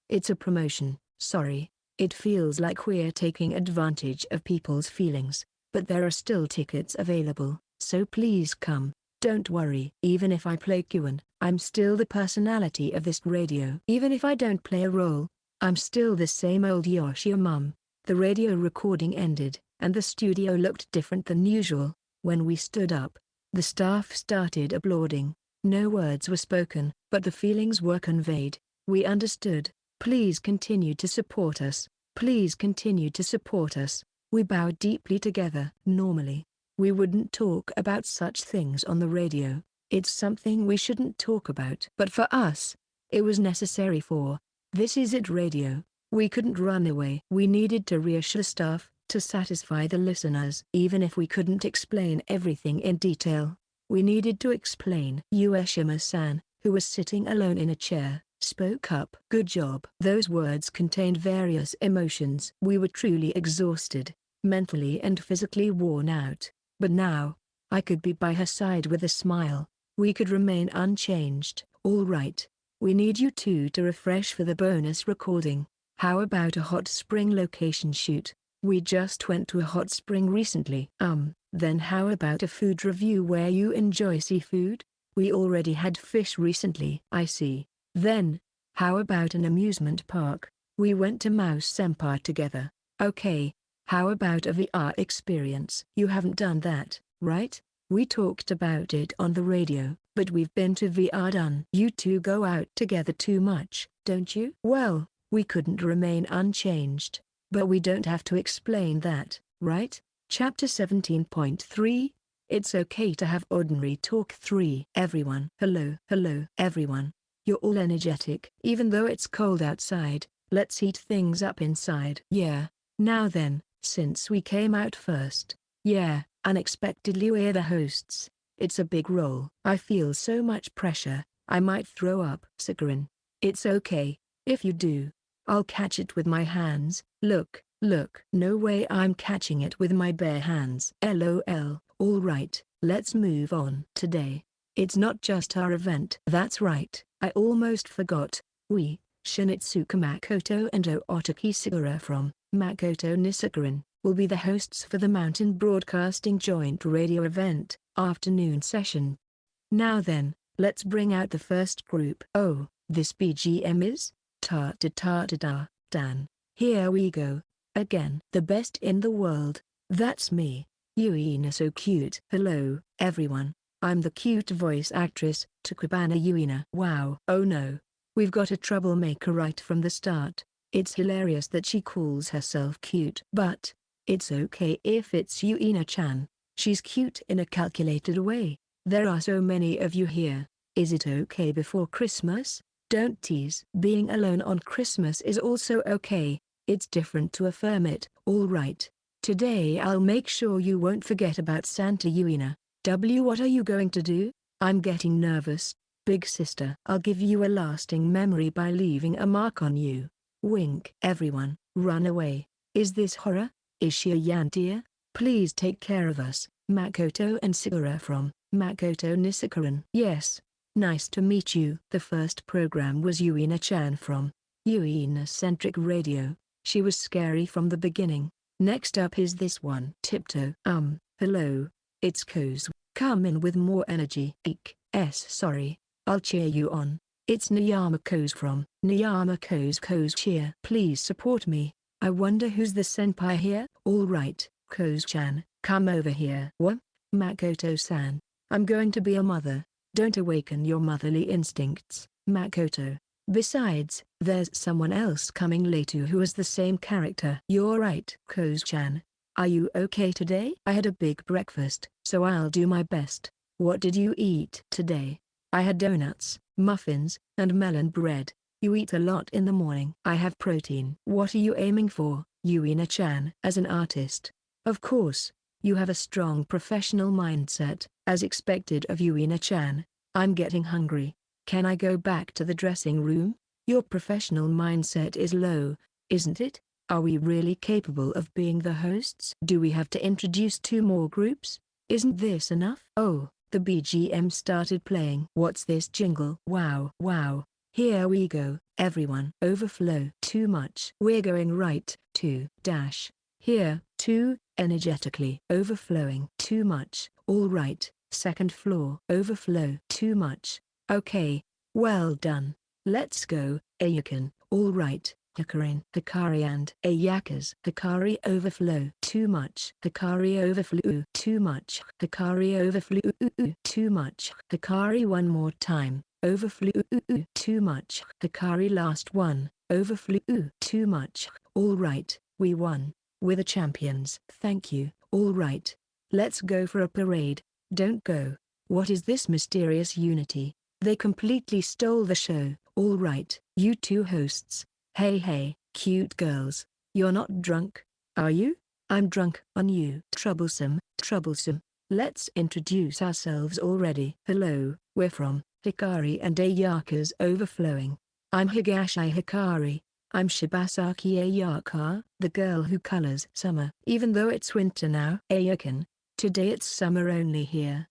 it's a promotion. Sorry, it feels like we're taking advantage of people's feelings. But there are still tickets available, so please come. Don't worry. Even if I play Kyuon, I'm still the personality of this radio. Even if I don't play a role, I'm still the same old Yoshio-mum. The radio recording ended, and the studio looked different than usual. When we stood up, the staff started applauding. No words were spoken, but the feelings were conveyed. We understood. Please continue to support us. Please continue to support us. We bowed deeply together. Normally, we wouldn't talk about such things on the radio. It's something we shouldn't talk about. But for us, it was necessary for This Is It Radio. We couldn't run away. We needed to reassure staff, to satisfy the listeners. Even if we couldn't explain everything in detail, we needed to explain. Ueshima-san, who was sitting alone in a chair, spoke up. Good job. Those words contained various emotions. We were truly exhausted, mentally and physically worn out. But now, I could be by her side with a smile. We could remain unchanged. All right. We need you two to refresh for the bonus recording. How about a hot spring location shoot? We just went to a hot spring recently. Then how about a food review where you enjoy seafood? We already had fish recently. I see. Then, how about an amusement park? We went to Mouse Senpai together. Okay. How about a VR experience? You haven't done that, right? We talked about it on the radio, but we've been to VR done. You two go out together too much, don't you? Well, we couldn't remain unchanged. But we don't have to explain that, right? Chapter 17.3, It's Okay to Have Ordinary Talk 3. Everyone. Hello everyone. You're all energetic. Even though it's cold outside, let's heat things up inside. Yeah. Now then, since we came out first. Yeah, unexpectedly we're the hosts. It's a big role. I feel so much pressure, I might throw up. Sakarin. It's okay. If you do, I'll catch it with my hands. Look. No way I'm catching it with my bare hands. LOL. Alright, let's move on. Today, it's not just our event. That's right, I almost forgot. We, Shinitsuka Makoto and Ootaki Sigura from Makoto Nisakarin, will be the hosts for the Mountain Broadcasting Joint Radio Event, afternoon session. Now then, let's bring out the first group. Oh, this BGM is? Ta-ta-ta-ta-ta, Dan. Here we go. Again. The best in the world. That's me. Yuina so cute. Hello, everyone. I'm the cute voice actress, Takubana Yuina. Wow. Oh no. We've got a troublemaker right from the start. It's hilarious that she calls herself cute. But it's okay if it's Yuina-chan. She's cute in a calculated way. There are so many of you here. Is it okay before Christmas? Don't tease. Being alone on Christmas is also okay. It's different to affirm it. All right. Today I'll make sure you won't forget about Santa Yuina. What are you going to do? I'm getting nervous. Big sister. I'll give you a lasting memory by leaving a mark on you. Wink. Everyone, run away. Is this horror? Is she a yantia? Please take care of us. Makoto and Sigura from Makoto Nisakaran. Yes. Nice to meet you. The first program was Yuina-chan from Yuina-centric radio. She was scary from the beginning. Next up is this one. Tiptoe. Hello. It's Koz. Come in with more energy. Sorry. I'll cheer you on. It's Niyama Koz from Niyama Koz cheer. Please support me. I wonder who's the senpai here? Alright, Koz-chan, come over here. What? Makoto-san. I'm going to be a mother. Don't awaken your motherly instincts, Makoto. Besides, there's someone else coming later who has the same character. You're right. Koz-chan. Are you okay today? I had a big breakfast, so I'll do my best. What did you eat today? I had donuts, muffins, and melon bread. You eat a lot in the morning. I have protein. What are you aiming for, Yuina-chan? As an artist, of course, you have a strong professional mindset, as expected of Yuina-chan. I'm getting hungry. Can I go back to the dressing room? Your professional mindset is low, isn't it? Are we really capable of being the hosts? Do we have to introduce 2 more groups? Isn't this enough? Oh, the BGM started playing. What's this jingle? Wow. Here we go, everyone. Overflow. Too much. We're going right to dash. Here, too, energetically. Overflowing. Too much. All right, second floor. Overflow. Too much. Okay, well done. Let's go, Ayukan. All right, Hikarin, Hikari and Ayaka's Hikari overflow. Too much. Hikari overflew. Too much. Hikari overflew. Too much. Hikari one more time. Overflew. Too much. Hikari last one. Overflew. Too much. All right, we won. We're the champions. Thank you. All right. Let's go for a parade. Don't go. What is this mysterious unity? They completely stole the show. All right, you two hosts. Hey, cute girls. You're not drunk, are you? I'm drunk on you. Troublesome. Let's introduce ourselves already. Hello, we're from Hikari and Ayaka's Overflowing. I'm Higashi Hikari. I'm Shibasaki Ayaka, the girl who colors summer. Even though it's winter now. Ayakan, today it's summer only here.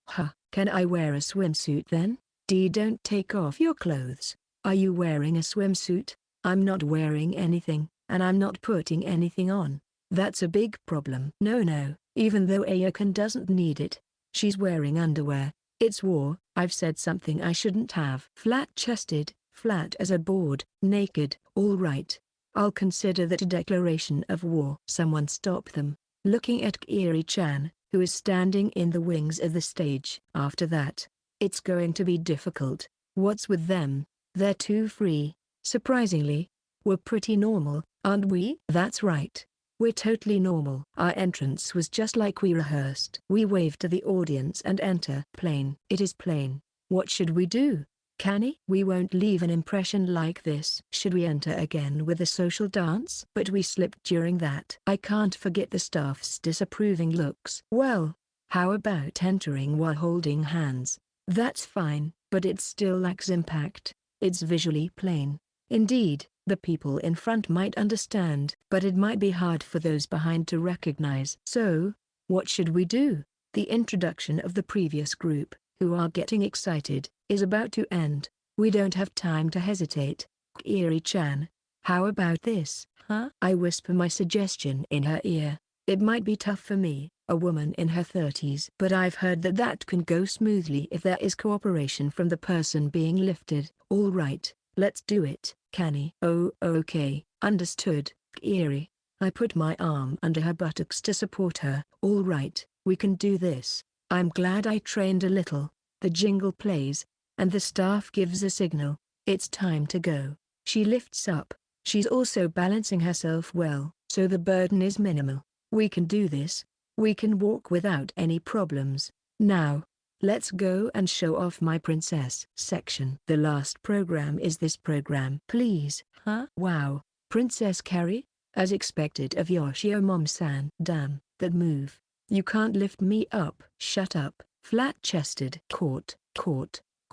Can I wear a swimsuit then? Don't take off your clothes. Are you wearing a swimsuit? I'm not wearing anything, and I'm not putting anything on. That's a big problem. No, even though Ayakan doesn't need it. She's wearing underwear. It's war. I've said something I shouldn't have. Flat-chested, flat as a board, naked. All right. I'll consider that a declaration of war. Someone stop them. Looking at Kiri-chan, who is standing in the wings of the stage. After that, it's going to be difficult. What's with them? They're too free. Surprisingly, we're pretty normal, aren't we? That's right. We're totally normal. Our entrance was just like we rehearsed. We wave to the audience and enter. Plain. It is plain. What should we do? Kani? We won't leave an impression like this. Should we enter again with a social dance? But we slipped during that. I can't forget the staff's disapproving looks. Well, how about entering while holding hands? That's fine, but it still lacks impact. It's visually plain. Indeed, the people in front might understand, but it might be hard for those behind to recognize. So, what should we do? The introduction of the previous group, who are getting excited, is about to end. We don't have time to hesitate. Kiri-chan, how about this, huh? I whisper my suggestion in her ear. It might be tough for me, a woman in her 30s, but I've heard that can go smoothly if there is cooperation from the person being lifted. All right, let's do it, Kani. Oh, okay, understood, Kiri. I put my arm under her buttocks to support her. All right, we can do this. I'm glad I trained a little. The jingle plays, and the staff gives a signal. It's time to go. She lifts up. She's also balancing herself well, so the burden is minimal. We can do this. We can walk without any problems. Now, let's go and show off my princess section. The last program is this program. Please, huh? Wow, Princess Kari? As expected of Yoshio Mom-san. Damn, that move. You can't lift me up. Shut up, flat-chested. Caught.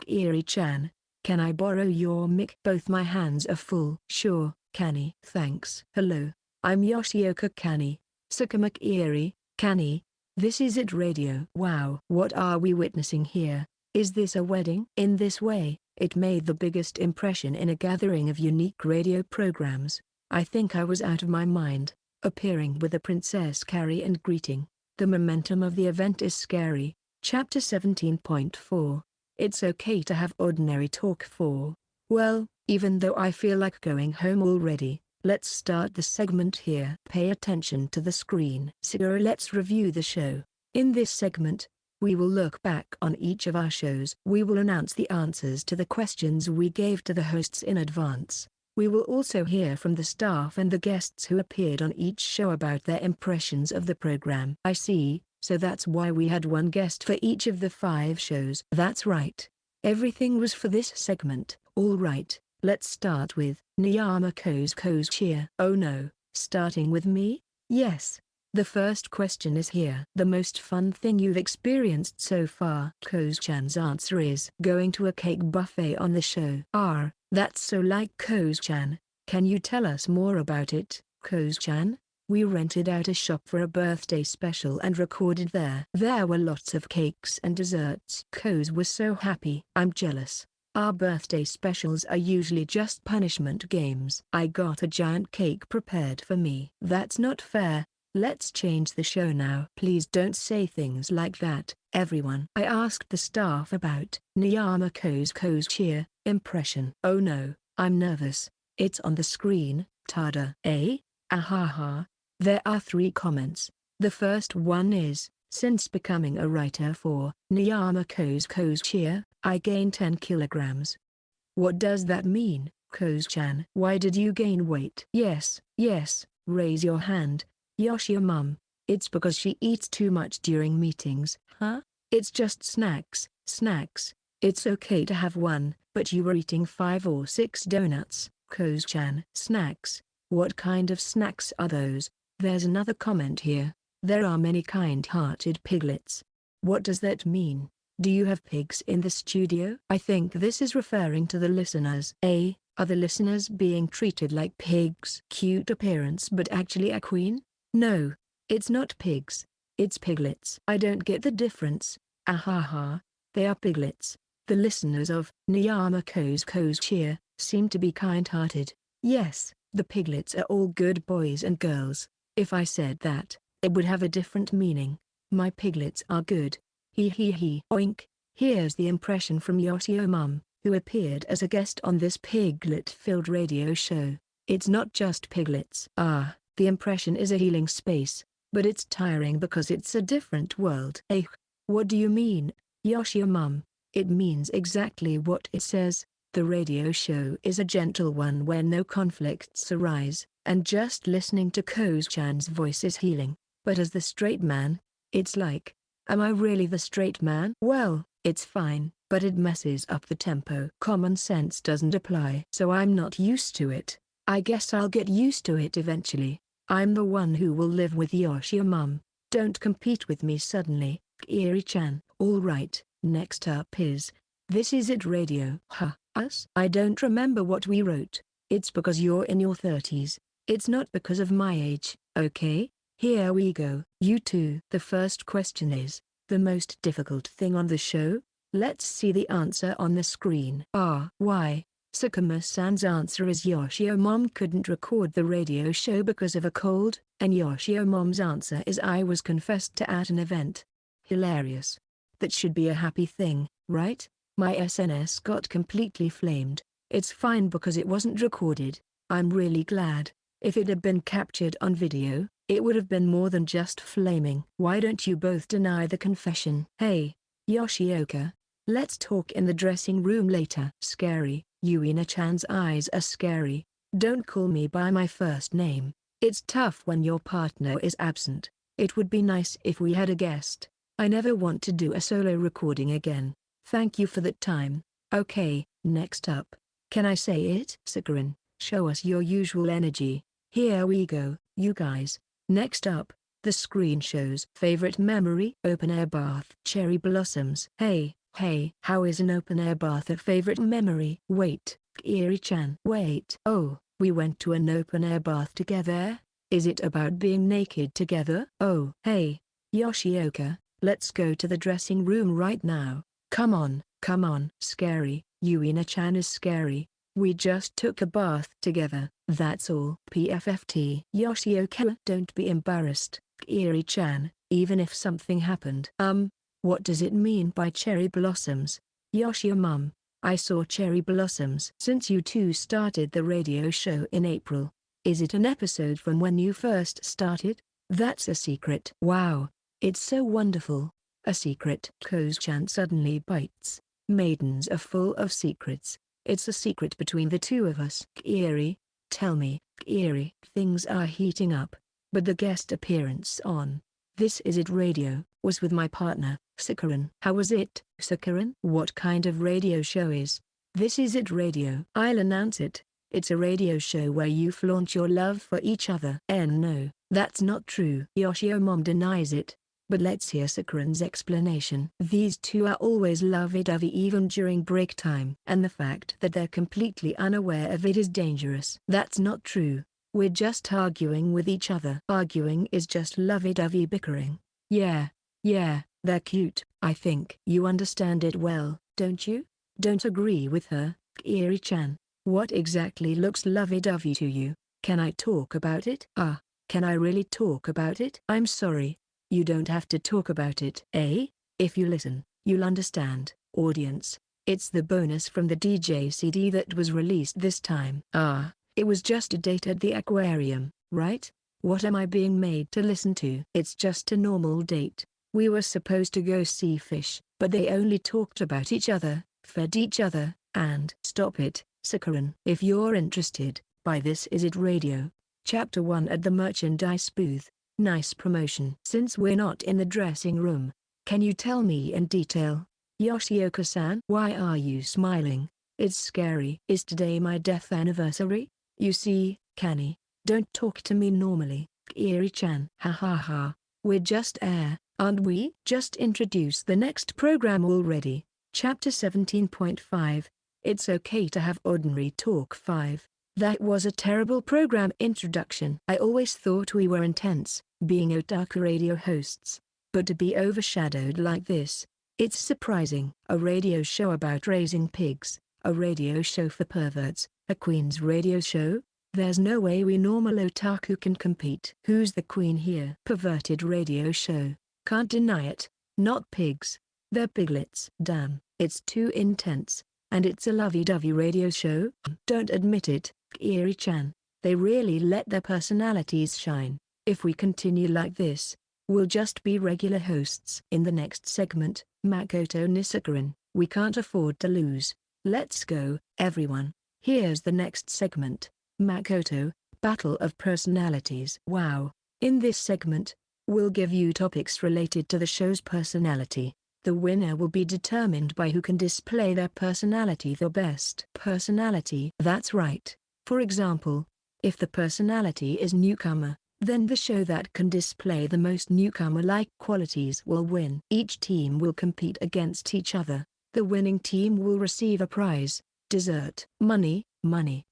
Kiri-chan, can I borrow your mic? Both my hands are full. Sure, Kani. Thanks. Hello, I'm Yoshioka Kanae. Sakuma Kiri, Kani. This is it radio. Wow. What are we witnessing here? Is this a wedding? In this way, it made the biggest impression in a gathering of unique radio programs. I think I was out of my mind, appearing with the Princess Kari and greeting. The momentum of the event is scary. Chapter 17.4. It's okay to have ordinary talk for. Well, even though I feel like going home already, let's start the segment here. Pay attention to the screen. So let's review the show. In this segment, we will look back on each of our shows. We will announce the answers to the questions we gave to the hosts in advance. We will also hear from the staff and the guests who appeared on each show about their impressions of the program. I see, so that's why we had one guest for each of the 5 shows. That's right. Everything was for this segment. All right, let's start with Niyamako's cheer. Oh no, starting with me? Yes. The first question is here. The most fun thing you've experienced so far? Koz-chan's answer is going to a cake buffet on the show. That's so like Koz-chan. Can you tell us more about it, Koz-chan? We rented out a shop for a birthday special and recorded there. There were lots of cakes and desserts. Koz was so happy. I'm jealous. Our birthday specials are usually just punishment games. I got a giant cake prepared for me. That's not fair. Let's change the show now. Please don't say things like that, everyone. I asked the staff about Niyamako's cheer impression. Oh no, I'm nervous. It's on the screen. Tada. Ahaha. There are 3 comments. The first one is, since becoming a writer for Niyamako's Cheer, I gained 10 kilograms. What does that mean, Koz-chan? Why did you gain weight? Yes, raise your hand. Yoshio mum. It's because she eats too much during meetings. Huh? It's just snacks. It's okay to have one, but you were eating 5 or 6 donuts, Koz-chan. Snacks? What kind of snacks are those? There's another comment here. There are many kind-hearted piglets. What does that mean? Do you have pigs in the studio? I think this is referring to the listeners. Are the listeners being treated like pigs? Cute appearance but actually a queen? No. It's not pigs. It's piglets. I don't get the difference. Ahaha. They are piglets. The listeners of Niyamako's Cheer seem to be kind-hearted. Yes, the piglets are all good boys and girls. If I said that, it would have a different meaning. My piglets are good. He. Oink. Here's the impression from Yoshio mum, who appeared as a guest on this piglet-filled radio show. It's not just piglets. The impression is a healing space, but it's tiring because it's a different world. What do you mean, Yoshio mum? It means exactly what it says. The radio show is a gentle one where no conflicts arise, and just listening to Koz-chan's voice is healing. But as the straight man, it's like, am I really the straight man? Well, it's fine, but it messes up the tempo. Common sense doesn't apply. So I'm not used to it. I guess I'll get used to it eventually. I'm the one who will live with Yoshio mum. Don't compete with me suddenly, Kiri-chan. Alright, next up is, This Is It Radio. Us? I don't remember what we wrote. It's because you're in your 30s. It's not because of my age, okay? Here we go. You two. The first question is, the most difficult thing on the show? Let's see the answer on the screen. Why? Sakuma-san's answer is Yoshio mom couldn't record the radio show because of a cold, and Yoshio mom's answer is I was confessed to at an event. Hilarious. That should be a happy thing, right? My SNS got completely flamed. It's fine because it wasn't recorded. I'm really glad. If it had been captured on video, it would have been more than just flaming. Why don't you both deny the confession? Hey, Yoshioka. Let's talk in the dressing room later. Scary. Yuina-chan's eyes are scary. Don't call me by my first name. It's tough when your partner is absent. It would be nice if we had a guest. I never want to do a solo recording again. Thank you for that time. Okay, next up. Can I say it? Sakura, show us your usual energy. Here we go, you guys. Next up, the screen shows favorite memory. Open air bath. Cherry blossoms. Hey, how is an open air bath a favorite memory? Wait, Kiri-chan. Wait. Oh, we went to an open air bath together? Is it about being naked together? Oh. Hey, Yoshioka, let's go to the dressing room right now. Come on. Scary. Yuina-chan is scary. We just took a bath together, that's all. PFFT. Yoshioka, don't be embarrassed, Kiri-chan, even if something happened. What does it mean by cherry blossoms? Yoshio mum, I saw cherry blossoms. Since you two started the radio show in April, is it an episode from when you first started? That's a secret. Wow, it's so wonderful. A secret. Koz-chan suddenly bites. Maidens are full of secrets. It's a secret between the two of us. Kiri, tell me. Kiri, things are heating up. But the guest appearance on This Is It Radio was with my partner, Sakura. How was it, Sakura? What kind of radio show is This Is It Radio? I'll announce it. It's a radio show where you flaunt your love for each other. No, that's not true. Yoshio mom denies it. But let's hear Sakura's explanation. These two are always lovey-dovey even during break time. And the fact that they're completely unaware of it is dangerous. That's not true. We're just arguing with each other. Arguing is just lovey-dovey bickering. Yeah, they're cute. I think you understand it well, don't you? Don't agree with her, Kiri-chan. What exactly looks lovey-dovey to you? Can I talk about it? Can I really talk about it? I'm sorry. You don't have to talk about it. If you listen, you'll understand. Audience, it's the bonus from the DJ CD that was released this time. It was just a date at the aquarium, right? What am I being made to listen to? It's just a normal date. We were supposed to go see fish, but they only talked about each other, fed each other, and stop it, Sakura. If you're interested, by This Is It Radio. Chapter 1 at the merchandise booth. Nice promotion. Since we're not in the dressing room, can you tell me in detail? Yoshioka-san, why are you smiling? It's scary. Is today my death anniversary? You see, Kanae, don't talk to me normally, Kiri-chan. Ha ha ha. We're just air, aren't we? Just introduce the next program already. Chapter 17.5. It's okay to have ordinary talk. 5. That was a terrible program introduction. I always thought we were intense, being otaku radio hosts. But to be overshadowed like this, it's surprising. A radio show about raising pigs, a radio show for perverts, a queen's radio show? There's no way we normal otaku can compete. Who's the queen here? Perverted radio show. Can't deny it. Not pigs. They're piglets. Damn, it's too intense. And it's a lovey-dovey radio show? Don't admit it, Kiri-chan. They really let their personalities shine. If we continue like this, we'll just be regular hosts. In the next segment, Makoto Nisakaran, we can't afford to lose. Let's go, everyone. Here's the next segment. Makoto, Battle of Personalities. Wow. In this segment, we'll give you topics related to the show's personality. The winner will be determined by who can display their personality the best. Personality. That's right. For example, if the personality is newcomer, then the show that can display the most newcomer-like qualities will win. Each team will compete against each other. The winning team will receive a prize, dessert, money,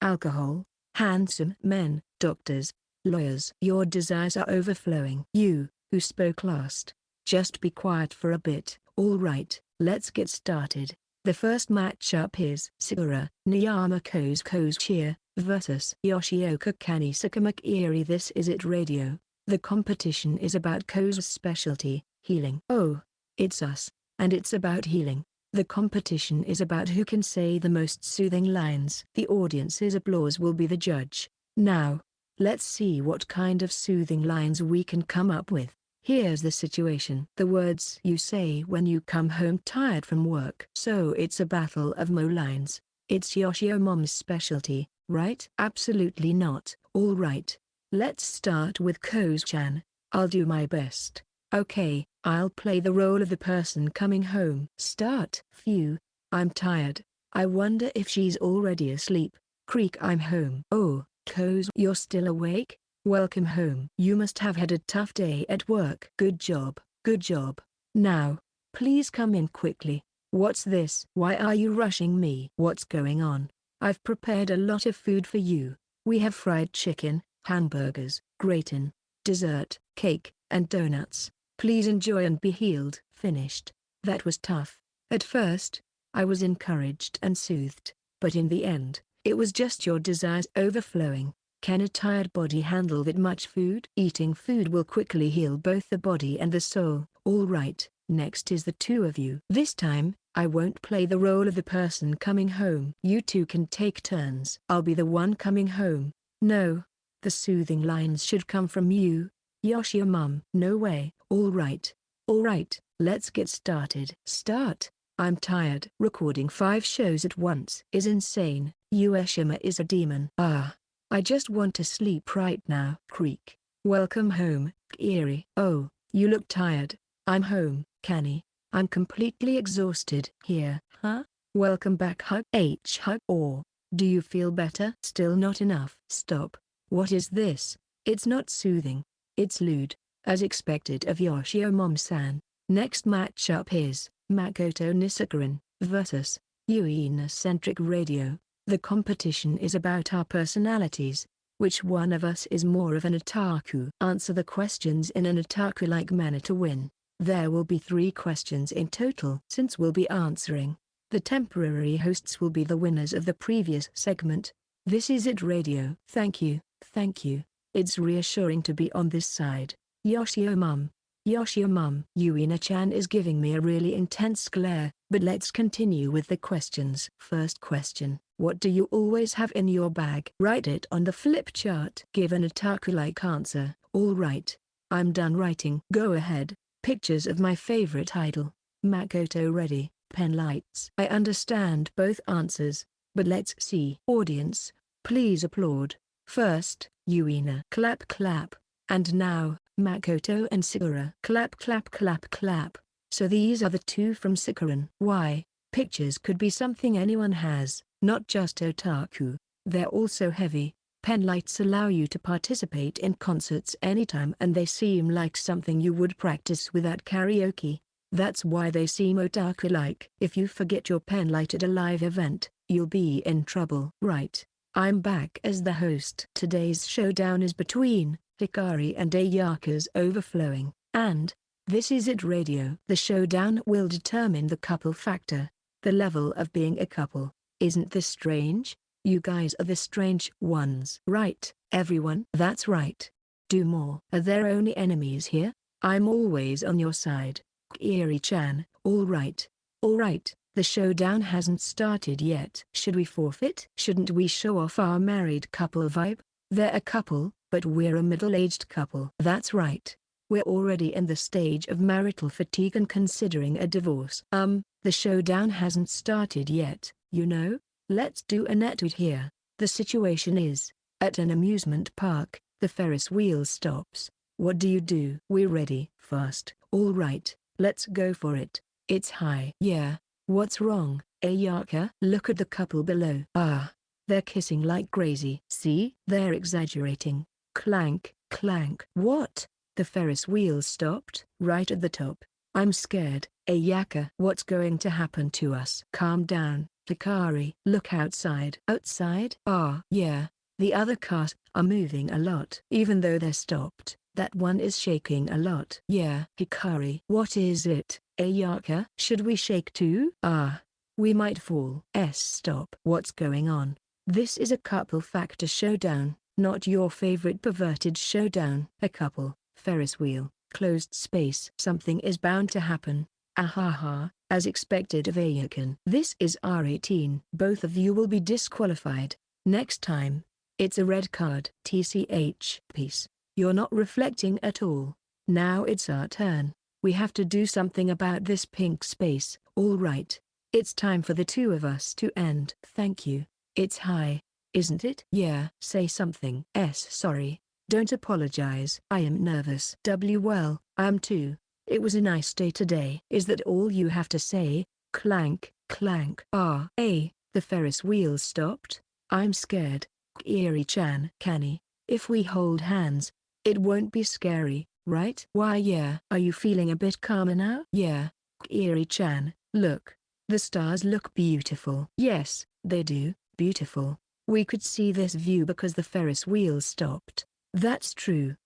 alcohol, handsome men, doctors, lawyers. Your desires are overflowing. You, who spoke last, just be quiet for a bit. Alright, let's get started. The first matchup is Sakura Niyama Kozuchia vs Yoshioka Kanae. Sakuma Kiri. This Is It Radio. The competition is about Kozu's specialty, healing. Oh, it's us, and it's about healing. The competition is about who can say the most soothing lines. The audience's applause will be the judge. Now, let's see what kind of soothing lines we can come up with. Here's the situation. The words you say when you come home tired from work. So it's a battle of mo lines. It's Yoshio Mom's specialty, right? Absolutely not. Alright. Let's start with Kozu-chan. I'll do my best. Okay, I'll play the role of the person coming home. Start. Phew. I'm tired. I wonder if she's already asleep. Creak. I'm home. Oh, Kozu, you're still awake? Welcome home. You must have had a tough day at work. Good job. Good job. Now, please come in quickly. What's this? Why are you rushing me? What's going on? I've prepared a lot of food for you. We have fried chicken, hamburgers, gratin, dessert, cake, and donuts. Please enjoy and be healed. Finished. That was tough. At first, I was encouraged and soothed, but in the end, it was just your desires overflowing. Can a tired body handle that much food? Eating food will quickly heal both the body and the soul. Alright, next is the two of you. This time, I won't play the role of the person coming home. You two can take turns. I'll be the one coming home. No. The soothing lines should come from you, Yoshio Mom. No way. Alright. Alright, let's get started. Start. I'm tired. Recording 5 shows at once is insane. Ueshima is a demon. I just want to sleep right now. Creak. Welcome home, Kiri. Oh, you look tired. I'm home, Kanae. I'm completely exhausted. Here. Huh? Welcome back. Hug. Hug. Or, do you feel better? Still not enough. Stop. What is this? It's not soothing. It's lewd. As expected of Yoshio Mom-san. Next matchup is Makoto Nisakaran vs Uina-centric Radio. The competition is about our personalities. Which one of us is more of an otaku? Answer the questions in an otaku-like manner to win. There will be 3 questions in total. Since we'll be answering, the temporary hosts will be the winners of the previous segment. This Is It Radio. Thank you, thank you. It's reassuring to be on this side. Yoshio Mom. Yoshio Mom. Uina-chan is giving me a really intense glare, but let's continue with the questions. First question. What do you always have in your bag? Write it on the flip chart. Give an otaku-like answer. All right. I'm done writing. Go ahead. Pictures of my favorite idol. Makoto ready. Pen lights. I understand both answers, but let's see. Audience, please applaud. First, Yuina. Clap clap. And now, Makoto and Sakura. Clap clap clap clap. So these are the two from Sakuran. Why? Pictures could be something anyone has, not just otaku. They're also heavy. Pen lights allow you to participate in concerts anytime, and they seem like something you would practice with at karaoke. That's why they seem otaku-like. If you forget your pen light at a live event, you'll be in trouble. Right. I'm back as the host. Today's showdown is between Hikari and Ayaka's Overflowing, and This Is It Radio. The showdown will determine the couple factor, the level of being a couple. Isn't this strange? You guys are the strange ones. Right, everyone? That's right. Do more. Are there only enemies here? I'm always on your side. Kiri-chan, all right. All right, the showdown hasn't started yet. Should we forfeit? Shouldn't we show off our married couple vibe? They're a couple, but we're a middle-aged couple. That's right. We're already in the stage of marital fatigue and considering a divorce. The showdown hasn't started yet, you know? Let's do a net here. The situation is, at an amusement park, the Ferris wheel stops. What do? We're ready. Fast. All right, let's go for it. It's high. Yeah. What's wrong, Ayaka? Look at the couple below. Ah. They're kissing like crazy. See? They're exaggerating. Clank, clank. What? The Ferris wheel stopped, right at the top. I'm scared. Ayaka. What's going to happen to us? Calm down, Hikari. Look outside. Outside? Ah. Yeah. The other cars are moving a lot. Even though they're stopped, that one is shaking a lot. Yeah. Hikari. What is it, Ayaka? Should we shake too? Ah. We might fall. Stop. What's going on? This is a couple factor showdown, not your favorite perverted showdown. A couple, Ferris wheel, closed space. Something is bound to happen. Ahaha, as expected of Ayakan. This is R18. Both of you will be disqualified. Next time. It's a red card. TCH. Peace. You're not reflecting at all. Now it's our turn. We have to do something about this pink space. All right. It's time for the two of us to end. Thank you. It's high, isn't it? Yeah. Say something. Sorry. Don't apologize. I am nervous. Well, I'm too. It was a nice day today. Is that all you have to say? Clank, clank. The Ferris wheel stopped. I'm scared. Kiri-chan. Kani, if we hold hands, it won't be scary, right? Why yeah. Are you feeling a bit calmer now? Yeah. Kiri-chan, look. The stars look beautiful. Yes, they do. Beautiful. We could see this view because the Ferris wheel stopped. That's true.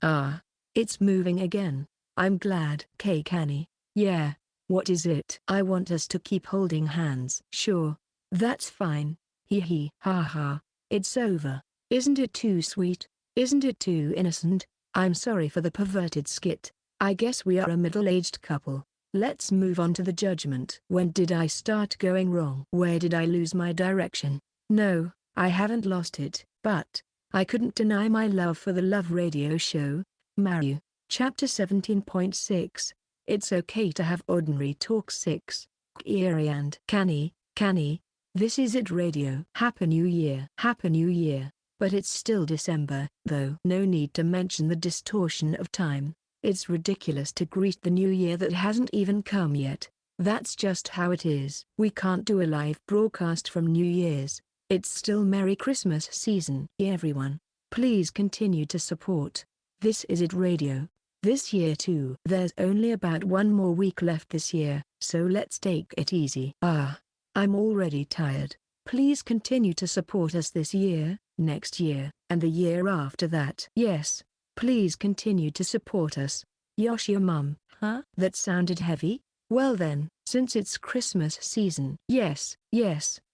It's moving again. I'm glad. Kani. Yeah. What is it? I want us to keep holding hands. Sure. That's fine. Hee ha ha. It's over. Isn't it too sweet? Isn't it too innocent? I'm sorry for the perverted skit. I guess we are a middle-aged couple. Let's move on to the judgment. When did I start going wrong? Where did I lose my direction? No, I haven't lost it, but I couldn't deny my love for the Love Radio show. Maru. Chapter 17.6. It's okay to have ordinary talk. 6. Yuri and Kani. This Is It Radio. Happy New Year. Happy New Year. But it's still December, though. No need to mention the distortion of time. It's ridiculous to greet the new year that hasn't even come yet. That's just how it is. We can't do a live broadcast from New Year's. It's still Merry Christmas season. Everyone, please continue to support This Is It Radio. This year too. There's only about one more week left this year, so let's take it easy. I'm already tired. Please continue to support us this year, next year, and the year after that. Yes, please continue to support us. Yoshio Mum. Huh? That sounded heavy? Well then, since it's Christmas season. Yes,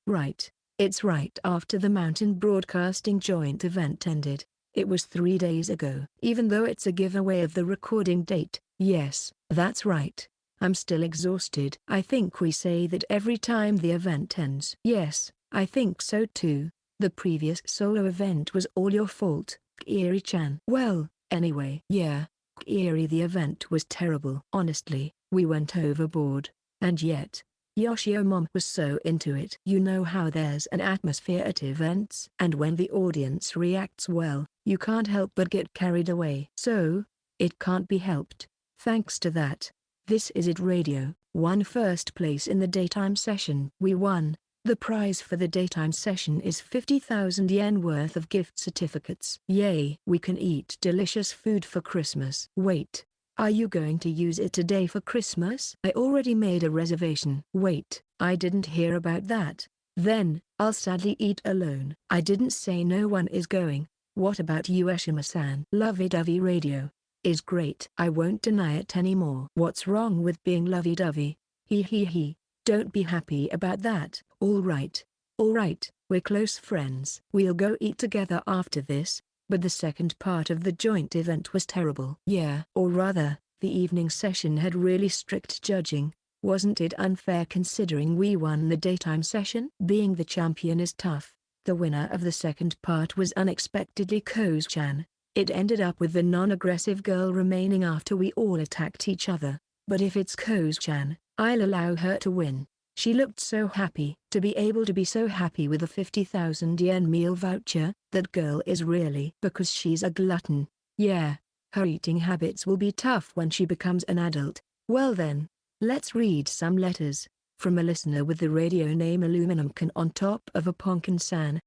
right. It's right after the Mountain Broadcasting joint event ended. It was 3 days ago. Even though it's a giveaway of the recording date. Yes, that's right. I'm still exhausted. I think we say that every time the event ends. Yes, I think so too. The previous solo event was all your fault, Kiri-chan. Well, anyway. Yeah, Kiri, the event was terrible. Honestly, we went overboard. And yet, Yoshio-mom was so into it. You know how there's an atmosphere at events, and when the audience reacts well, you can't help but get carried away. So, it can't be helped. Thanks to that, This Is It Radio won first place in the daytime session. We won. The prize for the daytime session is 50,000 yen worth of gift certificates. Yay! We can eat delicious food for Christmas. Wait, are you going to use it today for Christmas? I already made a reservation. Wait, I didn't hear about that. Then, I'll sadly eat alone. I didn't say no one is going. What about you, Eshima-san? Lovey-dovey radio is great. I won't deny it anymore. What's wrong with being lovey-dovey? Hee hee hee. Don't be happy about that. All right, we're close friends. We'll go eat together after this, but the second part of the joint event was terrible. Yeah. Or rather, the evening session had really strict judging. Wasn't it unfair considering we won the daytime session? Being the champion is tough. The winner of the second part was unexpectedly Koz-chan. It ended up with the non-aggressive girl remaining after we all attacked each other. But if it's Koz-chan, I'll allow her to win. She looked so happy. To be able to be so happy with a 50,000 yen meal voucher, that girl is really, because she's a glutton. Yeah, her eating habits will be tough when she becomes an adult. Well then, let's read some letters. From a listener with the radio name Aluminum Can on top of a Ponkin-san.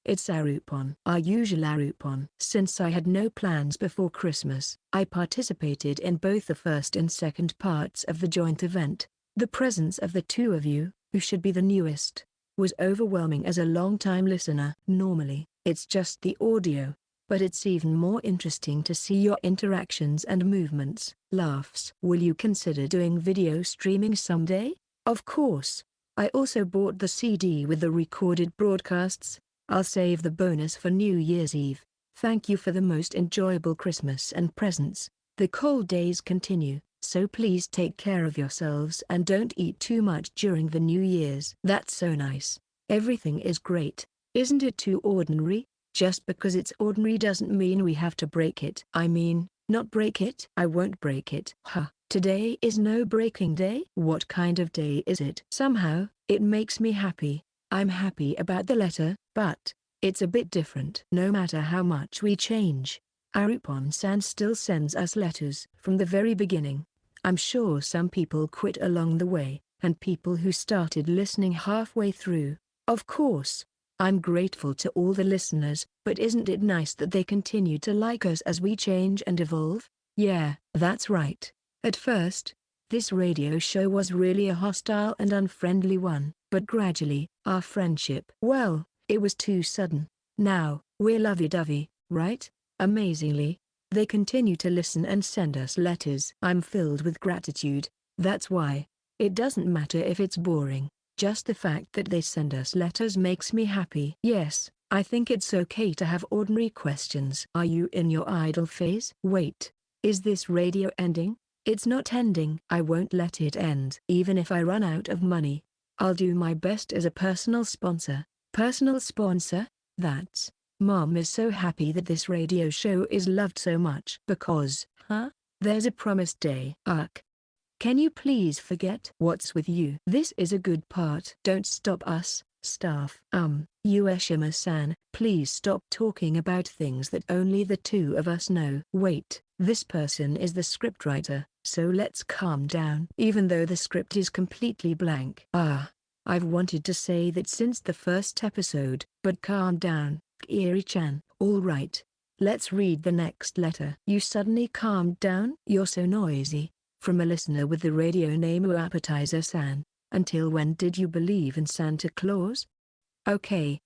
It's Arupon. Our usual Arupon. Since I had no plans before Christmas, I participated in both the first and second parts of the joint event. The presence of the two of you, who should be the newest, was overwhelming as a long-time listener. Normally, it's just the audio, but it's even more interesting to see your interactions and movements. Laughs. Will you consider doing video streaming someday? Of course. I also bought the CD with the recorded broadcasts. I'll save the bonus for New Year's Eve. Thank you for the most enjoyable Christmas and presents. The cold days continue, so please take care of yourselves and don't eat too much during the New Year's. That's so nice. Everything is great. Isn't it too ordinary? Just because it's ordinary doesn't mean we have to break it. I mean, not break it. I won't break it. Huh. Today is no breaking day? What kind of day is it? Somehow, it makes me happy. I'm happy about the letter, but it's a bit different. No matter how much we change, Arupon-san still sends us letters from the very beginning. I'm sure some people quit along the way, and people who started listening halfway through. Of course, I'm grateful to all the listeners, but isn't it nice that they continue to like us as we change and evolve? Yeah, that's right. At first, this radio show was really a hostile and unfriendly one, but gradually, our friendship, well, it was too sudden. Now, we're lovey-dovey, right? Amazingly, they continue to listen and send us letters. I'm filled with gratitude. That's why. It doesn't matter if it's boring. Just the fact that they send us letters makes me happy. Yes, I think it's okay to have ordinary questions. Are you in your idle phase? Wait, is this radio ending? It's not ending. I won't let it end. Even if I run out of money, I'll do my best as a personal sponsor. Personal sponsor? That's. Mom is so happy that this radio show is loved so much. Because, there's a promised day. Can you please forget? What's with you? This is a good part. Don't stop us, staff. Ueshima-san, please stop talking about things that only the two of us know. Wait, this person is the scriptwriter, so let's calm down. Even though the script is completely blank. I've wanted to say that since the first episode, but calm down, Kiri-chan. All right. Let's read the next letter. You suddenly calmed down? You're so noisy. From a listener with the radio name Uappetizer-san. Until when did you believe in Santa Claus? Okay,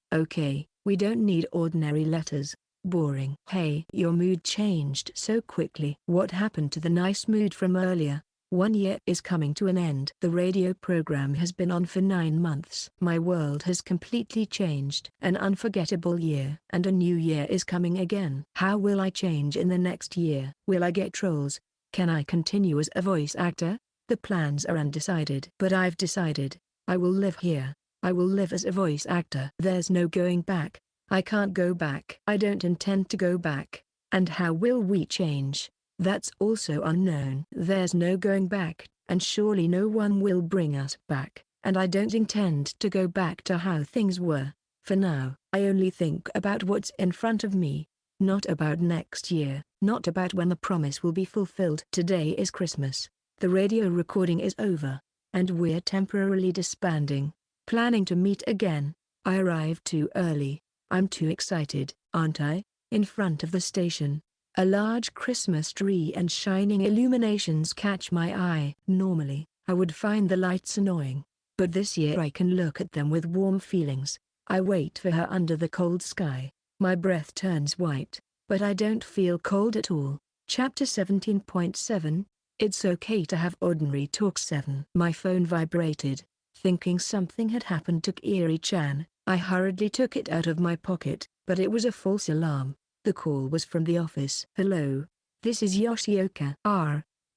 we don't need ordinary letters. Boring. Hey, your mood changed so quickly. What happened to the nice mood from earlier? 1 year is coming to an end. The radio program has been on for 9 months. My world has completely changed. An unforgettable year. And a new year is coming again. How will I change in the next year? Will I get trolls? Can I continue as a voice actor? The plans are undecided. But I've decided. I will live here. I will live as a voice actor. There's no going back. I can't go back. I don't intend to go back. And how will we change? That's also unknown. There's no going back, and surely no one will bring us back. And I don't intend to go back to how things were. For now, I only think about what's in front of me. Not about next year, not about when the promise will be fulfilled. Today is Christmas. The radio recording is over. And we're temporarily disbanding. Planning to meet again. I arrived too early. I'm too excited, aren't I? In front of the station, a large Christmas tree and shining illuminations catch my eye. Normally, I would find the lights annoying. But this year I can look at them with warm feelings. I wait for her under the cold sky. My breath turns white, but I don't feel cold at all. Chapter 17.7. It's okay to have ordinary talk. 7. My phone vibrated. Thinking something had happened to Kiri-chan, I hurriedly took it out of my pocket, but it was a false alarm. The call was from the office. Hello. This is Yoshioka.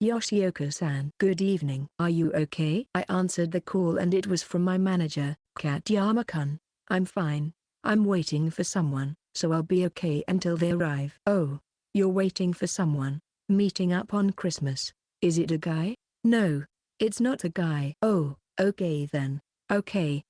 Yoshioka-san. Good evening. Are you okay? I answered the call and it was from my manager, Katayama-kun. I'm fine. I'm waiting for someone, so I'll be okay until they arrive. Oh. You're waiting for someone? Meeting up on Christmas? Is it a guy? No. It's not a guy. Oh, okay then. Okay,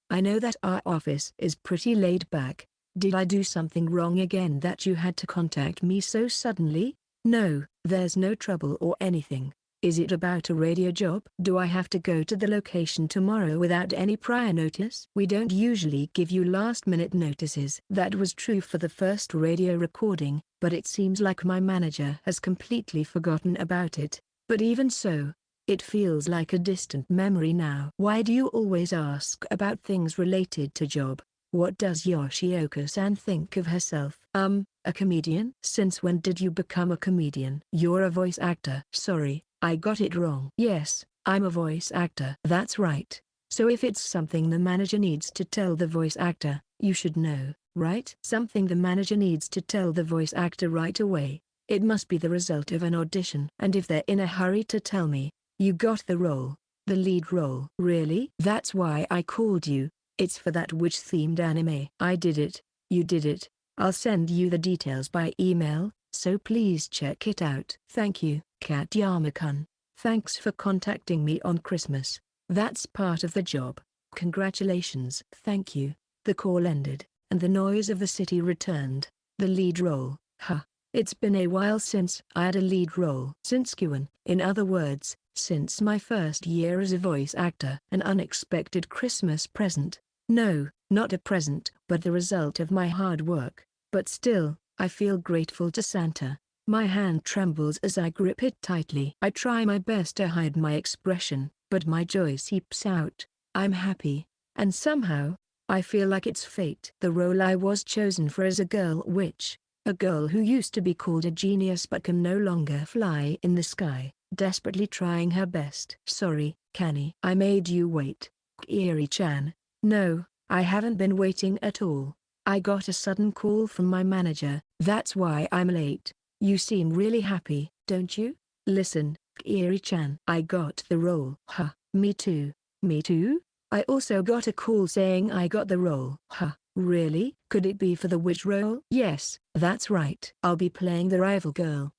I know that our office is pretty laid back. Did I do something wrong again that you had to contact me so suddenly? No, there's no trouble or anything. Is it about a radio job? Do I have to go to the location tomorrow without any prior notice? We don't usually give you last-minute notices. That was true for the first radio recording, but it seems like my manager has completely forgotten about it. But even so, it feels like a distant memory now. Why do you always ask about things related to job? What does Yoshioka-san think of herself? A comedian? Since when did you become a comedian? You're a voice actor. Sorry, I got it wrong. Yes, I'm a voice actor. That's right. So if it's something the manager needs to tell the voice actor, you should know, right? Something the manager needs to tell the voice actor right away. It must be the result of an audition. And if they're in a hurry to tell me, you got the role, the lead role. Really? That's why I called you. It's for that witch-themed anime. I did it. You did it. I'll send you the details by email, so please check it out. Thank you, Katayama-kun. Thanks for contacting me on Christmas. That's part of the job. Congratulations. Thank you. The call ended, and the noise of the city returned. The lead role. It's been a while since I had a lead role. Since Q1, in other words, since my first year as a voice actor. An unexpected Christmas present. No, not a present, but the result of my hard work. But still, I feel grateful to Santa. My hand trembles as I grip it tightly. I try my best to hide my expression, but my joy seeps out. I'm happy, and somehow, I feel like it's fate. The role I was chosen for is a girl witch. A girl who used to be called a genius but can no longer fly in the sky, desperately trying her best. Sorry, Kanae. I made you wait. Kiri-chan. No, I haven't been waiting at all. I got a sudden call from my manager. That's why I'm late. You seem really happy, don't you? Listen, Kiri-chan. I got the role. Me too. Me too? I also got a call saying I got the role. Really? Could it be for the witch role? Yes, that's right. I'll be playing the rival girl.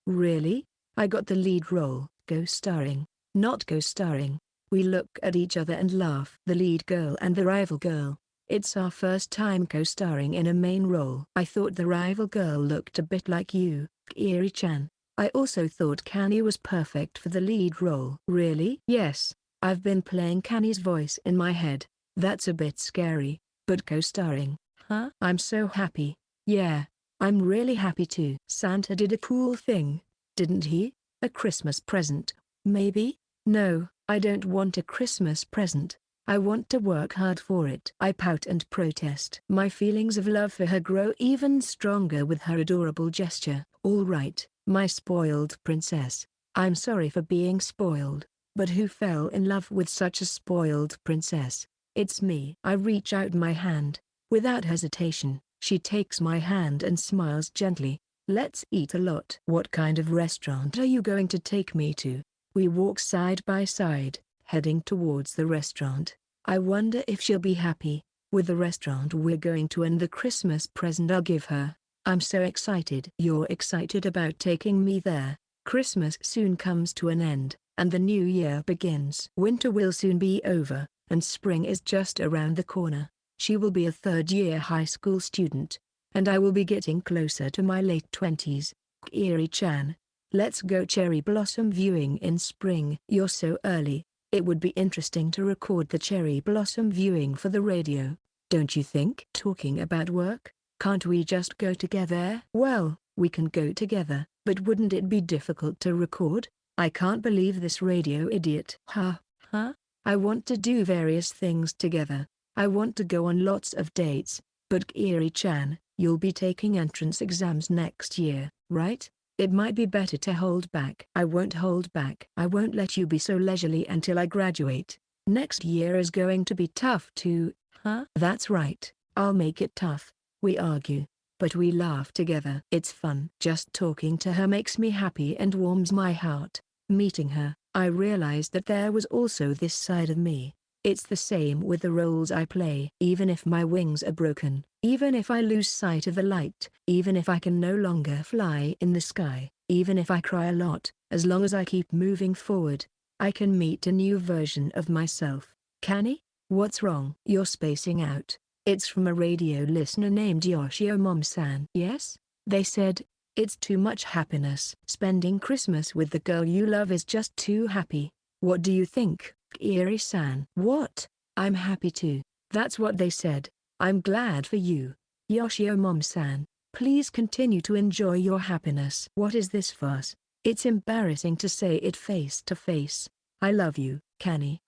Really? I got the lead role. Co-starring. Not co-starring. We look at each other and laugh. The lead girl and the rival girl. It's our first time co-starring in a main role. I thought the rival girl looked a bit like you, Kiri-chan. I also thought Kanae was perfect for the lead role. Really? Yes. I've been playing Kanae's voice in my head. That's a bit scary. But co-starring, I'm so happy. Yeah, I'm really happy too. Santa did a cool thing, didn't he? A Christmas present, maybe? No, I don't want a Christmas present. I want to work hard for it. I pout and protest. My feelings of love for her grow even stronger with her adorable gesture. All right, my spoiled princess. I'm sorry for being spoiled, but who fell in love with such a spoiled princess? It's me. I reach out my hand. Without hesitation, she takes my hand and smiles gently. Let's eat a lot. What kind of restaurant are you going to take me to? We walk side by side, heading towards the restaurant. I wonder if she'll be happy with the restaurant we're going to and the Christmas present I'll give her. I'm so excited. You're excited about taking me there. Christmas soon comes to an end, and the new year begins. Winter will soon be over, and spring is just around the corner. She will be a third-year high school student, and I will be getting closer to my late 20s. Kiri-chan, let's go cherry blossom viewing in spring. You're so early. It would be interesting to record the cherry blossom viewing for the radio, don't you think? Talking about work, can't we just go together? Well, we can go together, but wouldn't it be difficult to record? I can't believe this radio idiot. Huh? I want to do various things together. I want to go on lots of dates, but Kiri-chan, you'll be taking entrance exams next year, right? It might be better to hold back. I won't hold back. I won't let you be so leisurely until I graduate. Next year is going to be tough too. Huh? That's right, I'll make it tough. We argue, but we laugh together. It's fun. Just talking to her makes me happy and warms my heart. Meeting her, I realized that there was also this side of me. It's the same with the roles I play. Even if my wings are broken, even if I lose sight of the light, even if I can no longer fly in the sky, even if I cry a lot, as long as I keep moving forward, I can meet a new version of myself. Kanae? What's wrong? You're spacing out. It's from a radio listener named Yoshio-san. Yes? They said, it's too much happiness. Spending Christmas with the girl you love is just too happy. What do you think, Yuri-san? What? I'm happy too. That's what they said. I'm glad for you. Yoshio-san, please continue to enjoy your happiness. What is this fuss? It's embarrassing to say it face to face. I love you, Kanae.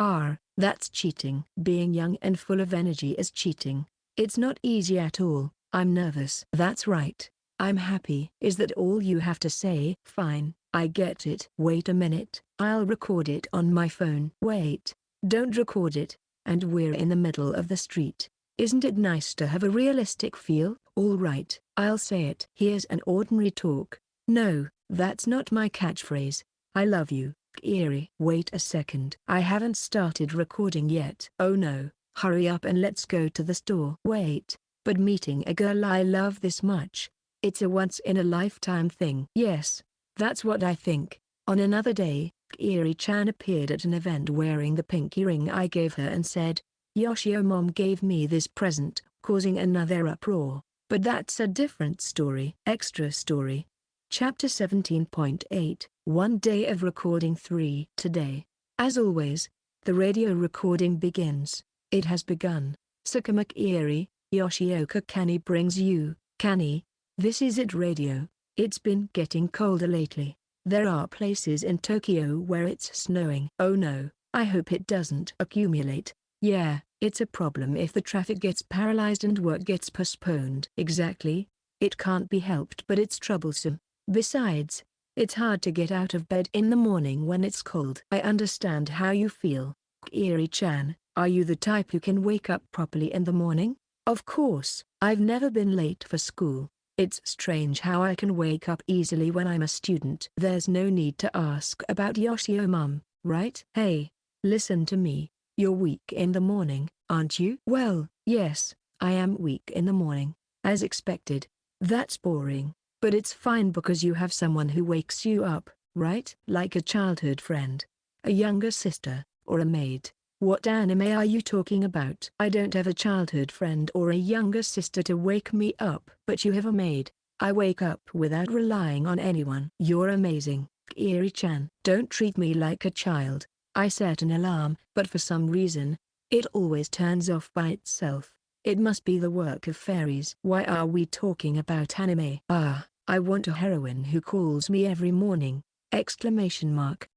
That's cheating. Being young and full of energy is cheating. It's not easy at all. I'm nervous. That's right. I'm happy. Is that all you have to say? Fine, I get it. Wait a minute. I'll record it on my phone. Wait. Don't record it. And we're in the middle of the street. Isn't it nice to have a realistic feel? All right, I'll say it. Here's an ordinary talk. No, that's not my catchphrase. I love you, Yuri. Wait a second. I haven't started recording yet. Oh no, hurry up and let's go to the store. Wait, but meeting a girl I love this much, it's a once-in-a-lifetime thing. Yes, that's what I think. On another day, Kiri-chan appeared at an event wearing the pinky ring I gave her and said, Yoshio mom gave me this present, causing another uproar. But that's a different story. Extra story. Chapter 17.8, One Day of Recording 3. Today, as always, the radio recording begins. It has begun. Sakuma Kiri, Yoshioka Kanae brings you, Kanae. This is it radio. It's been getting colder lately. There are places in Tokyo where it's snowing. Oh no, I hope it doesn't accumulate. Yeah, it's a problem if the traffic gets paralyzed and work gets postponed. Exactly. It can't be helped, but it's troublesome. Besides, it's hard to get out of bed in the morning when it's cold. I understand how you feel. Kiri-chan, are you the type who can wake up properly in the morning? Of course. I've never been late for school. It's strange how I can wake up easily when I'm a student. There's no need to ask about Yoshio mom, right? Hey, listen to me. You're weak in the morning, aren't you? Well, yes, I am weak in the morning. As expected. That's boring, but it's fine because you have someone who wakes you up, right? Like a childhood friend, a younger sister, or a maid. What anime are you talking about? I don't have a childhood friend or a younger sister to wake me up. But you have a maid. I wake up without relying on anyone. You're amazing, Kiri-chan. Don't treat me like a child. I set an alarm, but for some reason, it always turns off by itself. It must be the work of fairies. Why are we talking about anime? I want a heroine who calls me every morning! Exclamation mark.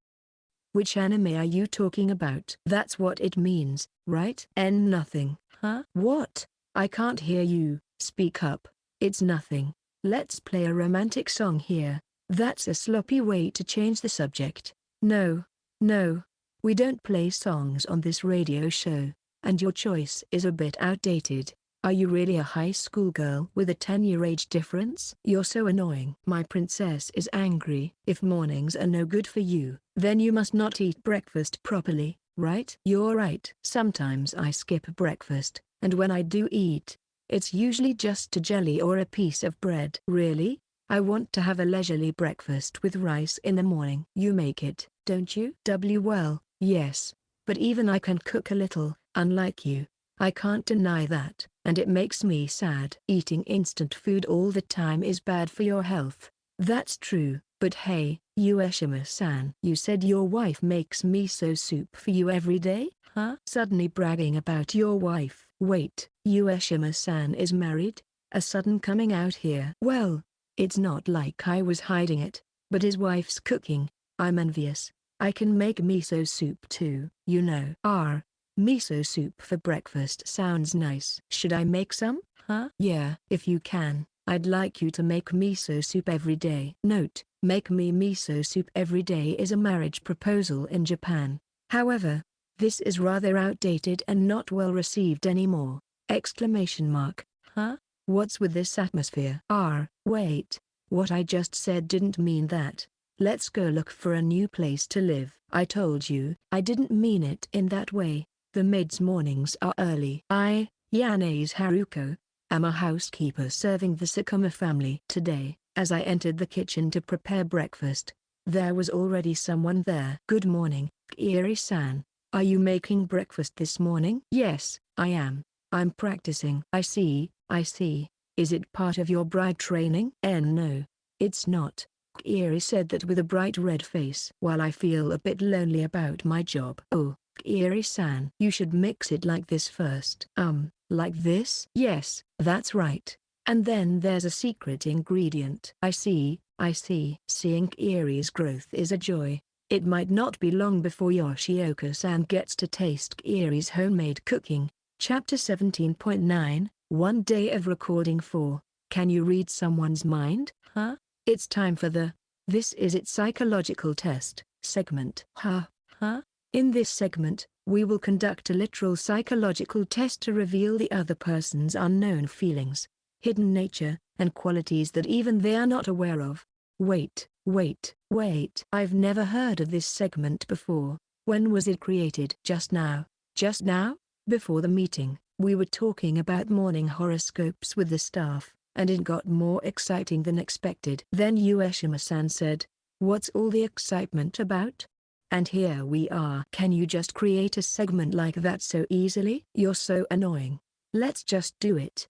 Which anime are you talking about? That's what it means, right? Nothing. Huh? What? I can't hear you. Speak up. It's nothing. Let's play a romantic song here. That's a sloppy way to change the subject. No. We don't play songs on this radio show, and your choice is a bit outdated. Are you really a high school girl with a 10-year age difference? You're so annoying. My princess is angry. If mornings are no good for you, then you must not eat breakfast properly. right? You're right. Sometimes I skip breakfast, and when I do eat, it's usually just a jelly or a piece of bread. Really? I want to have a leisurely breakfast with rice in the morning. You make it, don't you? Well, yes. But even I can cook a little, unlike you. I can't deny that, and it makes me sad. Eating instant food all the time is bad for your health. That's true, but hey, Yoshioka-san. You said your wife makes miso soup for you every day? Huh? Suddenly bragging about your wife. Wait, Yoshioka-san is married? A sudden coming out here. Well, it's not like I was hiding it, but his wife's cooking. I'm envious. I can make miso soup too. You know. Miso soup for breakfast sounds nice. Should I make some? Huh? Yeah. If you can, I'd like you to make miso soup every day. Note, make me miso soup every day is a marriage proposal in Japan. However, this is rather outdated and not well received anymore. Exclamation mark. Huh? What's with this atmosphere? Wait. What I just said didn't mean that. Let's go look for a new place to live. I told you. I didn't mean it in that way. The maid's mornings are early. Yane's Haruko, am a housekeeper serving the Sakuma family. Today, as I entered the kitchen to prepare breakfast, there was already someone there. Good morning, Kiri-san. Are you making breakfast this morning? Yes, I am. I'm practicing. I see. Is it part of your bride training? No, it's not. Yuri said that with a bright red face. While I feel a bit lonely about my job. Oh, Yuri-san. You should mix it like this first. Like this? Yes, that's right. And then there's a secret ingredient. I see. Seeing Yuri's growth is a joy. It might not be long before Yoshioka-san gets to taste Yuri's homemade cooking. Chapter 17.9, 1 day of recording 4. Can you read someone's mind? Huh? It's time for the "This is it psychological test" segment. In this segment, we will conduct a literal psychological test to reveal the other person's unknown feelings, hidden nature, and qualities that even they are not aware of. Wait. I've never heard of this segment before. When was it created? Just now? Before the meeting, we were talking about morning horoscopes with the staff, and it got more exciting than expected. Then Yoshioka-san said, "What's all the excitement about?" And here we are. Can you just create a segment like that so easily? You're so annoying. Let's just do it.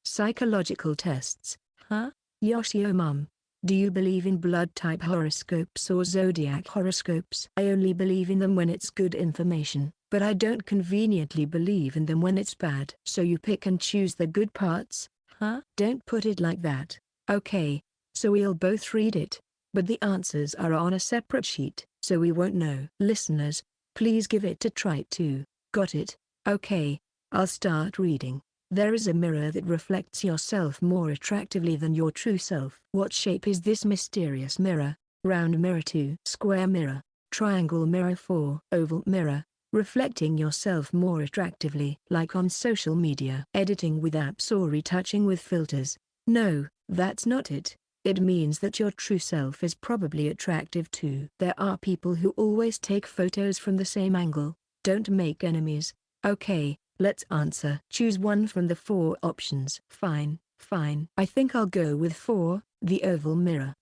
Psychological tests. Huh? Yoshio-mum, do you believe in blood type horoscopes or zodiac horoscopes? I only believe in them when it's good information, but I don't conveniently believe in them when it's bad. So you pick and choose the good parts? Huh? Don't put it like that. Okay, so we'll both read it, but the answers are on a separate sheet, so we won't know. Listeners, please give it a try too. Got it? Okay, I'll start reading. There is a mirror that reflects yourself more attractively than your true self. What shape is this mysterious mirror? Round mirror 2. Square mirror. Triangle mirror 4. Oval mirror. Reflecting yourself more attractively. Like on social media. Editing with apps or retouching with filters. No, that's not it. It means that your true self is probably attractive too. There are people who always take photos from the same angle. Don't make enemies. Okay, let's answer. Choose one from the 4 options. Fine. I think I'll go with 4, the oval mirror.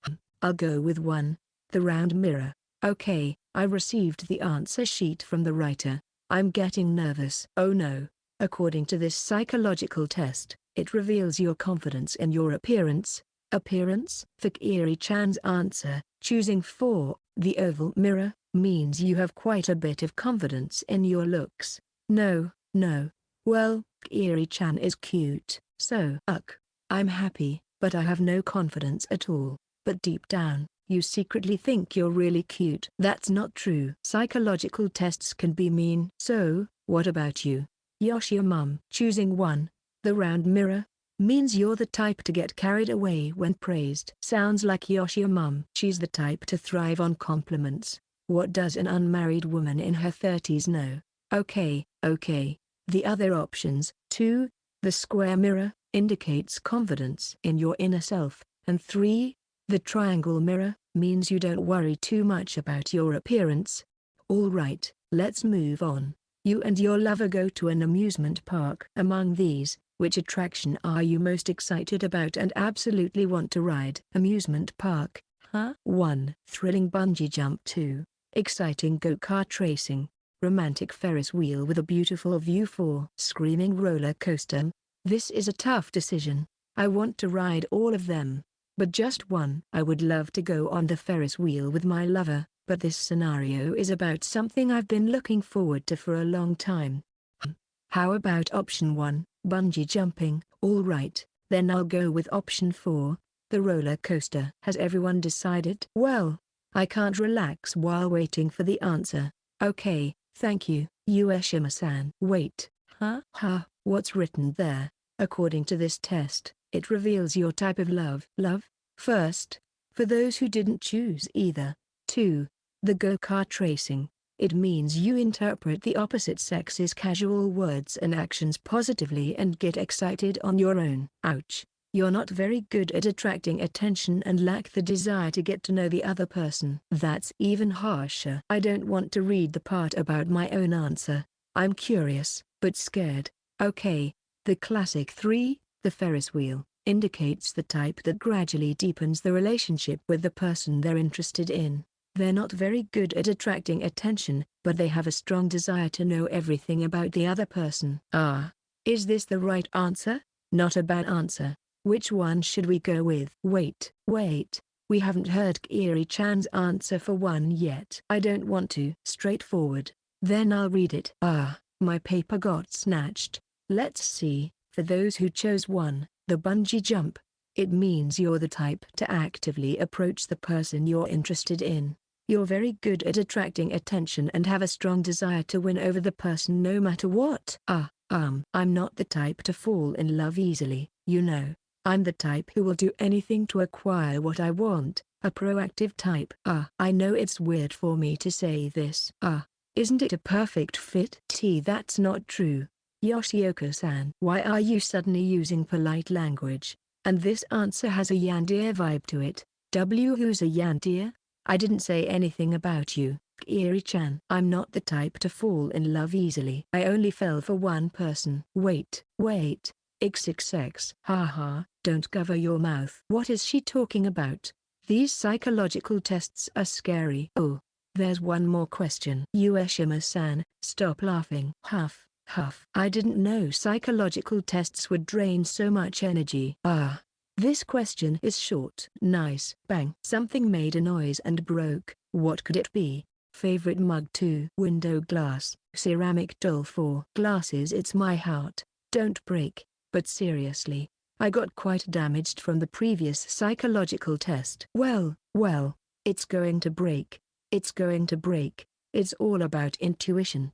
I'll go with 1, the round mirror. Okay, I received the answer sheet from the writer. I'm getting nervous. Oh no. According to this psychological test, it reveals your confidence in your appearance. For Kiri-chan's answer, choosing 4, the oval mirror, means you have quite a bit of confidence in your looks. No. Well, Kiri-chan is cute, so I'm happy, but I have no confidence at all. But deep down, you secretly think you're really cute. That's not true. Psychological tests can be mean. So, what about you? Yoshio-mum. Choosing 1, the round mirror, means you're the type to get carried away when praised. Sounds like Yoshio-mum. She's the type to thrive on compliments. What does an unmarried woman in her 30s know? Okay. The other options, 2, the square mirror, indicates confidence in your inner self, and 3, the triangle mirror, means you don't worry too much about your appearance. Alright, let's move on. You and your lover go to an amusement park. Among these, which attraction are you most excited about and absolutely want to ride? Amusement park. 1. Thrilling bungee jump. 2. Exciting go-kart racing. Romantic Ferris wheel with a beautiful view. 4. Screaming roller coaster. This is a tough decision. I want to ride all of them, but just one. I would love to go on the Ferris wheel with my lover, but this scenario is about something I've been looking forward to for a long time. How about option 1, bungee jumping? Alright, then I'll go with option 4, the roller coaster. Has everyone decided? Well, I can't relax while waiting for the answer. Okay, thank you, Yoshioka-san. Wait. What's written there? According to this test, it reveals your type of love. First, for those who didn't choose either. 2. The go-kart racing. It means you interpret the opposite sex's casual words and actions positively and get excited on your own. Ouch. You're not very good at attracting attention and lack the desire to get to know the other person. That's even harsher. I don't want to read the part about my own answer. I'm curious, but scared. Okay. The classic 3, the Ferris wheel, indicates the type that gradually deepens the relationship with the person they're interested in. They're not very good at attracting attention, but they have a strong desire to know everything about the other person. Is this the right answer? Not a bad answer. Which one should we go with? Wait, we haven't heard Kiri-chan's answer for 1 yet. I don't want to. Straightforward. Then I'll read it. My paper got snatched. Let's see. For those who chose 1, the bungee jump, it means you're the type to actively approach the person you're interested in. You're very good at attracting attention and have a strong desire to win over the person no matter what. I'm not the type to fall in love easily, you know. I'm the type who will do anything to acquire what I want, a proactive type. I know it's weird for me to say this. Isn't it a perfect fit? That's not true. Yoshioka-san. Why are you suddenly using polite language? And this answer has a yandere vibe to it. Who's a yandere? I didn't say anything about you, Kiri-chan. I'm not the type to fall in love easily. I only fell for one person. Wait. XXX. Don't cover your mouth. What is she talking about? These psychological tests are scary. Oh, there's one more question. Yoshioka-san, stop laughing. Huff. I didn't know psychological tests would drain so much energy. This question is short. Nice. Bang. Something made a noise and broke. What could it be? Favorite mug? 2. Window glass. Ceramic doll. 4. Glasses. It's my heart. Don't break. But seriously, I got quite damaged from the previous psychological test. Well, it's going to break. It's all about intuition.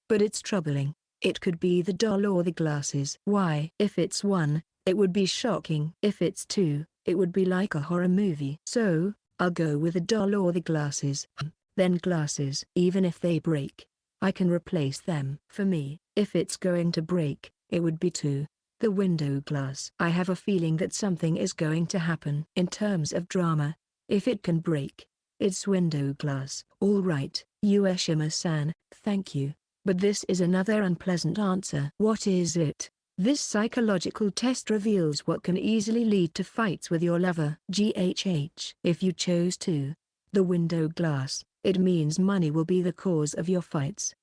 But it's troubling. It could be the doll or the glasses. Why? If it's 1, it would be shocking. If it's 2, it would be like a horror movie. So, I'll go with the doll or the glasses. Then glasses. Even if they break, I can replace them. For me, if it's going to break, it would be 2. The window glass. I have a feeling that something is going to happen. In terms of drama, if it can break, it's window glass. Alright, Yoshioka-san, thank you. But this is another unpleasant answer. What is it? This psychological test reveals what can easily lead to fights with your lover. GHH. If you chose 2, the window glass, it means money will be the cause of your fights.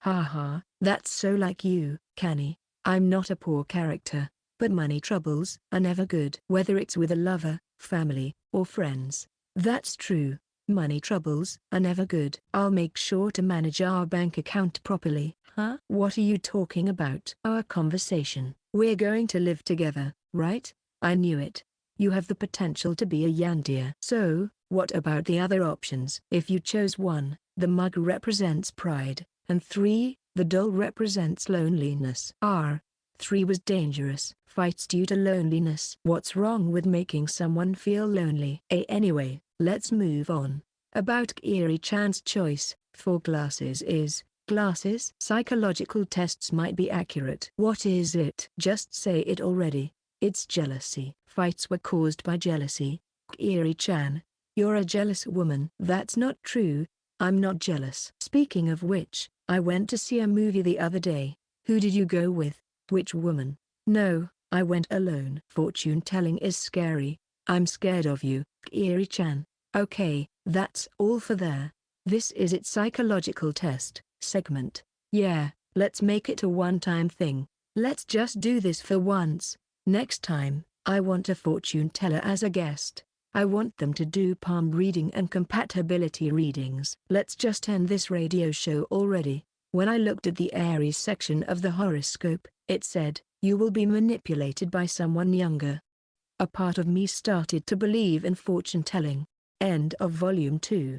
That's so like you, Kanae. I'm not a poor character, but money troubles are never good. Whether it's with a lover, family, or friends. That's true. Money troubles are never good. I'll make sure to manage our bank account properly. What are you talking about? Our conversation. We're going to live together, right? I knew it. You have the potential to be a yandere. So, what about the other options? If you chose 1, the mug represents pride, and 3, the doll represents loneliness. 3 was dangerous. Fights due to loneliness. What's wrong with making someone feel lonely? Anyway, let's move on. About Kiri-chan's choice, for glasses is, glasses. Psychological tests might be accurate. What is it? Just say it already. It's jealousy. Fights were caused by jealousy. Kiri-chan, you're a jealous woman. That's not true. I'm not jealous. Speaking of which, I went to see a movie the other day. Who did you go with? Which woman? No, I went alone. Fortune telling is scary. I'm scared of you, Kiri-chan. Okay, that's all for there. This is its psychological test segment. Yeah, let's make it a one-time thing. Let's just do this for once. Next time, I want a fortune teller as a guest. I want them to do palm reading and compatibility readings. Let's just end this radio show already. When I looked at the Aries section of the horoscope, it said, "You will be manipulated by someone younger." A part of me started to believe in fortune telling. End of Volume 2.